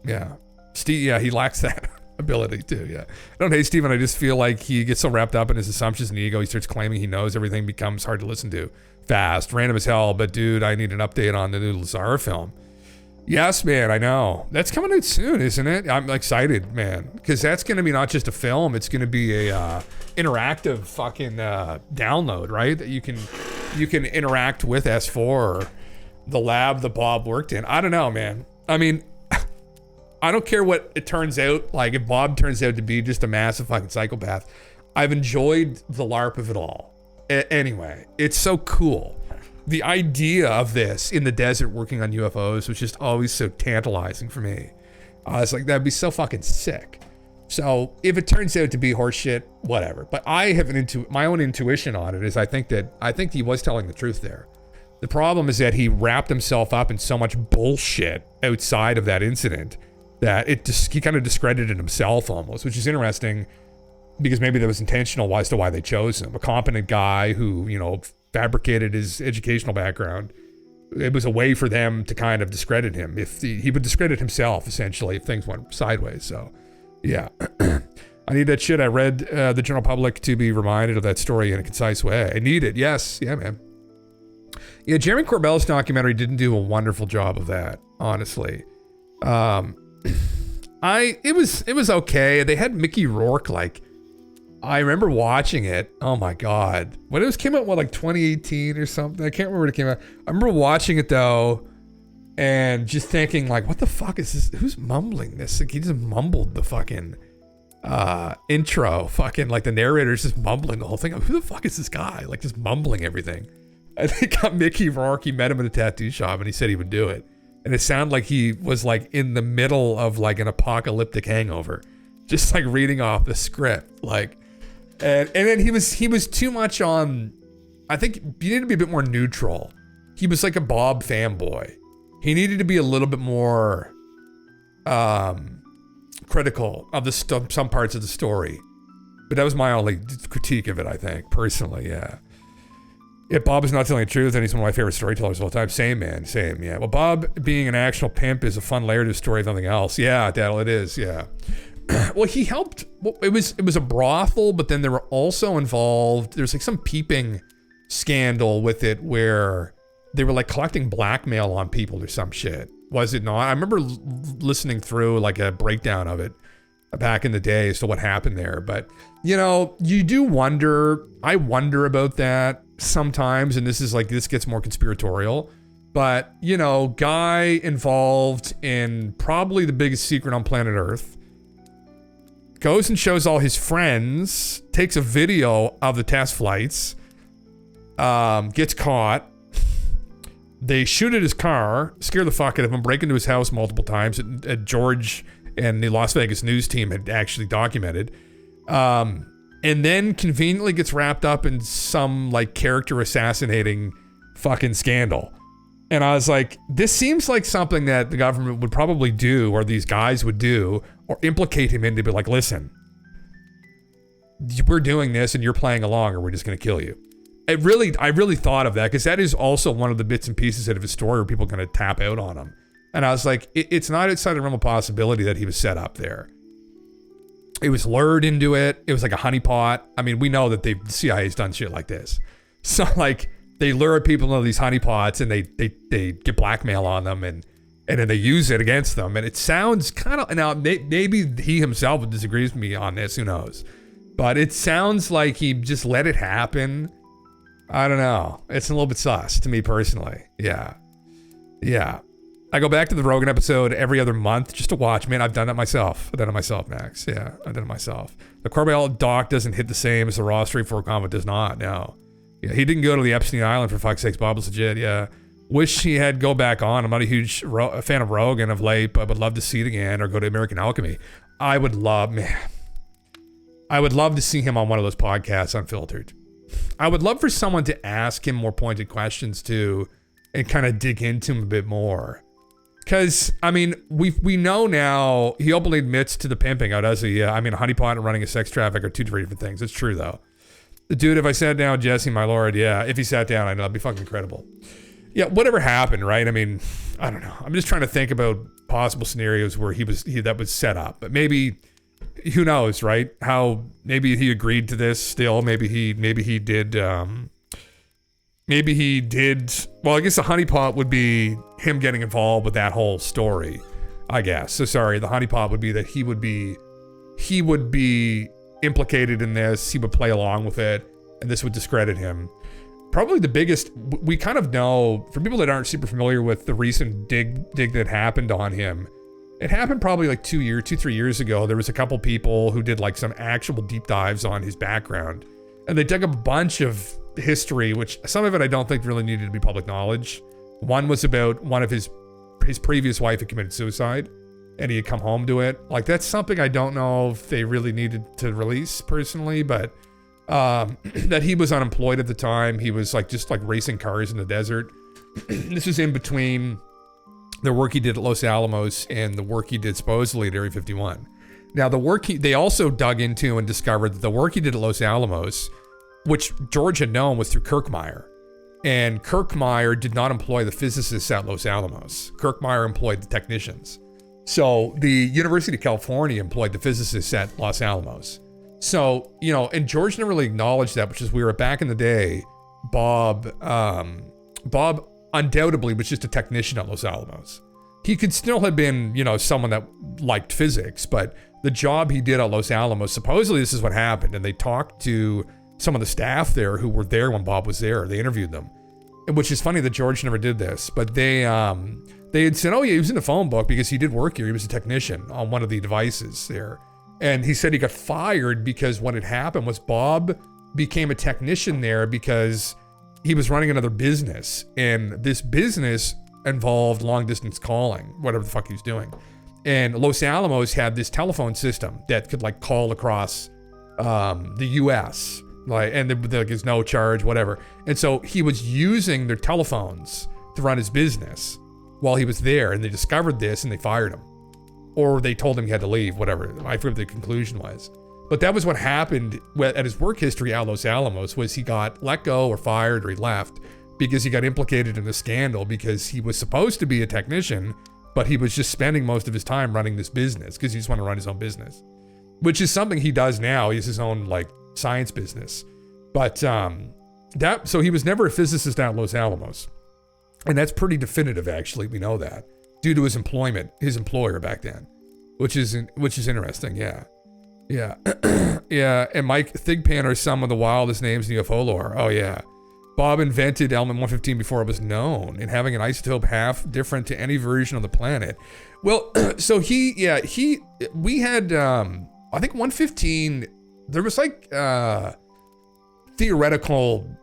Yeah. Steve, yeah, he lacks that ability too. Yeah. I don't hate Steven. I just feel like he gets so wrapped up in his assumptions and ego, he starts claiming he knows everything, becomes hard to listen to. Fast, random as hell, but dude, I need an update on the new Lazar film. Yes, man, I know. That's coming out soon, isn't it? I'm excited, man, because that's going to be not just a film, it's going to be a interactive fucking download, right? That you can interact with S4 or the lab that Bob worked in. I don't know, man. I mean, I don't care what it turns out. Like, if Bob turns out to be just a massive fucking psychopath, I've enjoyed the LARP of it all. Anyway, it's so cool. The idea of this in the desert working on UFOs was just always so tantalizing for me. I was like, that'd be so fucking sick. So if it turns out to be horseshit, whatever. But I have my own intuition on it is I think he was telling the truth there. The problem is that he wrapped himself up in so much bullshit outside of that incident that he kind of discredited himself almost, which is interesting. Because maybe that was intentional as to why they chose him. A competent guy who, fabricated his educational background it was a way for them to kind of discredit him. If he would discredit himself, essentially, if things went sideways. So, yeah. I need that shit. I read the general public to be reminded of that story in a concise way. I need it. Yes. Yeah, man. Yeah, Jeremy Corbell's documentary didn't do a wonderful job of that, honestly. It was okay. They had Mickey Rourke, like, I remember watching it. Oh my God. When it came out, like 2018 or something? I can't remember when it came out. I remember watching it though, and just thinking like, what the fuck is this? Who's mumbling this? Like, he just mumbled the fucking intro. Fucking, like, the narrator's just mumbling the whole thing. Who the fuck is this guy? Like, just mumbling everything. And they got Mickey Rourke. He met him at a tattoo shop and he said he would do it. And it sounded like he was like in the middle of like an apocalyptic hangover, just like reading off the script. Like, and then he was too much on, I think you need to be a bit more neutral. He was like a Bob fanboy. He needed to be a little bit more critical of some parts of the story. But that was my only critique of it, I think, personally, yeah. If Bob is not telling the truth, then he's one of my favorite storytellers of all time. Same, man. Same, yeah. Well, Bob being an actual pimp is a fun layer to the story of nothing else. Yeah, Daddle, it is, yeah. Well, he helped. Well, it was a brothel, but then there were also involved, there's like some peeping scandal with it where they were like collecting blackmail on people or some shit. Was it not? I remember listening through like a breakdown of it back in the day as to what happened there. But, you know, you do wonder, I wonder about that sometimes, and this gets more conspiratorial, but, you know, guy involved in probably the biggest secret on planet Earth goes and shows all his friends, takes a video of the test flights, gets caught. They shoot at his car, scare the fuck out of him, break into his house multiple times. George and the Las Vegas news team had actually documented. And then conveniently gets wrapped up in some like character assassinating fucking scandal. And I was like, this seems like something that the government would probably do, or these guys would do, or implicate him in to be like, listen, we're doing this and you're playing along, or we're just going to kill you. I really thought of that, because that is also one of the bits and pieces out of his story where people are going to tap out on him. And I was like, it's not outside the realm of possibility that he was set up there. It was lured into it. It was like a honeypot. I mean, we know that the CIA's done shit like this. So like, they lure people into these honeypots and they get blackmail on them, and then they use it against them. And it sounds kind of, now maybe he himself disagrees with me on this, who knows? But it sounds like he just let it happen. I don't know. It's a little bit sus to me personally. Yeah. I go back to the Rogan episode every other month just to watch. Man, I've done it myself. Max. Yeah, I've done it myself. The Corbell doc doesn't hit the same as the Raw Straightforward comment does not, no. Yeah, he didn't go to the Epstein Island, for fuck's sakes. Bob was legit, yeah. Wish he had go back on. I'm not a huge fan of Rogan of late, but would love to see it again, or go to American Alchemy. I would love to see him on one of those podcasts, Unfiltered. I would love for someone to ask him more pointed questions too, and kind of dig into him a bit more. Because, I mean, we know now, he openly admits to the pimping, how does he? Yeah, I mean, a honeypot and running a sex traffic are two different things. It's true, though. Dude, if I sat down with Jesse, my lord, yeah, if he sat down, I know, it'd be fucking incredible. Yeah, whatever happened, right? I mean, I don't know. I'm just trying to think about possible scenarios where that was set up. But maybe, who knows, right? How, maybe he agreed to this still. Maybe he did, well, I guess the honeypot would be him getting involved with that whole story, I guess. So sorry, the honeypot would be that he would be implicated in this, he would play along with it, and this would discredit him. Probably the biggest, we kind of know, for people that aren't super familiar with the recent dig that happened on him, it happened probably like 2-3 years ago. There was a couple people who did like some actual deep dives on his background, and they dug up a bunch of history, which some of it I don't think really needed to be public knowledge. One was about one of his previous wife had committed suicide, and he had come home to it. Like, that's something I don't know if they really needed to release personally, but that he was unemployed at the time. He was like just like racing cars in the desert. This was in between the work he did at Los Alamos and the work he did supposedly at Area 51. Now, the work they also dug into and discovered that the work he did at Los Alamos, which George had known, was through Kirkmeyer. And Kirkmeyer did not employ the physicists at Los Alamos. Kirkmeyer employed the technicians. So the University of California employed the physicists at Los Alamos. So, you know, and George never really acknowledged that, which is weird. Back in the day, Bob undoubtedly was just a technician at Los Alamos. He could still have been, you know, someone that liked physics, but the job he did at Los Alamos, supposedly this is what happened. And they talked to some of the staff there who were there when Bob was there. They interviewed them, which is funny that George never did this, but they had said, oh yeah, he was in the phone book because he did work here. He was a technician on one of the devices there. And he said he got fired because what had happened was Bob became a technician there because he was running another business, and this business involved long distance calling, whatever the fuck he was doing. And Los Alamos had this telephone system that could like call across the US, like, and there's no charge, whatever. And so he was using their telephones to run his business while he was there, and they discovered this and they fired him. Or they told him he had to leave, whatever. I forget what the conclusion was. But that was what happened at his work history at Los Alamos, was he got let go or fired or he left because he got implicated in a scandal because he was supposed to be a technician, but he was just spending most of his time running this business because he just wanted to run his own business, which is something he does now. He has his own like science business. But so he was never a physicist at Los Alamos. And that's pretty definitive, actually. We know that due to his employment, his employer back then, which is interesting. Yeah. Yeah. Yeah. And Mike Thigpen are some of the wildest names in UFO lore. Oh yeah. Bob invented element 115 before it was known, and having an isotope half different to any version of the planet. Well, so we had, I think 115, there was like theoretical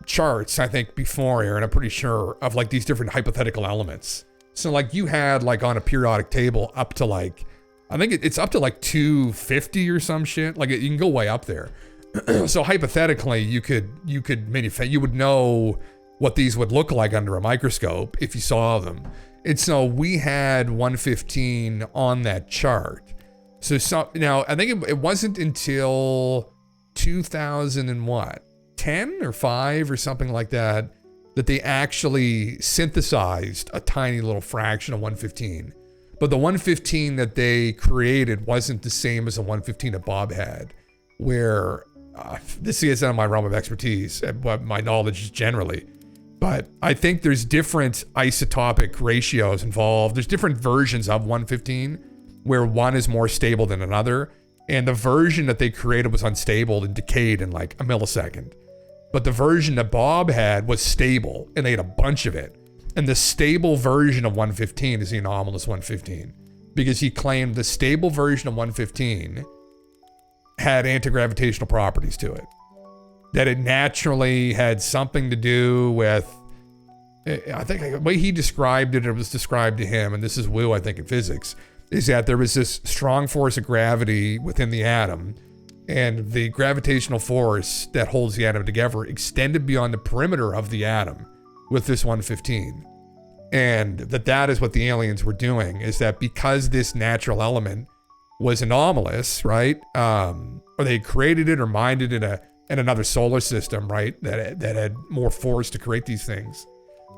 charts, I think, before, Aaron, I'm pretty sure, of like these different hypothetical elements. So like you had like on a periodic table up to like, I think it's up to like 250 or some shit. Like you can go way up there. So hypothetically, you would know what these would look like under a microscope if you saw them. And so we had 115 on that chart. So now I think it wasn't until 2000 and what, 10 or 5 or something like that, that they actually synthesized a tiny little fraction of 115. But the 115 that they created wasn't the same as the 115 that Bob had, where this is out of my realm of expertise, my knowledge generally. But I think there's different isotopic ratios involved. There's different versions of 115 where one is more stable than another. And the version that they created was unstable and decayed in like a millisecond. But the version that Bob had was stable, and they had a bunch of it. And the stable version of 115 is the anomalous 115, because he claimed the stable version of 115 had anti-gravitational properties to it. That it naturally had something to do with, I think the way he described it, it was described to him, and this is woo, I think, in physics, is that there was this strong force of gravity within the atom, and the gravitational force that holds the atom together extended beyond the perimeter of the atom with this 115. And that is what the aliens were doing, is that because this natural element was anomalous, right? Or they created it or mined it in another solar system, right? That had more force to create these things.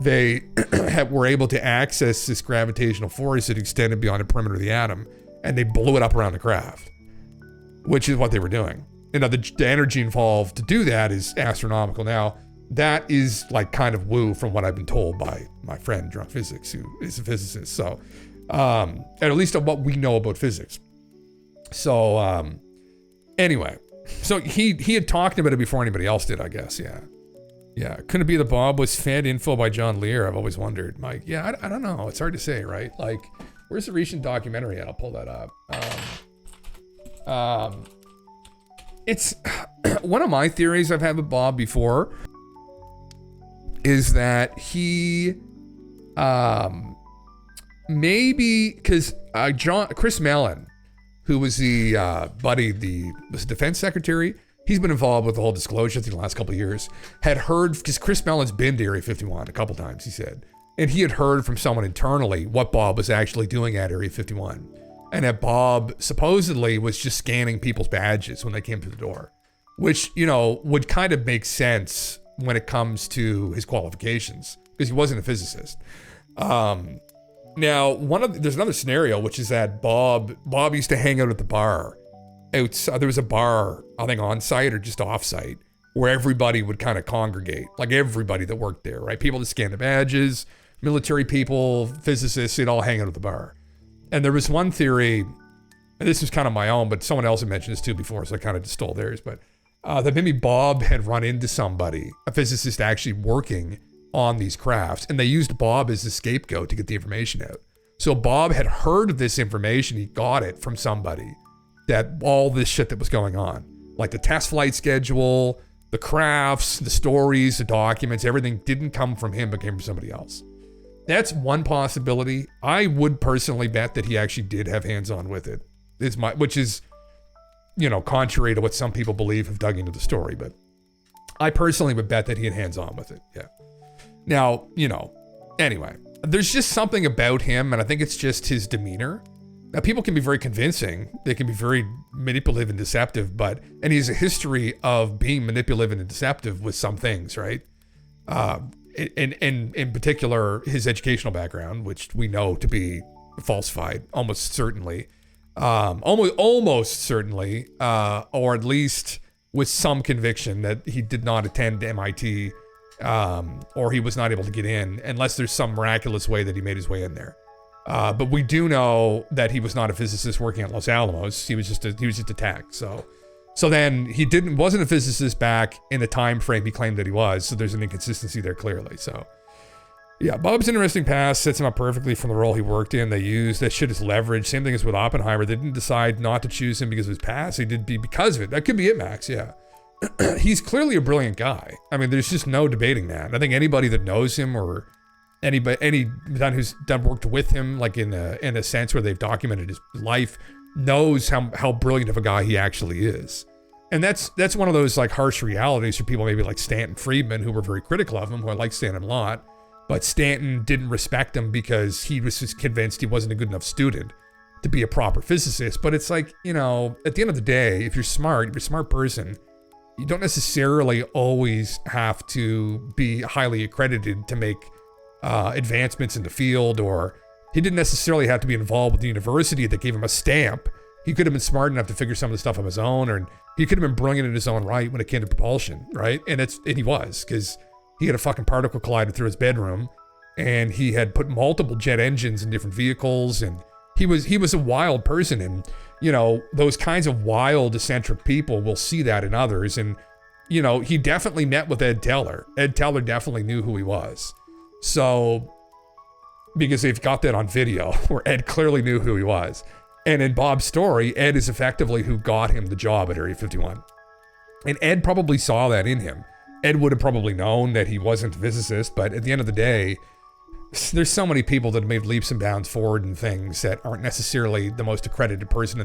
They were able to access this gravitational force that extended beyond the perimeter of the atom, and they blew it up around the craft, which is what they were doing. You know, the energy involved to do that is astronomical. Now, that is like kind of woo from what I've been told by my friend Drunk Physics, who is a physicist. So, at least of what we know about physics. So, anyway, so he had talked about it before anybody else did, I guess. Yeah. Yeah. Couldn't it be that Bob was fed info by John Lear? I've always wondered, Mike. Yeah, I don't know. It's hard to say, right? Like, where's the recent documentary at? I'll pull that up. It's one of my theories I've had with Bob before is that he maybe because Chris Mellon, who was the was defense secretary, he's been involved with the whole disclosure thing the last couple of years, had heard, because Chris Mellon's been to Area 51 a couple times, he said, and he had heard from someone internally what Bob was actually doing at Area 51. And that Bob supposedly was just scanning people's badges when they came to the door, which, you know, would kind of make sense when it comes to his qualifications, because he wasn't a physicist. Now, there's another scenario, which is that Bob used to hang out at the bar. There was a bar, I think on site or just off site, where everybody would kind of congregate, like everybody that worked there, right? People that scanned the badges, military people, physicists, they'd all hang out at the bar. And there was one theory, and this was kind of my own, but someone else had mentioned this too before, so I kind of just stole theirs, but that maybe Bob had run into somebody, a physicist actually working on these crafts, and they used Bob as the scapegoat to get the information out. So Bob had heard of this information, he got it from somebody, that all this shit that was going on, like the test flight schedule, the crafts, the stories, the documents, everything didn't come from him, but came from somebody else. That's one possibility. I would personally bet that he actually did have hands-on with it, which is, contrary to what some people believe have dug into the story, but I personally would bet that he had hands-on with it, yeah. Now, anyway, there's just something about him, and I think it's just his demeanor. Now, people can be very convincing. They can be very manipulative and deceptive, and he has a history of being manipulative and deceptive with some things, right? In particular, his educational background, which we know to be falsified, almost certainly, almost certainly, or at least with some conviction that he did not attend MIT, or he was not able to get in, unless there's some miraculous way that he made his way in there. But we do know that he was not a physicist working at Los Alamos. He was just a tech. So then he wasn't a physicist back in the time frame he claimed that he was. So there's an inconsistency there clearly. So yeah, Bob's interesting past sets him up perfectly from the role he worked in. They used that shit as leverage. Same thing as with Oppenheimer. They didn't decide not to choose him because of his past. They did because of it. That could be it, Max. Yeah. He's clearly a brilliant guy. I mean, there's just no debating that. I think anybody that knows him or anyone who's worked with him, like in a sense where they've documented his life, knows how brilliant of a guy he actually is. And that's one of those like harsh realities for people maybe like Stanton Friedman, who were very critical of him, who I like Stanton a lot, but Stanton didn't respect him because he was just convinced he wasn't a good enough student to be a proper physicist. But it's like, at the end of the day, if you're a smart person, you don't necessarily always have to be highly accredited to make advancements in the field, or he didn't necessarily have to be involved with the university that gave him a stamp. He could have been smart enough to figure some of the stuff on his own, or he could have been brilliant in his own right when it came to propulsion, right? And he was, because he had a fucking particle collider through his bedroom, and he had put multiple jet engines in different vehicles, and he was a wild person, and those kinds of wild eccentric people will see that in others, and he definitely met with Ed Teller. Ed Teller definitely knew who he was. So, because they've got that on video, where Ed clearly knew who he was. And in Bob's story, Ed is effectively who got him the job at Area 51. And Ed probably saw that in him. Ed would have probably known that he wasn't a physicist, but at the end of the day, there's so many people that have made leaps and bounds forward in things that aren't necessarily the most accredited person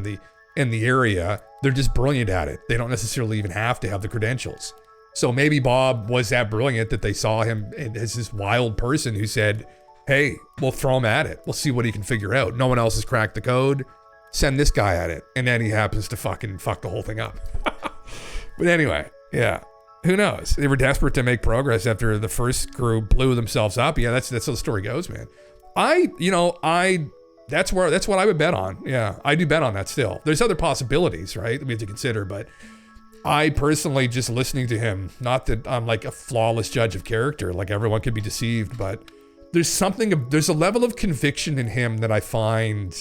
in the area. They're just brilliant at it. They don't necessarily even have to have the credentials. So maybe Bob was that brilliant that they saw him as this wild person who said, hey, we'll throw him at it. We'll see what he can figure out. No one else has cracked the code. Send this guy at it. And then he happens to fucking fuck the whole thing up. But anyway, yeah. Who knows? They were desperate to make progress after the first crew blew themselves up. Yeah, that's how the story goes, man. That's what I would bet on. Yeah, I do bet on that still. There's other possibilities, right, that we have to consider, but I personally, just listening to him, not that I'm like a flawless judge of character, like everyone could be deceived, but there's a level of conviction in him that I find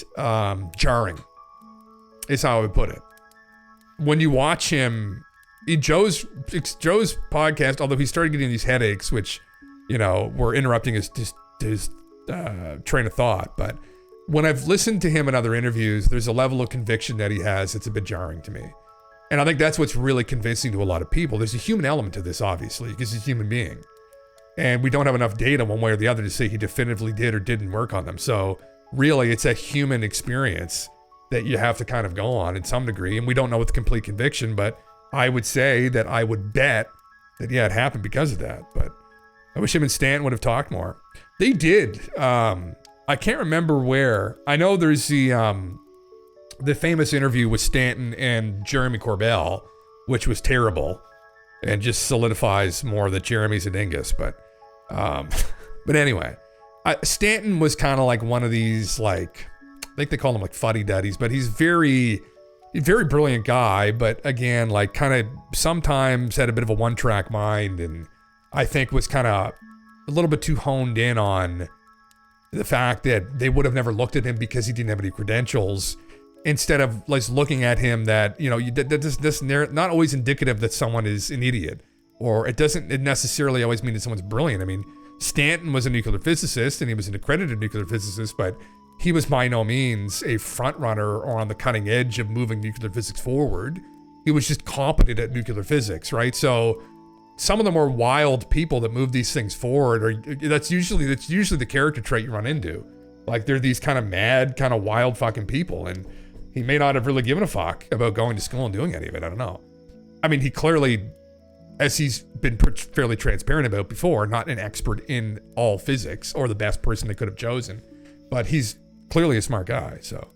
jarring, is how I would put it. When you watch him, Joe's podcast, although he started getting these headaches, which, were interrupting his train of thought, but when I've listened to him in other interviews, there's a level of conviction that he has that's a bit jarring to me. And I think that's what's really convincing to a lot of people. There's a human element to this, obviously, because he's a human being. And we don't have enough data one way or the other to say he definitively did or didn't work on them. So really, it's a human experience that you have to kind of go on in some degree. And we don't know with complete conviction, but I would say that I would bet that, yeah, it happened because of that. But I wish him and Stanton would have talked more. They did. I can't remember where. I know there's the famous interview with Stanton and Jeremy Corbell, which was terrible. and just solidifies more that Jeremy's a dingus. But anyway, Stanton was kind of like one of these, like, I think they call him like fuddy-duddies, but he's very brilliant guy. But again, like kind of sometimes had a bit of a one-track mind, and I think was kind of a little bit too honed in on the fact that they would have never looked at him because he didn't have any credentials, instead of like looking at him that, you know, that's not always indicative that someone is an idiot, or it doesn't necessarily always mean that someone's brilliant. I mean, Stanton was a nuclear physicist and he was an accredited nuclear physicist, but he was by no means a front runner or on the cutting edge of moving nuclear physics forward. He was just competent at nuclear physics, right? So some of the more wild people that move these things forward that's usually the character trait you run into. Like they're these kind of mad, kind of wild fucking people, and he may not have really given a fuck about going to school and doing any of it. I don't know. I mean, he clearly, as he's been fairly transparent about before, not an expert in all physics or the best person they could have chosen, but he's clearly a smart guy. So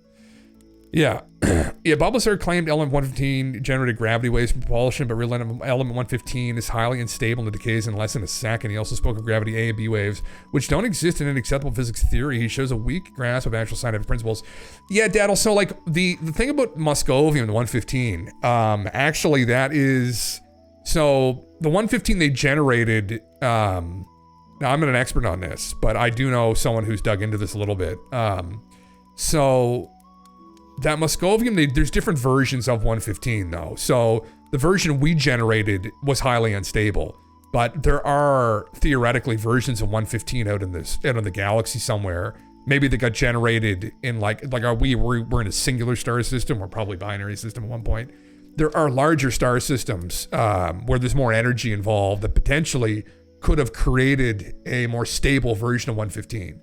yeah. Babelsberg claimed element 115 generated gravity waves from propulsion, but real element 115 is highly unstable and decays in less than a second. He also spoke of gravity A and B waves, which don't exist in an acceptable physics theory. He shows a weak grasp of actual scientific principles. Yeah, Daddle, so like the thing about Moscovium, the 115, actually that is, so the 115 they generated, now I'm not an expert on this, but I do know someone who's dug into this a little bit. So that Moscovium, there's different versions of 115 though. So the version we generated was highly unstable, but there are theoretically versions of 115 out in the galaxy somewhere. Maybe they got generated in like we're in a singular star system or probably binary system at one point. There are larger star systems where there's more energy involved that potentially could have created a more stable version of 115.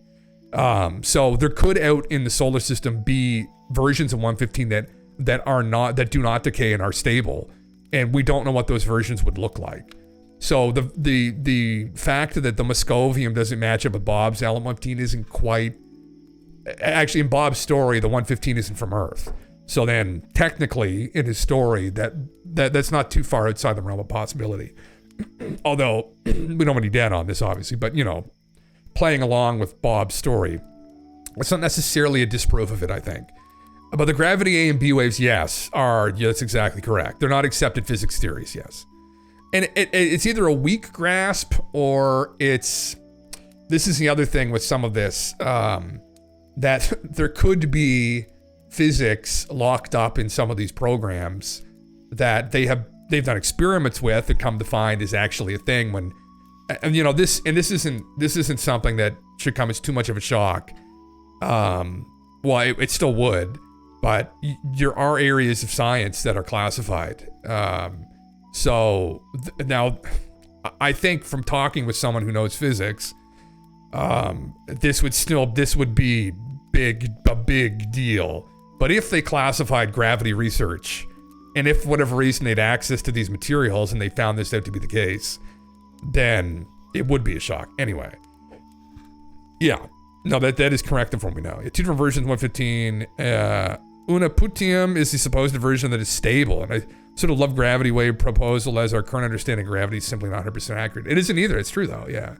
So there could out in the solar system be versions of 115 that do not decay and are stable, and we don't know what those versions would look like. So the fact that the Moscovium doesn't match up with Bob's element 115 isn't quite, actually in Bob's story the 115 isn't from Earth. So then technically in his story that's not too far outside the realm of possibility. Although we don't have any data on this obviously, but you know, playing along with Bob's story, it's not necessarily a disproof of it, I think. But the gravity A and B waves, yes, that's exactly correct. They're not accepted physics theories, yes. And it's either a weak grasp or this is the other thing with some of this, that there could be physics locked up in some of these programs that they've done experiments with and come to find is actually a thing when, and you know, this isn't something that should come as too much of a shock. Well, it still would, but there are areas of science that are classified. So now I think from talking with someone who knows physics, this would be a big deal. But if they classified gravity research, and if for whatever reason they had access to these materials and they found this out to be the case, then it would be a shock. Anyway, yeah, no, that is correct from what we know. Two different versions, 115. Unaputium is the supposed version that is stable, and I sort of love gravity wave proposal as our current understanding of gravity is simply not 100% accurate. It isn't either. It's true though. Yeah,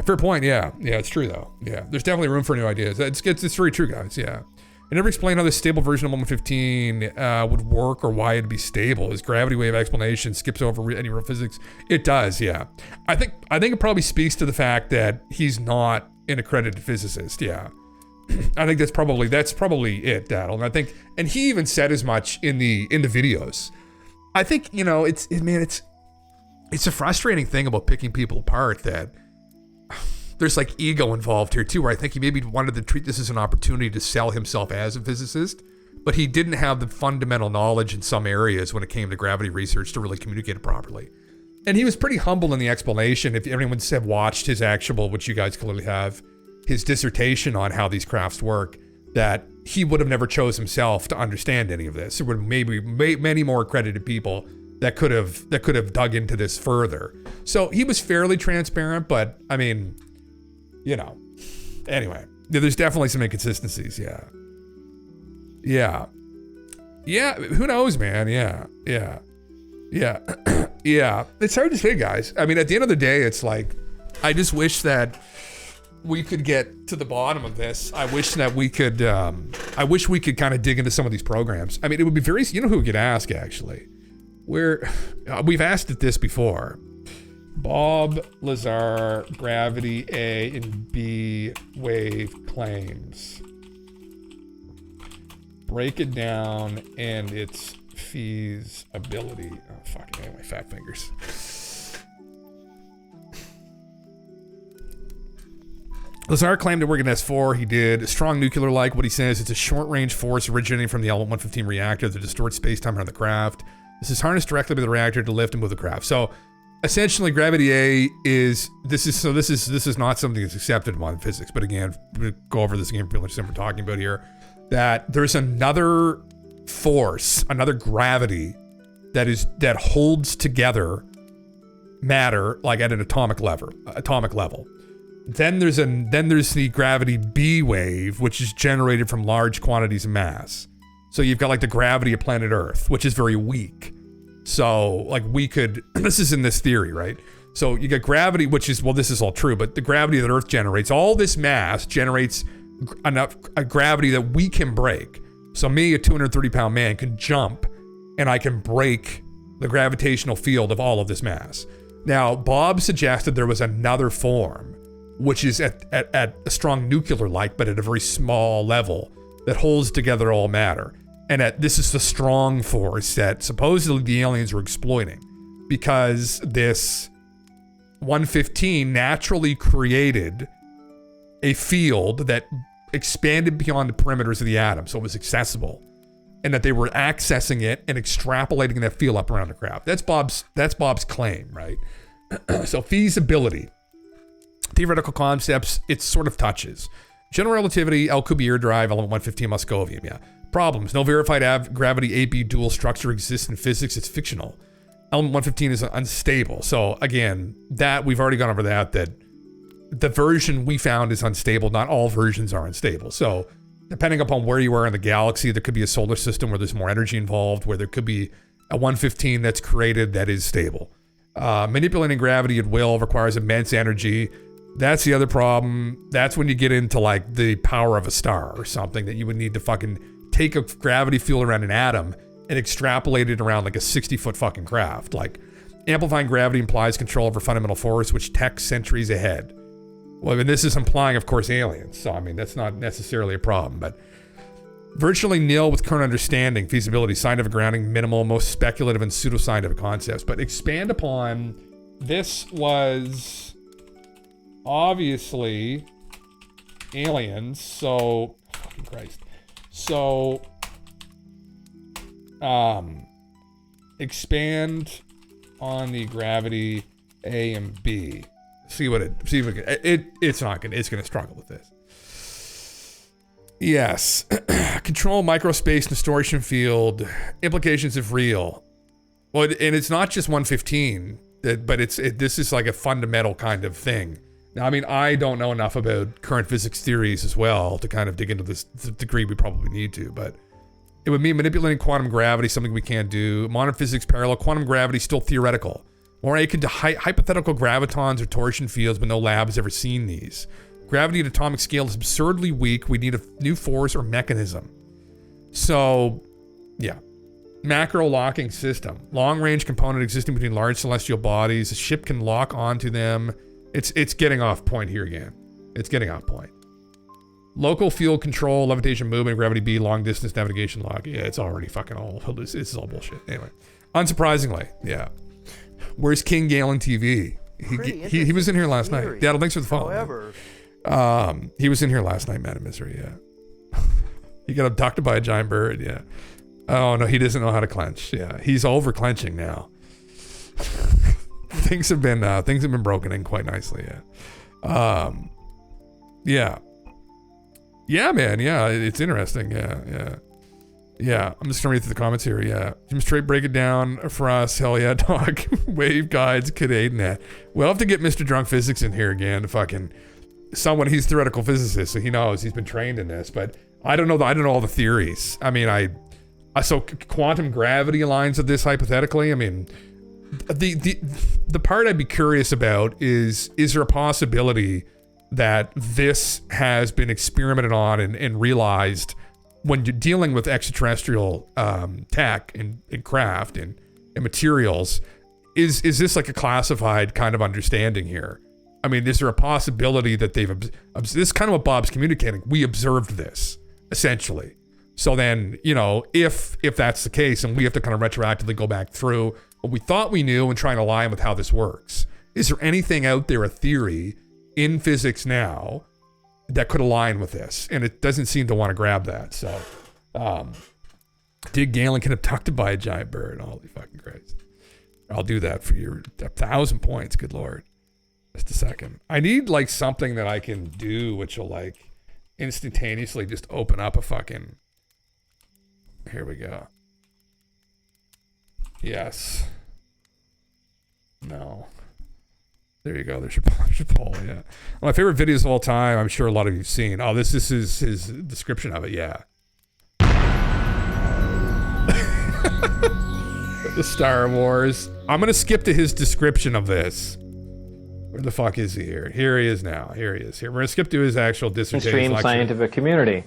fair point. Yeah, it's true though. Yeah, there's definitely room for new ideas. It's very true, guys. Yeah. I never explained how this stable version of 115 would work or why it'd be stable. His gravity wave explanation skips over any real physics. It does, yeah. I think it probably speaks to the fact that he's not an accredited physicist. Yeah, I think that's probably it, Daddle. And he even said as much in the videos. I think, you know, it's a frustrating thing about picking people apart that there's like ego involved here too, where I think he maybe wanted to treat this as an opportunity to sell himself as a physicist, but he didn't have the fundamental knowledge in some areas when it came to gravity research to really communicate it properly. And he was pretty humble in the explanation. If anyone's have watched his actual, which you guys clearly have, his dissertation on how these crafts work, that he would have never chose himself to understand any of this. There would maybe many more accredited people that could have dug into this further. So he was fairly transparent, but I mean, you know, anyway, there's definitely some inconsistencies. Yeah. Who knows, man? Yeah. Yeah, it's hard to say, guys. I mean, at the end of the day, it's like, I just wish that we could get to the bottom of this. I wish that we could, I wish we could kind of dig into some of these programs. I mean, it would be very, you know who we could ask, actually? We've asked it this before. Bob Lazar, gravity A and B wave claims. Break it down and its feasibility. Oh, fuck, I got my fat fingers. Lazar claimed to work in S4. He did. Strong nuclear-like. What he says, it's a short-range force originating from the element 115 reactor that distorts space-time around the craft. This is harnessed directly by the reactor to lift and move the craft. So, essentially, gravity A is this is not something that's accepted in modern physics. But again, we'll go over this again. People understand what we're talking about here. That there's another force, another gravity that holds together matter like at an atomic level. Then there's the gravity B wave, which is generated from large quantities of mass. So you've got like the gravity of planet Earth, which is very weak. So like we could, this is in this theory, right? So you get gravity, which is, well, this is all true, but the gravity that Earth generates, all this mass generates enough a gravity that we can break. So me, a 230-pound man, can jump and I can break the gravitational field of all of this mass. Now, Bob suggested there was another form, which is at a strong nuclear-like, but at a very small level, that holds together all matter. And this is the strong force that supposedly the aliens were exploiting, because this 115 naturally created a field that expanded beyond the perimeters of the atom, so it was accessible, and that they were accessing it and extrapolating that field up around the craft. That's Bob's claim, right? So feasibility. Theoretical concepts, it sort of touches. General relativity, Alcubierre drive, element 115, Moscovium, yeah. Problems, no verified gravity AB dual structure exists in physics, it's fictional. Element 115 is unstable. So again, that we've already gone over that the version we found is unstable. Not all versions are unstable. So depending upon where you are in the galaxy, there could be a solar system where there's more energy involved, where there could be a 115 that's created that is stable. Manipulating gravity at will requires immense energy. That's the other problem. That's when you get into like the power of a star or something, that you would need to fucking take a gravity field around an atom and extrapolate it around like a 60-foot fucking craft. Like, amplifying gravity implies control over fundamental force, which tech centuries ahead. Well, I mean, this is implying, of course, aliens. So, I mean, that's not necessarily a problem, but virtually nil with current understanding, feasibility, scientific grounding, minimal, most speculative and pseudoscientific concepts. But expand upon, this was obviously aliens, so fucking Christ. So expand on the gravity A and B. See if it's gonna struggle with this. Yes. Control microspace distortion field, implications of real. Well, and it's not just 115, but this is like a fundamental kind of thing. Now, I mean, I don't know enough about current physics theories as well to kind of dig into this to the degree we probably need to, but it would mean manipulating quantum gravity, something we can't do. Modern physics parallel, quantum gravity still theoretical. More akin to hypothetical gravitons or torsion fields, but no lab has ever seen these. Gravity at atomic scale is absurdly weak. We need a new force or mechanism. So, yeah. Macro locking system. Long-range component existing between large celestial bodies. A ship can lock onto them. It's getting off point here again. It's getting off point. Local field control, levitation movement, gravity B, long distance navigation lock. Yeah, it's already fucking all, this is all bullshit. Anyway, unsurprisingly, yeah. Where's King Galen TV? He was in here last night. Dad, thanks for the follow. However, he was in here last night, Madam Misery, yeah. He got abducted by a giant bird, yeah. Oh no, he doesn't know how to clench. Yeah, he's over clenching now. things have been broken in quite nicely, yeah. Yeah, man, yeah, it's interesting, yeah. I'm just gonna read through the comments here, yeah. Jim Straight, break it down for us, hell yeah, dog. Wave guides, Kid Aidenat. We'll have to get Mr. Drunk Physics in here again to fucking someone, he's a theoretical physicist, so he knows, he's been trained in this, but I don't know all the theories. I mean, so quantum gravity aligns with this hypothetically. I mean, the part I'd be curious about is there a possibility that this has been experimented on and realized when you're dealing with extraterrestrial tech and craft and materials? Is this like a classified kind of understanding here? I mean, is there a possibility that they've this is kind of what Bob's communicating? We observed this essentially. So then, you know, if that's the case, and we have to kind of retroactively go back through what we thought we knew and try and align with how this works. Is there anything out there, a theory in physics now that could align with this? And it doesn't seem to want to grab that. So, did Galen get abducted by a giant bird? Holy fucking Christ. I'll do that for you. 1,000 points. Good Lord. Just a second. I need like something that I can do, which will like instantaneously just open up a fucking, here we go. Yes. No. There you go. There's your poll. Yeah. My favorite videos of all time. I'm sure a lot of you've seen. Oh, this is his description of it. Yeah. The Star Wars. I'm gonna skip to his description of this. Where the fuck is he here? Here he is now. Here he is. Here. We're gonna skip to his actual dissertation. Mainstream scientific community.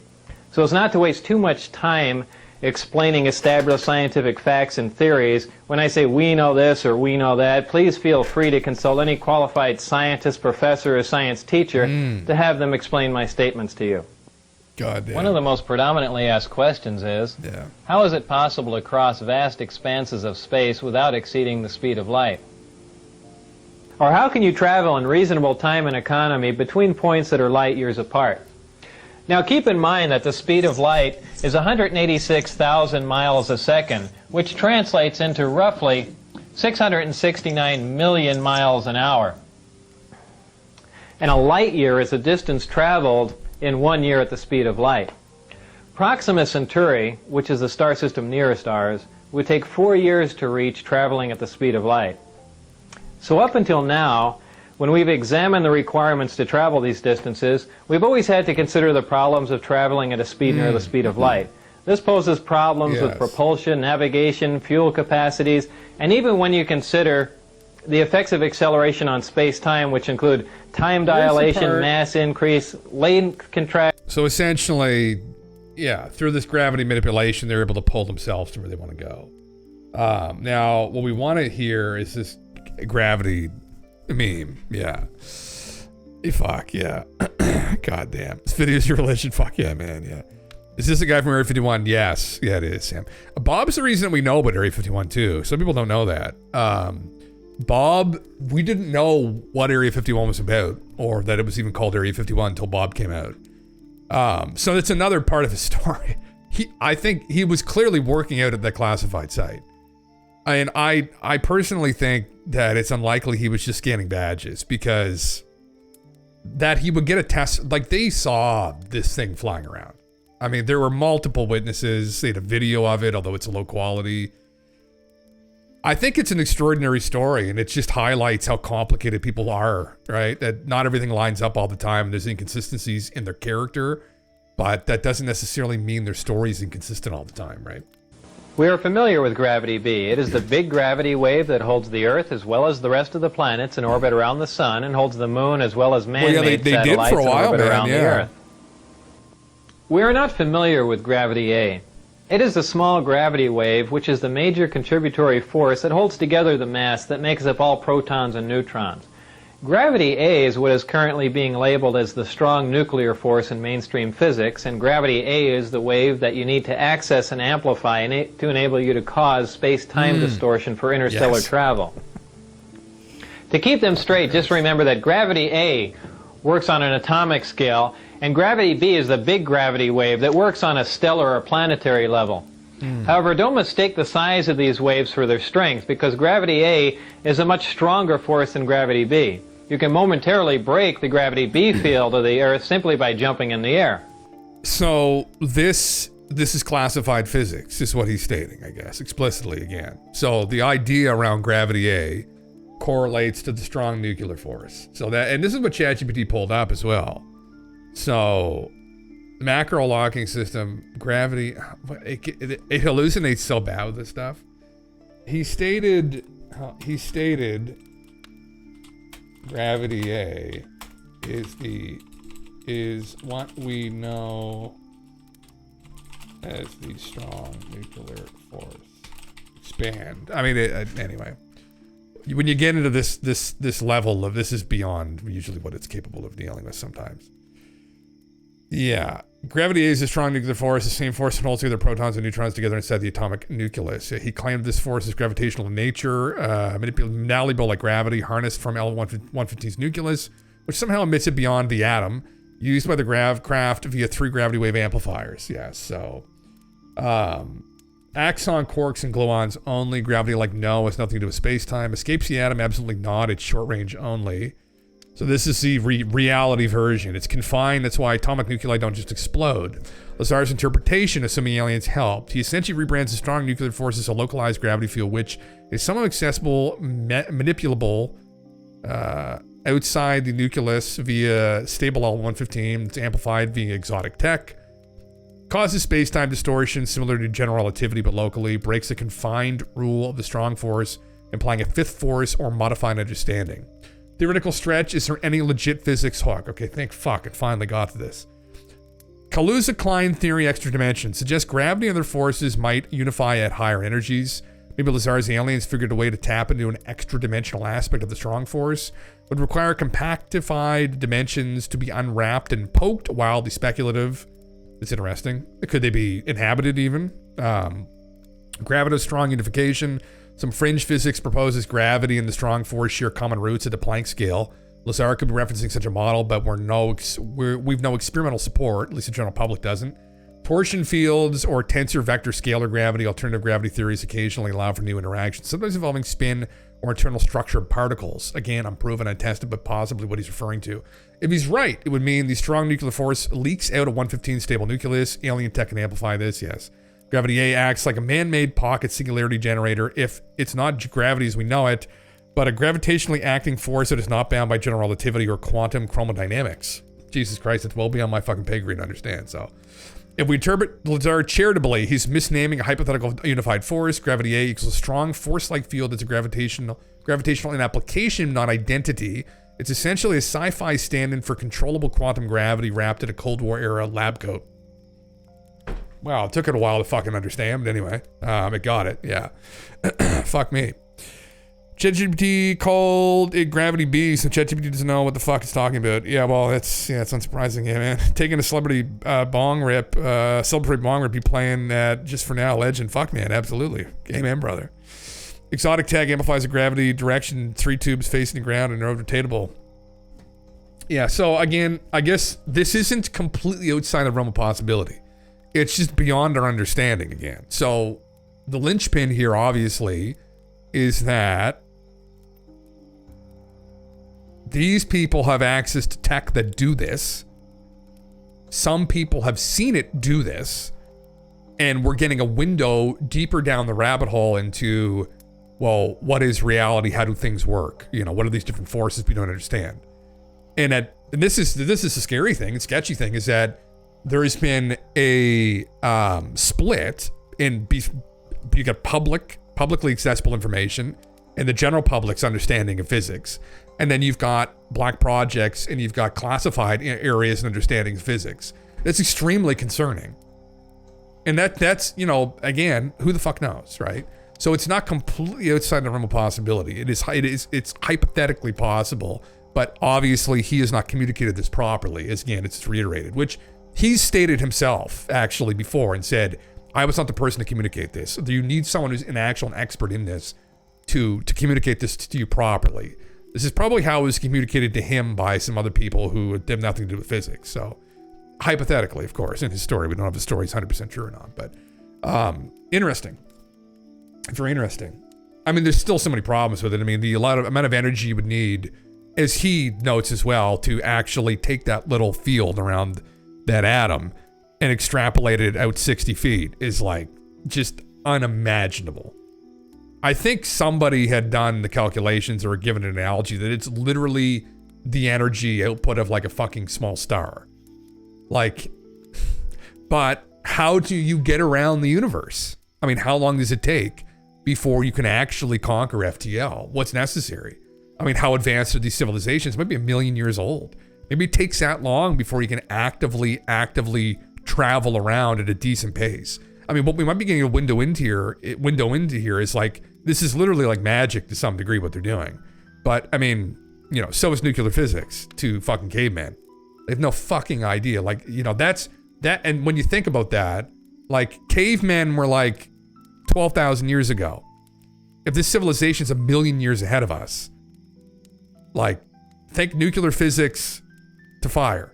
So as not to waste too much time explaining established scientific facts and theories, when I say we know this or we know that, please feel free to consult any qualified scientist, professor, or science teacher to have them explain my statements to you. God damn. One of the most predominantly asked questions is, how is it possible to cross vast expanses of space without exceeding the speed of light? Or how can you travel in reasonable time and economy between points that are light years apart? Now keep in mind that the speed of light is 186,000 miles a second, which translates into roughly 669 million miles an hour. And a light year is a distance traveled in 1 year at the speed of light. Proxima Centauri, which is the star system nearest ours, would take 4 years to reach traveling at the speed of light. So up until now, when we've examined the requirements to travel these distances, we've always had to consider the problems of traveling at a speed near the speed of light. This poses problems with propulsion, navigation, fuel capacities, and even when you consider the effects of acceleration on space-time, which include time dilation, mass increase, length contraction. So essentially, yeah, through this gravity manipulation, they're able to pull themselves to where they want to go. Now, what we want to hear is this gravity meme. Yeah. Fuck, yeah. God damn. This video is your religion. Fuck yeah, man. Yeah. Is this a guy from Area 51? Yes. Yeah, it is, Sam. Bob's the reason we know about Area 51, too. Some people don't know that. Bob, we didn't know what Area 51 was about, or that it was even called Area 51 until Bob came out. So that's another part of his story. I think he was clearly working out at that classified site. And I personally think that it's unlikely he was just scanning badges, because that he would get a test, like they saw this thing flying around. I mean, there were multiple witnesses. They had a video of it, although it's low quality. I think it's an extraordinary story, and it just highlights how complicated people are, right? That not everything lines up all the time. There's inconsistencies in their character, but that doesn't necessarily mean their story is inconsistent all the time, right? We are familiar with gravity B. It is the big gravity wave that holds the Earth as well as the rest of the planets in orbit around the Sun, and holds the Moon as well as man-made satellites in orbit around the Earth. We are not familiar with gravity A. It is the small gravity wave, which is the major contributory force that holds together the mass that makes up all protons and neutrons. Gravity A is what is currently being labeled as the strong nuclear force in mainstream physics, and gravity A is the wave that you need to access and amplify to enable you to cause space-time distortion for interstellar travel. To keep them straight, just remember that gravity A works on an atomic scale, and gravity B is the big gravity wave that works on a stellar or planetary level. However, don't mistake the size of these waves for their strength, because gravity A is a much stronger force than gravity B. You can momentarily break the gravity B field of the Earth simply by jumping in the air. So this is classified physics, is what he's stating, I guess, explicitly again. So the idea around gravity A correlates to the strong nuclear force. So that, and this is what ChatGPT pulled up as well. So macro locking system, gravity, it hallucinates so bad with this stuff. He stated he stated gravity A is what we know as the strong nuclear force. Expand. I mean, anyway. When you get into this level of this is beyond usually what it's capable of dealing with sometimes. Yeah. Gravity A is a strong nuclear force, the same force that holds together protons and neutrons together inside the atomic nucleus. He claimed this force is gravitational in nature, malleable like gravity, harnessed from L115's nucleus, which somehow emits it beyond the atom, used by the craft via 3 gravity wave amplifiers. Yeah, so... axon quarks and gluons only. Gravity like no, has nothing to do with space-time. Escapes the atom, absolutely not. It's short range only. So this is the reality version. It's confined, that's why atomic nuclei don't just explode. Lazar's interpretation, assuming aliens helped. He essentially rebrands the strong nuclear force as a localized gravity field, which is somewhat accessible, manipulable outside the nucleus via stable L115. It's amplified via exotic tech. Causes space-time distortion similar to general relativity but locally. Breaks the confined rule of the strong force, implying a fifth force or modified understanding. Theoretical stretch, is there any legit physics hook? Okay, thank fuck, it finally got to this. Kaluza-Klein theory extra dimension suggests gravity and other forces might unify at higher energies. Maybe Lazar's aliens figured a way to tap into an extra dimensional aspect of the strong force. Would require compactified dimensions to be unwrapped and poked. Wildly speculative. It's interesting. Could they be inhabited even? Gravity's strong unification. Some fringe physics proposes gravity and the strong force share common roots at the Planck scale. Lazar could be referencing such a model, but we've no experimental support, at least the general public doesn't. Torsion fields or tensor vector scalar gravity, alternative gravity theories occasionally allow for new interactions, sometimes involving spin or internal structure of particles. Again, unproven, untested, but possibly what he's referring to. If he's right, it would mean the strong nuclear force leaks out a 115 stable nucleus. Alien tech can amplify this, yes. Gravity A acts like a man-made pocket singularity generator if it's not gravity as we know it, but a gravitationally acting force that is not bound by general relativity or quantum chromodynamics. Jesus Christ, it's well beyond my fucking pay grade to understand, so. If we interpret Lazar charitably, he's misnaming a hypothetical unified force. Gravity A equals a strong force-like field that's a gravitational in application, not identity. It's essentially a sci-fi stand-in for controllable quantum gravity wrapped in a Cold War era lab coat. Wow, it took it a while to fucking understand, but anyway, it got it, yeah. Fuck me. ChatGPT called it Gravity B, so ChatGPT doesn't know what the fuck it's talking about. Yeah, well, it's unsurprising, yeah, man. Taking a celebrity bong rip, be playing that just for now, legend. Fuck, man, absolutely. Amen, brother. Exotic tech amplifies the gravity direction, 3 tubes facing the ground and are rotatable. Yeah, so again, I guess this isn't completely outside the realm of possibility. It's just beyond our understanding again. So the linchpin here, obviously, is that these people have access to tech that do this. Some people have seen it do this, and we're getting a window deeper down the rabbit hole into, well, what is reality? How do things work? You know, what are these different forces we don't understand? And this is the scary thing, the sketchy thing, is that there has been a split in you got publicly accessible information and the general public's understanding of physics. And then you've got black projects and you've got classified areas and understanding of physics. That's extremely concerning. And that's, you know, again, who the fuck knows, right? So it's not completely outside the realm of possibility. It's hypothetically possible, but obviously he has not communicated this properly. As again, it's reiterated, which he's stated himself actually before and said, I was not the person to communicate this. You need someone who's an actual expert in this to communicate this to you properly. This is probably how it was communicated to him by some other people who have nothing to do with physics. So hypothetically, of course, in his story, we don't have the story 100% true or not, but interesting. Very interesting. I mean, there's still so many problems with it. I mean, the amount of energy you would need, as he notes as well, to actually take that little field around that atom and extrapolate it out 60 feet is like just unimaginable. I think somebody had done the calculations or given an analogy that it's literally the energy output of like a fucking small star. Like, but how do you get around the universe? I mean, how long does it take before you can actually conquer FTL. What's necessary? I mean, how advanced are these civilizations? It might be 1 million years old. Maybe it takes that long before you can actively travel around at a decent pace. I mean, what we might be getting a window into here is like, this is literally like magic to some degree what they're doing. But I mean, you know, so is nuclear physics to fucking cavemen. They have no fucking idea. Like, you know, that's that. And when you think about that, like cavemen were like 12,000 years ago. If this civilization's 1 million years ahead of us, like, think nuclear physics to fire.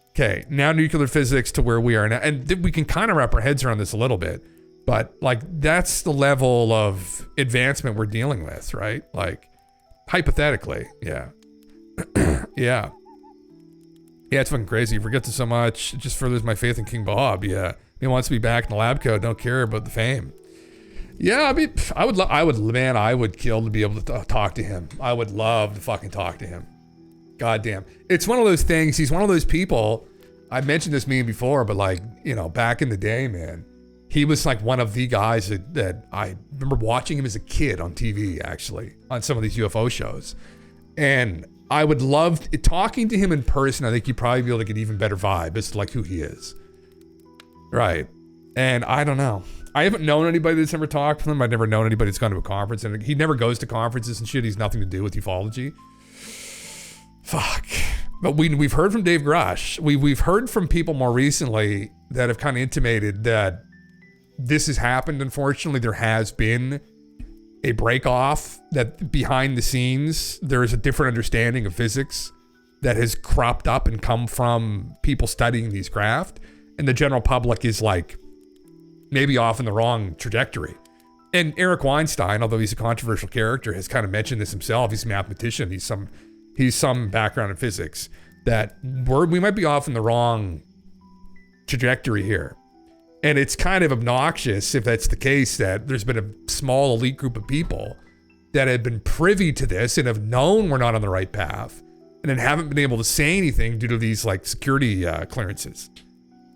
Okay, now nuclear physics to where we are now. And we can kind of wrap our heads around this a little bit, but like, that's the level of advancement we're dealing with, right? Like, hypothetically, yeah. Yeah. Yeah, it's fucking crazy. You forget this so much. It just furthers my faith in King Bob. Yeah. He wants to be back in the lab coat. Don't care about the fame. Yeah, I mean, I would kill to be able to talk to him. I would love to fucking talk to him. Goddamn. It's one of those things. He's one of those people. I mentioned this meme before, but like, you know, back in the day, man, he was like one of the guys that I remember watching him as a kid on TV, actually, on some of these UFO shows. And I would love talking to him in person. I think you'd probably be able to get even better vibe as to like who he is. Right. And I don't know. I haven't known anybody that's ever talked to him. I've never known anybody that's gone to a conference, and he never goes to conferences and shit. He's nothing to do with ufology. Fuck. But we've heard from Dave Grush. We've heard from people more recently that have kind of intimated that this has happened. Unfortunately, there has been a break off, that behind the scenes, there is a different understanding of physics that has cropped up and come from people studying these craft. And the general public is like, maybe off in the wrong trajectory. And Eric Weinstein, although he's a controversial character, has kind of mentioned this himself. He's a mathematician. He's some background in physics, that we might be off in the wrong trajectory here. And it's kind of obnoxious if that's the case, that there's been a small elite group of people that have been privy to this and have known we're not on the right path, and then haven't been able to say anything due to these like security clearances.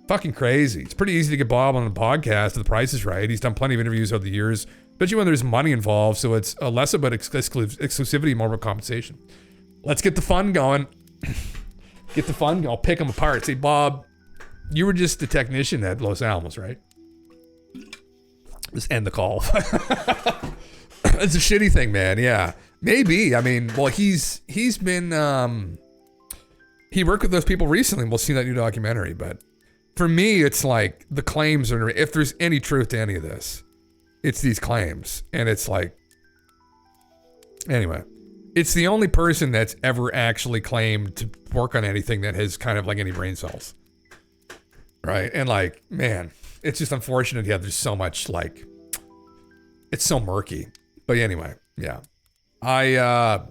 Fucking crazy. It's pretty easy to get Bob on the podcast if the price is right. He's done plenty of interviews over the years, especially when there's money involved. So it's less about exclusivity, more about compensation. Let's get the fun going. Get the fun going. I'll pick them apart. Say, Bob, you were just the technician at Los Alamos, right? Just end the call. It's a shitty thing, man. Yeah, maybe. I mean, well, he's been he worked with those people recently. We'll see that new documentary, but for me, it's like the claims are, if there's any truth to any of this, it's these claims. And it's like, anyway, it's the only person that's ever actually claimed to work on anything that has kind of like any brain cells. Right. And like, man, it's just unfortunate. Yeah, there's so much like, it's so murky. But anyway, yeah. I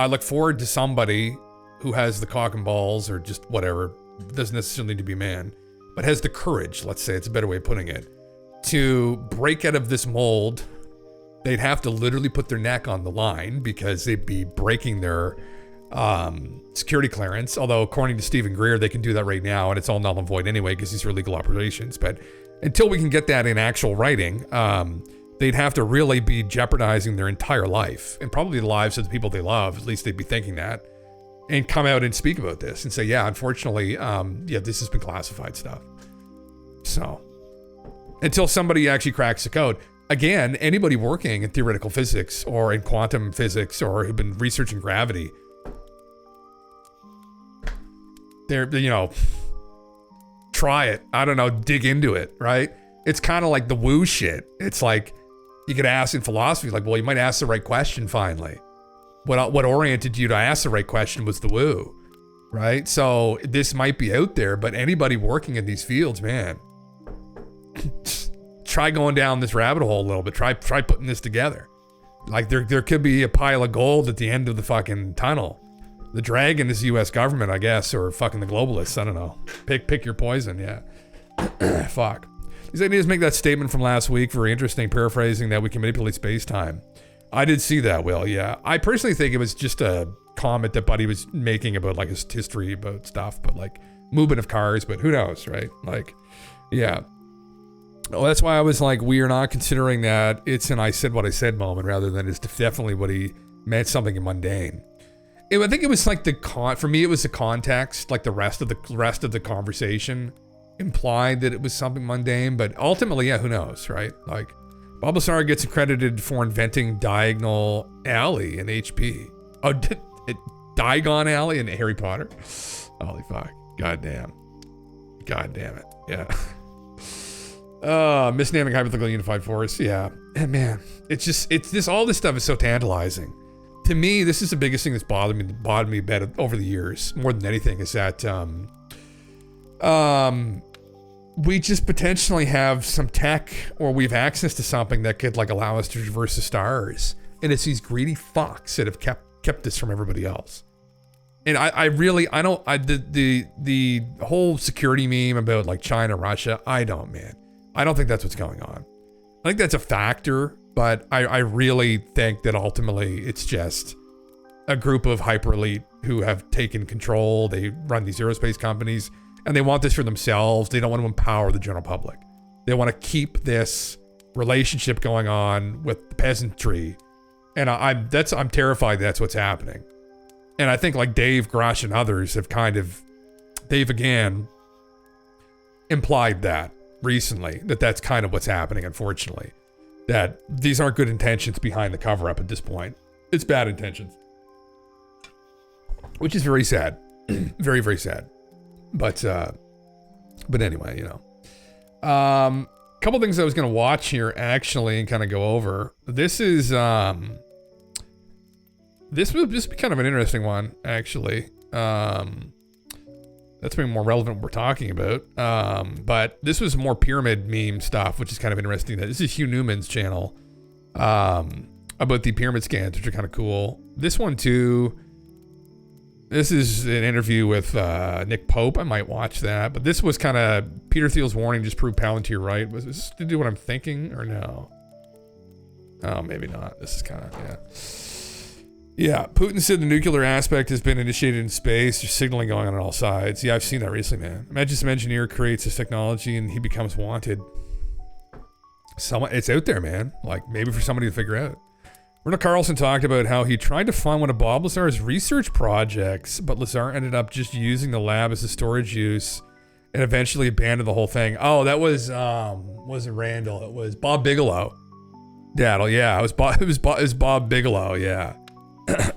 look forward to somebody who has the cock and balls, or just whatever, doesn't necessarily need to be a man, but has the courage, let's say, it's a better way of putting it, to break out of this mold. They'd have to literally put their neck on the line, because they'd be breaking their security clearance. Although, according to Stephen Greer, they can do that right now, and it's all null and void anyway, because these are illegal operations. But until we can get that in actual writing, they'd have to really be jeopardizing their entire life, and probably the lives of the people they love. At least they'd be thinking that. And come out and speak about this and say, yeah, unfortunately, yeah, this has been classified stuff. So until somebody actually cracks the code, again, anybody working in theoretical physics or in quantum physics or who've been researching gravity, they're, you know, try it. I don't know, dig into it, right? It's kind of like the woo shit. It's like, you could ask in philosophy, like, well, you might ask the right question finally. What oriented you to ask the right question was the woo, right? So this might be out there, but anybody working in these fields, man, try going down this rabbit hole a little bit. Try putting this together. Like there could be a pile of gold at the end of the fucking tunnel. The dragon is the U.S. government, I guess, or fucking the globalists. I don't know. Pick your poison. Yeah. Fuck. These ideas make that statement from last week very interesting, paraphrasing that we can manipulate space-time. I did see that, Will, yeah. I personally think it was just a comment that Buddy was making about like his history about stuff, but like movement of cars, but who knows, right? Like, yeah. Oh, that's why I was like, we are not considering that it's an I said what I said moment rather than it's definitely what he meant something mundane. I think it was like for me, it was the context, like the rest of the conversation implied that it was something mundane, but ultimately, yeah, who knows, right? Like, Bob Lazar gets accredited for inventing Diagonal Alley in HP. Oh, Diagon Alley in Harry Potter? Holy fuck. God damn it. Yeah. Misnaming hypothetical unified force. Yeah. And man, all this stuff is so tantalizing. To me, this is the biggest thing that's bothered me over the years, more than anything, is that we just potentially have some tech, or we have access to something that could like allow us to traverse the stars. And it's these greedy fucks that have kept this from everybody else. And the whole security meme about like China, Russia, I don't think that's what's going on. I think that's a factor, but I really think that ultimately it's just a group of hyper elite who have taken control. They run these aerospace companies and they want this for themselves. They don't want to empower the general public. They want to keep this relationship going on with the peasantry. And I'm terrified that's what's happening. And I think like Dave Grush and others have they've again implied that recently, that's kind of what's happening, unfortunately. That these aren't good intentions behind the cover up at this point. It's bad intentions. Which is very sad. Very, very sad. But anyway, couple things I was going to watch here actually and kind of go over. This is, this would just be kind of an interesting one, actually. That's maybe more relevant what we're talking about. But this was more pyramid meme stuff, which is kind of interesting. This is Hugh Newman's channel about the pyramid scans, which are kind of cool. This one too, this is an interview with Nick Pope. I might watch that. But this was kind of Peter Thiel's warning just proved Palantir right. Was this to do what I'm thinking or no? Oh, maybe not. This is kind of, yeah. Yeah, Putin said the nuclear aspect has been initiated in space. There's signaling going on all sides. Yeah, I've seen that recently, man. Imagine some engineer creates this technology and he becomes wanted. It's out there, man. Like, maybe for somebody to figure out. Werner Carlson talked about how he tried to find one of Bob Lazar's research projects, but Lazar ended up just using the lab as a storage use and eventually abandoned the whole thing. Oh, that wasn't Randall. It was Bob Bigelow. Daddle, yeah. It was Bob Bigelow, yeah.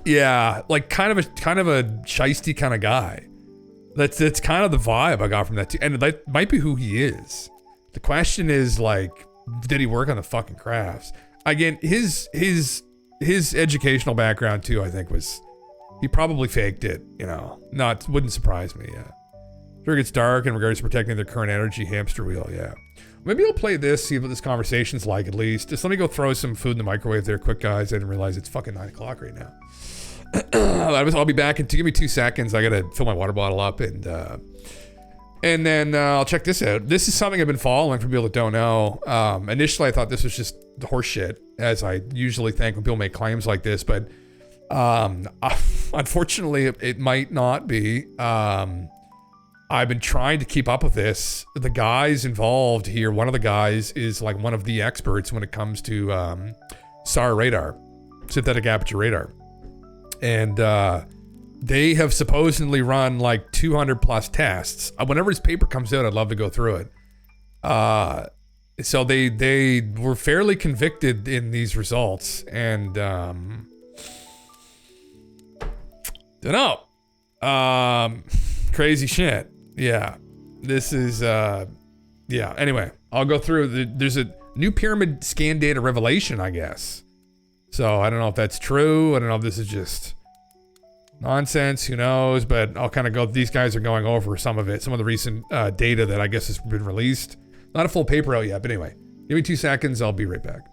Yeah, like kind of a shisty kind of guy. That's kind of the vibe I got from that too, and that might be who he is. The question is like, did he work on the fucking crafts? Again, his educational background too, I think he probably faked it. Wouldn't surprise me. Yeah, sure gets dark in regards to protecting their current energy hamster wheel. Yeah. Maybe I'll play this, see what this conversation's like at least. Just let me go throw some food in the microwave there quick, guys. I didn't realize it's fucking 9 o'clock right now. I'll be back give me 2 seconds. I gotta fill my water bottle up and then I'll check this out. This is something I've been following for people that don't know. Initially I thought this was just the horse shit, as I usually think when people make claims like this, but unfortunately it might not be. I've been trying to keep up with this. The guys involved here, one of the guys is like one of the experts when it comes to SAR radar, synthetic aperture radar. And they have supposedly run like 200 plus tests. Whenever his paper comes out, I'd love to go through it. So they were fairly convicted in these results. And don't know. Crazy shit. Yeah, this is, yeah, anyway, I'll go through, there's a new pyramid scan data revelation, I guess. So I don't know if that's true. I don't know if this is just nonsense, who knows, but I'll kind of go, these guys are going over some of it, some of the recent data that I guess has been released. Not a full paper out yet, but anyway, give me 2 seconds, I'll be right back.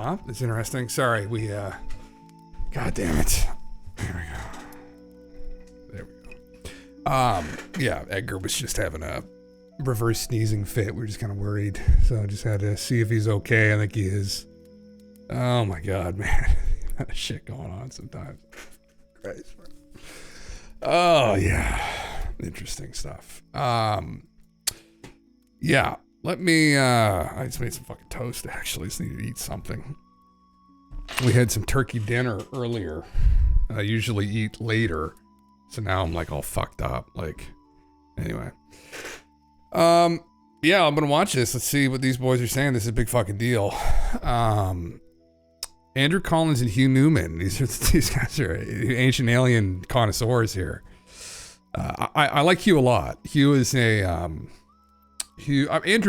Well, it's interesting. Sorry, we, God damn it. There we go. Yeah, Edgar was just having a reverse sneezing fit. We were just kind of worried. So I just had to see if he's okay. I think he is. Oh my God, man. Shit going on sometimes. Christ. Oh, yeah. Interesting stuff. Yeah. Let me, I just made some fucking toast, actually. Just need to eat something. We had some turkey dinner earlier. I usually eat later. So now I'm like all fucked up. Like, anyway. Yeah, I'm gonna watch this. Let's see what these boys are saying. This is a big fucking deal. Andrew Collins and Hugh Newman. These guys are ancient alien connoisseurs here. I like Hugh a lot. Hugh is Andrew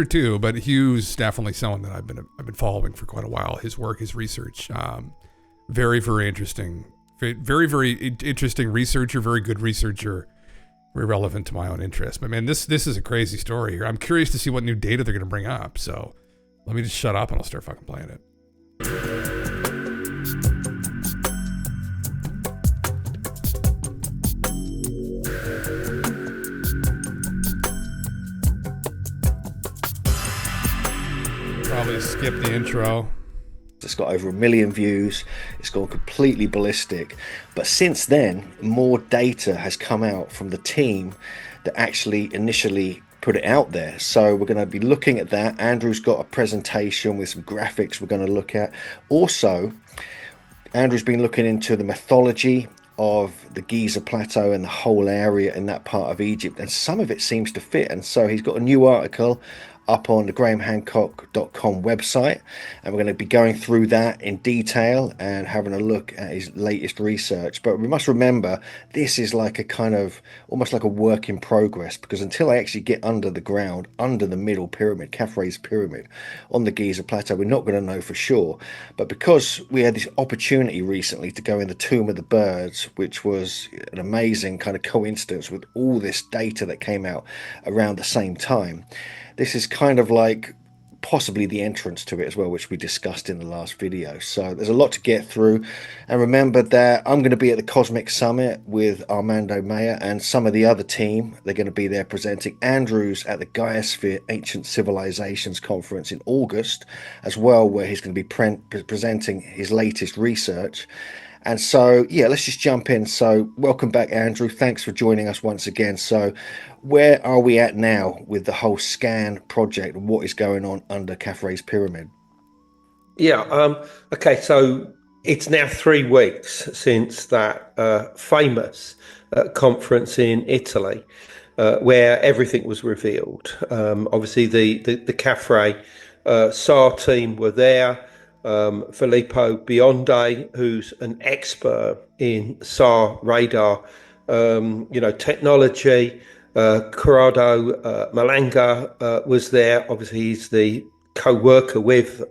too, but Hugh's definitely someone that I've been following for quite a while. His work, his research, very, very interesting. Very, very interesting researcher. Very good researcher. Very relevant to my own interest. But man, this is a crazy story here. I'm curious to see what new data they're going to bring up. So let me just shut up and I'll start fucking playing it. Probably skip the intro. It's got over 1 million views. It's gone completely ballistic. But since then, more data has come out from the team that actually initially put it out there. So we're going to be looking at that. Andrew's got a presentation with some graphics we're going to look at. Also, Andrew's been looking into the mythology of the Giza Plateau and the whole area in that part of Egypt. And some of it seems to fit. And so he's got a new article up on the grahamhancock.com website, and we're going to be going through that in detail and having a look at his latest research. But we must remember, this is like a kind of almost like a work in progress, because until I actually get under the ground, under the middle pyramid, Khafre's pyramid on the Giza Plateau, we're not going to know for sure. But because we had this opportunity recently to go in the Tomb of the Birds, which was an amazing kind of coincidence with all this data that came out around the same time, this is kind of like possibly the entrance to it as well, which we discussed in the last video. So there's a lot to get through. And remember that I'm going to be at the Cosmic Summit with Armando Mayer and some of the other team. They're going to be there presenting. Andrew's at the Gaia-Sphere Ancient Civilizations Conference in August as well, where he's going to be presenting his latest research. And so, yeah, let's just jump in. So welcome back, Andrew. Thanks for joining us once again. So where are we at now with the whole scan project? What is going on under Khafre's pyramid? Yeah, okay, so it's now 3 weeks since that famous conference in Italy where everything was revealed. Obviously, the Khafre SAR team were there. Filippo Biondi, who's an expert in SAR radar, technology. Corrado Malanga was there. Obviously, he's the co-worker with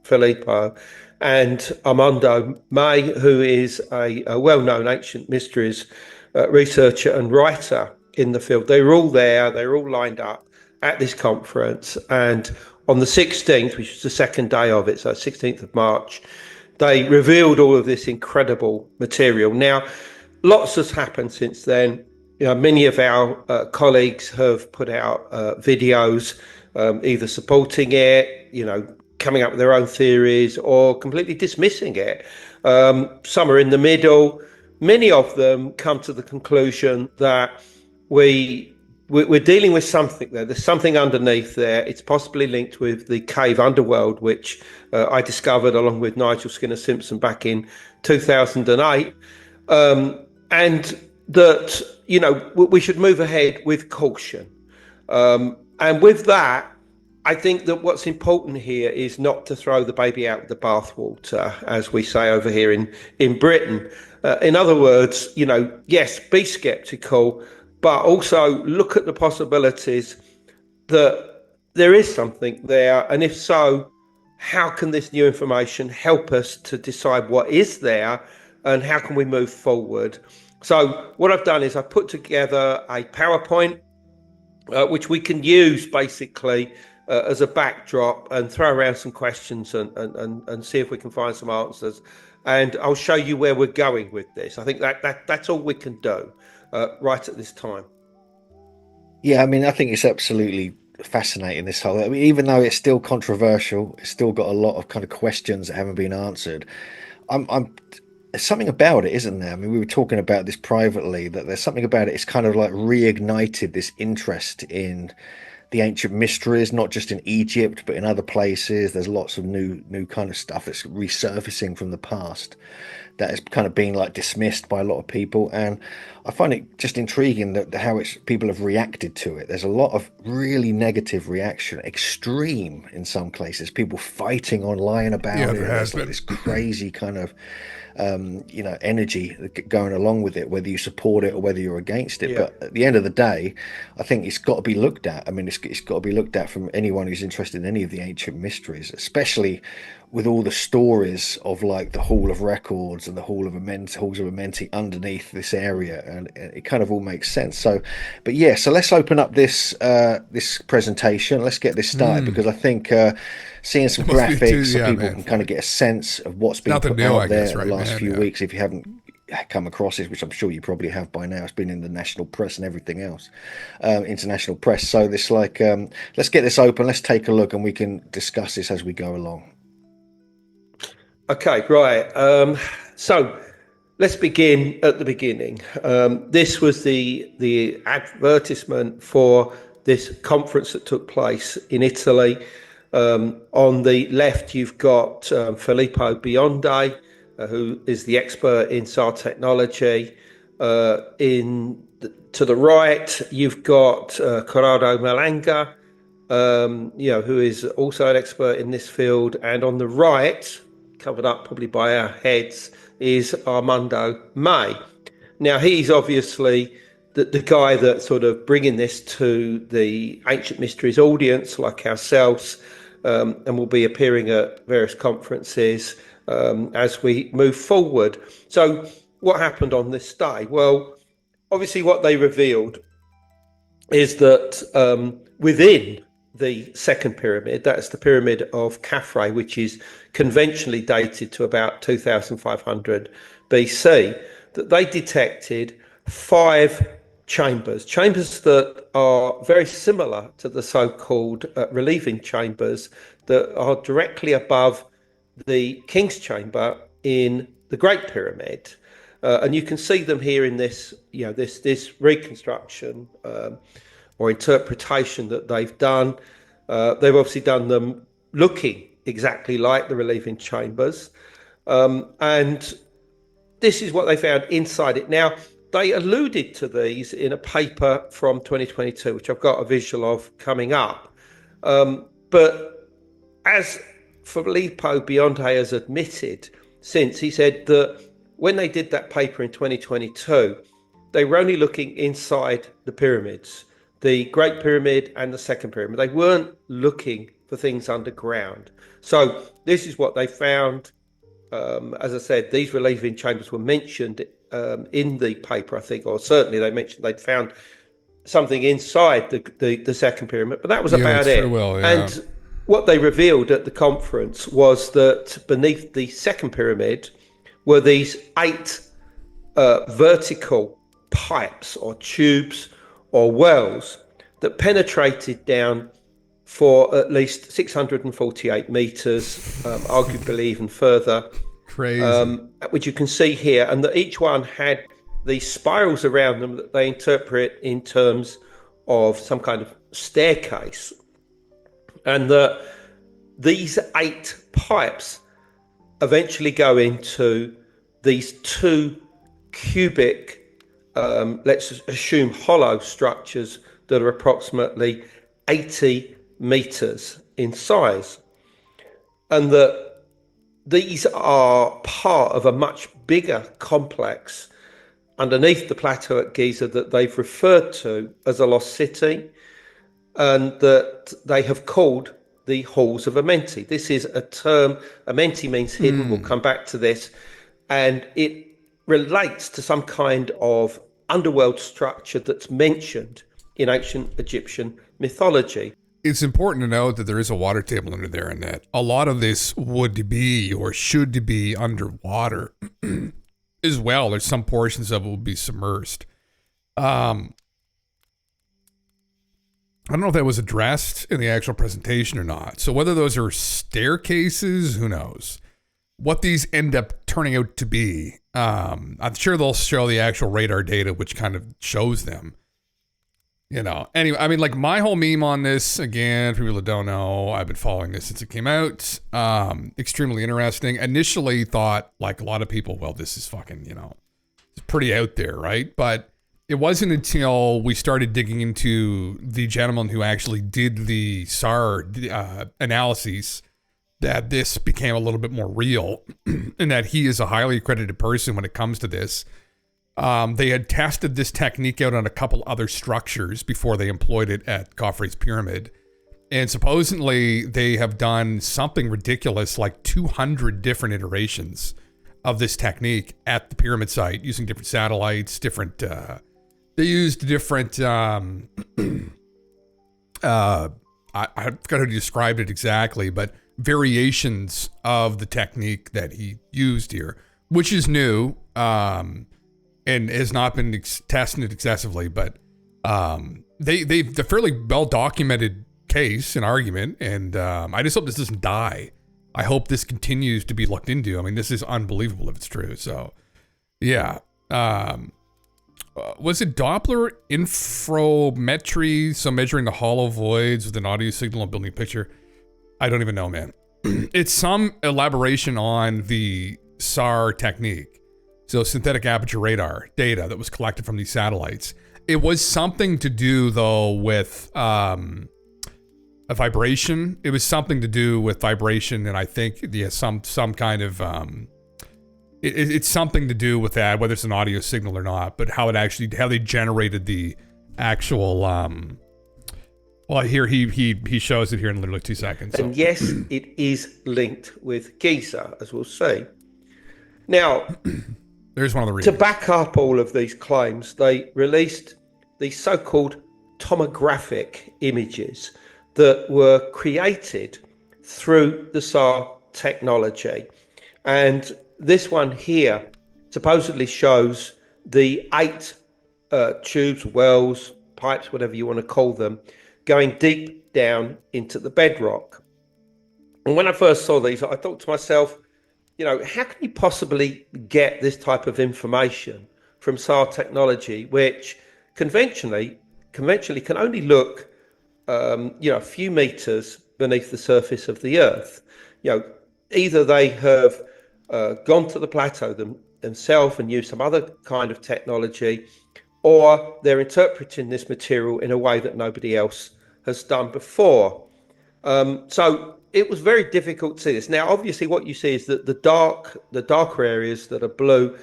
Filippo, and Armando May, who is a well-known ancient mysteries researcher and writer in the field. They were all there. They were all lined up at this conference, and on the 16th, which was the second day of it, so 16th of March, they revealed all of this incredible material. Now, lots has happened since then. Many of our colleagues have put out videos, either supporting it, coming up with their own theories, or completely dismissing it. Some are in the middle. Many of them come to the conclusion that we're dealing with something there. There's something underneath there. It's possibly linked with the cave underworld, which I discovered along with Nigel Skinner-Simpson back in 2008. And that, we should move ahead with caution. And with that, I think that what's important here is not to throw the baby out with the bathwater, as we say over here in Britain. In other words, yes, be skeptical, but also look at the possibilities that there is something there. And if so, how can this new information help us to decide what is there and how can we move forward? So what I've done is I've put together a PowerPoint, which we can use basically as a backdrop and throw around some questions and see if we can find some answers. And I'll show you where we're going with this. I think that's all we can do right at this time. Yeah, I mean, I think it's absolutely fascinating, this whole, I mean, even though it's still controversial, it's still got a lot of kind of questions that haven't been answered. There's something about it, isn't there? I mean, we were talking about this privately, that there's something about it. It's kind of like reignited this interest in the ancient mysteries, not just in Egypt, but in other places. There's lots of new kind of stuff that's resurfacing from the past that has kind of been like dismissed by a lot of people. And I find it just intriguing that how people have reacted to it. There's a lot of really negative reaction, extreme in some cases, people fighting online about it. There's like this crazy kind of energy going along with it, whether you support it or whether you're against it. But at the end of the day, I think it's got to be looked at. I mean, it's got to be looked at from anyone who's interested in any of the ancient mysteries, especially with all the stories of like the Hall of Records and the Halls of Amenti underneath this area, and it kind of all makes sense. So, but yeah, so let's open up this presentation. Let's get this started, because I think seeing some graphics so people can kind of get a sense of what's been put out there in the last few weeks. If you haven't come across it, which I'm sure you probably have by now, it's been in the national press and everything else, international press. So this let's get this open, let's take a look, and we can discuss this as we go along. Okay, right. So let's begin at the beginning. This was the advertisement for this conference that took place in Italy. On the left, you've got Filippo Biondi, who is the expert in SAR technology. To the right, you've got Corrado Malanga, who is also an expert in this field. And on the right, covered up probably by our heads, is Armando May. Now, he's obviously the guy that's sort of bringing this to the Ancient Mysteries audience like ourselves, and will be appearing at various conferences as we move forward. So what happened on this day? Well, obviously what they revealed is that within the second pyramid, that's the pyramid of Khafre, which is conventionally dated to about 2500 BC, that they detected 5 chambers that are very similar to the so-called relieving chambers that are directly above the King's Chamber in the Great Pyramid. And you can see them here in this, this reconstruction or interpretation that they've done. They've obviously done them looking exactly like the relieving chambers. And this is what they found inside it. Now, they alluded to these in a paper from 2022, which I've got a visual of coming up. But as Filippo Biondi has admitted since, he said that when they did that paper in 2022, they were only looking inside the pyramids, the Great Pyramid and the Second Pyramid. They weren't looking for things underground. So this is what they found. As I said, these relieving chambers were mentioned in the paper, I think, or certainly they mentioned they'd found something inside the Second Pyramid, but that was about it. Well, yeah. And what they revealed at the conference was that beneath the Second Pyramid were these 8 vertical pipes or tubes or wells that penetrated down for at least 648 meters, arguably even further. Crazy. Which you can see here, and that each one had these spirals around them that they interpret in terms of some kind of staircase. And that these 8 pipes eventually go into these 2 cubic, let's assume hollow structures that are approximately 80 meters in size. And that these are part of a much bigger complex underneath the plateau at Giza that they've referred to as a lost city, and that they have called the Halls of Amenti. This is a term, Amenti means hidden, we'll come back to this, and it relates to some kind of underworld structure that's mentioned in ancient Egyptian mythology. it's important to note that there is a water table under there and that a lot of this would be or should be underwater as well. There's some portions of it will be submersed. I don't know if that was addressed in the actual presentation or not. So whether those are staircases, who knows? What these end up turning out to be, I'm sure they'll show the actual radar data, which kind of shows them. You know, anyway, I mean, like my whole meme on this, again, for people that don't know, I've been following this since it came out. Extremely interesting. Initially thought, like a lot of people, well, this is fucking, you know, it's pretty out there, right? But it wasn't until we started digging into the gentleman who actually did the SAR analyses that this became a little bit more real and that he is a highly accredited person when it comes to this. They had tested this technique out on a couple other structures before they employed it at WEF Pyramid. And supposedly they have done something ridiculous, like 200 different iterations of this technique at the pyramid site using different satellites, different, they used different, I forgot how to describe it exactly, but variations of the technique that he used here, which is new, and has not been tested excessively, but they've a fairly well-documented case and argument, and I just hope this doesn't die. I hope this continues to be looked into. I mean, this is unbelievable if it's true. So, yeah. Was it Doppler infrometry, so measuring the hollow voids with an audio signal and building a picture? I don't even know, man. It's some elaboration on the SAR technique. So synthetic aperture radar data that was collected from these satellites. It was something to do, though, with a vibration. It was something to do with vibration, and I think some kind of it's something to do with that, whether it's an audio signal or not. But how they generated the actual. Well, here he shows it here in literally 2 seconds. So. And yes, it is linked with Giza, as we'll see. Now. There's one of the reasons. To back up all of these claims, they released these so-called tomographic images that were created through the SAR technology. And this one here supposedly shows the 8 tubes, wells, pipes, whatever you want to call them, going deep down into the bedrock. And when I first saw these, I thought to myself, you know, how can you possibly get this type of information from SAR technology, which conventionally can only look, a few meters beneath the surface of the Earth? You know, either they have gone to the plateau themselves and used some other kind of technology, or they're interpreting this material in a way that nobody else has done before. So it was very difficult to see this. Now, obviously, what you see is that the darker areas that are blue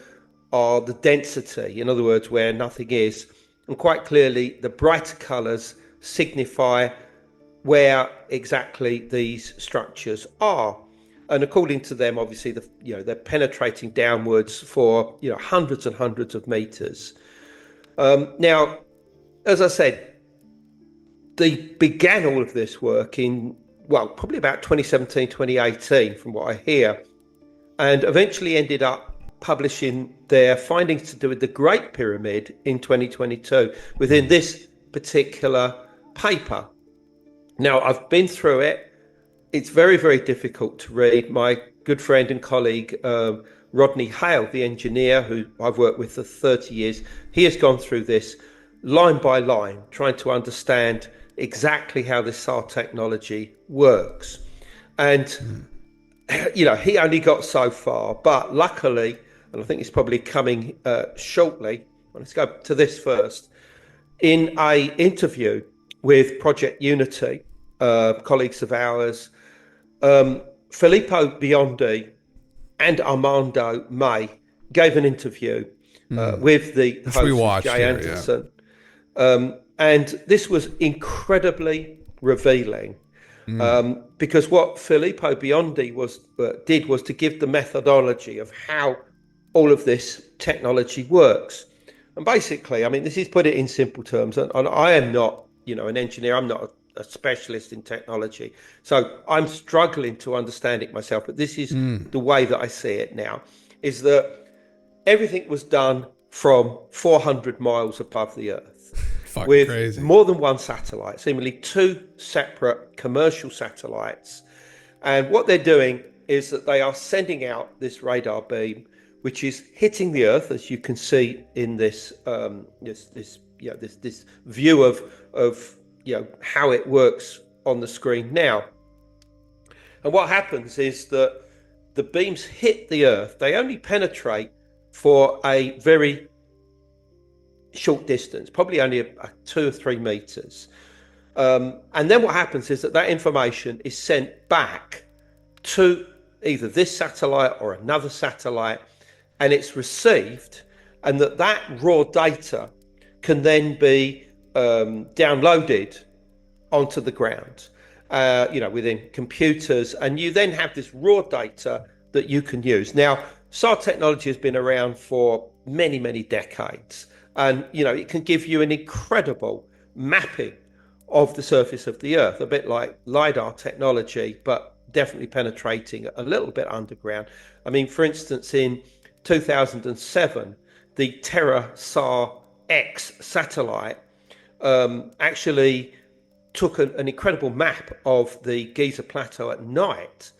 are the density, in other words, where nothing is. And quite clearly, the brighter colours signify where exactly these structures are. And according to them, obviously, they're penetrating downwards for hundreds and hundreds of meters. Now, as I said, they began all of this work in probably about 2017, 2018, from what I hear, and eventually ended up publishing their findings to do with the Great Pyramid in 2022 within this particular paper. Now, I've been through it. It's very, very difficult to read. My good friend and colleague, Rodney Hale, the engineer who I've worked with for 30 years, he has gone through this line by line, trying to understand exactly how this SAR technology works. And, he only got so far, but luckily, and I think it's probably coming shortly, let's go to this first. In an interview with Project Unity, colleagues of ours, Filippo Biondi and Armando May gave an interview with the host, Jay Anderson. And this was incredibly revealing because what Filippo Biondi did was to give the methodology of how all of this technology works. And basically, I mean, this is put it in simple terms, and I am not, an engineer. I'm not a specialist in technology. So I'm struggling to understand it myself, but this is the way that I see it now, is that everything was done from 400 miles above the Earth. Fucking with crazy. More than one satellite, seemingly 2 separate commercial satellites. And what they're doing is that they are sending out this radar beam, which is hitting the Earth, as you can see in this this view of how it works on the screen now. And what happens is that the beams hit the Earth. They only penetrate for a very short distance, probably only a 2 or 3 meters. And then what happens is that information is sent back to either this satellite or another satellite, and it's received, and that raw data can then be downloaded onto the ground, within computers, and you then have this raw data that you can use. Now, SAR technology has been around for many, many decades, and it can give you an incredible mapping of the surface of the Earth, a bit like LiDAR technology, but definitely penetrating a little bit underground. I mean, for instance, in 2007, the Terra SAR X satellite actually took an incredible map of the Giza Plateau at night,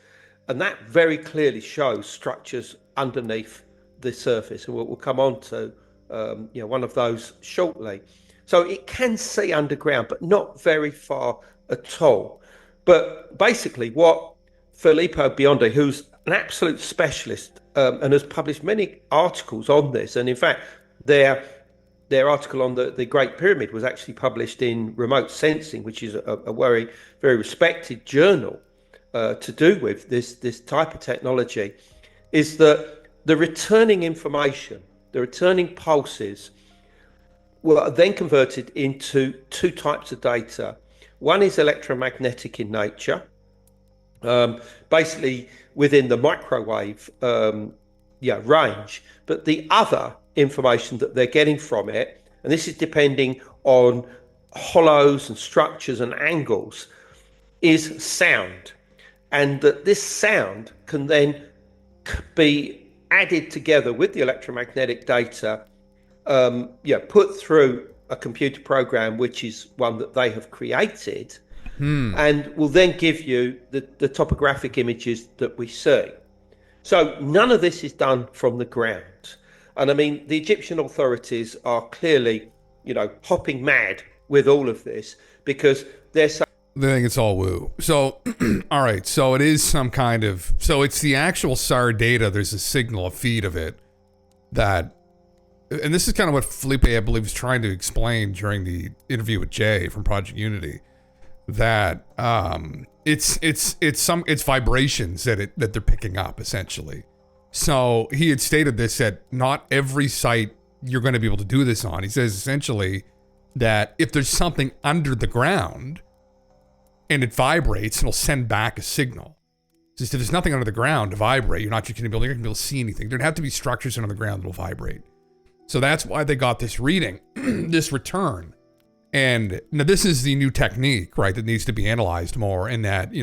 and that very clearly shows structures underneath the surface, and we'll come on to one of those shortly. So it can see underground, but not very far at all. But basically what Filippo Biondi, who's an absolute specialist and has published many articles on this, and in fact their article on the Great Pyramid was actually published in Remote Sensing, which is a very, very respected journal to do with this type of technology, is that the returning information, the returning pulses, were then converted into 2 types of data. One is electromagnetic in nature, basically within the microwave range, but the other information that they're getting from it, and this is depending on hollows and structures and angles, is sound, and that this sound can then be added together with the electromagnetic data, put through a computer program, which is one that they have created, and will then give you the topographic images that we see. So none of this is done from the ground. And I mean, the Egyptian authorities are clearly, hopping mad with all of this, because they're saying, they think it's all woo. So, all right. So it is some kind of, so it's the actual SAR data. There's a signal, a feed of it that, and this is kind of what Felipe, I believe, is trying to explain during the interview with Jay from Project Unity, that it's vibrations that they're picking up essentially. So he had stated this, that not every site you're going to be able to do this on. He says essentially that if there's something under the ground and it vibrates, it'll send back a signal. Just if there's nothing under the ground to vibrate, you're not just going to be able to see anything. There'd have to be structures under the ground that'll vibrate. So that's why they got this reading, this return. And now this is the new technique, right, that needs to be analyzed more, in that,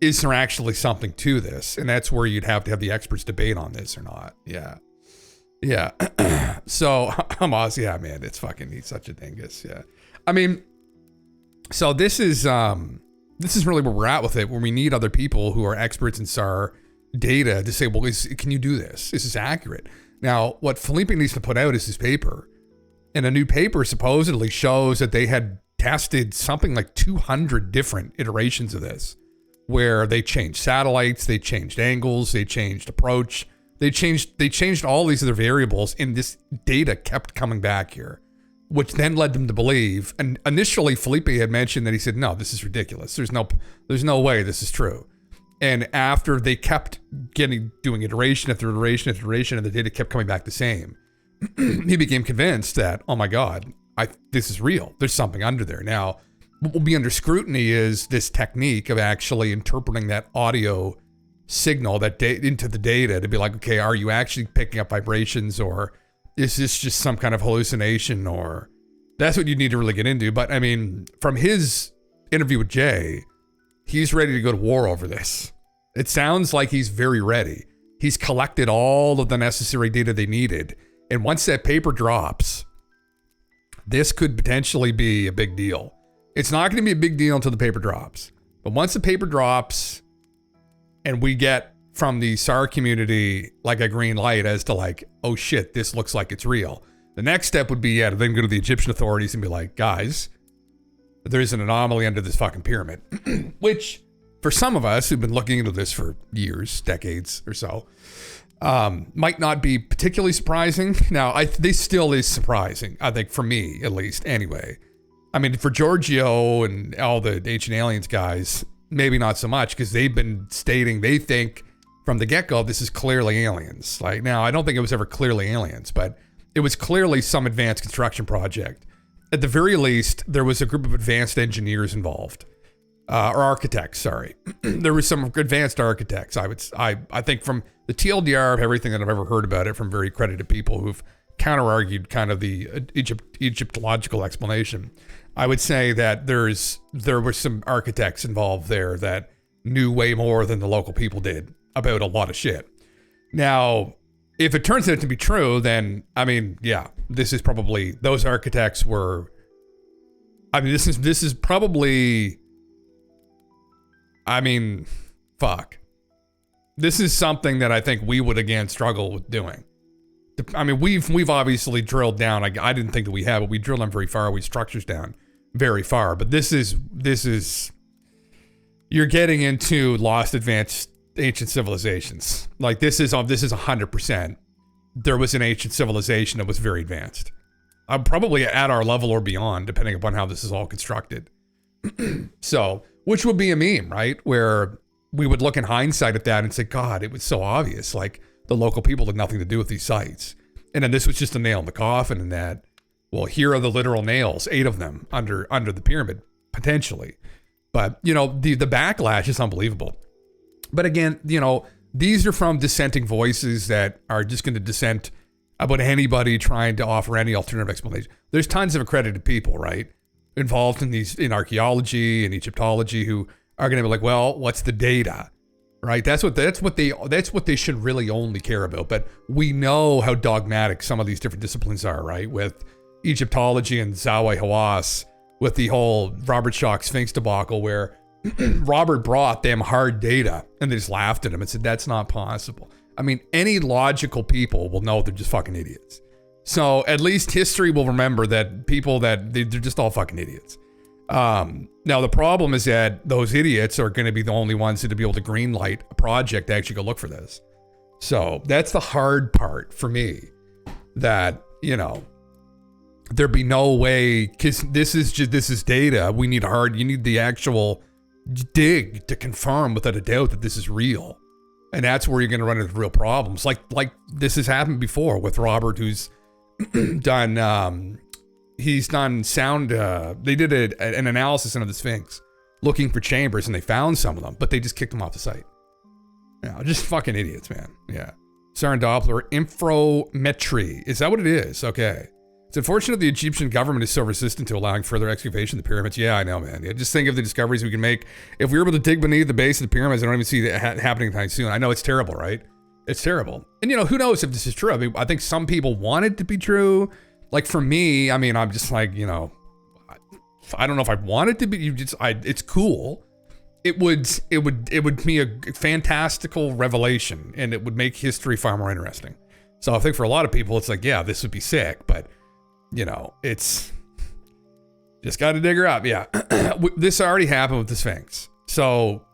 is there actually something to this? And that's where you'd have to have the experts debate on this or not. Yeah. Yeah. So Hamas, yeah, man, he's such a dingus. Yeah. I mean, so this is really where we're at with it, where we need other people who are experts in SAR data to say, well, can you do this? Is this accurate? Now, what Felipe needs to put out is his paper. And a new paper supposedly shows that they had tested something like 200 different iterations of this, where they changed satellites, they changed angles, they changed approach, they changed all these other variables, and this data kept coming back here, which then led them to believe. And initially, Felipe had mentioned that he said, no, this is ridiculous. There's no way this is true. And after they kept doing iteration after iteration after iteration, and the data kept coming back the same, he became convinced that, oh my God, this is real. There's something under there. Now, what will be under scrutiny is this technique of actually interpreting that audio signal into the data to be like, okay, are you actually picking up vibrations, or is this just some kind of hallucination? Or that's what you need to really get into. But I mean, from his interview with Jay, he's ready to go to war over this. It sounds like he's very ready. He's collected all of the necessary data they needed. And once that paper drops, this could potentially be a big deal. It's not going to be a big deal until the paper drops. But once the paper drops and we get from the SAR community like a green light as to like, oh shit, this looks like it's real. The next step would be, to then go to the Egyptian authorities and be like, guys, there's an anomaly under this fucking pyramid. Which, for some of us who've been looking into this for years, decades or so, might not be particularly surprising. Now, this still is surprising, I think, for me at least, anyway. I mean, for Giorgio and all the Ancient Aliens guys, maybe not so much, because they've been stating they think from the get-go this is clearly aliens. Like, now, I don't think it was ever clearly aliens, but it was clearly some advanced construction project. At the very least, there was a group of advanced engineers involved. Or architects, sorry. There was some advanced architects. I think from the TLDR of everything that I've ever heard about it from very credited people who've counter-argued kind of the Egyptological explanation, I would say that there were some architects involved there that knew way more than the local people did about a lot of shit. Now, if it turns out to be true, then, I mean, yeah, this is probably, those architects were, I mean, this is probably, I mean, fuck. This is something that I think we would, again, struggle with doing. I mean, we've obviously drilled down, I didn't think that we have, but we drilled them very far, we structures down very far, but this is, you're getting into lost advanced ancient civilizations. Like this is 100%. There was an ancient civilization that was very advanced. I'm probably at our level or beyond, depending upon how this is all constructed. So, which would be a meme, right? Where we would look in hindsight at that and say, God, it was so obvious. Like the local people had nothing to do with these sites. And then this was just a nail in the coffin in that, well, here are the literal nails, 8 of them under the pyramid, potentially. But, you know, the backlash is unbelievable. But again, you know, these are from dissenting voices that are just going to dissent about anybody trying to offer any alternative explanation. There's tons of accredited people, right, involved in archaeology and Egyptology who are going to be like, well, what's the data, right? That's what they should really only care about. But we know how dogmatic some of these different disciplines are, right? With Egyptology and Zawi Hawass, with the whole Robert Schoch Sphinx debacle, where Robert brought them hard data and they just laughed at him and said, that's not possible. I mean, any logical people will know they're just fucking idiots. So at least history will remember that people that they're just all fucking idiots. Now the problem is that those idiots are going to be the only ones to be able to greenlight a project to actually go look for this. So that's the hard part for me, that, you know, there'd be no way, because this is data. You need the actual dig to confirm without a doubt that this is real. And that's where you're going to run into real problems. Like this has happened before with Robert, who's done, he's done sound, they did an analysis into the Sphinx looking for chambers and they found some of them, but they just kicked them off the site. Yeah, just fucking idiots, man. Yeah. Sarin Doppler, infrometry. Is that what it is? Okay. It's unfortunate the Egyptian government is so resistant to allowing further excavation of the pyramids. Yeah, I know, man. Yeah, just think of the discoveries we can make. If we were able to dig beneath the base of the pyramids, I don't even see that happening anytime soon. I know it's terrible, right? It's terrible. And, you know, who knows if this is true? I mean, I think some people want it to be true. Like, for me, I mean, I'm just like, you know, I don't know if I want it to be. It's cool. It would be a fantastical revelation, and it would make history far more interesting. So I think for a lot of people, it's like, yeah, this would be sick, but, you know, it's just got to dig her up. Yeah. This already happened with the Sphinx. So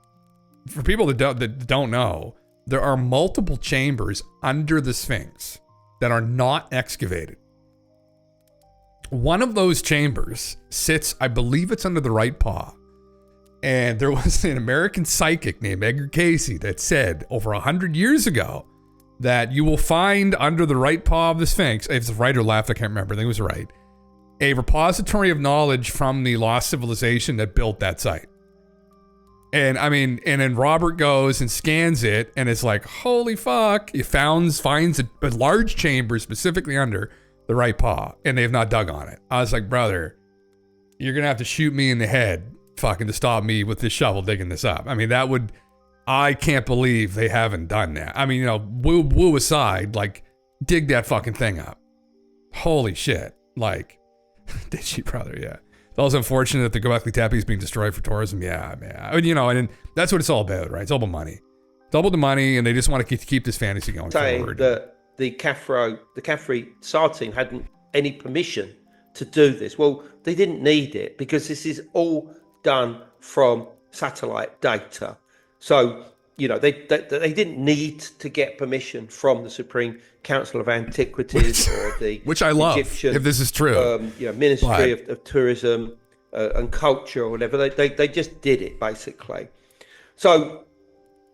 for people that don't know, there are multiple chambers under the Sphinx that are not excavated. One of those chambers sits, I believe it's under the right paw. And there was an American psychic named Edgar Casey that said over 100 years ago that you will find under the right paw of the Sphinx, if it's right or left, I can't remember, I think it was right, a repository of knowledge from the lost civilization that built that site. And I mean, and then Robert goes and scans it, and it's like, holy fuck, it finds a large chamber specifically under the right paw, and they have not dug on it. I was like, brother, you're gonna have to shoot me in the head fucking to stop me with this shovel digging this up. I mean, I can't believe they haven't done that. I mean, you know, woo aside, like, dig that fucking thing up. Holy shit. Like, did she, brother? Yeah. It's also unfortunate that the Göbekli Tepe is being destroyed for tourism. Yeah, man. I mean, you know, and that's what it's all about, right? It's all about money. It's all about the money, and they just want to keep this fantasy going forward. That the Caffrey SAR team hadn't any permission to do this. Well, they didn't need it because this is all done from satellite data. So, you know, they didn't need to get permission from the Supreme Council of Antiquities or the which I love, Egyptian, if this is true. You know, Ministry of Tourism and Culture or whatever. They just did it, basically. So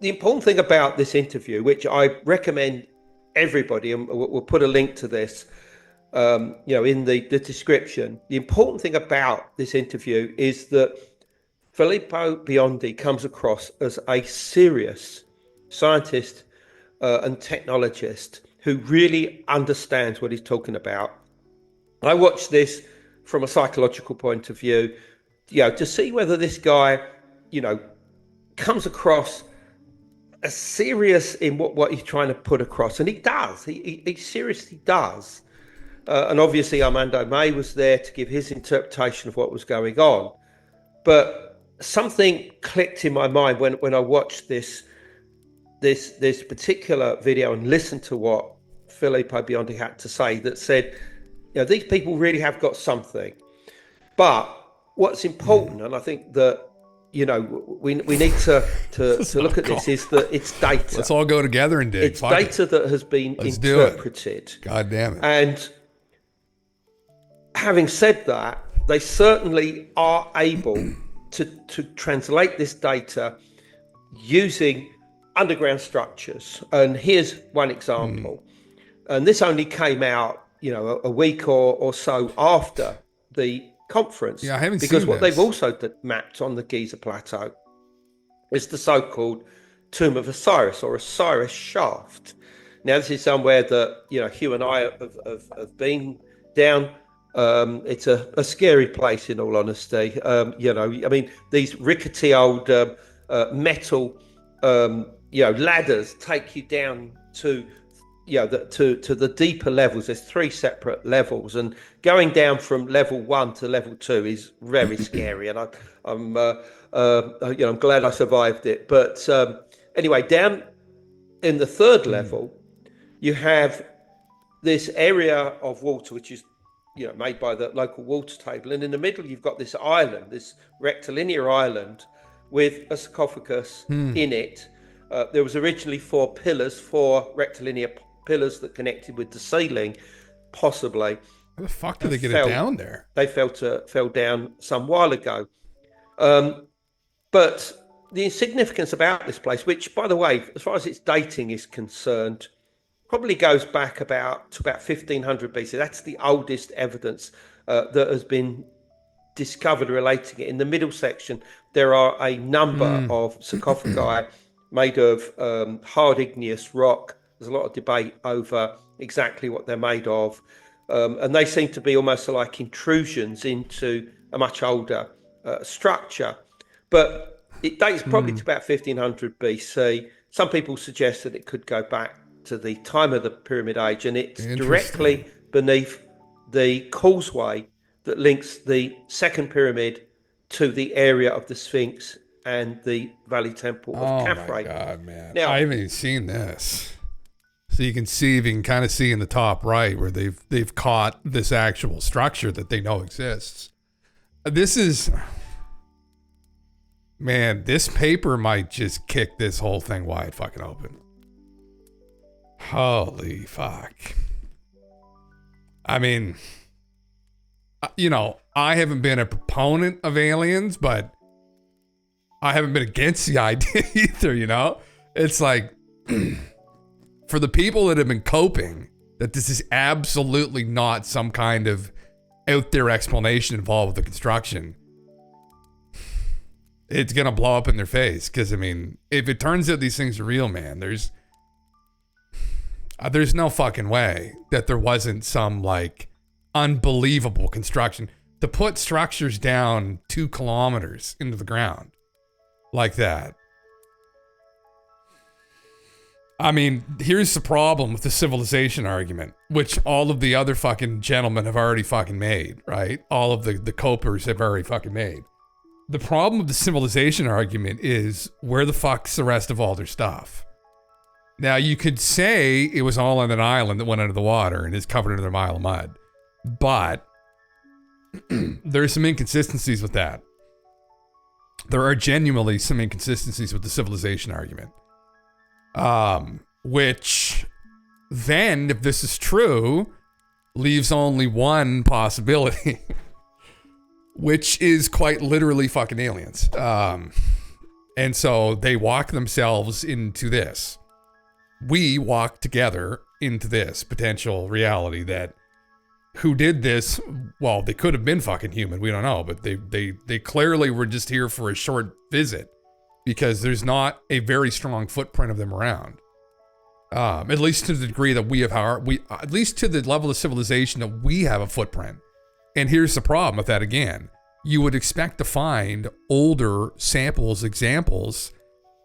the important thing about this interview, which I recommend everybody, and we'll put a link to this, you know, in the description. The important thing about this interview is that Filippo Biondi comes across as a serious scientist and technologist who really understands what he's talking about. I watched this from a psychological point of view, you know, to see whether this guy, you know, comes across as serious in what he's trying to put across. And he does. He seriously does. And obviously Armando May was there to give his interpretation of what was going on. But something clicked in my mind when I watched this particular video and listened to what Filippo Biondi had to say, that said, you know, these people really have got something. But what's important, and I think that, you know, we need to look at this, is that it's data. Let's all go together and dig. It's data that has been interpreted. God damn it. And having said that, they certainly are able to translate this data using underground structures. And here's one example. And this only came out, you know, a week or so after the conference. Yeah, I haven't because seen what this. they've also mapped on the Giza Plateau is the so-called Tomb of Osiris, or Osiris Shaft. Now, this is somewhere that, you know, Hugh and I have been down. It's a scary place, in all honesty. You know, I mean, these rickety old metal, you know, ladders take you down to, you know, to the deeper levels. There's 3 separate levels, and going down from level 1 to level 2 is very scary. And I'm you know, I'm glad I survived it. But anyway, down in the 3rd level, you have this area of water which is, you know, made by the local water table, and in the middle you've got this island, this rectilinear island with a sarcophagus in it. There was originally 4 rectilinear pillars that connected with the ceiling, possibly. How the fuck did they get it down there? They fell down some while ago. But the significance about this place, which, by the way, as far as its dating is concerned, probably goes back to about 1500 BC. That's the oldest evidence that has been discovered relating it. In the middle section, there are a number of sarcophagi made of hard igneous rock. There's a lot of debate over exactly what they're made of. And they seem to be almost like intrusions into a much older structure. But it dates probably to about 1500 BC. Some people suggest that it could go back to the time of the Pyramid Age, and it's directly beneath the causeway that links the second pyramid to the area of the Sphinx and the Valley Temple of Caffrey. Oh my God, man. Now, I haven't even seen this. So you can kind of see in the top right where they've caught this actual structure that they know exists. This is, man, this paper might just kick this whole thing wide fucking open. Holy fuck. I mean, you know, I haven't been a proponent of aliens, but I haven't been against the idea either, you know? It's like, for the people that have been coping, that this is absolutely not some kind of out there explanation involved with the construction, it's going to blow up in their face. Because, I mean, if it turns out these things are real, man, there's no fucking way that there wasn't some, like, unbelievable construction. to put structures down 2 kilometers into the ground like that. I mean, here's the problem with the civilization argument, which all of the other fucking gentlemen have already fucking made, right? All of the copers have already fucking made. The problem with the civilization argument is, where the fuck's the rest of all their stuff? Now, you could say it was all on an island that went under the water and is covered under a mile of mud. But there's some inconsistencies with that. There are genuinely some inconsistencies with the civilization argument. Which then, if this is true, leaves only one possibility. Which is quite literally fucking aliens. And so they walk themselves into this. We walk together into this potential reality that who did this, well, they could have been fucking human, we don't know, but they clearly were just here for a short visit because there's not a very strong footprint of them around. At least to the degree that at least to the level of civilization that we have a footprint. And here's the problem with that again. You would expect to find older examples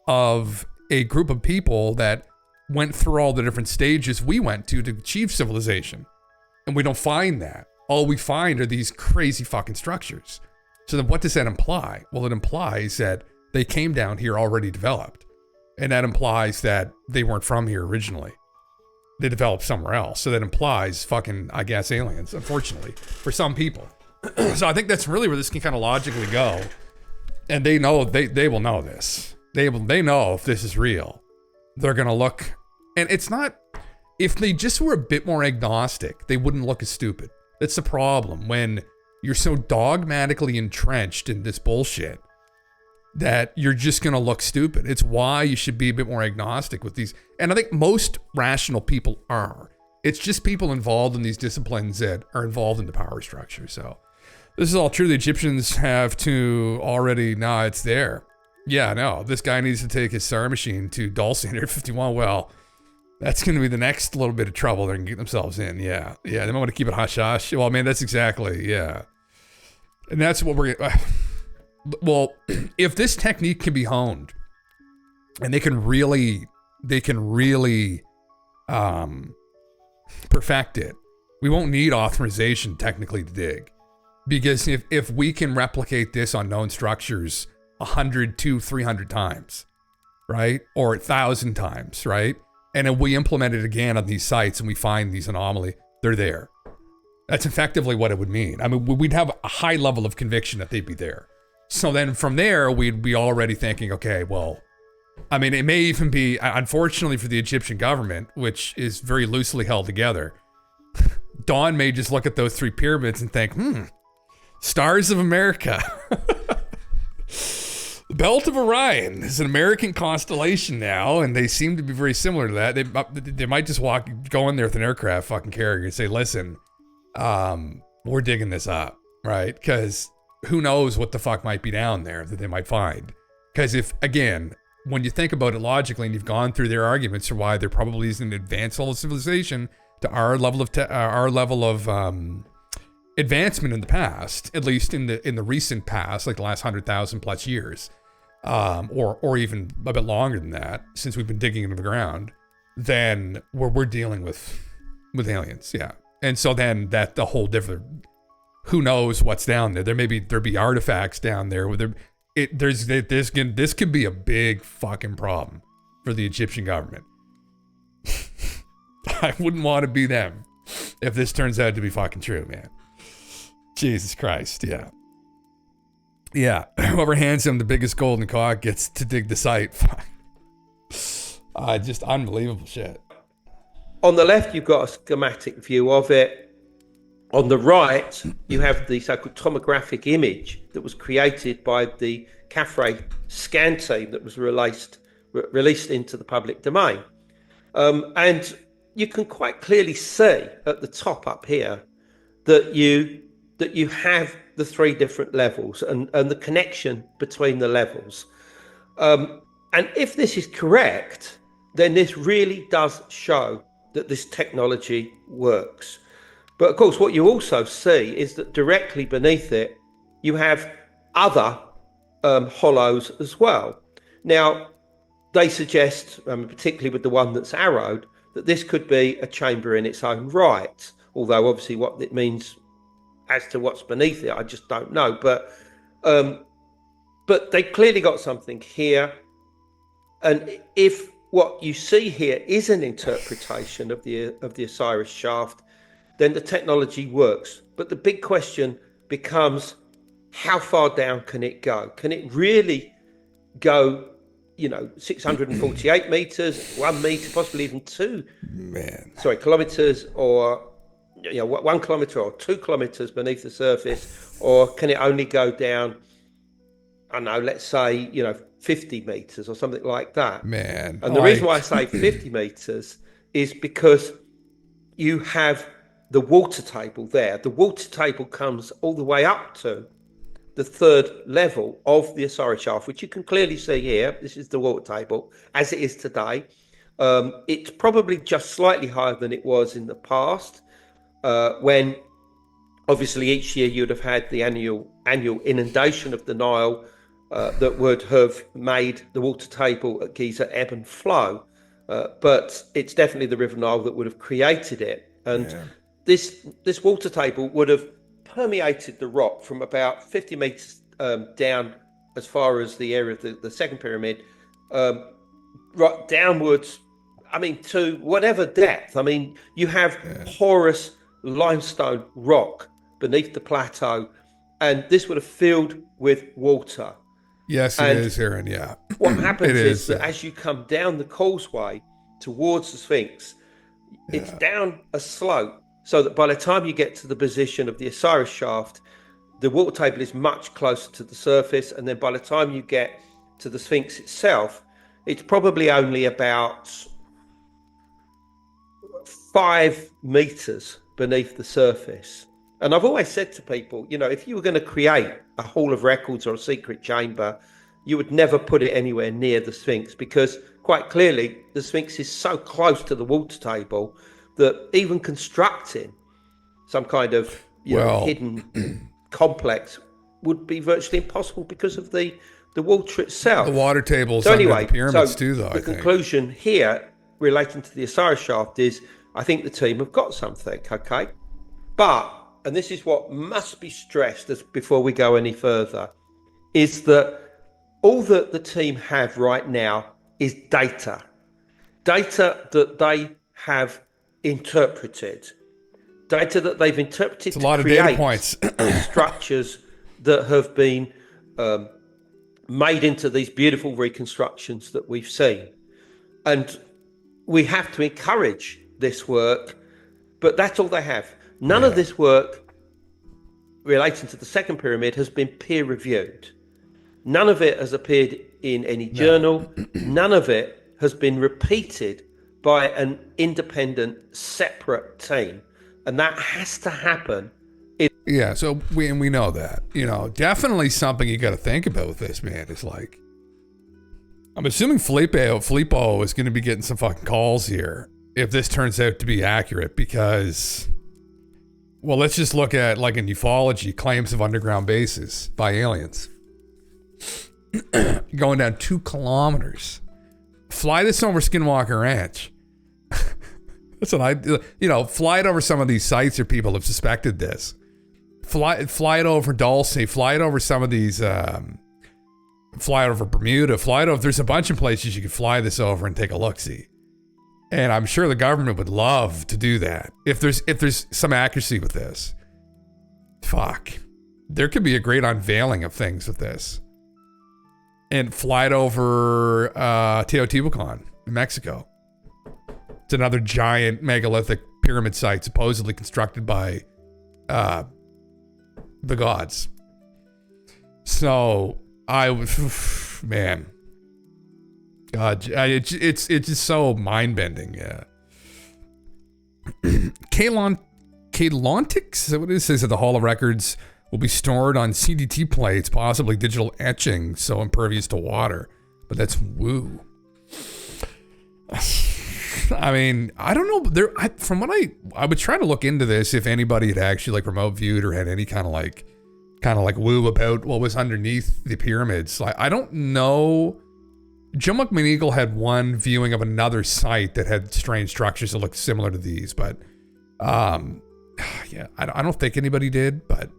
of a group of people that went through all the different stages we went to achieve civilization. And we don't find that. All we find are these crazy fucking structures. So then what does that imply? Well, it implies that they came down here already developed. And that implies that they weren't from here originally. They developed somewhere else. So that implies fucking, I guess, aliens, unfortunately, for some people. So I think that's really where this can kind of logically go. And they know, they will know this. They know if this is real. They're going to look, and it's not, if they just were a bit more agnostic, they wouldn't look as stupid. That's the problem when you're so dogmatically entrenched in this bullshit that you're just going to look stupid. It's why you should be a bit more agnostic with these. And I think most rational people are. It's just people involved in these disciplines that are involved in the power structure. So this is all true. The Egyptians have to already, it's there. Yeah, no, this guy needs to take his SAR machine to Dulce Area 51. Well, that's going to be the next little bit of trouble they're going to get themselves in. Yeah, they might want to keep it hush-hush. Well, man, that's exactly, yeah. And that's what we're going to... Well, if this technique can be honed, and they can really perfect it, we won't need authorization technically to dig. Because if we can replicate this on known structures 100 to 300 times, right? Or 1,000 times, right? And if we implement it again on these sites and we find these anomalies, they're there. That's effectively what it would mean. I mean, we'd have a high level of conviction that they'd be there. So then from there, we'd be already thinking, okay, well, I mean, it may even be, unfortunately for the Egyptian government, which is very loosely held together, Dawn may just look at those 3 pyramids and think, Stars of America. The Belt of Orion is an American constellation now, and they seem to be very similar to that. They might just go in there with an aircraft fucking carrier and say, listen, we're digging this up, right? Because who knows what the fuck might be down there that they might find. Because if, again, when you think about it logically and you've gone through their arguments for why there probably isn't an advanced level of civilization to our level of advancement in the past, at least in the recent past, like the last 100,000 plus years, or even a bit longer than that, since we've been digging into the ground, then we're dealing with aliens, yeah. And so then that the whole different, who knows what's down there? There'd be artifacts down there. This could be a big fucking problem for the Egyptian government. I wouldn't want to be them if this turns out to be fucking true, man. Jesus Christ, yeah. Yeah, whoever hands him the biggest golden cock gets to dig the site. Just unbelievable shit. On the left, you've got a schematic view of it. On the right, you have the so-called tomographic image that was created by the CAFRE scan team that was released into the public domain. And you can quite clearly see at the top up here that you have the 3 different levels and the connection between the levels. And if this is correct, then this really does show that this technology works. But of course, what you also see is that directly beneath it, you have other hollows as well. Now, they suggest, particularly with the one that's arrowed, that this could be a chamber in its own right. Although obviously what it means as to what's beneath it, I just don't know. But they clearly got something here. And if what you see here is an interpretation of the Osiris shaft, then the technology works. But the big question becomes, how far down can it go? Can it really go, 648 meters, 1 meter, possibly even 2 kilometers, or 1 kilometer or 2 kilometers beneath the surface? Or can it only go down, I don't know, let's say, 50 meters or something like that? Man. And the reason why I say 50 meters is because you have the water table there. The water table comes all the way up to the 3rd level of the Osiris shaft, which you can clearly see here. This is the water table as it is today. It's probably just slightly higher than it was in the past, when obviously each year you'd have had the annual inundation of the Nile that would have made the water table at Giza ebb and flow. But it's definitely the River Nile that would have created it. And this water table would have permeated the rock from about 50 meters down as far as the area of the second pyramid, right downwards, to whatever depth. You have porous limestone rock beneath the plateau, and this would have filled with water. Yes, it is, Aaron, yeah. What happens is that as you come down the causeway towards the Sphinx, it's down a slope, so that by the time you get to the position of the Osiris shaft, the water table is much closer to the surface, and then by the time you get to the Sphinx itself, it's probably only about 5 meters beneath the surface. And I've always said to people, if you were going to create a hall of records or a secret chamber, you would never put it anywhere near the Sphinx, because quite clearly the Sphinx is so close to the water table that even constructing some kind of hidden complex would be virtually impossible because of the water itself. The water tables under the pyramids too, though. The conclusion here relating to the Osiris shaft is, I think the team have got something, okay? But, and this is what must be stressed before we go any further, is that all that the team have right now is data that they have interpreted, data that they've interpreted to lot create of data points. Structures that have been made into these beautiful reconstructions that we've seen. And we have to encourage this work, but that's all they have. None of this work relating to the second pyramid has been peer reviewed. None of it has appeared in any journal. None of it has been repeated by an independent, separate team. And that has to happen. So we know that. Definitely something you got to think about with this, man. Is like, I'm assuming Filippo is going to be getting some fucking calls here if this turns out to be accurate, because, well, let's just look at, like in ufology, claims of underground bases by aliens. Going down 2 kilometers. Fly this over Skinwalker Ranch. That's what fly it over some of these sites where people have suspected this. Fly it over Dulce, fly it over some of these, fly it over Bermuda, fly it over, there's a bunch of places you could fly this over and take a look-see. And I'm sure the government would love to do that. If there's some accuracy with this. Fuck. There could be a great unveiling of things with this. And fly it over Teotihuacan in Mexico. It's another giant megalithic pyramid site supposedly constructed by the gods. So man, God, it's just so mind bending. Yeah. Kaylontics, is that what it says that the Hall of Records will be stored on CDT plates, possibly digital etching, so impervious to water. But that's woo. I mean, I don't know. From what I was trying to look into this, if anybody had actually like remote viewed or had any kind of like woo about what was underneath the pyramids. Like, I don't know. Joe McMeagle had one viewing of another site that had strange structures that looked similar to these, but yeah, I don't think anybody did. But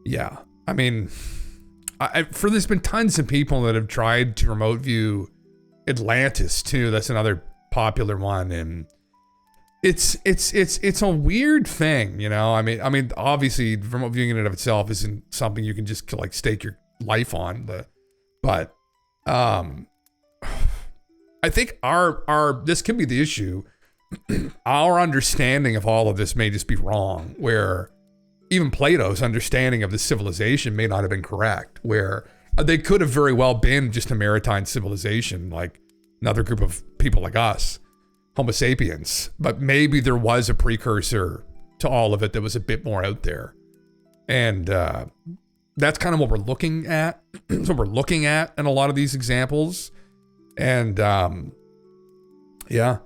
yeah, I mean, there's been tons of people that have tried to remote view Atlantis too. That's another popular one, and it's a weird thing, you know. I mean, obviously, remote viewing in and of itself isn't something you can just like stake your life on. But I think our this could be the issue. Our understanding of all of this may just be wrong. Where even Plato's understanding of the civilization may not have been correct. Where they could have very well been just a maritime civilization, like another group of people like us, Homo sapiens. But maybe there was a precursor to all of it that was a bit more out there. And that's kind of what we're looking at. That's what we're looking at in a lot of these examples. And yeah.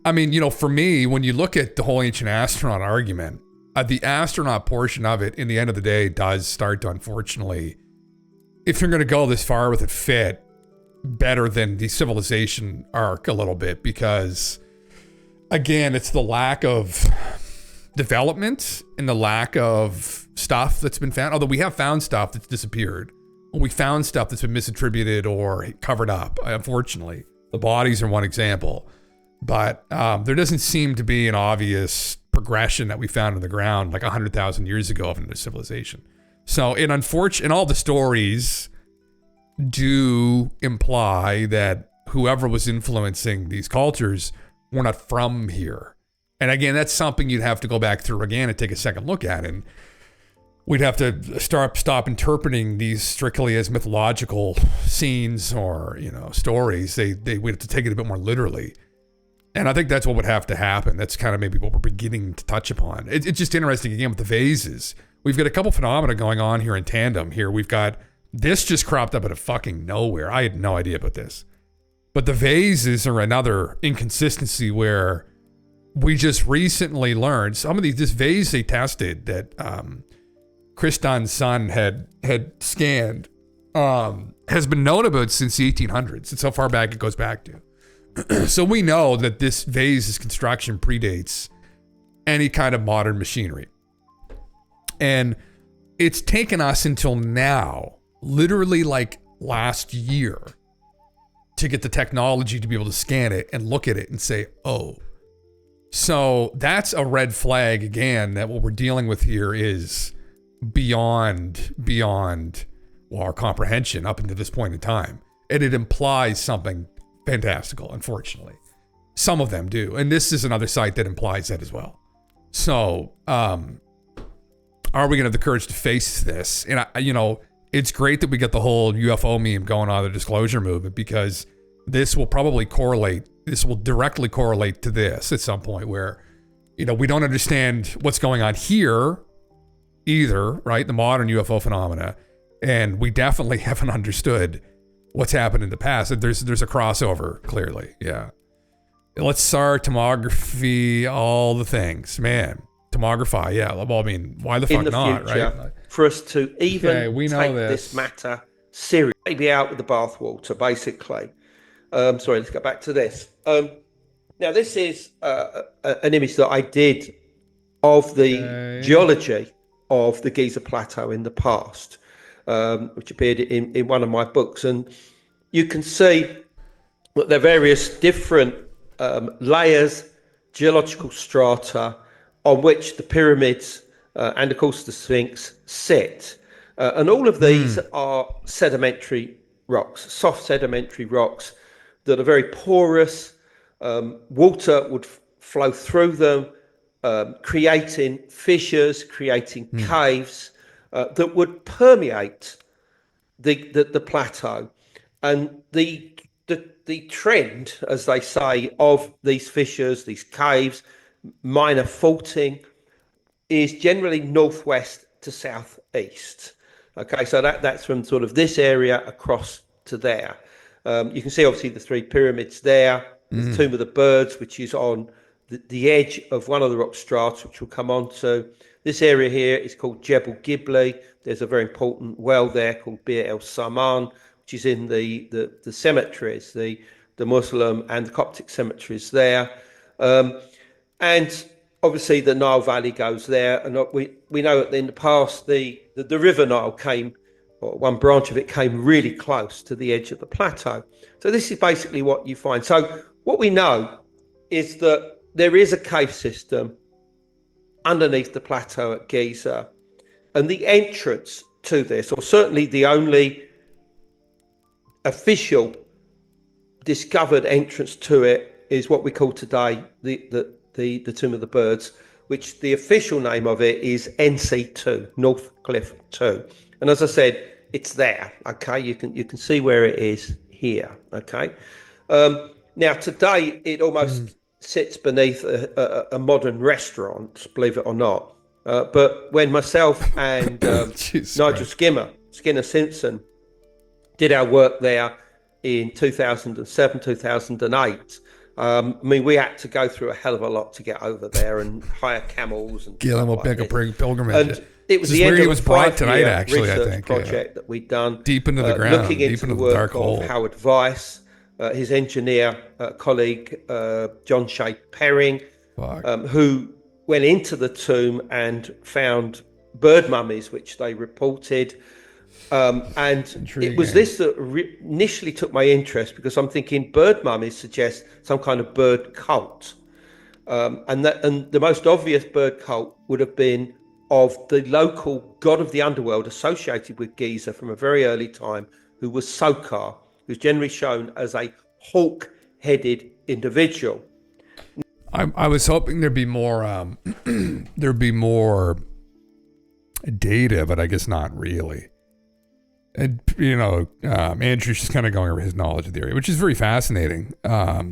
I mean, you know, for me, when you look at the whole ancient astronaut argument, the astronaut portion of it, in the end of the day, does start to, unfortunately, if you're going to go this far with it, fit better than the civilization arc a little bit, because again, it's the lack of development and the lack of stuff that's been found. Although we have found stuff that's disappeared. We found stuff that's been misattributed or covered up, unfortunately. The bodies are one example. But there doesn't seem to be an obvious progression that we found in the ground like 100,000 years ago of a civilization. So and all the stories do imply that whoever was influencing these cultures were not from here. And again, that's something you'd have to go back through again and take a second look at. And we'd have to stop interpreting these strictly as mythological scenes or, you know, stories. We'd have to take it a bit more literally. And I think that's what would have to happen. That's kind of maybe what we're beginning to touch upon. It's just interesting, again, with the vases. We've got a couple phenomena going on here in tandem here. We've got this just cropped up out of fucking nowhere. I had no idea about this. But the vases are another inconsistency where we just recently learned some of this vase they tested that Chris Dunn's son had scanned has been known about since the 1800s. It's how far back it goes back to. So we know that this vase's construction predates any kind of modern machinery. And it's taken us until now, literally like last year, to get the technology to be able to scan it and look at it and say, oh. So that's a red flag again, that what we're dealing with here is beyond our comprehension up until this point in time. And it implies something fantastical, unfortunately. Some of them do. And this is another site that implies that as well. So, are we going to have the courage to face this? And, it's great that we got the whole UFO meme going on, the disclosure movement, because this will probably directly correlate to this at some point where, we don't understand what's going on here either, right? The modern UFO phenomena. And we definitely haven't understood what's happened in the past. There's a crossover, clearly. Yeah. Let's start tomography, all the things. Man, tomography, yeah. Well, I mean, why the fuck in the not, future, right? For us to even we know take this matter serious, maybe out with the bathwater, basically. Sorry, let's go back to this. Now, this is an image that I did of the geology of the Giza Plateau in the past, which appeared in one of my books. And you can see that there are various different layers, geological strata, on which the pyramids and, of course, the Sphinx sit. And all of these are sedimentary rocks, soft sedimentary rocks that are very porous. Water would flow through them, creating fissures, creating caves that would permeate the plateau. And the trend, as they say, of these fissures, these caves, minor faulting, is generally northwest to southeast. Okay, so that's from sort of this area across to there. You can see obviously the three pyramids there. the Tomb of the Birds, which is on the edge of one of the rock strata, which we'll come on to. This area here is called Jebel Gibli. There's a very important well there called Bir El Saman, which is in the cemeteries, the Muslim and the Coptic cemeteries there. And obviously the Nile Valley goes there. And we know that in the past, the River Nile came, or one branch of it came really close to the edge of the plateau. So this is basically what you find. So what we know is that there is a cave system underneath the plateau at Giza, and the entrance to this, or certainly the only official discovered entrance to it, is what we call today the Tomb of the Birds, which the official name of it is NC2, North Cliff 2. And as I said, it's there. Okay, you can see where it is here. Okay, now today it almost sits beneath a modern restaurant, believe it or not. But when myself and Nigel Skinner Simpson did our work there in 2007, 2008, I mean, we had to go through a hell of a lot to get over there and hire camels and get him a big pilgrimage. And it was the end of a five-year research project that we'd done, deep into the ground, looking into the work of Howard Weiss, his engineer colleague John Shea Perring, who went into the tomb and found bird mummies, which they reported. And it was this that initially took my interest, because I'm thinking bird mummies suggest some kind of bird cult. And the most obvious bird cult would have been of the local god of the underworld associated with Giza from a very early time, who was Sokar, who's generally shown as a hawk-headed individual. I was hoping there'd be more data, but I guess not really. And Andrew's just kind of going over his knowledge of the area, which is very fascinating. A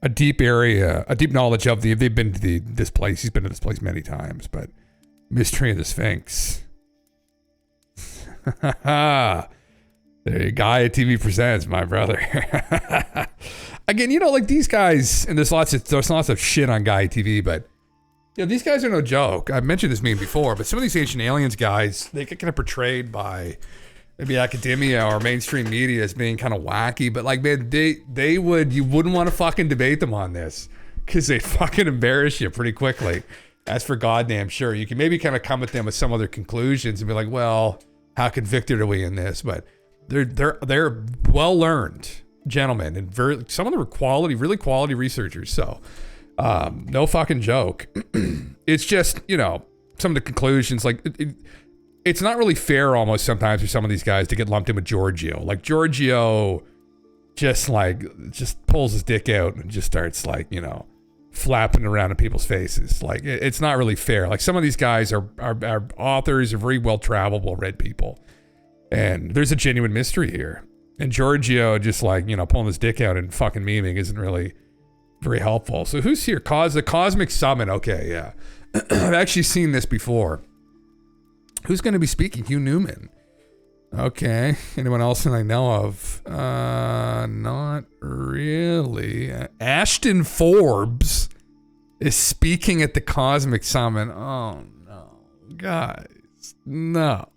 deep knowledge of they've been to this place. He's been to this place many times, but mystery of the Sphinx. There you go. Gaia TV presents, my brother. Again, like these guys, and there's lots of shit on Gaia TV, but these guys are no joke. I've mentioned this meme before, but some of these ancient aliens guys, they get kind of portrayed by maybe academia or mainstream media as being kind of wacky, but like, man, you wouldn't want to fucking debate them on this, because they fucking embarrass you pretty quickly. That's for goddamn sure. You can maybe kind of come at them with some other conclusions and be like, well, how convicted are we in this? But they're well learned gentlemen, and some of them are really quality researchers. So no fucking joke. It's just, some of the conclusions, like it's not really fair almost sometimes for some of these guys to get lumped in with Giorgio. Like Giorgio just pulls his dick out and just starts flapping around in people's faces. Like it's not really fair. Like some of these guys are authors, are very well traveled, well read people, and there's a genuine mystery here. And Giorgio just pulling his dick out and fucking memeing isn't really very helpful. So who's here? The Cosmic Summit. Okay, yeah. I've actually seen this before. Who's going to be speaking? Hugh Newman. Okay. Anyone else that I know of? Not really. Ashton Forbes is speaking at the Cosmic Summit. Oh, no. Guys. No.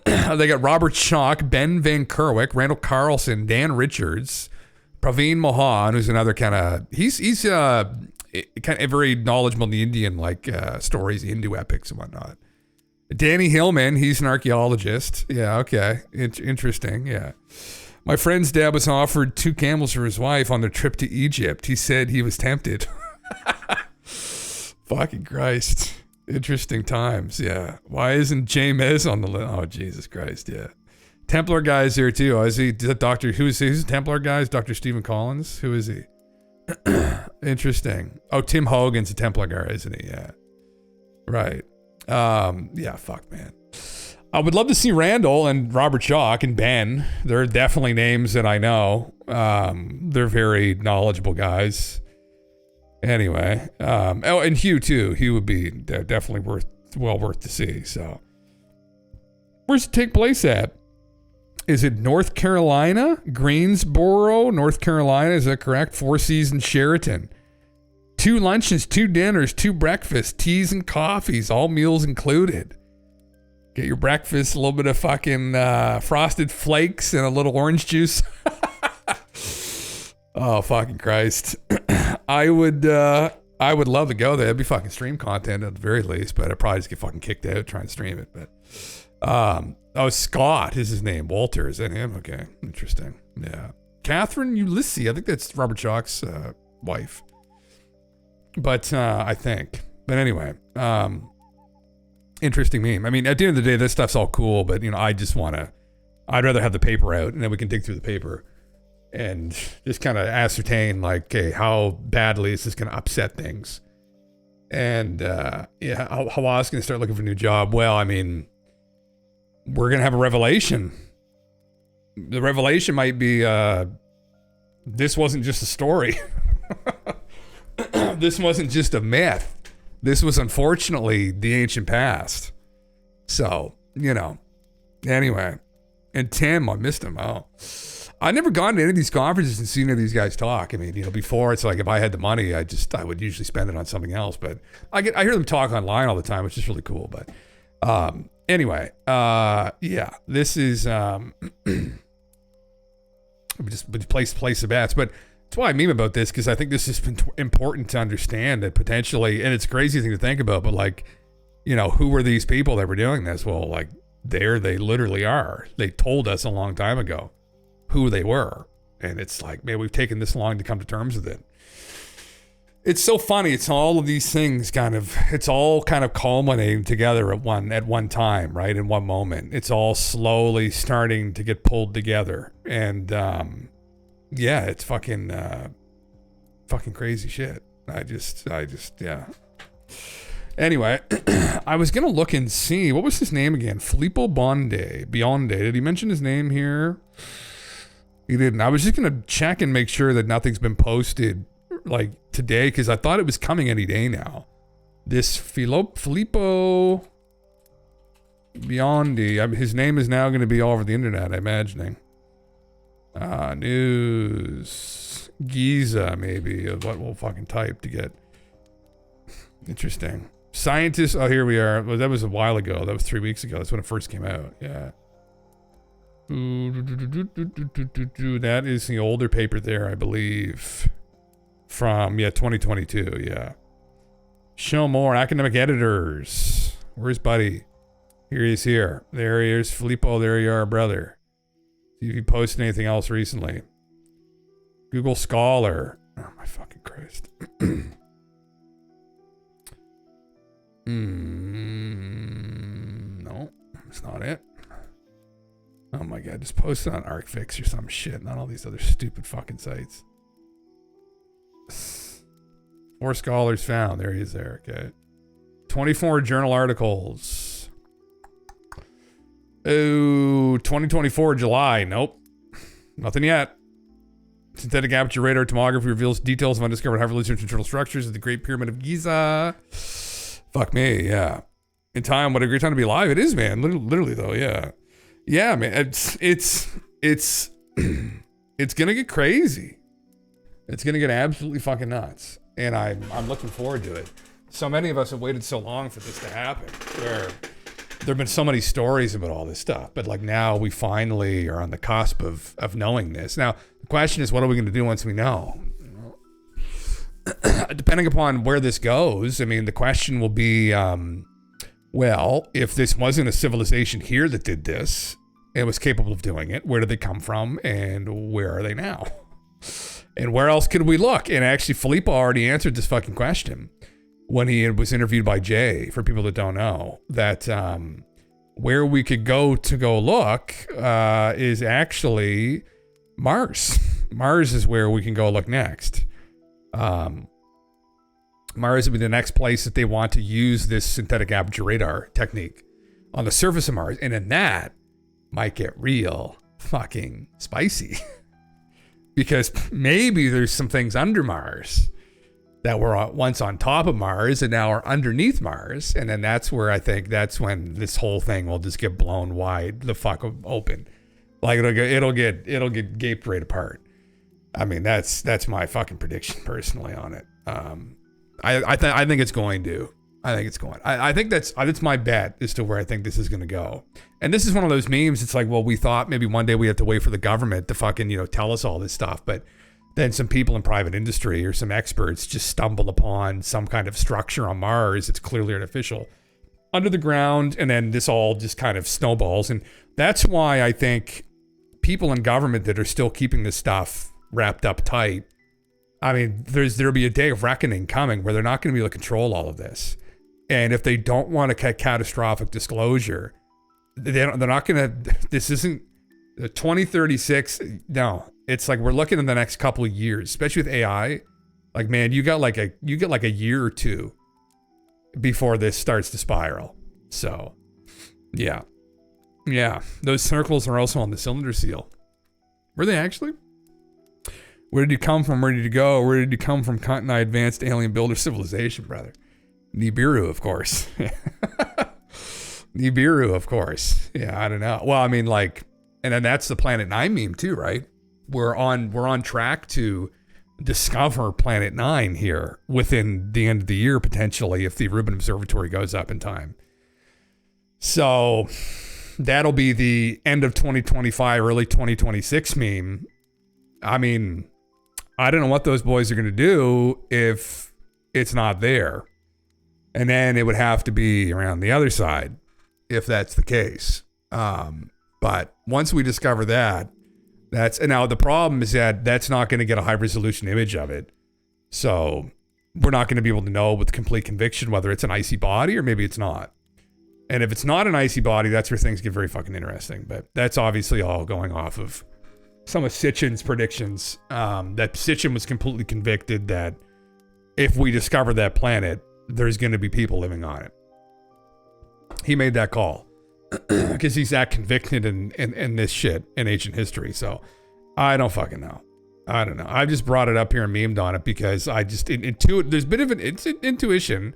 They got Robert Schock, Ben Van Kerwick, Randall Carlson, Dan Richards, Praveen Mohan, who's another kind of... He's kind of very knowledgeable in the Indian stories, Hindu epics and whatnot. Danny Hillman, he's an archaeologist. Yeah, okay. Interesting, yeah. My friend's dad was offered 2 camels for his wife on their trip to Egypt. He said he was tempted. Fucking Christ. Interesting times, yeah. Why isn't James on the list? Oh, Jesus Christ, yeah. Templar guy's here too. Oh, is he Dr. Who's the Templar guy? Is Dr. Stephen Collins? Who is he? Interesting. Oh, Tim Hogan's a Templar guy, isn't he? Yeah. Right. Yeah, fuck, man. I would love to see Randall and Robert Schock and Ben. They're definitely names that I know. They're very knowledgeable guys. Anyway, and Hugh too. Hugh would be definitely worth to see. So, where's it take place at? Is it North Carolina? Greensboro, North Carolina. Is that correct? Four Seasons Sheraton. 2 lunches, 2 dinners, 2 breakfasts, teas and coffees, all meals included. Get your breakfast, a little bit of fucking frosted flakes and a little orange juice. Oh, fucking Christ. I would love to go there. It'd be fucking stream content at the very least, but I'd probably just get fucking kicked out trying to stream it. But Scott is his name. Walter, is that him? Okay, interesting. Yeah. Catherine Ulysses, I think that's Robert Schock's wife. But I think. But anyway, interesting meme. I mean, at the end of the day, this stuff's all cool, but I'd rather have the paper out and then we can dig through the paper and just kind of ascertain, like, okay, how badly is this going to upset things? And how I was going to start looking for a new job. Well, I mean, we're going to have a revelation. The revelation might be this wasn't just a story. This wasn't just a myth. This was unfortunately the ancient past. So, anyway. And Tim, I missed him. Oh, I've never gone to any of these conferences and seen any of these guys talk. I mean, before it's like if I had the money, I would usually spend it on something else. But I hear them talk online all the time, which is really cool. But anyway, this is just place the bets. But that's why I meme about this, because I think this is important to understand that potentially, and it's a crazy thing to think about, but like, who were these people that were doing this? Well, like, they literally are. They told us a long time ago who they were. And it's like, man, we've taken this long to come to terms with it. It's so funny. It's all of these things it's all kind of culminating together at one time, right? In one moment. It's all slowly starting to get pulled together. And, yeah, it's fucking crazy shit. I just, yeah. Anyway, I was going to look and see, what was his name again? Filippo Bionde. Did he mention his name here? He didn't. I was just going to check and make sure that nothing's been posted like today, because I thought it was coming any day now. This Filippo Biondi, his name is now going to be all over the internet, I'm imagining. News. Giza, maybe, of what we'll fucking type to get. Interesting. Scientists, oh, here we are. Well, that was a while ago. That was 3 weeks ago. That's when it first came out. Yeah. That is the older paper there, I believe. From, 2022, yeah. Show more academic editors. Where's Buddy? Here he is here. There he is, Filippo. There you are, brother. See if you posted anything else recently. Google Scholar. Oh, my fucking Christ. No, that's not it. Oh my God, just post it on ArcFix or some shit, not all these other stupid fucking sites. 4 scholars found. There he is there, okay. 24 journal articles. Oh, 2024 July. Nope. Nothing yet. Synthetic aperture radar tomography reveals details of undiscovered high-resolution internal structures of the Great Pyramid of Giza. Fuck me, yeah. In time, what a great time to be alive. It is, man. Literally though, yeah. Yeah, man. It's gonna get crazy. It's gonna get absolutely fucking nuts. And I'm looking forward to it. So many of us have waited so long for this to happen, where there have been so many stories about all this stuff, but like now we finally are on the cusp of knowing this. Now, the question is, what are we going to do once we know? Depending upon where this goes, I mean, the question will be, well, if this wasn't a civilization here that did this, and was capable of doing it, where did they come from, and where are they now? And where else could we look? And actually, Filippo already answered this fucking question when he was interviewed by Jay, for people that don't know, that where we could go look is actually Mars. Mars is where we can go look next. Mars would be the next place that they want to use this synthetic aperture radar technique on the surface of Mars. And then that might get real fucking spicy. Because maybe there's some things under Mars that were once on top of Mars and now are underneath Mars. And then that's where I think that's when this whole thing will just get blown wide the fuck open. Like it'll get gaped right apart. I mean, that's my fucking prediction personally on it. I think it's going to. I think that's my bet as to where I think this is going to go. And this is one of those memes. It's like, well, we thought maybe one day we have to wait for the government to fucking, tell us all this stuff. But then some people in private industry or some experts just stumble upon some kind of structure on Mars. It's clearly artificial under the ground. And then this all just kind of snowballs. And that's why I think people in government that are still keeping this stuff wrapped up tight. I mean, there'll be a day of reckoning coming where they're not going to be able to control all of this. And if they don't want a catastrophic disclosure, they're not going to, this isn't 2036. No, it's like, we're looking in the next couple of years, especially with AI. Like, man, you get like a year or two before this starts to spiral. So yeah. Those circles are also on the cylinder seal. Were they actually? Where did you come from? Where did you go? Where did you come from? Continent advanced alien builder civilization, brother. Nibiru, of course. Nibiru, of course. Yeah, I don't know. Well, I mean, like, and then that's the Planet 9 meme too, right? We're on track to discover Planet 9 here within the end of the year, potentially, if the Rubin Observatory goes up in time. So that'll be the end of 2025, early 2026 meme. I mean, I don't know what those boys are going to do if it's not there. And then it would have to be around the other side if that's the case. But once we discover that, and now the problem is that that's not going to get a high resolution image of it. So we're not going to be able to know with complete conviction whether it's an icy body or maybe it's not. And if it's not an icy body, that's where things get very fucking interesting. But that's obviously all going off of some of Sitchin's predictions. That Sitchin was completely convicted that if we discover that planet, there's going to be people living on it. He made that call because he's that convicted in this shit in ancient history. So I don't fucking know. I don't know. I just brought it up here and memed on it because I just there's a bit of an intuition,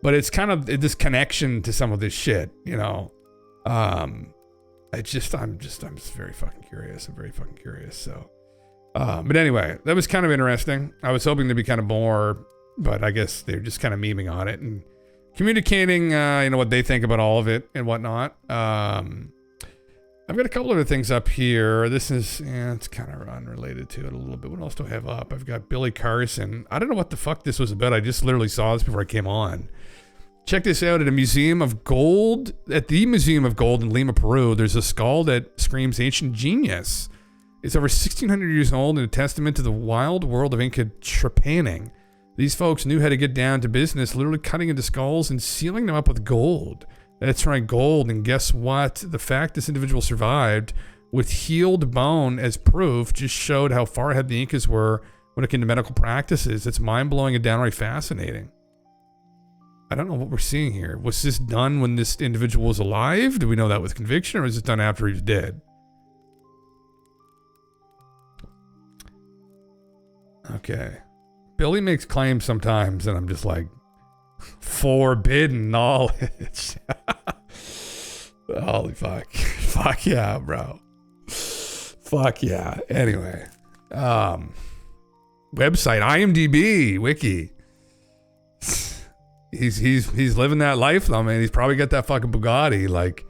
but it's kind of this connection to some of this shit, I'm just very fucking curious. I'm very fucking curious. So, but anyway, that was kind of interesting. I was hoping to be kind of more, but I guess they're just kind of memeing on it and communicating, what they think about all of it and whatnot. I've got a couple other things up here. This is, it's kind of unrelated to it a little bit. What else do I have up? I've got Billy Carson. I don't know what the fuck this was about. I just literally saw this before I came on. Check this out at the Museum of Gold in Lima, Peru. There's a skull that screams ancient genius. It's over 1,600 years old and a testament to the wild world of Inca trepanning. These folks knew how to get down to business, literally cutting into skulls and sealing them up with gold. That's right, gold. And guess what? The fact this individual survived with healed bone as proof just showed how far ahead the Incas were when it came to medical practices. It's mind-blowing and downright fascinating. I don't know what we're seeing here. Was this done when this individual was alive? Do we know that with conviction, or was it done after he was dead? Okay. Billy makes claims sometimes, and I'm just like, forbidden knowledge. Holy fuck. Fuck yeah, bro. Fuck yeah. Anyway. Website, IMDb, wiki. He's living that life though, man. He's probably got that fucking Bugatti. Like,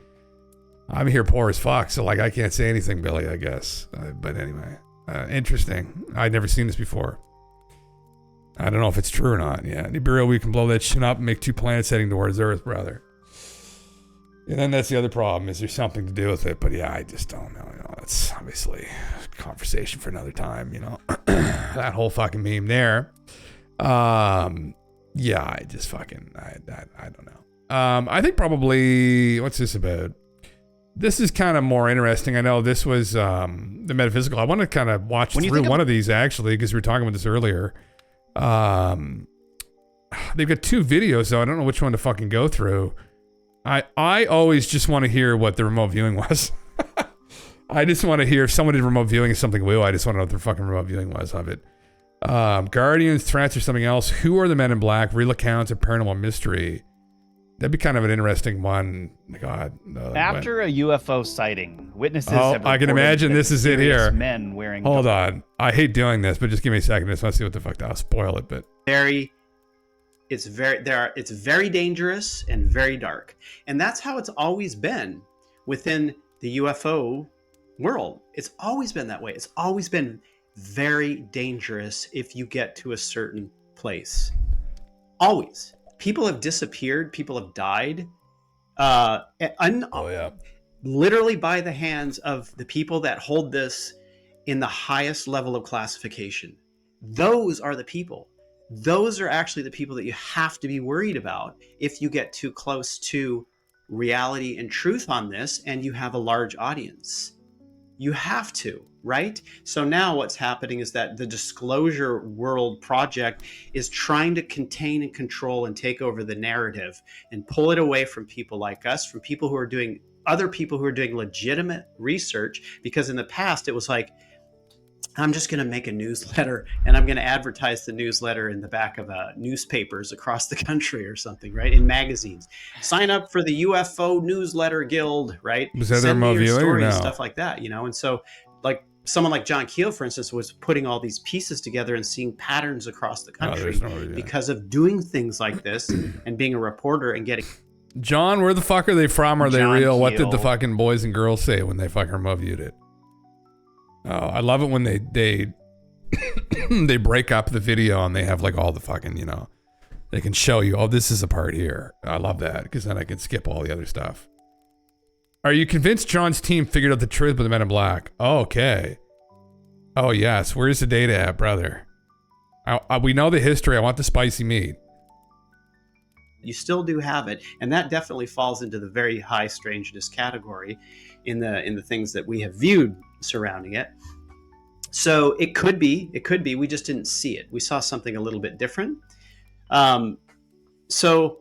I'm here poor as fuck, so like I can't say anything, Billy, I guess. But anyway, interesting. I'd never seen this before. I don't know if it's true or not. Yeah, Nibiru, we can blow that shit up and make 2 planets heading towards Earth, brother. And then that's the other problem. Is there something to do with it? But yeah, I just don't know. That's obviously a conversation for another time. That whole fucking meme there. Yeah, I just fucking, I don't know. I think probably, what's this about? This is kind of more interesting. I know this was the metaphysical. I want to kind of watch through one of these actually, because we were talking about this earlier. They've got 2 videos, though. I don't know which one to fucking go through. I always just want to hear what the remote viewing was. I just want to hear if someone did remote viewing of something woo. I just want to know what the fucking remote viewing was of it. Guardians, threats, or something else. Who are the men in black? Real accounts of paranormal mystery. That'd be kind of an interesting one. God. After a UFO sighting, witnesses have I can imagine this is it here. Men wearing. Hold on. I hate doing this, but just give me a second. I just want to see what the fuck. I'll spoil it, but. It's very dangerous and very dark. And that's how it's always been within the UFO world. It's always been that way. It's always been very dangerous if you get to a certain place. Always. People have disappeared. People have died. Literally by the hands of the people that hold this in the highest level of classification. Those are the people. Those are actually the people that you have to be worried about if you get too close to reality and truth on this and you have a large audience. You have to, right? So now what's happening is that the Disclosure World Project is trying to contain and control and take over the narrative and pull it away from people like us, from people who are doing, other people who are doing legitimate research. Because in the past, it was like, I'm just going to make a newsletter and I'm going to advertise the newsletter in the back of newspapers across the country or something, right? In magazines. Sign up for the UFO Newsletter Guild, right? Was that Send me your viewing stories, or no? stuff like that, you know? And so, like, someone like John Keel, for instance, was putting all these pieces together and seeing patterns across the country because of doing things like this and being a reporter and getting... John, where the fuck are they from? Are they real? Keel. What did the fucking boys and girls say when they fucking reviewed it? Oh, I love it when they they break up the video and they have like all the fucking, you know, they can show you, oh, this is a part here. I love that because then I can skip all the other stuff. Are you convinced John's team figured out the truth with the Men in Black? Oh, okay. Oh, yes. Where's the data at, brother? We know the history. I want the spicy meat. You still do have it, and that definitely falls into the very high strangeness category in the things that we have viewed surrounding it. So it could be, we just didn't see it. We saw something a little bit different. So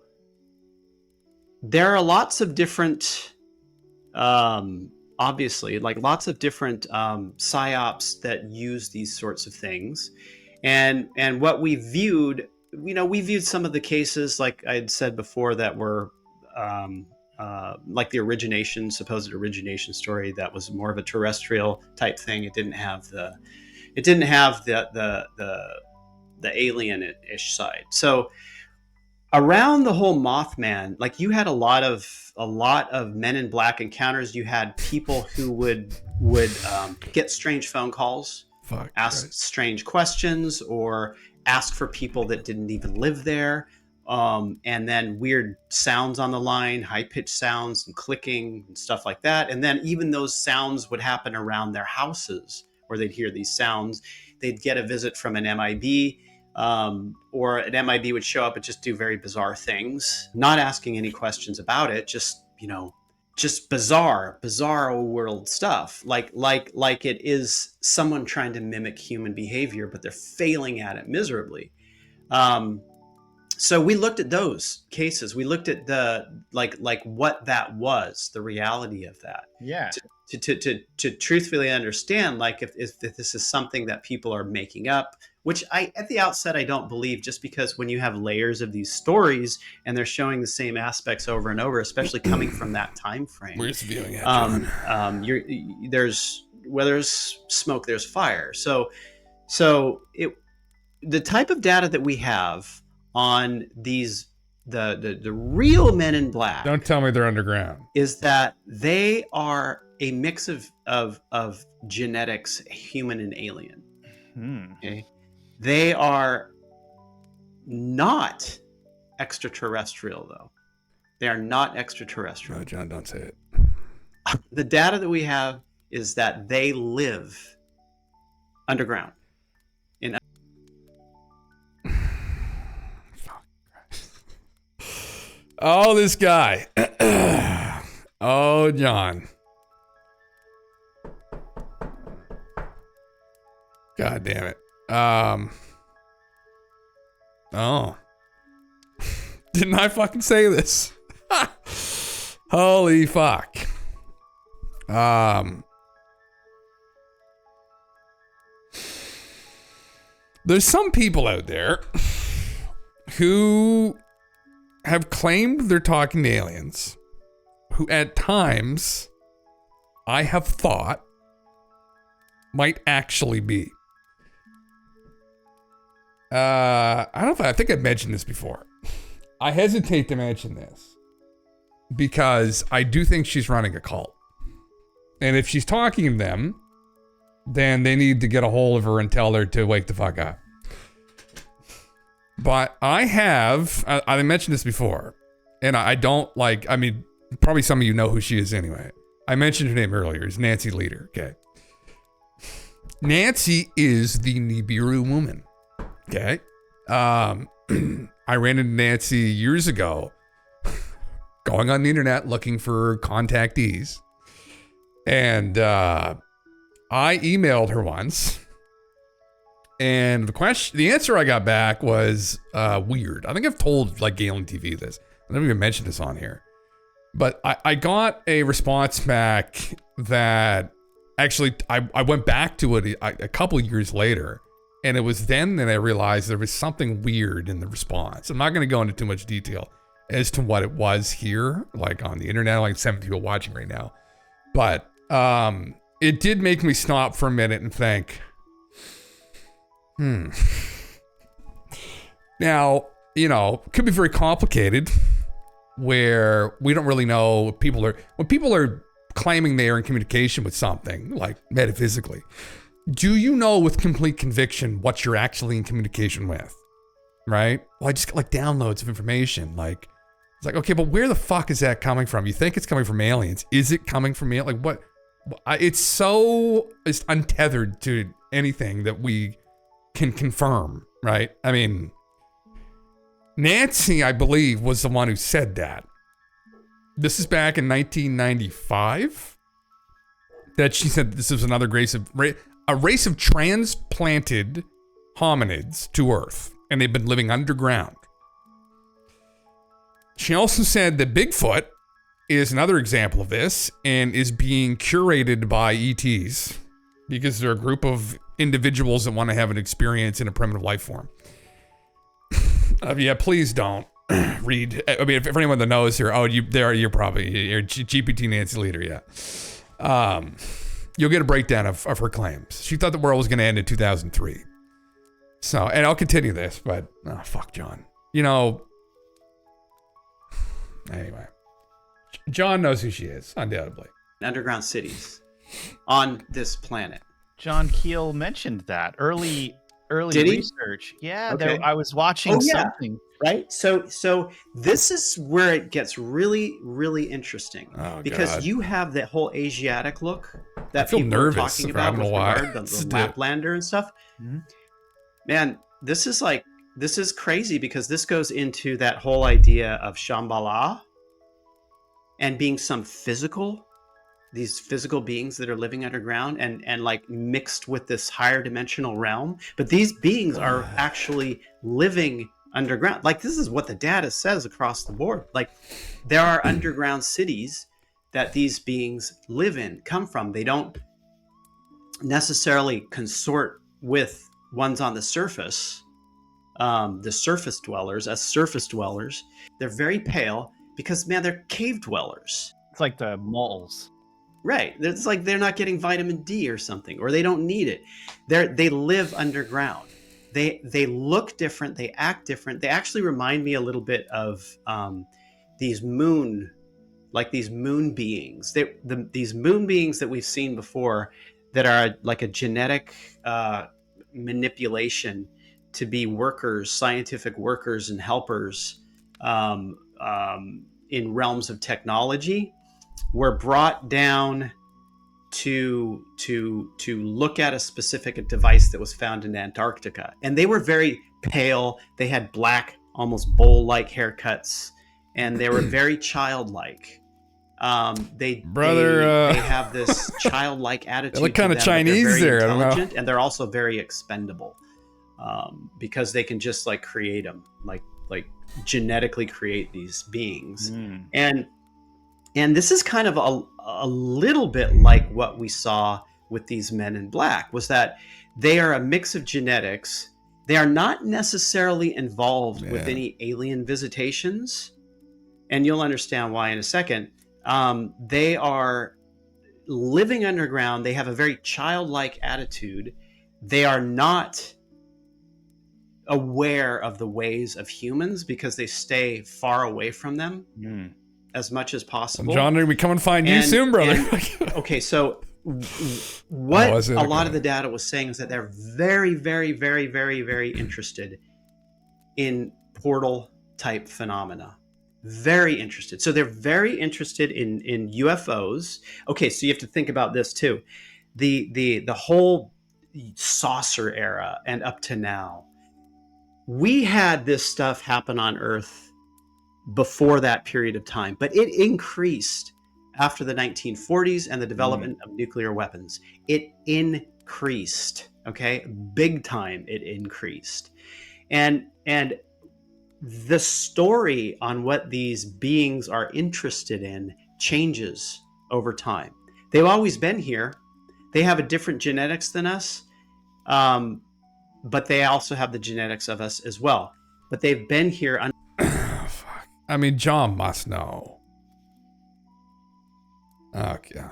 there are lots of different, obviously, like lots of different psyops that use these sorts of things. And what we viewed, you know, we viewed some of the cases, like I had said before, that were like the supposed origination story that was more of a terrestrial type thing. It didn't have the alien-ish side. So around the whole Mothman, like you had a lot of Men in Black encounters. You had people who would get strange phone calls, ask strange questions, or ask for people that didn't even live there. And then weird sounds on the line, high-pitched sounds and clicking and stuff like that. And then even those sounds would happen around their houses, where they'd hear these sounds. They'd get a visit from an MIB, or an MIB would show up and just do very bizarre things, not asking any questions about it, just, you know, just bizarre world stuff. Like it is someone trying to mimic human behavior, but they're failing at it miserably. So we looked at those cases. We looked at the like what that was, the reality of that. Yeah. To truthfully understand, like if this is something that people are making up, which at the outset I don't believe, just because when you have layers of these stories and they're showing the same aspects over and over, especially coming from that time frame. Where's the viewing at, John? Where there's smoke, there's fire. So the type of data that we have on these the real Men in Black, don't tell me they're underground, is that they are a mix of genetics, human and alien. Okay? They are not extraterrestrial, though. They are not extraterrestrial. No, John, don't say it. The data that we have is that they live underground. Oh, this guy. Oh, John. God damn it. Oh. Didn't I fucking say this? Holy fuck. There's some people out there who have claimed they're talking to aliens, who at times I have thought might actually be. I don't know if I think I've mentioned this before. I hesitate to mention this because I do think she's running a cult. And if she's talking to them, then they need to get a hold of her and tell her to wake the fuck up. But I mentioned this before, and I don't like, I mean, probably some of you know who she is anyway. I mentioned her name earlier. It's Nancy Leader, okay? Nancy is the Nibiru woman, okay? I ran into Nancy years ago, going on the internet looking for contactees. And I emailed her once. And the answer I got back was weird. I think I've told like Galen TV this. I never even mentioned this on here. But I got a response back that actually I went back to it a couple years later. And it was then that I realized there was something weird in the response. I'm not going to go into too much detail as to what it was here, like on the internet, like 7 people watching right now. But it did make me stop for a minute and think, Now, you know, it could be very complicated where we don't really know when people are claiming they are in communication with something, like metaphysically. Do you know with complete conviction what you're actually in communication with? Right? Well, I just got like downloads of information. Like, it's like, okay, but where the fuck is that coming from? You think it's coming from aliens. Is it coming from aliens? Like, what? It's untethered to anything that we can confirm, right? I mean, Nancy, I believe, was the one who said that. This is back in 1995 that she said this was another a race of transplanted hominids to Earth, and they've been living underground. She also said that Bigfoot is another example of this and is being curated by ETs because they're a group of individuals that want to have an experience in a primitive life form. Yeah, please don't read. I mean, if anyone that knows here, you're probably GPT Nancy Leader, yeah. You'll get a breakdown of her claims. She thought the world was going to end in 2003. So, and I'll continue this, but fuck John. You know, anyway, John knows who she is, undoubtedly. Underground cities on this planet. John Keel mentioned that early Did he? research. Yeah, Okay. I was watching something. Right. So this is where it gets really, really interesting because you have that whole Asiatic look that I feel people nervous. are talking about with regard to the Still. Laplander and stuff. Mm-hmm. Man, this is crazy because this goes into that whole idea of Shambhala and being these physical beings that are living underground and like mixed with this higher dimensional realm. But these beings are actually living underground. Like, this is what the data says across the board. Like, there are underground cities that these beings live in, come from. They don't necessarily consort with ones on the surface, the surface dwellers, as surface dwellers. They're very pale because, man, they're cave dwellers. It's like the moles. Right. It's like they're not getting vitamin D or something, or they don't need it. They live underground. They look different. They act different. They actually remind me a little bit of these moon beings. These moon beings that we've seen before that are like a genetic manipulation to be workers, scientific workers and helpers in realms of technology, were brought down to look at a specific device that was found in Antarctica. And they were very pale. They had black, almost bowl-like haircuts, and they were very childlike. They have this childlike attitude. They look kind of to them, Chinese they're very there. I don't know. intelligent, and they're also very expendable because they can just like create them, like genetically create these beings. And this is kind of a little bit like what we saw with these men in black, was that they are a mix of genetics They are not necessarily involved with any alien visitations, and you'll understand why in a second. They are living underground. They have a very childlike attitude. They are not aware of the ways of humans because they stay far away from them as much as possible. John, we come and find you soon, brother. Okay, so what a lot of the data was saying is that they're very, very, very, very, very interested in portal type phenomena. Very interested. So they're very interested in UFOs. Okay, so you have to think about this too. The whole saucer era and up to now, we had this stuff happen on Earth before that period of time, but it increased after the 1940s and the development of nuclear weapons. It increased, okay? Big time it increased. And the story on what these beings are interested in changes over time. They've always been here. They have a different genetics than us, but they also have the genetics of us as well. But they've been here. I mean, John must know. Okay.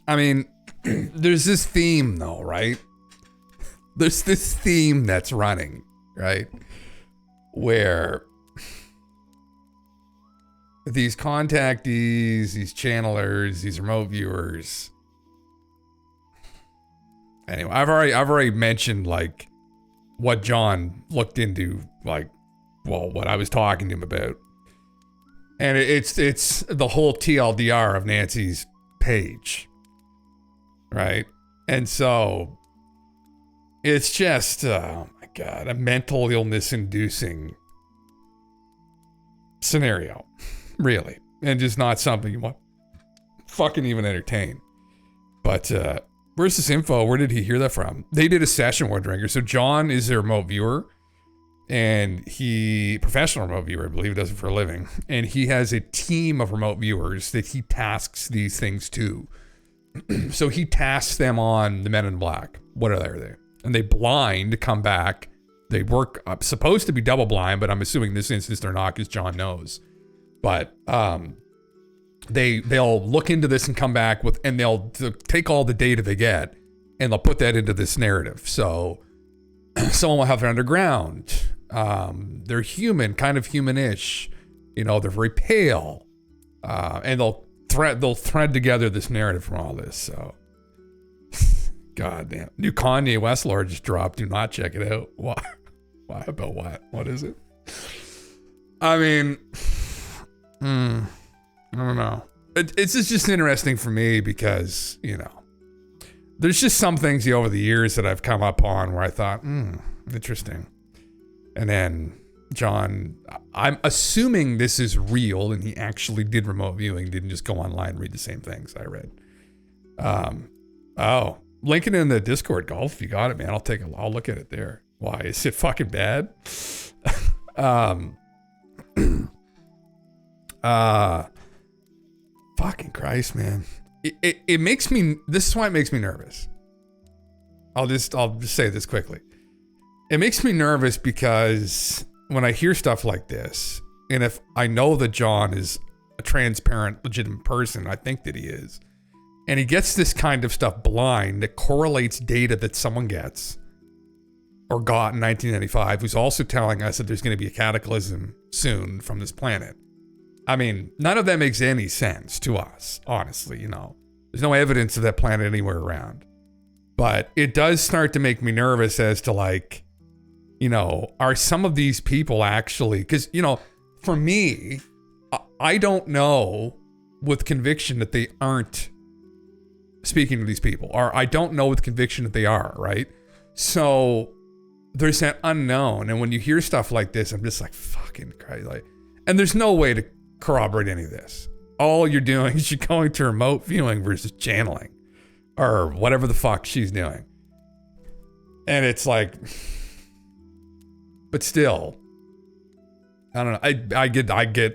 I mean, there's this theme though, right? There's this theme that's running, right? Where these contactees, these channelers, these remote viewers. Anyway, I've already mentioned like what John looked into, like, well, what I was talking to him about. And it's the whole TLDR of Nancy's page. Right? And so it's just, oh my God, a mental illness inducing scenario, really. And just not something you want fucking even entertain. But where's this info? Where did he hear that from? They did a session with Drinker. So John is a remote viewer, and professional remote viewer, I believe, does it for a living. And he has a team of remote viewers that he tasks these things to. So he tasks them on the Men in Black. What are they? And they blind to come back. They work up, supposed to be double blind, but I'm assuming in this instance they're not because John knows. But they'll look into this and come back with, and they'll take all the data they get and they'll put that into this narrative. So someone will have it underground. They're human, kind of humanish. You know, they're very pale, and they'll thread together this narrative from all this. So, God damn, new Kanye West lore just dropped. Do not check it out. Why? About what? What is it? I mean, I don't know. It's just interesting for me because, you know, there's just some things over the years that I've come up on where I thought, interesting. And then John, I'm assuming this is real and he actually did remote viewing, didn't just go online and read the same things I read. Link it in the Discord, Golf. You got it, man. I'll look at it there. Why? Is it fucking bad? Fucking Christ, man. It makes me, this is why it makes me nervous. I'll just say this quickly. It makes me nervous because when I hear stuff like this, and if I know that John is a transparent, legitimate person, I think that he is, and he gets this kind of stuff blind that correlates data that someone gets or got in 1995, who's also telling us that there's going to be a cataclysm soon from this planet. I mean, none of that makes any sense to us, honestly, you know. There's no evidence of that planet anywhere around. But it does start to make me nervous as to, like, you know, are some of these people actually, because, you know, for me, I don't know with conviction that they aren't speaking to these people, or I don't know with conviction that they are, right? So there's that unknown. And when you hear stuff like this, I'm just like, fucking Christ. Like, and there's no way to corroborate any of this. All you're doing is you're going to remote viewing versus channeling or whatever the fuck she's doing. And it's like, but still, I don't know. I get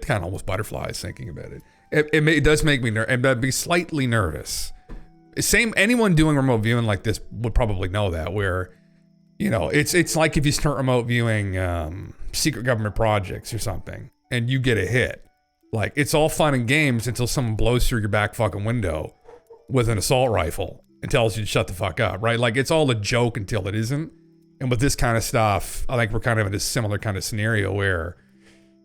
kind of almost butterflies thinking about it. It does make me nervous, and I'd be slightly nervous anyone doing remote viewing like this would probably know that, where, you know, it's like if you start remote viewing secret government projects or something and you get a hit. Like, it's all fun and games until someone blows through your back fucking window with an assault rifle and tells you to shut the fuck up, right? Like, it's all a joke until it isn't. And with this kind of stuff, I think we're kind of in a similar kind of scenario where,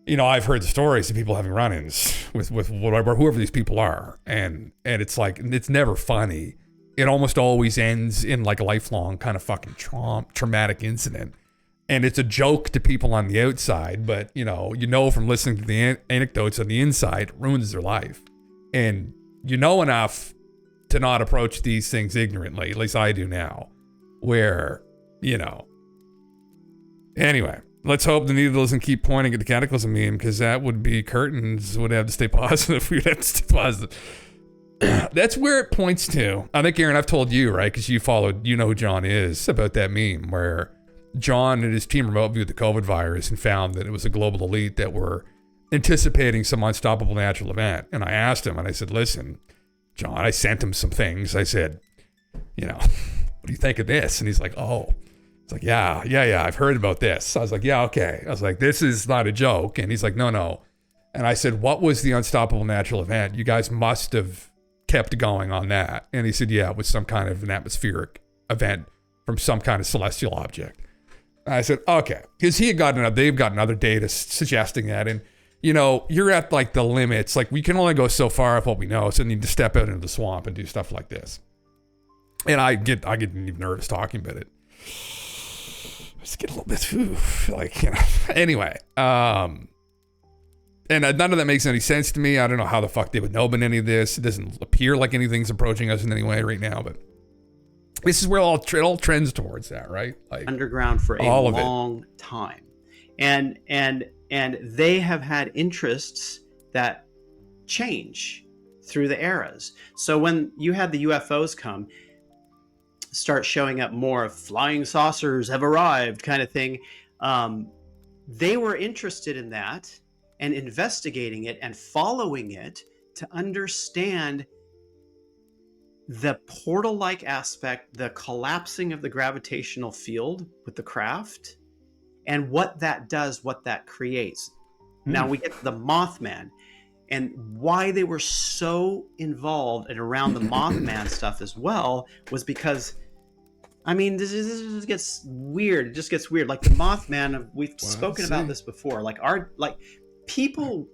you know, I've heard the stories of people having run-ins with whoever these people are. And it's like, it's never funny. It almost always ends in like a lifelong kind of fucking traumatic incident. And it's a joke to people on the outside, but you know from listening to the anecdotes on the inside, it ruins their life. And you know enough to not approach these things ignorantly, at least I do now, where, you know. Anyway, let's hope the needle doesn't keep pointing at the Cataclysm meme, because that would be curtains would have to stay positive. We'd have to stay positive. That's where it points to. I think, Aaron, I've told you, right? Because you know who John is, about that meme where John and his team remote viewed the COVID virus and found that it was a global elite that were anticipating some unstoppable natural event. And I asked him, and I said, listen, John, I sent him some things. I said, you know, what do you think of this? And he's like, oh. It's like, yeah, I've heard about this. I was like, yeah, okay. I was like, this is not a joke. And he's like, no. And I said, what was the unstoppable natural event? You guys must have kept going on that. And he said, yeah, it was some kind of an atmospheric event from some kind of celestial object. I said, okay, because they've gotten other data suggesting that. And, you know, you're at like the limits. Like, we can only go so far with what we know. So you need to step out into the swamp and do stuff like this. And I get even nervous talking about it. I just get a little bit, like, you know. Anyway, and none of that makes any sense to me. I don't know how the fuck they would know about any of this. It doesn't appear like anything's approaching us in any way right now, but this is where it all trends towards that, right? Like, underground for a long time, and they have had interests that change through the eras. So when you had the UFOs start showing up more, flying saucers have arrived kind of thing, they were interested in that and investigating it and following it to understand the portal-like aspect, the collapsing of the gravitational field with the craft, and what that does, what that creates. Now we get to the Mothman, and why they were so involved and around the Mothman stuff as well was because, I mean, this just gets weird. It just gets weird. Like the Mothman, we've spoken about this before. Like people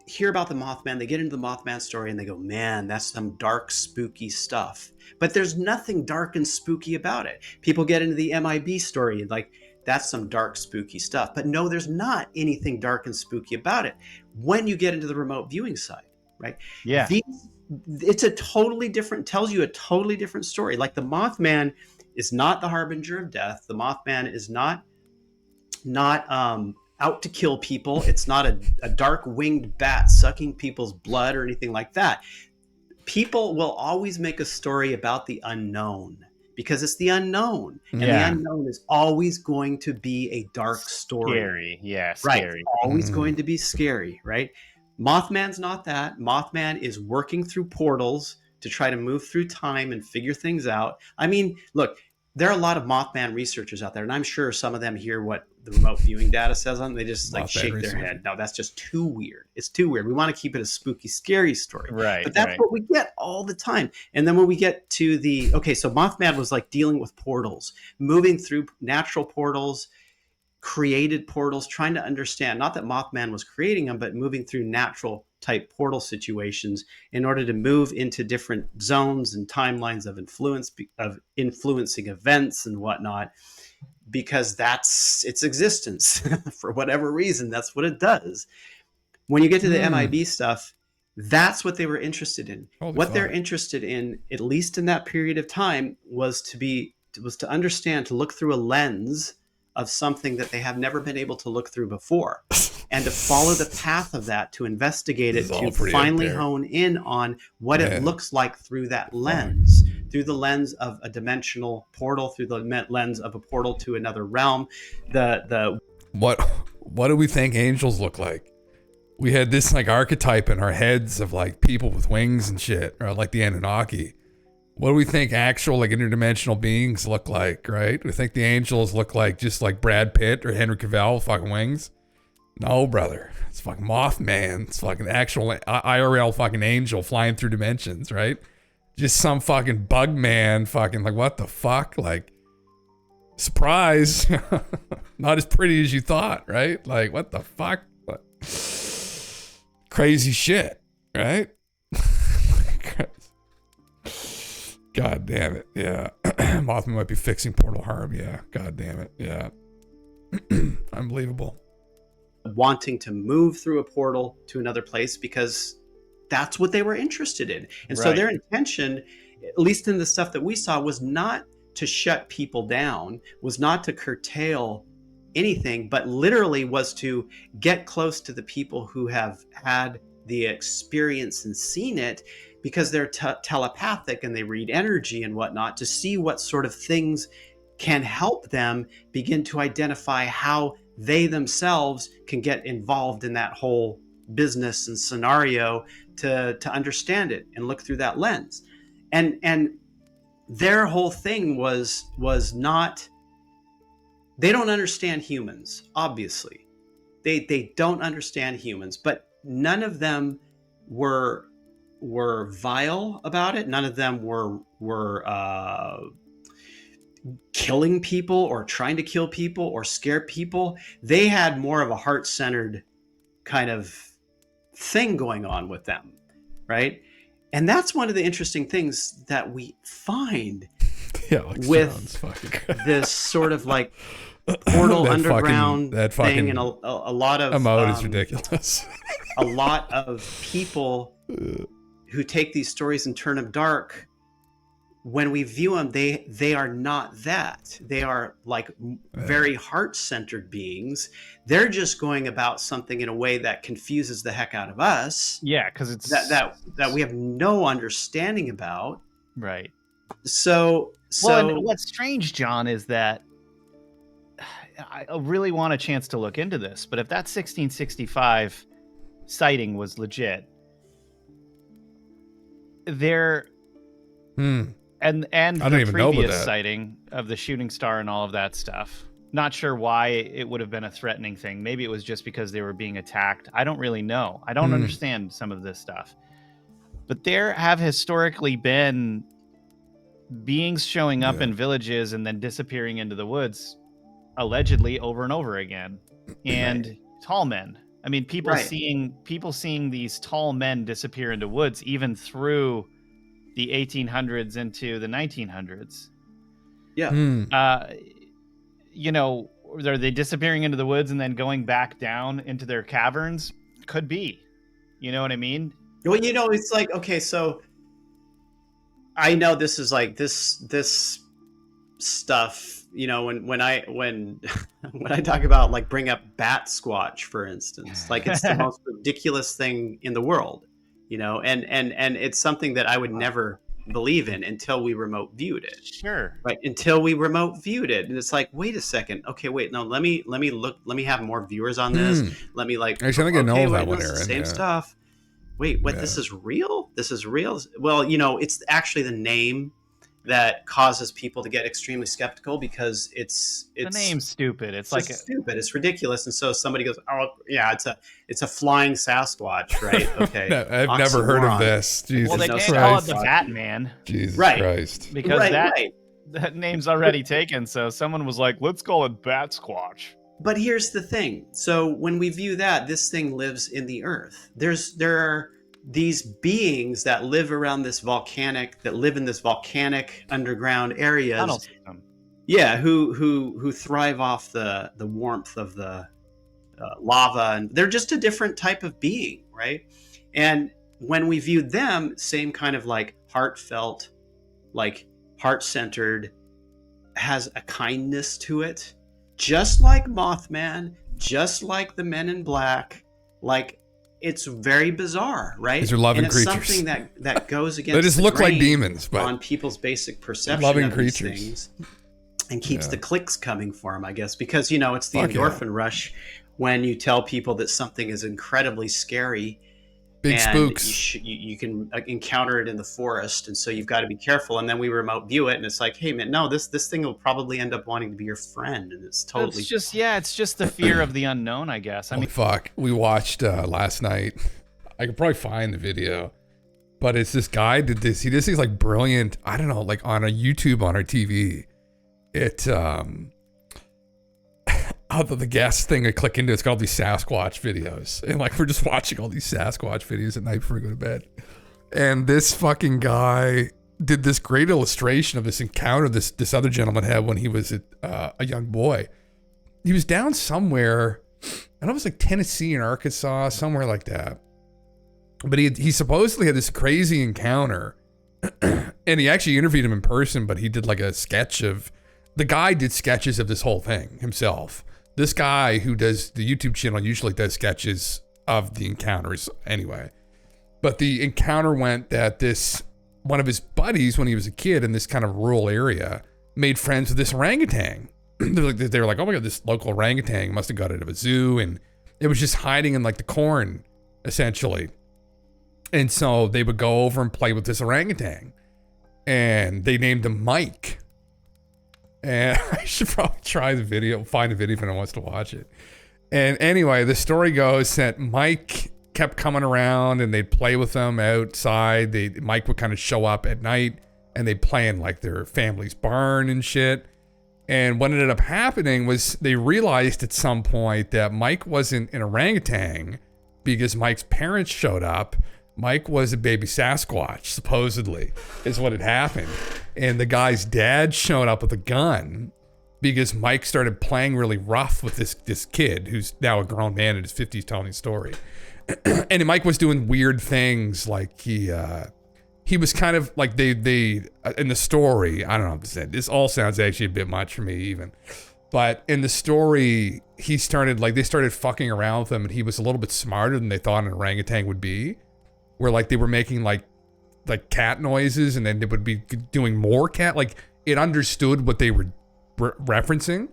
hear about the Mothman, they get into the Mothman story and they go, man, that's some dark, spooky stuff. But there's nothing dark and spooky about it. People get into the MIB story and like, that's some dark, spooky stuff. But no, there's not anything dark and spooky about it when you get into the remote viewing side, right? Yeah. It's a totally different, tells you a totally different story. Like the Mothman is not the harbinger of death. The Mothman is not out to kill people. It's not a dark winged bat sucking people's blood or anything like that. People will always make a story about the unknown because it's the unknown, and the unknown is always going to be a dark story. Scary, yeah, right. Scary. It's always going to be scary, right? Mothman's not that. Mothman is working through portals to try to move through time and figure things out. I mean, look, there are a lot of Mothman researchers out there, and I'm sure some of them hear what the remote viewing data says on them. They just like shake their head. No, that's just too weird. It's too weird. We want to keep it a spooky, scary story. Right. But that's what we get all the time. And then when we get to so Mothman was like dealing with portals, moving through natural portals, created portals, trying to understand, not that Mothman was creating them, but moving through natural type portal situations in order to move into different zones and timelines of influencing events and whatnot, because that's its existence. For whatever reason, that's what it does. When you get to the MIB stuff, that's what they were interested in. They're interested in, at least in that period of time, was to understand, to look through a lens of something that they have never been able to look through before, and to follow the path of that, to investigate it, to finally hone in on what it looks like through that lens, through the lens of a dimensional portal, through the lens of a portal to another realm. What do we think angels look like? We had this like archetype in our heads of like people with wings and shit, or like the Anunnaki. What do we think actual like interdimensional beings look like, right? We think the angels look like just like Brad Pitt or Henry Cavill with fucking wings. No, brother. It's fucking Mothman. It's fucking actual IRL fucking angel flying through dimensions, right? Just some fucking bug man fucking like, what the fuck? Like, surprise. Not as pretty as you thought, right? Like, what the fuck? What? Crazy shit, right? God damn it. Yeah. Mothman might be fixing Portal Harm. Yeah. God damn it. Yeah. Unbelievable. Wanting to move through a portal to another place because that's what they were interested in. And so their intention, at least in the stuff that we saw, was not to shut people down, was not to curtail anything, but literally was to get close to the people who have had the experience and seen it, because they're telepathic and they read energy and whatnot, to see what sort of things can help them begin to identify how they themselves can get involved in that whole business and scenario to understand it and look through that lens. And their whole thing was not, they don't understand humans, obviously. They don't understand humans, but none of them were vile about it. None of them were killing people or trying to kill people or scare people. They had more of a heart-centered kind of thing going on with them, right? And that's one of the interesting things that we find with this sort of like portal underground thing, and a lot of mode is ridiculous. A lot of people who take these stories and turn them dark. When we view them, they are not that. They are like very heart-centered beings. They're just going about something in a way that confuses the heck out of us. Yeah, because it's that we have no understanding about. Right. So well, and what's strange, John, is that I really want a chance to look into this. But if that 1665 sighting was legit, there. And the previous sighting of the shooting star and all of that stuff. Not sure why it would have been a threatening thing. Maybe it was just because they were being attacked. I don't really know. I don't understand some of this stuff. But there have historically been beings showing up in villages and then disappearing into the woods, allegedly over and over again. And tall men. I mean, people seeing these tall men disappear into woods, even through the 1800s into the 1900s. Yeah. You know, are they disappearing into the woods and then going back down into their caverns? Could be. You know what I mean? Well, you know, it's like, okay, so I know this is like this stuff, you know, when I talk about like bring up bat squatch, for instance, like it's the most ridiculous thing in the world. You know, and it's something that I would never believe in until we remote viewed it. Sure. Right. Until we remote viewed it. And it's like, wait a second. Okay, wait, no, let me look, let me have more viewers on this. Let me like, actually, I think I know that one, Aaron. Same stuff. Wait, what, this is real? This is real? Well, you know, it's actually the name that causes people to get extremely skeptical, because it's the name's stupid. It's like stupid. It's ridiculous. And so somebody goes, "Oh, yeah, it's a flying Sasquatch, right?" Okay, I've never heard of this. Jesus, well, they can't call it the Batman. Jesus Christ, because that name's already taken. So someone was like, "Let's call it Bat Squatch." But here's the thing. So when we view that, this thing lives in the earth. There are these beings that live around this that live in this volcanic underground areas. Yeah, who thrive off the warmth of the lava, and they're just a different type of being, right? And when we viewed them, same kind of like heartfelt, like heart-centered, has a kindness to it, just like Mothman, just like the Men in Black, like. It's very bizarre, right? These are loving and it's creatures. Something that goes against. They just look like demons, but on people's basic perception loving of creatures. These things, and keeps the clicks coming for them, I guess, because you know it's the endorphin rush when you tell people that something is incredibly scary. Big and spooks. You can encounter it in the forest, and so you've got to be careful. And then we remote view it, and it's like, hey man, no, this thing will probably end up wanting to be your friend, and it's totally. It's just the fear of the unknown, I guess. I mean, fuck. We watched last night. I could probably find the video, but it's this guy did this. He does these like brilliant. I don't know, like on a YouTube on our TV. The guest thing I click into, it's got all these Sasquatch videos, and like we're just watching all these Sasquatch videos at night before we go to bed. And this fucking guy did this great illustration of this encounter this other gentleman had when he was a young boy. He was down somewhere, I don't know, it was like Tennessee and Arkansas, somewhere like that. But he supposedly had this crazy encounter, and he actually interviewed him in person. But he did like a sketch of the guy did sketches of this whole thing himself. This guy who does the YouTube channel usually does sketches of the encounters anyway. But the encounter went that one of his buddies when he was a kid in this kind of rural area made friends with this orangutan. They were like, oh my God, this local orangutan must have got out of a zoo. And it was just hiding in like the corn, essentially. And so they would go over and play with this orangutan. And they named him Mike. And I should probably find the video if anyone wants to watch it. And anyway, the story goes that Mike kept coming around and they'd play with him outside. Mike would kind of show up at night and they'd play in like their family's barn and shit. And what ended up happening was they realized at some point that Mike wasn't an orangutan because Mike's parents showed up. Mike was a baby Sasquatch, supposedly, is what had happened. And the guy's dad showed up with a gun because Mike started playing really rough with this kid who's now a grown man in his 50s telling his story. And Mike was doing weird things, like he was kind of like they in the story, I don't know what to say. This all sounds actually a bit much for me even. But in the story, they started fucking around with him, and he was a little bit smarter than they thought an orangutan would be. Where like they were making like cat noises, and then they would be doing more cat, like it understood what they were referencing.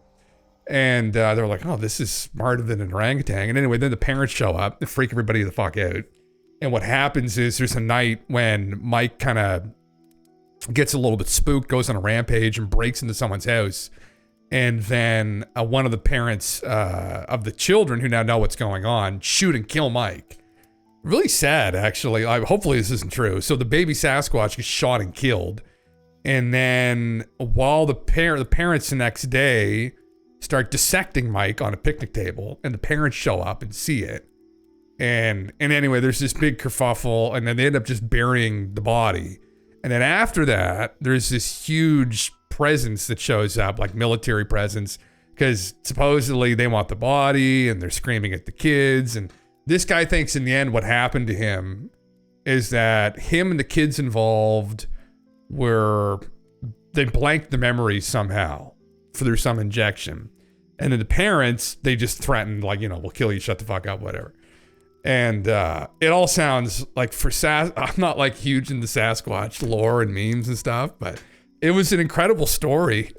And they were like, oh, this is smarter than an orangutan. And anyway, then the parents show up and freak everybody the fuck out. And what happens is there's a night when Mike kind of gets a little bit spooked, goes on a rampage and breaks into someone's house. And then one of the parents of the children who now know what's going on shoot and kill Mike. Really sad, actually. Hopefully this isn't true. So the baby Sasquatch gets shot and killed. And then while the parents the next day start dissecting Mike on a picnic table, and the parents show up and see it. And anyway, there's this big kerfuffle, and then they end up just burying the body. And then after that, there's this huge presence that shows up, like military presence, because supposedly they want the body, and they're screaming at the kids. And this guy thinks in the end what happened to him is that him and the kids involved they blanked the memories somehow through some injection. And then the parents, they just threatened, like, we'll kill you, shut the fuck up, whatever. And it all sounds like I'm not like huge into Sasquatch lore and memes and stuff, but it was an incredible story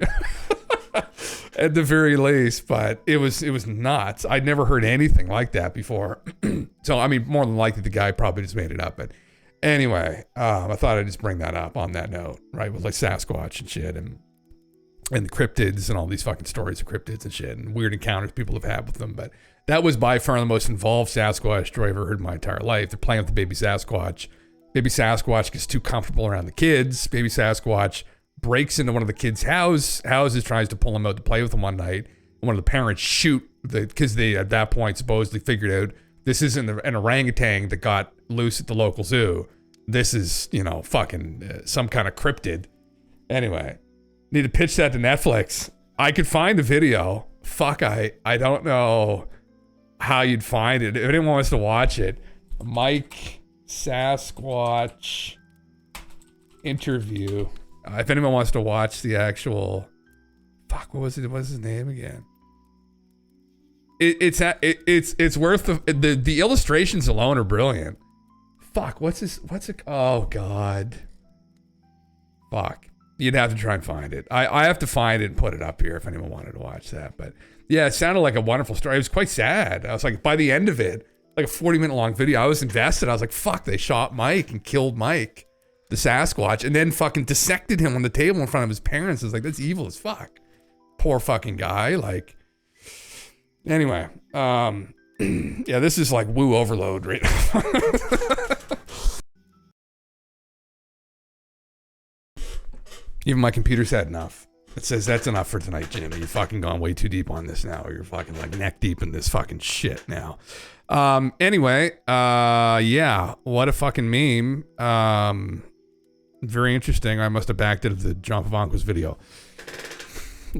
at the very least. But it was nuts. I'd never heard anything like that before. So I mean, more than likely the guy probably just made it up. But anyway, I thought I'd just bring that up on that note, right? With like Sasquatch and shit, and the cryptids and all these fucking stories of cryptids and shit and weird encounters people have had with them. But that was by far the most involved Sasquatch story I've ever heard in my entire life. They're playing with the baby Sasquatch. Baby Sasquatch gets too comfortable around the kids. Baby Sasquatch breaks into one of the kids' houses, tries to pull him out to play with him one night. And one of the parents shoot because they at that point supposedly figured out this isn't an orangutan that got loose at the local zoo. This is, fucking some kind of cryptid. Anyway, need to pitch that to Netflix. I could find the video. Fuck, I don't know how you'd find it. If anyone wants to watch it, Mike Sasquatch interview. If anyone wants to watch the actual, what was his name again? It's worth the illustrations alone are brilliant. Fuck, what's it? Oh God. Fuck. You'd have to try and find it. I have to find it and put it up here if anyone wanted to watch that. But yeah, it sounded like a wonderful story. It was quite sad. I was like, by the end of it, like a 40-minute long video. I was invested. I was like, fuck, they shot Mike and killed Mike, the Sasquatch, and then fucking dissected him on the table in front of his parents. I was like, that's evil as fuck. Poor fucking guy. Like, anyway, yeah, this is like woo overload right now. Even my computer said enough. It says that's enough for tonight, Jimmy. You've fucking gone way too deep on this now. You're fucking like neck deep in this fucking shit now. Anyway, yeah, what a fucking meme. Very interesting. I must have backed it of the John Pavanko's video.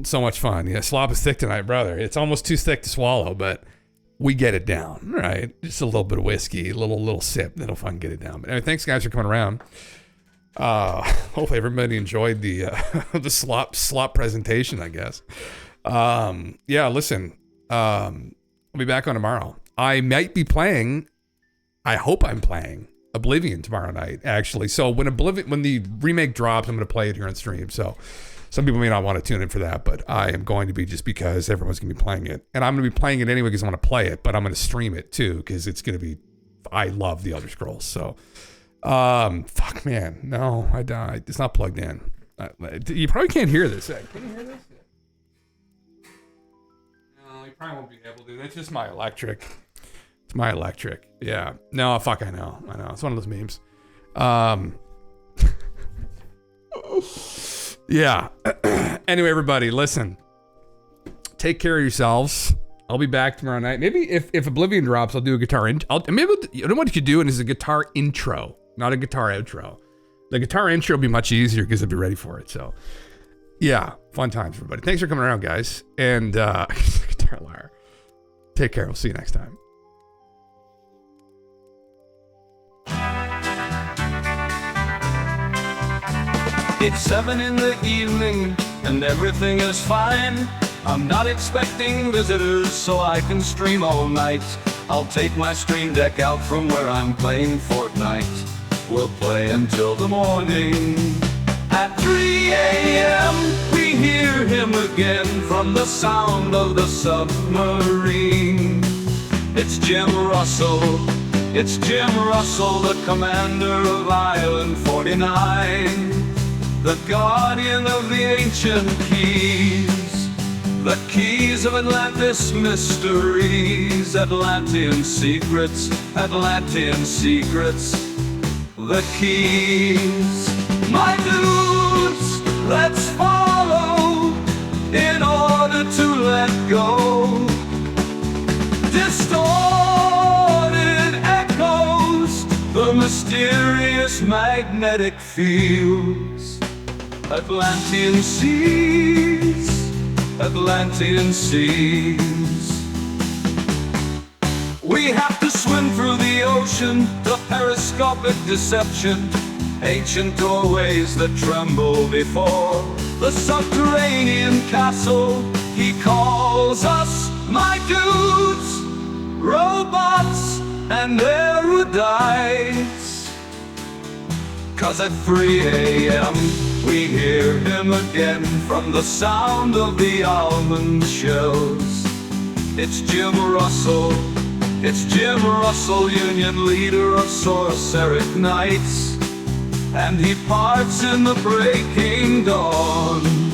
So much fun. Yeah, slop is thick tonight, brother. It's almost too thick to swallow, but we get it down, right? Just a little bit of whiskey, a little sip, that'll fucking get it down. But anyway, thanks guys for coming around. Hopefully everybody enjoyed the the slop presentation, I guess. Yeah, listen, I'll be back on tomorrow. I might be playing, I hope I'm playing Oblivion tomorrow night, actually. So when the remake drops, I'm going to play it here on stream. So some people may not want to tune in for that, but I am going to be, just because everyone's going to be playing it. And I'm going to be playing it anyway because I want to play it, but I'm going to stream it too because it's going to be, I love the Elder Scrolls. So, fuck, man. No, I died. It's not plugged in. You probably can't hear this. Can you hear this? No, you probably won't be able to. That's just my electric. It's my electric. Yeah. No, fuck, I know. It's one of those memes. Yeah. Anyway, everybody, listen. Take care of yourselves. I'll be back tomorrow night. Maybe if Oblivion drops, I'll do a guitar you know what you could do is a guitar intro, not a guitar outro. The guitar intro will be much easier because I'll be ready for it. So, yeah, fun times, everybody. Thanks for coming around, guys. And guitar liar. Take care. We'll see you next time. It's 7 in the evening and everything is fine. I'm not expecting visitors, so I can stream all night. I'll take my stream deck out from where I'm playing Fortnite. We'll play until the morning. At 3 a.m. we hear him again from the sound of the submarine. It's Jim Russell. It's Jim Russell, the commander of Island 49. The guardian of the ancient keys, the keys of Atlantis mysteries, Atlantean secrets, Atlantean secrets, the keys. My dudes, let's follow in order to let go. Distorted echoes, the mysterious magnetic fields. Atlantean seas, Atlantean seas. We have to swim through the ocean, the periscopic deception, ancient doorways that tremble before the subterranean castle. He calls us, my dudes, robots and erudites. 'Cause at 3 a.m. we hear him again from the sound of the almond shells. It's Jim Russell. It's Jim Russell, Union leader of Sorceric Knights. And he parts in the breaking dawn.